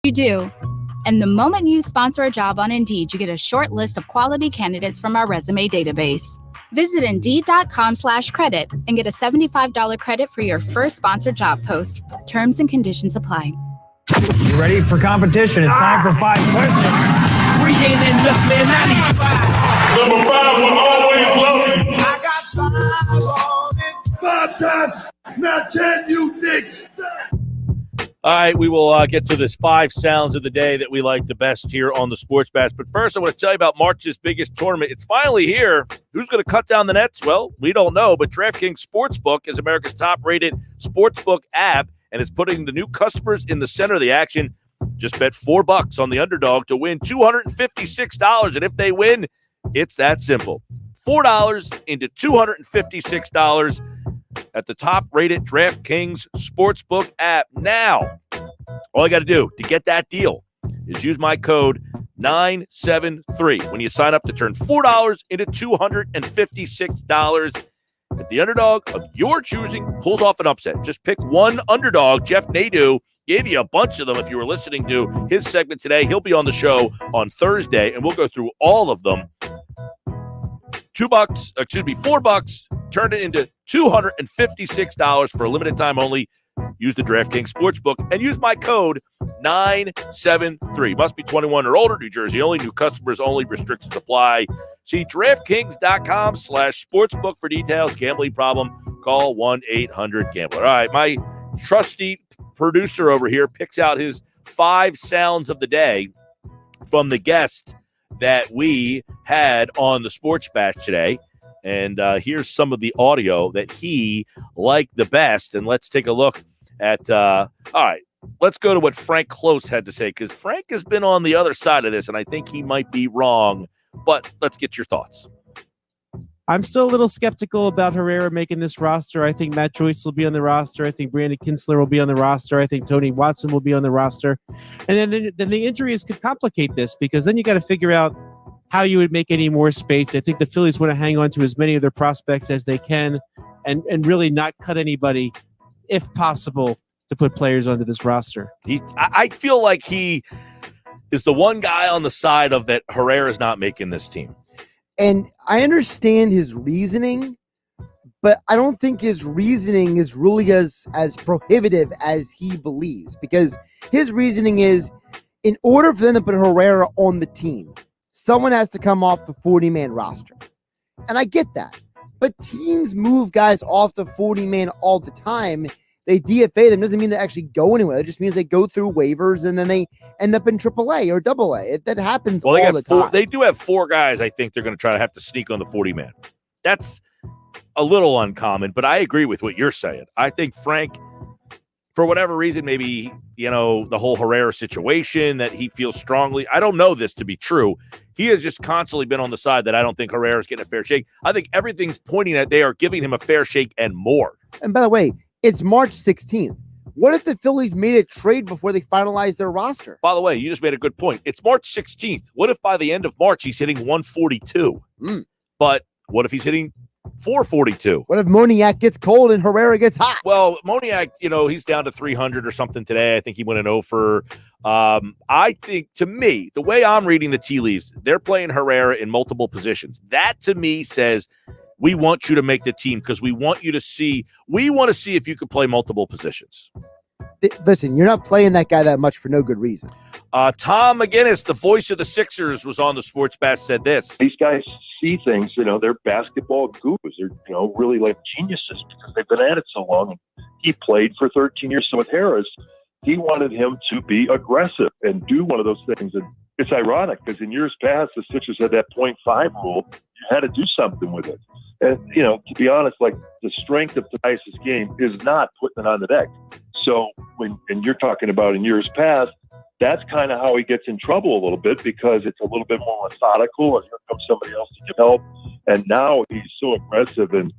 You do. And the moment you sponsor a job on Indeed, you get a short list of quality candidates from our resume database. Visit Indeed.com/credit and get a $75 credit for your first sponsored job post. Terms and conditions apply. You ready for competition? It's time for 5 questions. 3 ain't enough, man. I need 5. Number 5 will always love you. I got 5 on it. 5 times. Now can you dig? All right, we will get to this 5 sounds of the day that we like the best here on the Sports Bash. But first, I want to tell you about March's biggest tournament. It's finally here. Who's going to cut down the nets? Well, we don't know, but DraftKings Sportsbook is America's top-rated sportsbook app, and it's putting the new customers in the center of the action. Just bet $4 on the underdog to win $256, and if they win, it's that simple. $4 into $256 at the top-rated DraftKings Sportsbook app. Now, all you got to do to get that deal is use my code 973 when you sign up to turn $4 into $256. If the underdog of your choosing pulls off an upset, just pick one underdog. Jeff Nadeau gave you a bunch of them if you were listening to his segment today. He'll be on the show on Thursday, and we'll go through all of them. $4, turn it into $256 for a limited time only. Use the DraftKings Sportsbook and use my code 973. Must be 21 or older, New Jersey only, new customers only, restrictions apply. See DraftKings.com/sportsbook for details. Gambling problem, call 1-800-GAMBLER. All right, my trusty producer over here picks out his 5 sounds of the day from the guest that we had on the Sports Bash today. And here's some of the audio that he liked the best. And let's take a look at, all right, let's go to what FrankKlose had to say, because Frank has been on the other side of this, and I think he might be wrong. But let's get your thoughts. I'm still a little skeptical about Herrera making this roster. I think Matt Joyce will be on the roster. I think Brandon Kinsler will be on the roster. I think Tony Watson will be on the roster. And then the injuries could complicate this, because then you got to figure out how you would make any more space. I think the Phillies want to hang on to as many of their prospects as they can and really not cut anybody, if possible, to put players onto this roster. I feel like he is the one guy on the side of that Herrera's not making this team. And I understand his reasoning, but I don't think his reasoning is really as prohibitive as he believes, because his reasoning is, in order for them to put Herrera on the team, someone has to come off the 40-man roster. And I get that. But teams move guys off the 40-man all the time. They DFA them. Doesn't mean they actually go anywhere. It just means they go through waivers and then they end up in AAA or AA. That happens all the time. They do have 4 guys I think they're going to try to have to sneak on the 40-man. That's a little uncommon, but I agree with what you're saying. I think Frank, for whatever reason, maybe, the whole Herrera situation that he feels strongly. I don't know this to be true. He has just constantly been on the side that I don't think Herrera's getting a fair shake. I think everything's pointing at they are giving him a fair shake and more. And by the way, it's March 16th. What if the Phillies made a trade before they finalized their roster? By the way, you just made a good point. It's March 16th. What if by the end of March he's hitting 142? But what if he's hitting 442? What if Moniak gets cold and Herrera gets hot? Well, Moniak, he's down to 300 or something today. I think he went an 0 for. I think, to me, the way I'm reading the tea leaves, they're playing Herrera in multiple positions. That, to me, says we want you to make the team because we want to see if you could play multiple positions. Listen, you're not playing that guy that much for no good reason. Tom McGinnis, the voice of the Sixers, was on the Sports Bash, said this. These guys see things, they're basketball gurus. They're, really like geniuses because they've been at it so long. And he played for 13 years. So with Harris, he wanted him to be aggressive and do one of those things. And it's ironic because in years past, the Sixers had that 0.5 rule. You had to do something with it. And, to be honest, like the strength of Tobias's game is not putting it on the deck. So and you're talking about in years past, that's kind of how he gets in trouble a little bit because it's a little bit more methodical and here comes somebody else to give help. And now he's so aggressive. And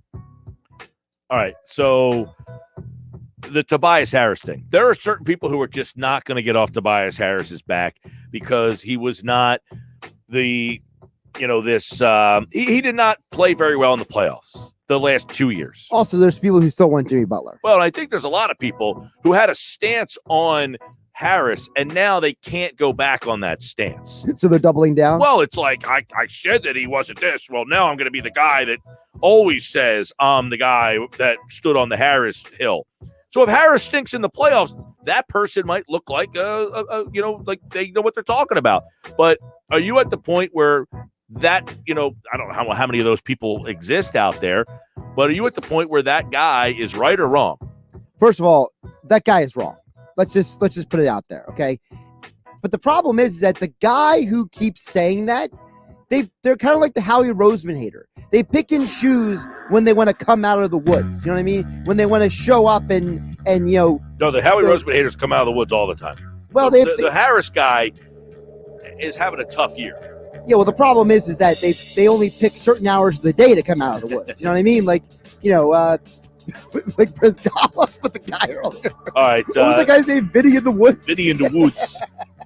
all right, so the Tobias Harris thing. There are certain people who are just not going to get off Tobias Harris's back because he was not he did not play very well in the playoffs the last 2 years. Also, there's people who still want Jimmy Butler. Well, I think there's a lot of people who had a stance on Harris, and now they can't go back on that stance. So they're doubling down? Well, it's like, I said that he wasn't this. Well, now I'm going to be the guy that always says I'm the guy that stood on the Harris hill. So if Harris stinks in the playoffs, that person might look like, like they know what they're talking about. But are you at the point where that, I don't know how many of those people exist out there, but are you at the point where that guy is right or wrong? First of all, that guy is wrong. Let's just put it out there, okay? But the problem is that the guy who keeps saying that, they're kind of like the Howie Roseman hater. They pick and choose when they want to come out of the woods. You know what I mean? When they want to show up and No, the Howie Roseman haters come out of the woods all the time. Well, the Harris guy is having a tough year. Yeah, well, the problem is that they only pick certain hours of the day to come out of the woods. You know what I mean? Like Brizgala with the guy earlier. All right. What was the guy's name? Vinny in the Woods? Vinny in the Woods.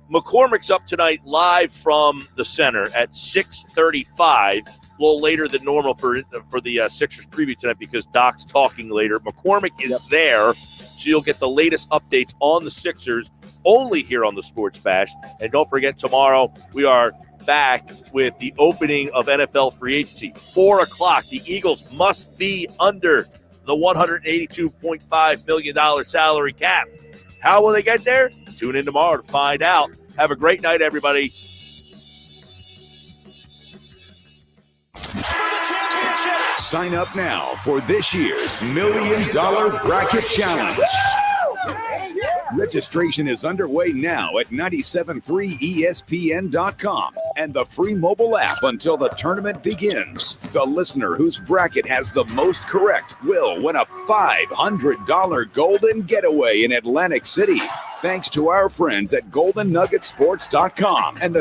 McCormick's up tonight live from the center at 6:35. A little later than normal for the Sixers preview tonight because Doc's talking later. McCormick is there, so you'll get the latest updates on the Sixers only here on the Sports Bash. And don't forget, tomorrow we are back with the opening of NFL free agency. 4 o'clock. The Eagles must be under the $182.5 million salary cap. How will they get there? Tune in tomorrow to find out. Have a great night, everybody. Sign up now for this year's $1 Million Bracket Challenge. Registration is underway now at 973ESPN.com and the free mobile app until the tournament begins. The listener whose bracket has the most correct will win a $500 golden getaway in Atlantic City. Thanks to our friends at GoldenNuggetSports.com and the